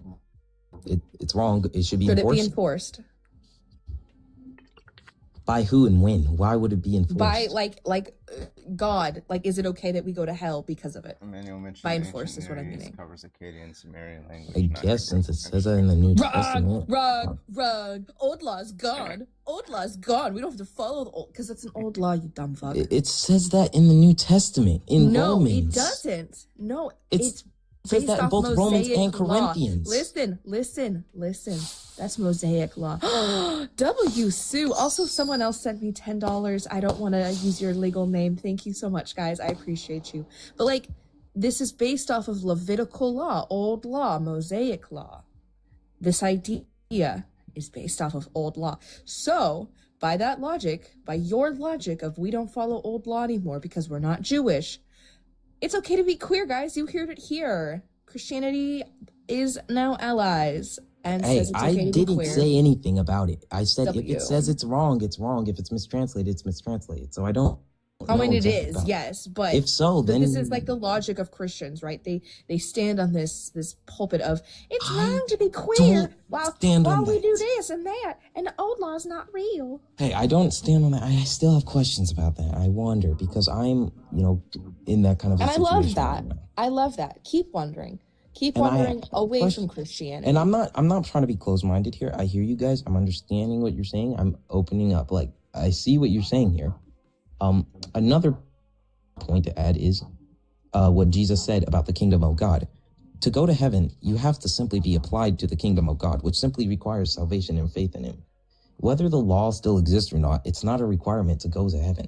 It's wrong. It should be Should enforced. it be enforced? By who and when? Why would it be enforced? By God, like, is it okay that we go to hell because of it? Emmanuel mentioned By ancient enforce is what I'm Near East meaning. covers Akkadian Sumerian language. I not guess Hebrew. since it says that in the New Testament. Rug. Old law's gone. Old law's gone. We don't have to follow the old, because it's an old law, you dumb fuck. It says that in the New Testament in No, Romans. it doesn't. No, It says based that in off both Romans Mosaic and law. Corinthians. Listen. That's Mosaic law. W. Sue. Also, someone else sent me $10. I don't want to use your legal name. Thank you so much, guys. I appreciate you. But this is based off of Levitical law, old law, Mosaic law. This idea is based off of old law. So, by that logic, by your logic of we don't follow old law anymore because we're not Jewish, it's okay to be queer, guys. You heard it here. Christianity is now allies and Hey, says it's I okay to be didn't queer. say anything about it. I said if W. it says it's wrong, it's wrong. If it's mistranslated, it's mistranslated. So I don't. I mean, know it exactly is, about it. yes, but If so, but then this is like the logic of Christians, right? They stand on this pulpit of it's wrong to be queer while stand on we that. do this and that, and the old law's not real. Hey, I don't stand on that. I still have questions about that. I wonder because I'm, in that kind of. A And I love situation that. right now. I love that. Keep wondering. Keep And I wandering have a away question. from Christianity. And I'm not trying to be closed-minded here. I hear you guys. I'm understanding what you're saying. I'm opening up. Like, I see what you're saying here. Another point to add is what Jesus said about the kingdom of God. To go to heaven, you have to simply be applied to the kingdom of God, which simply requires salvation and faith in him. Whether the law still exists or not, it's not a requirement to go to heaven.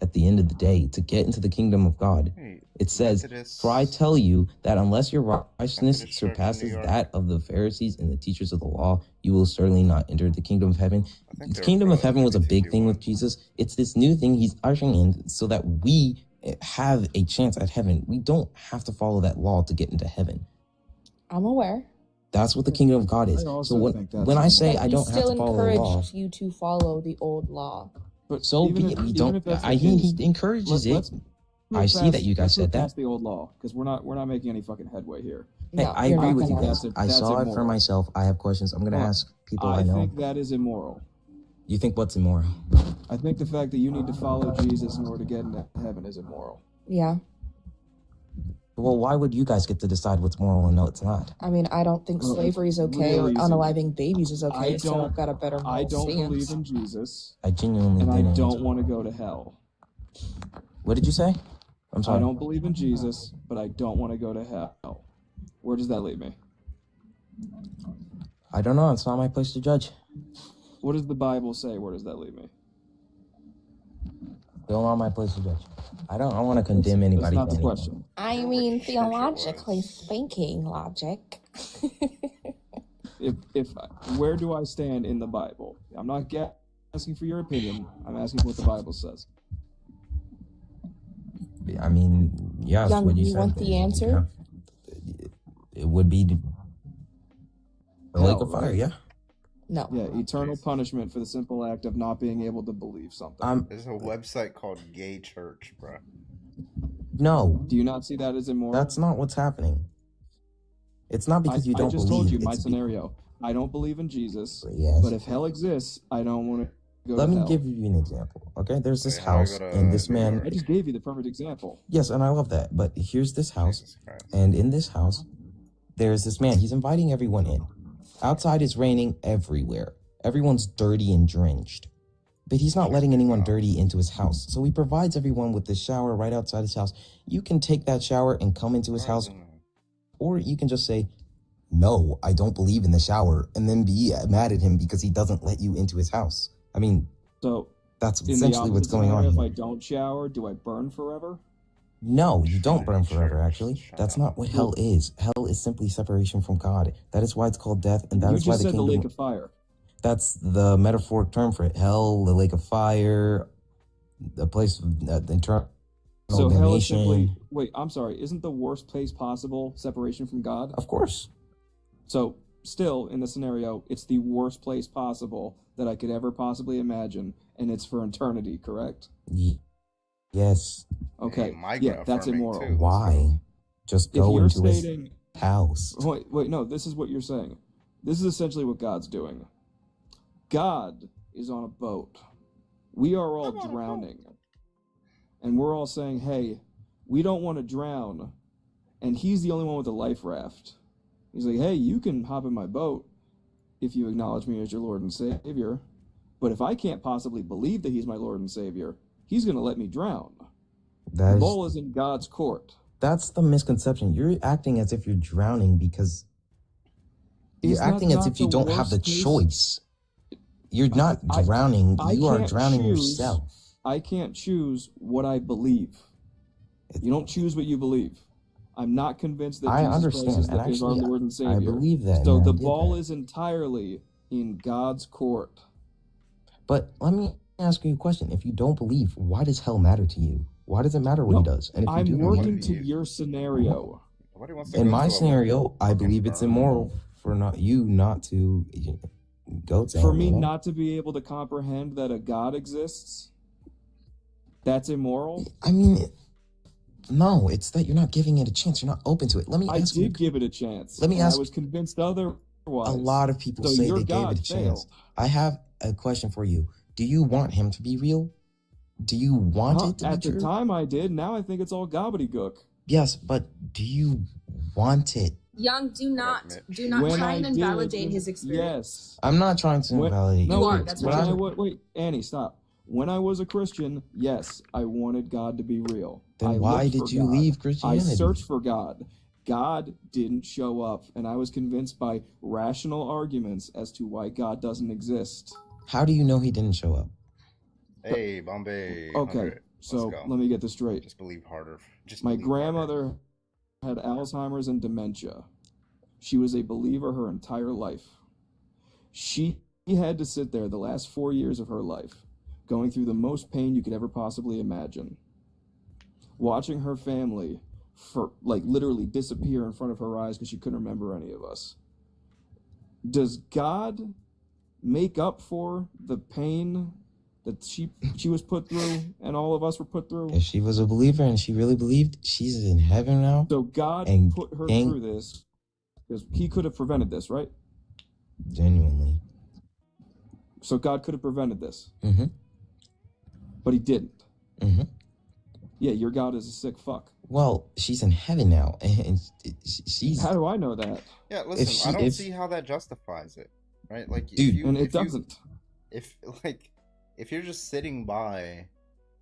At the end of the day, to get into the kingdom of God, it says, "For I tell you that unless your righteousness surpasses that of the Pharisees and the teachers of the law, you will certainly not enter the kingdom of heaven." The kingdom of heaven was a big thing with Jesus. It's this new thing he's ushering in so that we have a chance at heaven. We don't have to follow that law to get into heaven. I'm aware. That's what the kingdom of God is. So when I say But I he don't have still to follow the law, encouraged you to follow the old law. But so even be if- it. We even don't. if that's the I mean, he case, encourages let's it. move I see that you guys let's said move that. past the old law because we're not making any fucking headway here. Hey, I agree with you guys. I That's saw it for immoral. myself. I have questions. I'm going to Well, ask people I I know. think that is immoral. You think what's immoral? I think the fact that you need to follow Jesus in order to get into heaven is immoral. Yeah. Well, why would you guys get to decide what's moral and no, it's not? I mean, I don't think Well, slavery is okay or really unaliving babies is okay, I so don't- I've got a better moral I don't stance. believe in Jesus, I genuinely and I didn't. don't want to go to hell. What did you say? I'm sorry. I don't believe in Jesus, but I don't want to go to hell. Where does that leave me? I don't know. It's not my place to judge. What does the Bible say? Where does that leave me? Still not my place to judge. I don't want to condemn anybody. That's not the for anything. question. I mean, theologically speaking, logic. If where do I stand in the Bible? I'm not asking for your opinion. I'm asking what the Bible says. I mean, yeah, that's Young, what you you said. want the answer? It would be the lake Hell, of fire, right? yeah. No. Yeah, eternal punishment for the simple act of not being able to believe something. There's a website called Gay Church, bro. No. Do you not see that as immoral? That's not what's happening. It's not because you don't I just believe. told you my it's scenario. I don't believe in Jesus, Yes. but if hell exists, I don't want to go Let to me hell. give you an example. Okay, there's this Wait, how do I house, go to and this man. I just gave you the perfect example. Yes, and I love that. But here's this house, and in this house, there's this man. He's inviting everyone in. Outside it's raining everywhere. Everyone's dirty and drenched. But he's not letting anyone dirty into his house. So he provides everyone with this shower right outside his house. You can take that shower and come into his house, or you can just say, "No, I don't believe in the shower," and then be mad at him because he doesn't let you into his house. I mean, So that's in the essentially what's opposite going on scenario, here. if I don't shower, do I burn forever? No, you don't burn forever, actually. That's not what hell is. Hell is simply separation from God. That is why it's called death, and that You is why just the said the kingdom... lake of fire. That's the metaphoric term for it. Hell, the lake of fire, the place of eternal So hell is damnation. simply wait. I'm sorry. Isn't the worst place possible separation from God? Of course. So still in the scenario, it's the worst place possible that I could ever possibly imagine, and it's for eternity. Correct? Yes. Okay. Hey, Yeah, that's immoral. Why? Just If go you're into stating, his house. wait, no. This is what you're saying. This is essentially what God's doing. God is on a boat. We are all drowning. And we're all saying, hey, we don't want to drown. And he's the only one with a life raft. He's like, hey, you can hop in my boat if you acknowledge me as your Lord and Savior. But if I can't possibly believe that he's my Lord and Savior, he's going to let me drown. The ball is in God's court. That's the misconception. You're acting as if you're drowning because you're Is that acting as not if you the don't have the worst case? choice. You're not drowning. You are can't drowning choose- yourself. I can't choose what I believe. You don't choose what you believe. I'm not convinced that I Jesus understand, Christ and is our actually, Lord and I Savior. believe that, So and I the get ball that. is entirely in God's court. But let me ask you a question. If you don't believe, why does hell matter to you? Why does it matter what he does? And if you I'm do working believe, to your scenario. in my scenario, I believe it's immoral for not to go to For hell, me you know? not to be able to comprehend that a God exists, that's immoral. I mean, no, it's that you're not giving it a chance. You're not open to it. Let me I ask you. did give it a chance. Let me and ask- I was convinced otherwise. A lot of people So say your they God gave it a failed. chance. I have a question for you. Do you want him to be real? Do you want it to be At the true? time I did. Now I think it's all gobbledygook. Yes, but do you want it Young, do not When try I and did, invalidate his experience. Yes. I'm not trying to invalidate. No, You are, wait, that's when what I you wa- wait, Annie, stop. When I was a Christian, yes, I wanted God to be real. Then I why looked did for you God. leave Christianity? I searched for God. God didn't show up, and I was convinced by rational arguments as to why God doesn't exist. How do you know he didn't show up? Hey, Bombay. Okay, 100. so go. let me get this straight. Just believe harder. Just My believe harder. grandmother had Alzheimer's and dementia. She was a believer her entire life. She had to sit there the last 4 years of her life, going through the most pain you could ever possibly imagine. Watching her family for literally disappear in front of her eyes because she couldn't remember any of us. Does God make up for the pain that she was put through and all of us were put through? If she was a believer and she really believed, she's in heaven now. So God and put her through this because he could have prevented this, right? Genuinely. So God could have prevented this. Mm-hmm. But he didn't. Mm-hmm. Yeah, your God is a sick fuck. Well, she's in heaven now, and she's. How do I know that? Yeah, listen, I don't see how that justifies it, right? Like, dude, it doesn't. If you're just sitting by,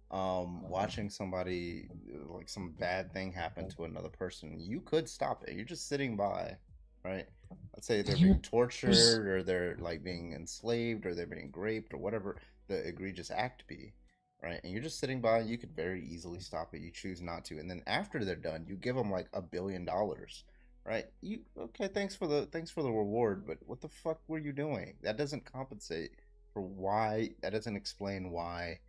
watching somebody, like some bad thing happen to another person, you could stop it. You're just sitting by, right? Let's say they're being tortured, or they're like being enslaved, or they're being raped, or whatever the egregious act be. Right, and you're just sitting by, you could very easily stop it. You choose not to, and then after they're done, you give them like $1 billion, right? Thanks for the reward, but what the fuck were you doing? That doesn't compensate for why. That doesn't explain why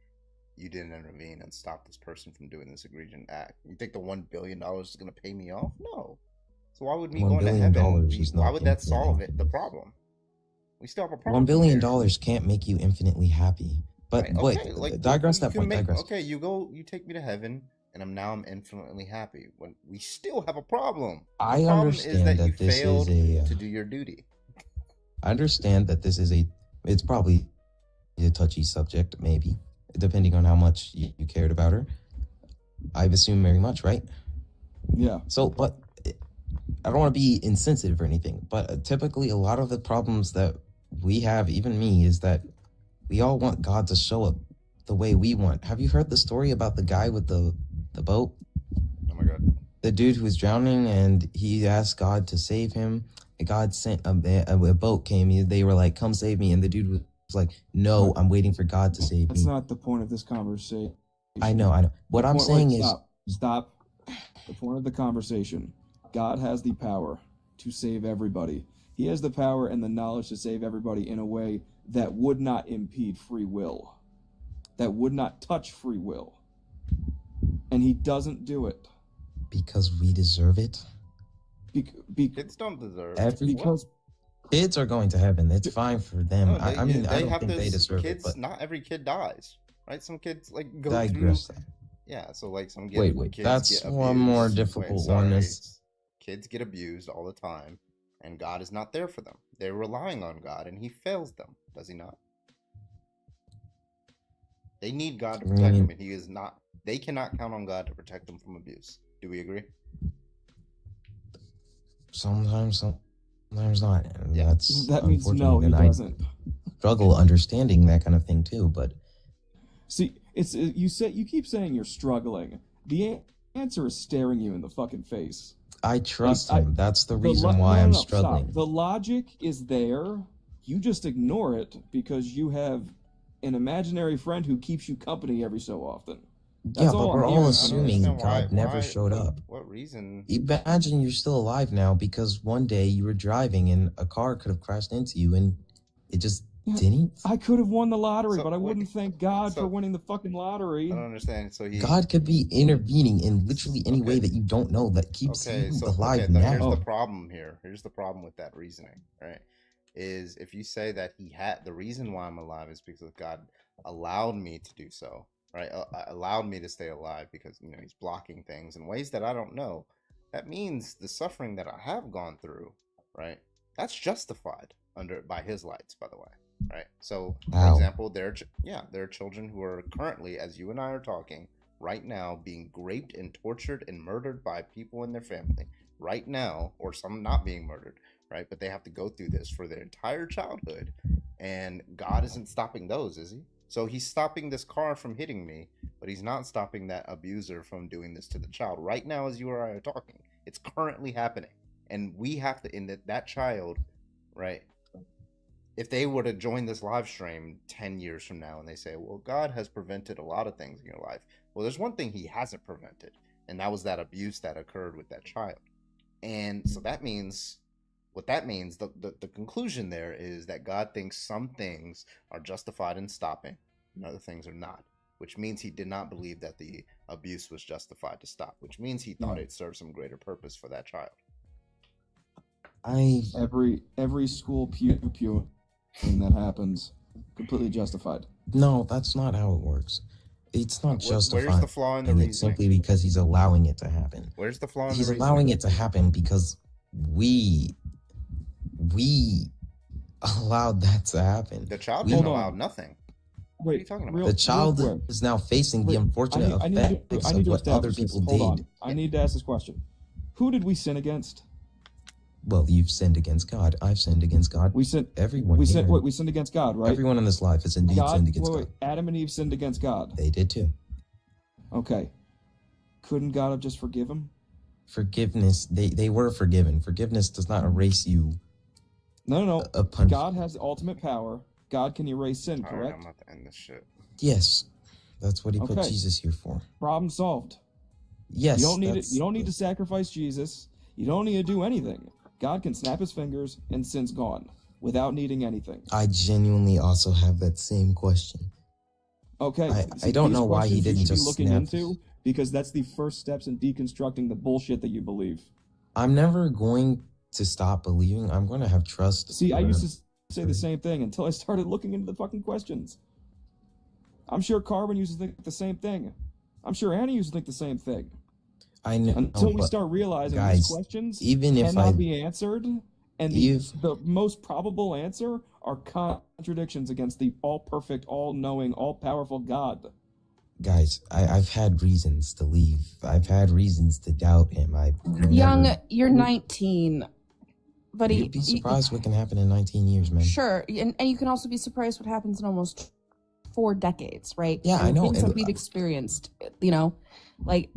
you didn't intervene and stop this person from doing this egregious act. You think the $1 billion is gonna pay me off? No. So why would me going to heaven? Why would that solve the problem? We still have a problem. $1 billion can't make you infinitely happy. But right, wait, like, digress that point. Digress. Okay, you take me to heaven, and I'm infinitely happy. When we still have a problem. I understand that you this failed is to do your duty. I understand that this is it's probably a touchy subject, maybe, depending on how much you cared about her. I've assumed very much, right? Yeah. So, but I don't want to be insensitive or anything, but typically a lot of the problems that we have, even me, is that we all want God to show up the way we want. Have you heard the story about the guy with the boat? Oh my God. The dude who was drowning, and he asked God to save him. And God sent a boat came. They were like, "Come save me," and the dude was like, "No, I'm waiting for God to save me." That's not the point of this conversation. I know. What I'm saying is, stop. The point of the conversation. God has the power to save everybody. He has the power and the knowledge to save everybody in a way that would not impede free will, that would not touch free will. And he doesn't do it. Because we deserve it? Kids don't deserve it. Because kids are going to heaven. It's fine for them. No, I don't think they deserve kids, it. But not every kid dies, right? Some kids go digress. through... Yeah, so like some wait, kids that's get one more difficult one. Kids get abused all the time, and God is not there for them. They're relying on God, and he fails them, does he not? They need God to protect them, and he is not. They cannot count on God to protect them from abuse. Do we agree? Sometimes not. And Yeah. That means no, he doesn't. I struggle understanding that kind of thing too, but see, you keep saying you're struggling. The answer is staring you in the fucking face. I trust him. That's the reason why I'm struggling. Stop. The logic is there. You just ignore it because you have an imaginary friend who keeps you company every so often. That's but we're all assuming God never showed up. What reason? Imagine you're still alive now because one day you were driving and a car could have crashed into you and it just didn't. I could have won the lottery, but I wouldn't thank God for winning the fucking lottery. I don't understand. So God could be intervening in literally any way that you don't know that keeps you alive now. Here's the problem here. Here's the problem with that reasoning, right? Is if you say that the reason why I'm alive is because God allowed me to do so, right? Allowed me to stay alive because he's blocking things in ways that I don't know. That means the suffering that I have gone through, right? That's justified by his lights, by the way. Right. So, for example, there are children who are currently, as you and I are talking right now, being raped and tortured and murdered by people in their family right now, or some not being murdered, right? But they have to go through this for their entire childhood, and God isn't stopping those, is he? So he's stopping this car from hitting me, but he's not stopping that abuser from doing this to the child. Right now, as you or I are talking, it's currently happening. And we have to, in that child, right? If they were to join this live stream 10 years from now and they say, well, God has prevented a lot of things in your life. Well, there's one thing he hasn't prevented, and that was that abuse that occurred with that child. And so that means, what that means, the conclusion there is that God thinks some things are justified in stopping and other things are not, which means he did not believe that the abuse was justified to stop, which means he thought it served some greater purpose for that child. Every school pew thing that happens, completely justified. No, that's not how it works. It's not justified. Where's the flaw in the reasoning? It's simply because he's allowing it to happen. Where's the flaw in the He's reasoning? allowing it to happen because we allowed that to happen. The child didn't allow nothing. What are you talking about? The child is now facing the unfortunate effects of what other people did. I need to ask this question. Who did we sin against? Well, you've sinned against God. I've sinned against God. We sinned. Everyone. We sinned against God, right? Everyone in this life has indeed sinned against God. Adam and Eve sinned against God. They did too. Okay. Couldn't God have just forgiven them? Forgiveness. They were forgiven. Forgiveness does not erase you. No. God has the ultimate power. God can erase sin, correct? Right, I'm about to end this shit. Yes, that's what he put Jesus here for. Problem solved. Yes. You don't need to sacrifice Jesus. You don't need to do anything. God can snap his fingers and sin's gone without needing anything. I genuinely also have that same question. Okay. I don't know why he didn't just looking snap. into, because that's the first steps in deconstructing the bullshit that you believe. I'm never going to stop believing. I'm going to have trust. See, I used to say the same thing until I started looking into the fucking questions. I'm sure Carbon used to think the same thing. I'm sure Annie used to think the same thing. I know. Until we start realizing guys, these questions even if cannot be answered, and the most probable answer are contradictions against the all-perfect, all-knowing, all-powerful God. Guys, I've had reasons to leave. I've had reasons to doubt him. Young, you're 19. Buddy, you'd be surprised what can happen in 19 years, man. Sure, and you can also be surprised what happens in almost 4 decades, right? Yeah, I know. Things that we've experienced, like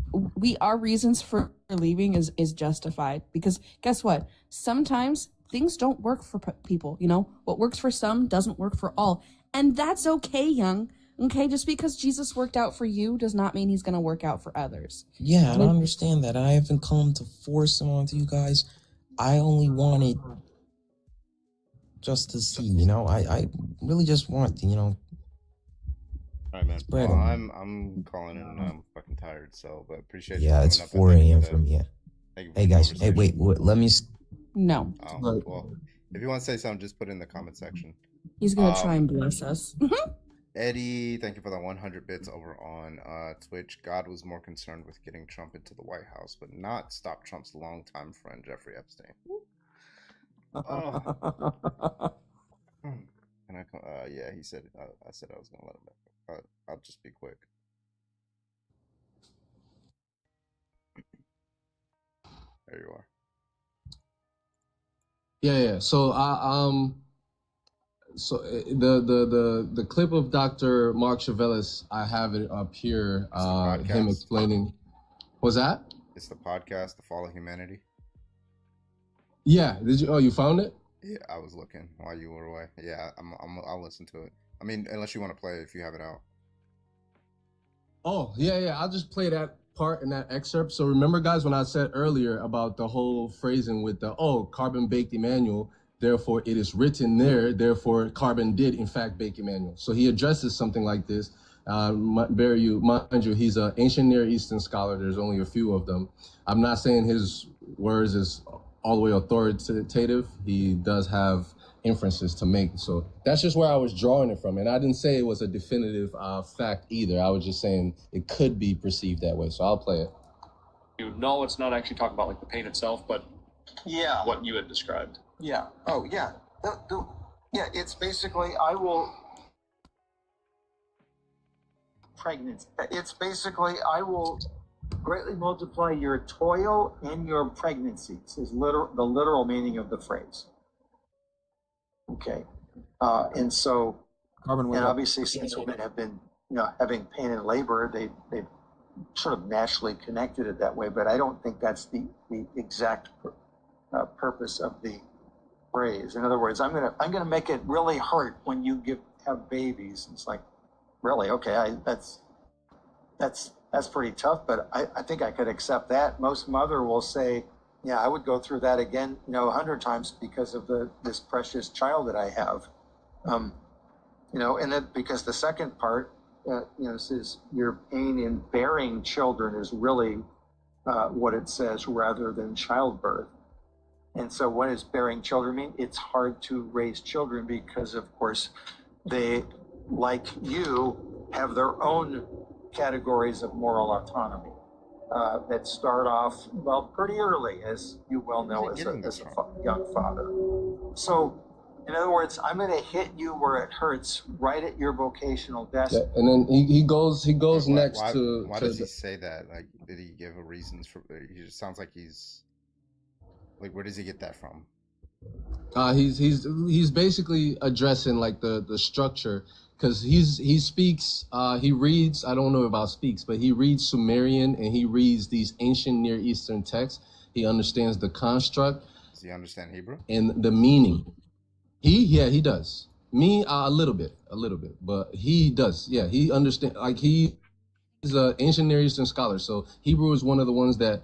our reasons for leaving is justified, because guess what? Sometimes things don't work for people. What works for some doesn't work for all, and that's okay, Young. Okay, just because Jesus worked out for you does not mean he's going to work out for others. Yeah, I don't understand that. I haven't come to force him onto you guys. I only wanted just to see, I really just want, All right, man. Well, I'm calling in and I'm fucking tired, but appreciate you. Yeah, it's 4 a.m. for me, yeah. Hey, guys, wait, let me... No. Well, if you want to say something, just put it in the comment section. He's going to try and bless us. Eddie, thank you for the 100 bits over on Twitch. God was more concerned with getting Trump into the White House, but not stop Trump's longtime friend, Jeffrey Epstein. Yeah, he said, I said I was going to let him back. I'll just be quick. There you are. Yeah. So so the clip of Dr. Mark Chevelis, I have it up here. Him explaining. Was that? It's the podcast, The Fall of Humanity. Yeah. Did you? Oh, you found it? Yeah, I was looking while you were away. Yeah, I'll listen to it. I mean, unless you want to play it if you have it out. Oh, yeah. I'll just play that part in that excerpt. So remember, guys, when I said earlier about the whole phrasing with the, Carbon baked Emmanuel, therefore it is written there, therefore Carbon did, in fact, bake Emmanuel. So he addresses something like this. Mind you, he's an ancient Near Eastern scholar. There's only a few of them. I'm not saying his words is all the way authoritative. He does have inferences to make. So that's just where I was drawing it from. And I didn't say it was a definitive fact either. I was just saying it could be perceived that way. So I'll play it. You know, it's not actually talking about like the pain itself, but what you had described. Yeah. Oh, yeah. Yeah, it's basically, I will... Pregnancy. It's basically, I will greatly multiply your toil and your pregnancies is the literal meaning of the phrase. Okay. And so, and obviously since women have been, having pain and labor, they've sort of naturally connected it that way, but I don't think that's the exact purpose of the phrase. In other words, I'm gonna make it really hurt when you have babies. It's like, really? Okay, that's pretty tough, but I think I could accept that. Most mother will say, yeah, I would go through that again, 100 times because of this precious child that I have. And then because the second part, says your pain in bearing children is really what it says rather than childbirth. And so what does bearing children mean? It's hard to raise children because, of course, they, like you, have their own categories of moral autonomy that start off, pretty early, as you well know, as a young father. So, in other words, I'm going to hit you where it hurts, right at your vocational desk. Yeah, and then he goes next to. Why does he say that? Like, did he give a reasons for? He just sounds like he's. Like, where does he get that from? He's basically addressing like the structure, because he speaks, he reads, I don't know about speaks, but he reads Sumerian and he reads these ancient Near Eastern texts. He understands the construct. Does he understand Hebrew? And the meaning. He does. Me, a little bit, but he does. Yeah, he understands, like he's an ancient Near Eastern scholar. So Hebrew is one of the ones that,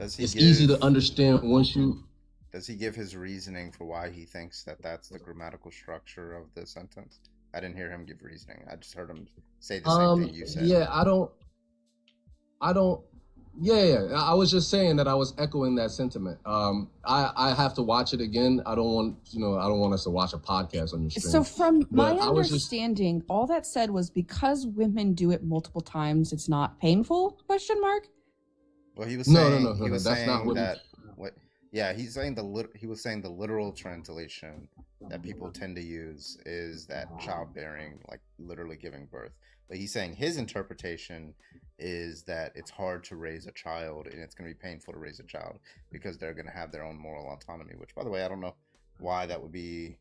it's easy to understand once you. Does he give his reasoning for why he thinks that that's the grammatical structure of the sentence? I didn't hear him give reasoning. I just heard him say the same thing you said. Yeah, I don't. Yeah. I was just saying that I was echoing that sentiment. I have to watch it again. I don't want us to watch a podcast on your stream. So from my understanding, all that said was because women do it multiple times, it's not painful? ? Well, he was saying no. That's not what that. Yeah, he's saying he was saying the literal translation that people tend to use is that childbearing, like literally giving birth. But he's saying his interpretation is that it's hard to raise a child and it's going to be painful to raise a child because they're going to have their own moral autonomy. Which, by the way, I don't know why that would be.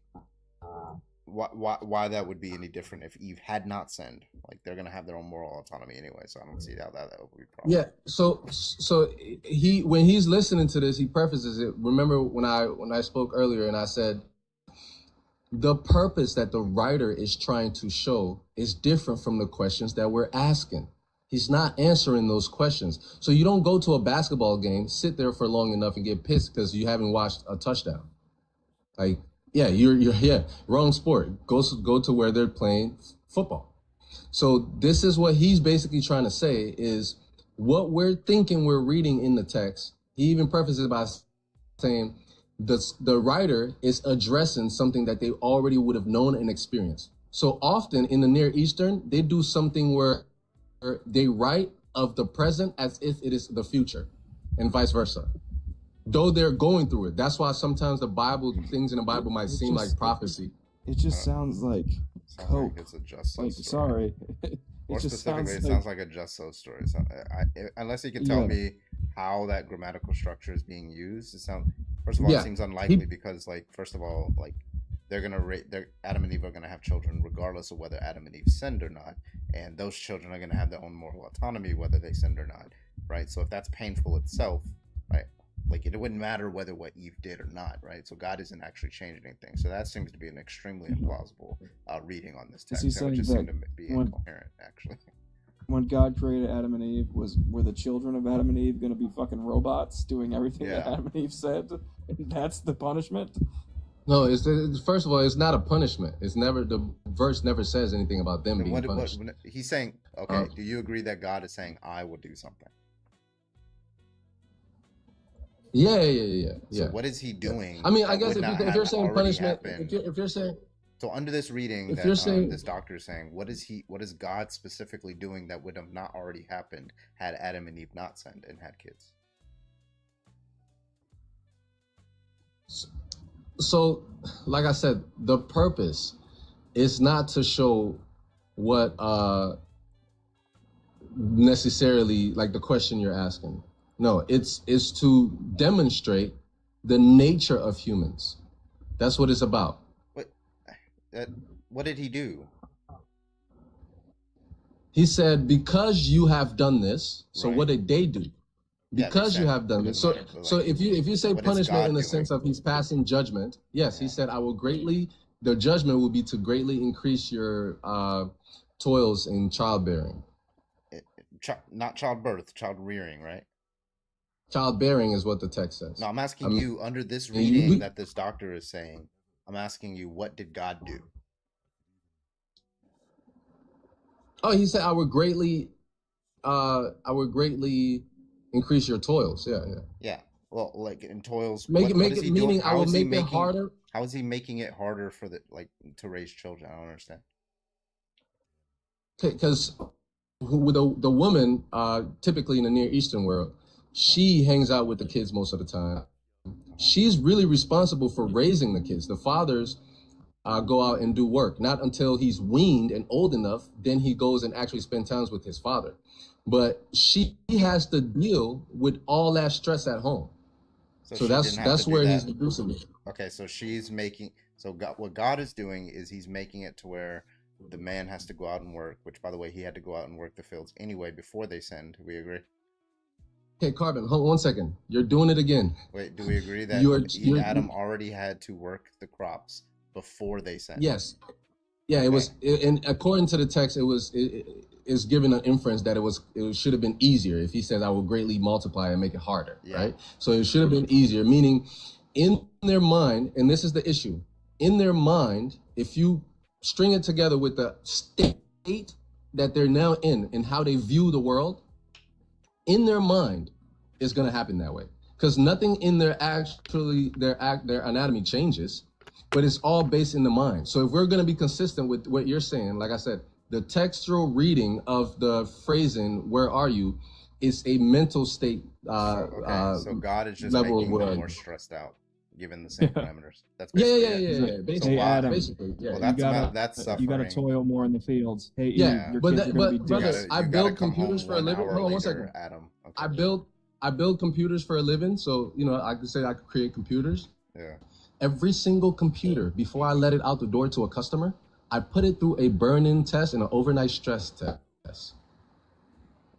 Why that would be any different if Eve had not sinned. Like, they're gonna have their own moral autonomy anyway, so I don't see how that would be a problem. Yeah, so he, when he's listening to this, he prefaces it. Remember when I spoke earlier and I said the purpose that the writer is trying to show is different from the questions that we're asking. He's not answering those questions. So you don't go to a basketball game, sit there for long enough and get pissed because you haven't watched a touchdown. Like, yeah, you're wrong sport. Go to where they're playing football. So this is what he's basically trying to say is what we're thinking we're reading in the text. He even prefaces it by saying the writer is addressing something that they already would have known and experienced. So often in the Near Eastern, they do something where they write of the present as if it is the future and vice versa. Though they're going through it. That's why sometimes things in the Bible might seem like prophecy. It just sounds like coke. Like it's a Just So story. Sorry. More specifically, it sounds like a Just So story. So unless you can tell me how that grammatical structure is being used, it seems unlikely because, like, first of all, like, Adam and Eve are gonna have children regardless of whether Adam and Eve sinned or not, and those children are gonna have their own moral autonomy whether they sinned or not, right? So if that's painful itself, right? Like, it wouldn't matter what Eve did or not, right? So God isn't actually changing anything. So that seems to be an extremely implausible reading on this text. It would just seem to be incoherent, actually. When God created Adam and Eve, were the children of Adam and Eve going to be fucking robots doing everything that Adam and Eve said? And that's the punishment? No, first of all, it's not a punishment. The verse never says anything about them being punished. He's saying, okay, do you agree that God is saying, I will do something? Yeah. So what is he doing? I mean, I guess if you're saying punishment, if you're saying. So under this reading that this doctor is saying, what is God specifically doing that would have not already happened had Adam and Eve not sinned and had kids? So, like I said, the purpose is not to show what necessarily like the question you're asking. No, it's to demonstrate the nature of humans. That's what it's about. What did he do? He said, because you have done this, so Right. what did they do? Because said you have done this. So if you say what is punishment God in the doing? sense of he's passing judgment, yes, he said, the judgment will be to greatly increase your toils in childbearing. Not childbirth, child rearing, right? Childbearing is what the text says. No, I'm asking you under this and you- reading that this doctor is saying. I'm asking you, what did God do? Oh, he said, I would greatly increase your toils. Yeah. Yeah. Well, like in toils. Make what it is he meaning doing? I How will is he make it harder. How is he making it harder for to raise children? I don't understand. Because with the woman, typically in the Near Eastern world, she hangs out with the kids most of the time. She's really responsible for raising the kids. The fathers go out and do work. Not until he's weaned and old enough, then he goes and actually spend time with his father. But she has to deal with all that stress at home. So she that's didn't have to do where that. he's reducing it. Okay, so she's making. So what God is doing is he's making it to where the man has to go out and work. Which, by the way, he had to go out and work the fields anyway before they sinned. We agree. Okay, Carbon, hold on 1 second. You're doing it again. Wait, do we agree that You're- Adam already had to work the crops before they sinned? Yes. Yeah, it was, and according to the text, it's given an inference that it should have been easier if he says, I will greatly multiply and make it harder, right? So it should have been easier, meaning in their mind, and this is the issue, in their mind, if you string it together with the state that they're now in and how they view the world, in their mind, it's going to happen that way. Because nothing in their anatomy changes, but it's all based in the mind. So if we're going to be consistent with what you're saying, like I said, the textual reading of the phrasing, where are you, is a mental state So God is just level making of them word. more stressed out, given the same parameters. That's Yeah, basically yeah, it. yeah, yeah. So Basically, why- Adam, basically, yeah. Well, that's you suffering. gotta toil more in the fields. Hey, Yeah, your but kids are gonna be brother, dead. I build computers for a living. Hold on 1 second. Adam. Okay. I build computers for a living, so I could say I could create computers. Yeah. Every single computer, before I let it out the door to a customer, I put it through a burn-in test and an overnight stress test.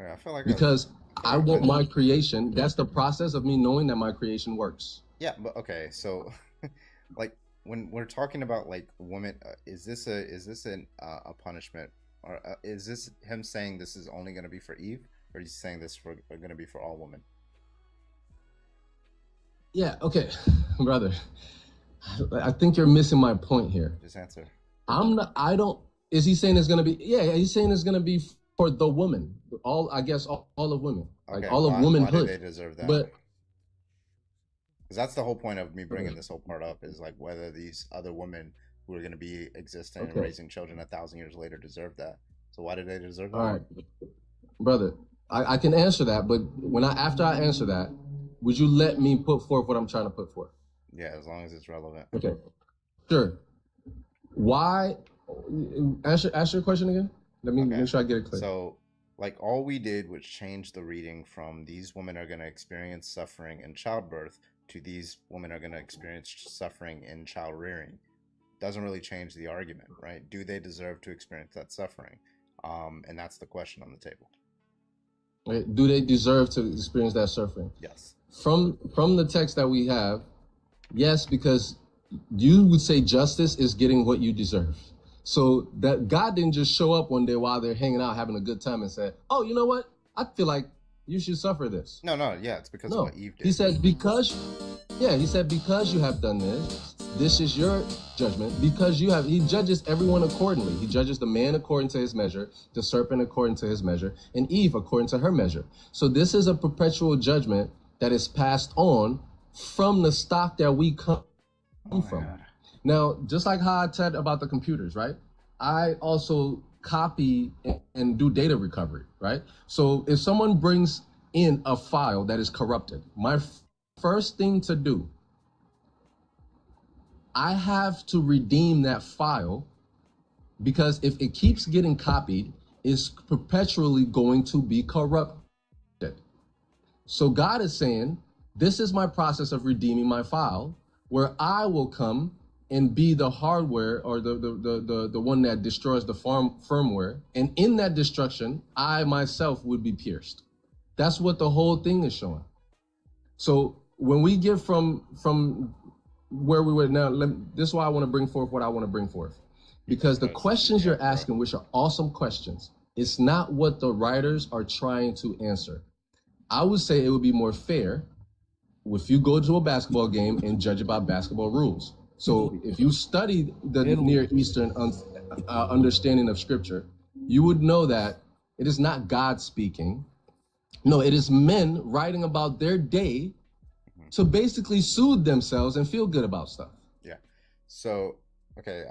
Yeah, I feel like Because I want my creation. That's the process of me knowing that my creation works. Yeah, but okay, so like when we're talking about like women, is this a punishment, or is this him saying this is only going to be for Eve, or is he saying this for going to be for all women? Yeah, okay, brother. I think you're missing my point here. Just answer. Is he saying it's gonna be? Yeah, he's saying it's gonna be for the woman. All of women, like Okay, all of why womanhood. do they deserve that? But because that's the whole point of me bringing this whole part up, is like whether these other women who are going to be existing and Okay. raising children 1,000 years later deserve that. So why do they deserve that? all right, brother, I can answer that. But after I answer that, would you let me put forth what I'm trying to put forth? Yeah, as long as it's relevant. Okay, sure. Why? Ask your question again. Let me make sure I get it clear. So, like, all we did was change the reading from these women are going to experience suffering in childbirth to these women are going to experience suffering in child rearing. Doesn't really change the argument, right? Do they deserve to experience that suffering? And that's the question on the table. Right? Do they deserve to experience that suffering? Yes. From the text that we have, yes, because you would say justice is getting what you deserve. So that God didn't just show up one day while they're hanging out having a good time and said, "Oh, you know what? I feel like you should suffer this." No, yeah, it's because No, of what Eve did. he said because you have done this is your judgment. Because he judges everyone accordingly. He judges the man according to his measure, the serpent according to his measure, and Eve according to her measure. So this is a perpetual judgment that is passed on from the stock that we come from. Now, just like how I said about the computers, right? I also copy and do data recovery, right? So if someone brings in a file that is corrupted, my first thing to do, I have to redeem that file, because if it keeps getting copied is perpetually going to be corrupted. So God is saying, this is my process of redeeming my file, where I will come and be the hardware or the one that destroys the firmware. And in that destruction, I myself would be pierced. That's what the whole thing is showing. So when we get from where we were now, this is why I want to bring forth what I want to bring forth. Because the questions you're asking, which are awesome questions, it's not what the writers are trying to answer. I would say it would be more fair if you go to a basketball game and judge it by basketball rules. So if you study the Near Eastern understanding of Scripture, you would know that it is not God speaking. No, it is men writing about their day to basically soothe themselves and feel good about stuff. Yeah. So, okay,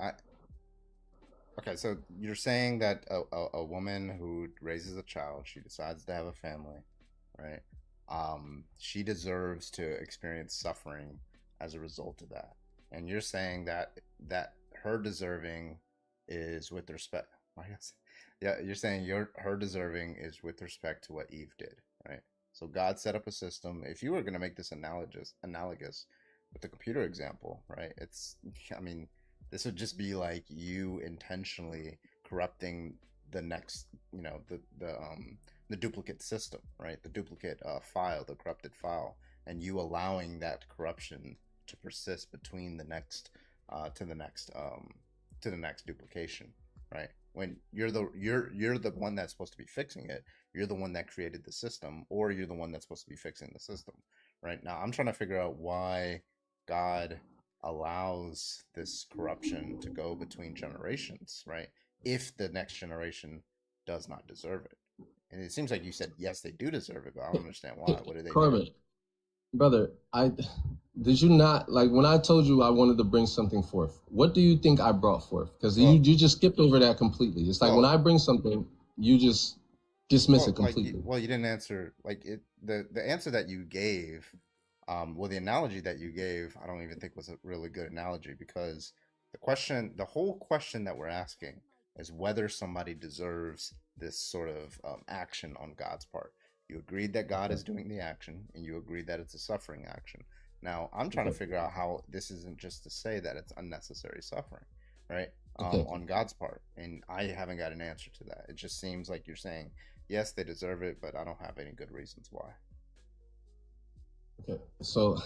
so you're saying that a woman who raises a child, she decides to have a family, right? She deserves to experience suffering as a result of that. And you're saying that her deserving is with respect. Yeah, you're saying her deserving is with respect to what Eve did, right? So God set up a system. If you were going to make this analogous with the computer example, right? This would just be like you intentionally corrupting the next, the duplicate system, right? The duplicate file, the corrupted file, and you allowing that corruption to persist between the next to the next duplication, right? When you're the one that's supposed to be fixing it, you're the one that created the system, or you're the one that's supposed to be fixing the system, right? Now I'm trying to figure out why God allows this corruption to go between generations, right? If the next generation does not deserve it. And it seems like you said, yes, they do deserve it, but I don't understand why. What do they do? Brother, did you not, like when I told you I wanted to bring something forth, what do you think I brought forth? Because you just skipped over that completely. It's like when I bring something, you just dismiss it completely. You didn't answer, the answer that you gave, the analogy that you gave, I don't even think was a really good analogy, because the whole question that we're asking is whether somebody deserves this sort of action on God's part. You agreed that God is doing the action, and you agreed that it's a suffering action. Now, I'm trying to figure out how this isn't just to say that it's unnecessary suffering, right? On God's part. And I haven't got an answer to that. It just seems like you're saying, yes, they deserve it, but I don't have any good reasons why. Okay, so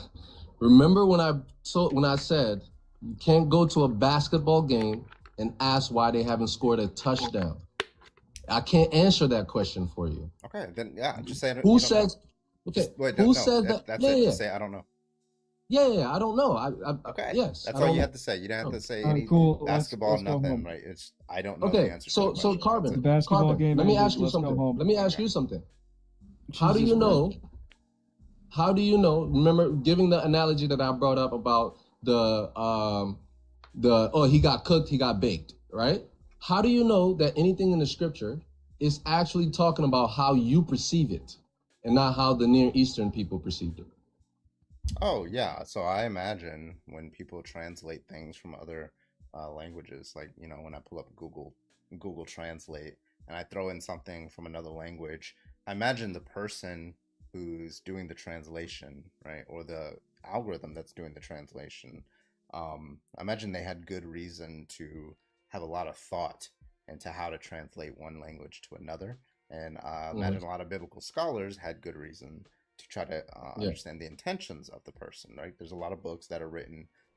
remember when I said you can't go to a basketball game and ask why they haven't scored a touchdown? I can't answer that question for you. Okay, then I'm just saying. Who says? Okay, who said that? That's it. To say I don't know. Yeah, I don't know. Okay. Yes, that's all you have to say. You don't have to say any basketball, nothing, right? It's I don't know the answer. So Carbon, game. Let me ask you something. Let me ask you something. How do you know? Remember giving the analogy that I brought up about he got cooked, he got baked, right? How do you know that anything in the Scripture is actually talking about how you perceive it and not how the Near Eastern people perceived it? Oh, yeah. So I imagine when people translate things from other languages, like, when I pull up Google Translate and I throw in something from another language, I imagine the person who's doing the translation, right, or the algorithm that's doing the translation, I imagine they had good reason to have a lot of thought into how to translate one language to another. And I imagine a lot of biblical scholars had good reason to try to understand the intentions of the person, right? There's a lot of books that are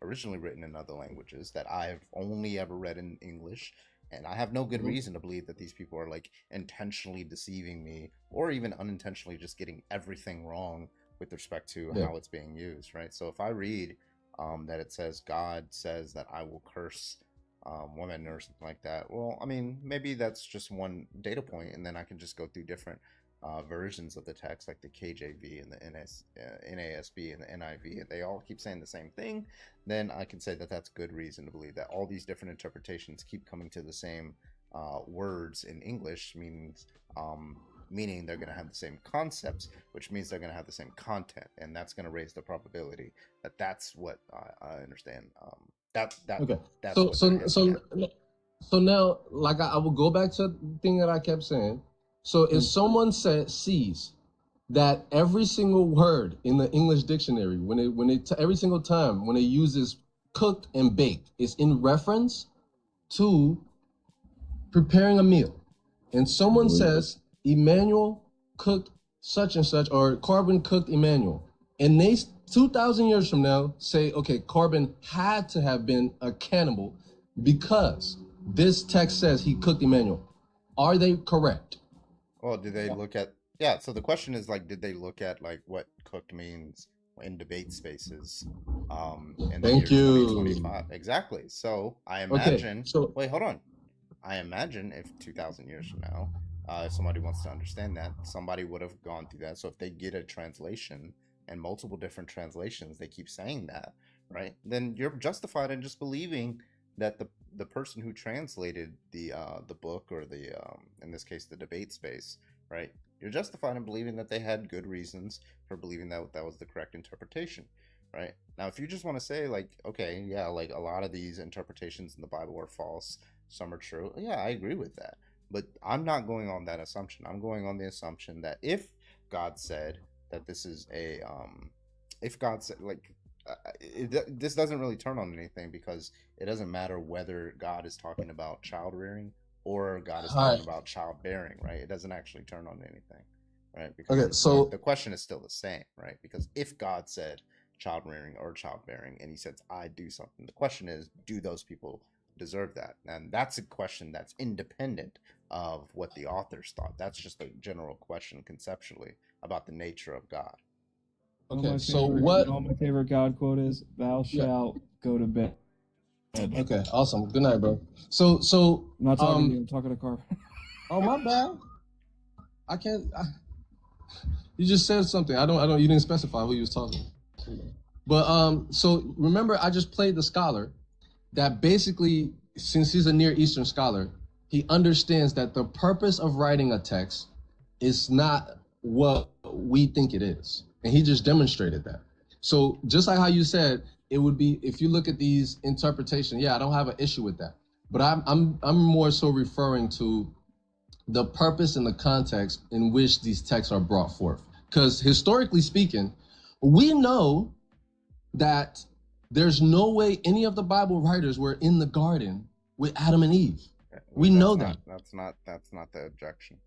originally written in other languages that I've only ever read in English. And I have no good reason to believe that these people are intentionally deceiving me, or even unintentionally just getting everything wrong with respect to how it's being used, right? So if I read that it says God says that I will curse women or something like that, well, maybe that's just one data point, and then I can just go through different versions of the text, like the KJV and the NASB and the NIV, and they all keep saying the same thing. Then I can say that that's good reason to believe that all these different interpretations keep coming to the same words in English, meaning they're going to have the same concepts, which means they're going to have the same content, and that's going to raise the probability that that's what I understand. So now, like I will go back to the thing that I kept saying. So if someone sees that every single word in the English dictionary, every single time when it uses cooked and baked, is in reference to preparing a meal, and someone says Emmanuel cooked such and such, or Carbon cooked Emmanuel, and they 2,000 years from now say, okay, Carbon had to have been a cannibal because this text says he cooked Emmanuel. Are they correct? Well, did they look at, so the question is like, did they look at like what cooked means in debate spaces in the Thank year you. 2025? Exactly. So I imagine, so wait, hold on. I imagine if 2,000 years from now, if somebody wants to understand that, somebody would have gone through that. So if they get a translation and multiple different translations, they keep saying that, right? Then you're justified in just believing that the person who translated the book, or the in this case the debate space, right? You're justified in believing that they had good reasons for believing that that was the correct interpretation, right? Now, if you just want to say like, okay, yeah, like a lot of these interpretations in the Bible are false, some are true. Yeah, I agree with that. But I'm not going on that assumption. I'm going on the assumption that if God said that this is a, if God said, like, this doesn't really turn on anything, because it doesn't matter whether God is talking about child rearing or God is talking about childbearing, right? It doesn't actually turn on anything, right? Because Okay, so the question is still the same, right? Because if God said child rearing or childbearing, and he says, I do something, the question is, do those people deserve that? And that's a question that's independent of what the authors thought. That's just a general question conceptually about the nature of God. Okay, so what? My favorite God quote is, "Thou shalt go to bed." Okay, awesome. Good night, bro. So I'm not talking to you. I'm talking to Carver. Oh, my bad. I can't. You just said something. I don't. You didn't specify who you was talking. But so remember, I just played the scholar. That basically, since he's a Near Eastern scholar, he understands that the purpose of writing a text is not what we think it is. And he just demonstrated that. So just like how you said, it would be, if you look at these interpretations, yeah, I don't have an issue with that. But I'm more so referring to the purpose and the context in which these texts are brought forth. Because historically speaking, we know that there's no way any of the Bible writers were in the garden with Adam and Eve. We know that. That's not the objection.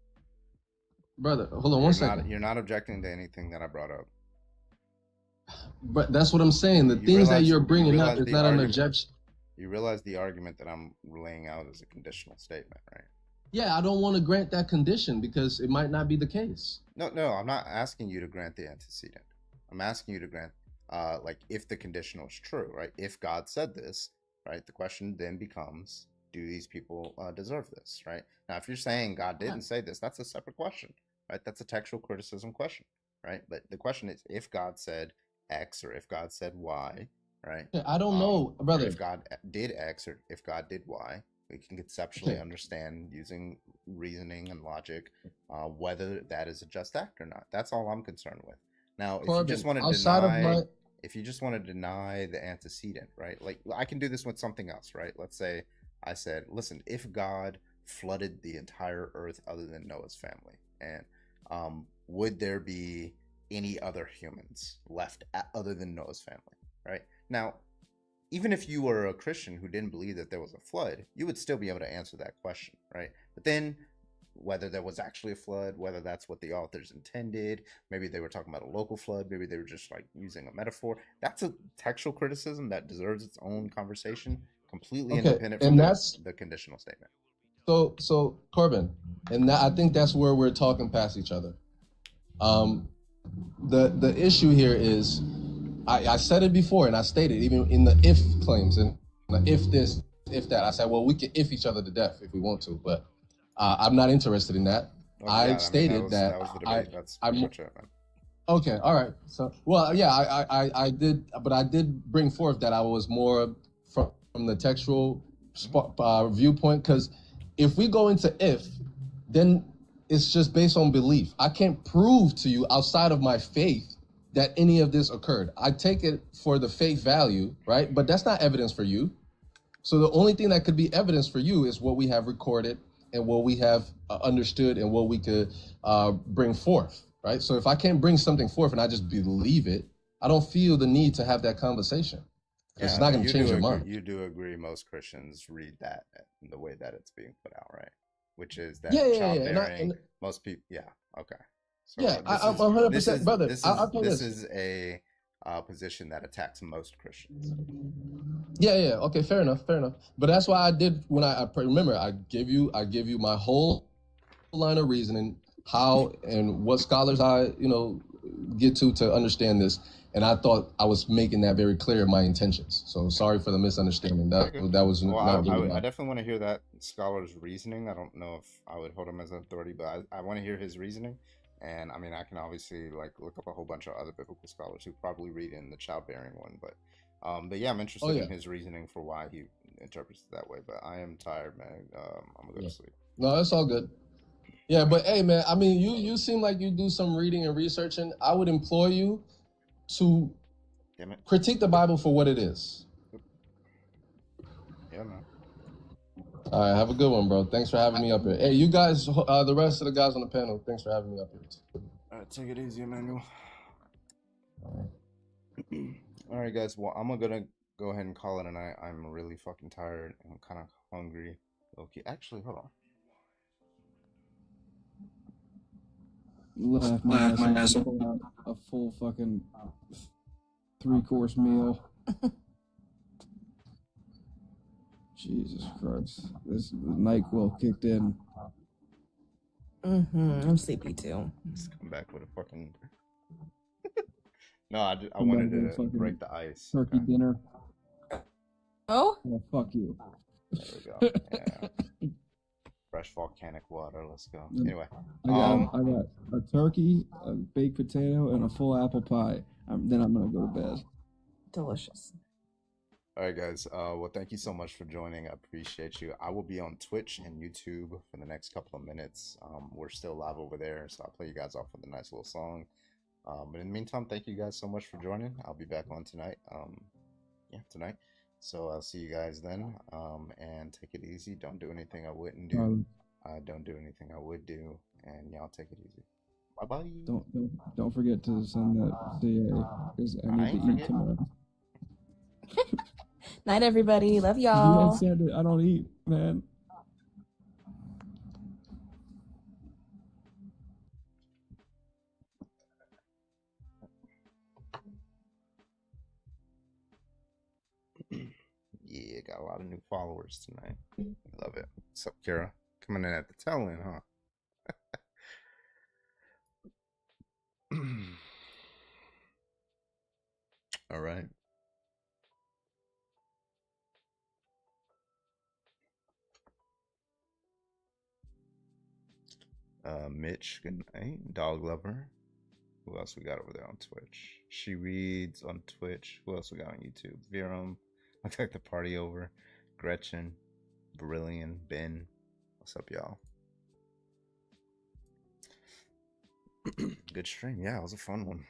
Brother, hold on one second. You're not objecting to anything that I brought up. But that's what I'm saying. The things that you're bringing up is not an objection. You realize the argument that I'm laying out is a conditional statement, right? Yeah, I don't want to grant that condition because it might not be the case. No, I'm not asking you to grant the antecedent. I'm asking you to grant, like, if the conditional is true, right? If God said this, right? The question then becomes, do these people deserve this, right? Now, if you're saying God didn't say this, that's a separate question, right? That's a textual criticism question, right? But the question is, if God said X or if God said Y, right? Yeah, I don't know, brother. If God did X or if God did Y, we can conceptually understand using reasoning and logic whether that is a just act or not. That's all I'm concerned with. Now, if you just want to deny the antecedent, right? Like, I can do this with something else, right? Let's say I said, listen, if God flooded the entire earth other than Noah's family, and would there be any other humans left other than Noah's family, right? Now, even if you were a Christian who didn't believe that there was a flood, you would still be able to answer that question, right? But then, whether there was actually a flood, whether that's what the authors intended, maybe they were talking about a local flood, maybe they were just like using a metaphor. That's a textual criticism that deserves its own conversation, completely independent from the conditional statement. So Corbin, and I think that's where we're talking past each other. The issue here is, I said it before, and I stated even in the if claims and the if this, if that. I said, well, we can if each other to death if we want to, but I'm not interested in that. That was the debate. That's pretty much it, man. Okay, all right. So, well, yeah, I did, but I did bring forth that I was more from the textual viewpoint, because if we go into if, then it's just based on belief. I can't prove to you outside of my faith that any of this occurred. I take it for the faith value, right? But that's not evidence for you. So the only thing that could be evidence for you is what we have recorded and what we have understood and what we could bring forth, right? So if I can't bring something forth and I just believe it, I don't feel the need to have that conversation. Because it's not going to change your mind. You do agree most Christians read that in the way that it's being put out, right? Which is that childbearing, most people, okay. So yeah, I'm 100%, brother. This is a position that attacks most Christians. Yeah, okay, fair enough. But that's why I did when I remember I give you my whole line of reasoning, how and what scholars I get to understand this, and I thought I was making that very clear in my intentions. So sorry for the misunderstanding. That was not really I definitely want to hear that scholar's reasoning. I don't know if I would hold him as an authority, but I want to hear his reasoning. And I mean, I can obviously look up a whole bunch of other biblical scholars who probably read in the childbearing one, but yeah, I'm interested in his reasoning for why he interprets it that way. But I am tired, man. I'm gonna go to sleep. No, it's all good. Yeah, but hey, man, I mean, you seem like you do some reading and researching. I would implore you to critique the Bible for what it is. Yeah, man. All right, have a good one, bro. Thanks for having me up here. Hey, you guys, the rest of the guys on the panel, thanks for having me up here. All right, take it easy, Emmanuel. All right, guys. Well, I'm gonna go ahead and call it a night. I'm really fucking tired. I'm kind of hungry. Okay, actually, hold on. Laugh my ass off. A full fucking 3-course meal. Jesus Christ. This NyQuil kicked in. I'm sleepy too. Just come back with a fucking... No, I wanted to break the ice. Turkey dinner. Oh? Yeah, fuck you. There we go. Yeah. Fresh volcanic water. Let's go. Anyway. I got a turkey, a baked potato, and a full apple pie. Then I'm going to go to bed. Delicious. All right, guys. Well, thank you so much for joining. I appreciate you. I will be on Twitch and YouTube for the next couple of minutes. We're still live over there, so I'll play you guys off with a nice little song. But in the meantime, thank you guys so much for joining. I'll be back on tonight. Tonight. So I'll see you guys then. And take it easy. Don't do anything I wouldn't do. Don't do anything I would do. And y'all take it easy. Bye bye. Don't forget to send that CA because I need to eat tomorrow. Night, everybody. Love You y'all. don't send it. I don't eat, man. Yeah, got a lot of new followers tonight. Love it. What's up, Kara? Coming in at the tail end, huh? All right. Mitch, good night. Dog Lover. Who else we got over there on Twitch? She Reads on Twitch. Who else we got on YouTube? Virum. I took the party over. Gretchen. Brilliant. Ben. What's up, y'all? Good stream. Yeah, it was a fun one.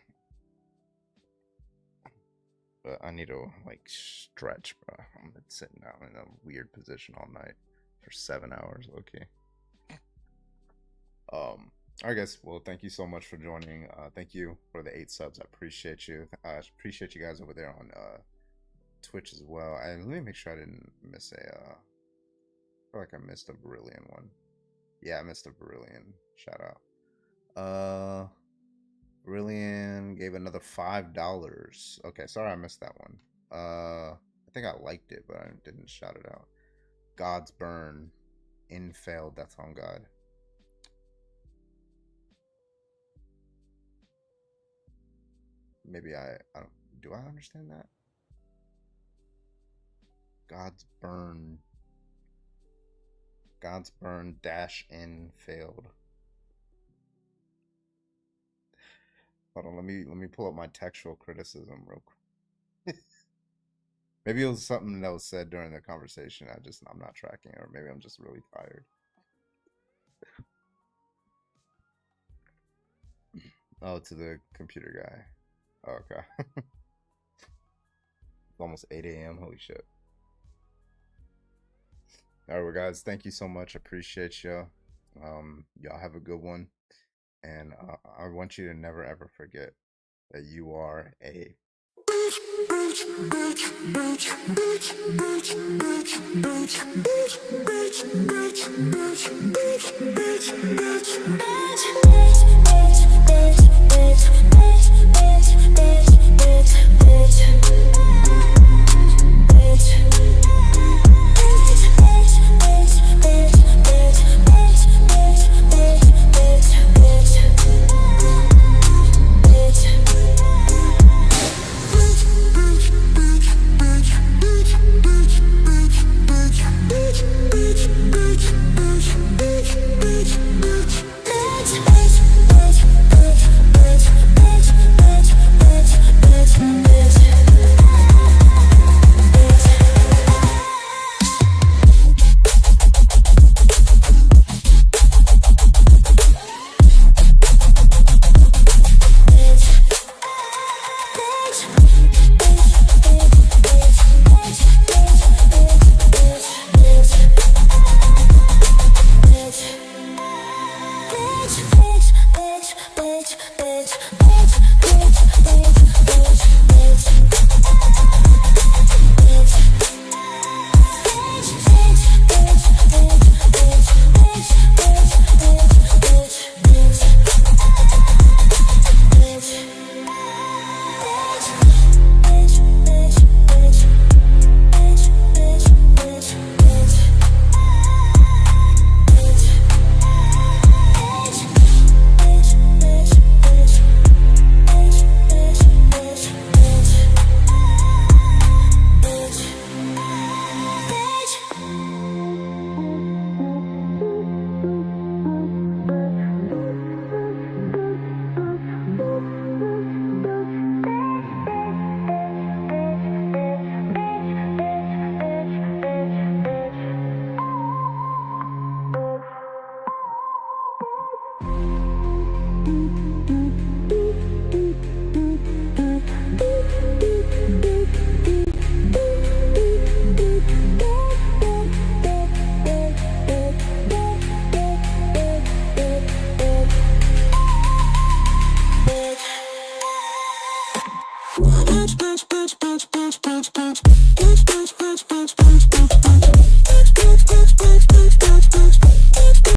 But I need to, stretch, bro. I'm been sitting down in a weird position all night for 7 hours. Okay. All right, guys. Well, thank you so much for joining. Thank you for the 8 subs. I appreciate you. I appreciate you guys over there on Twitch as well. Let me make sure I didn't miss I feel like I missed a Brilliant one. Yeah, I missed a Brilliant. Shout out. Brilliant gave another $5. Okay, sorry I missed that one. I think I liked it, but I didn't shout it out. God's Burn. Infailed. That's on God. Maybe I don't. Do I understand that? God's Burn -in failed. Hold on, let me pull up my textual criticism real quick. Maybe it was something that was said during the conversation. I'm not tracking it, or maybe I'm just really tired. Oh, to the computer guy. Oh, okay. It's almost 8 a.m. Holy shit. All right, guys. Thank you so much. Appreciate you. Y'all have a good one. And I want you to never ever forget that you are a bitch.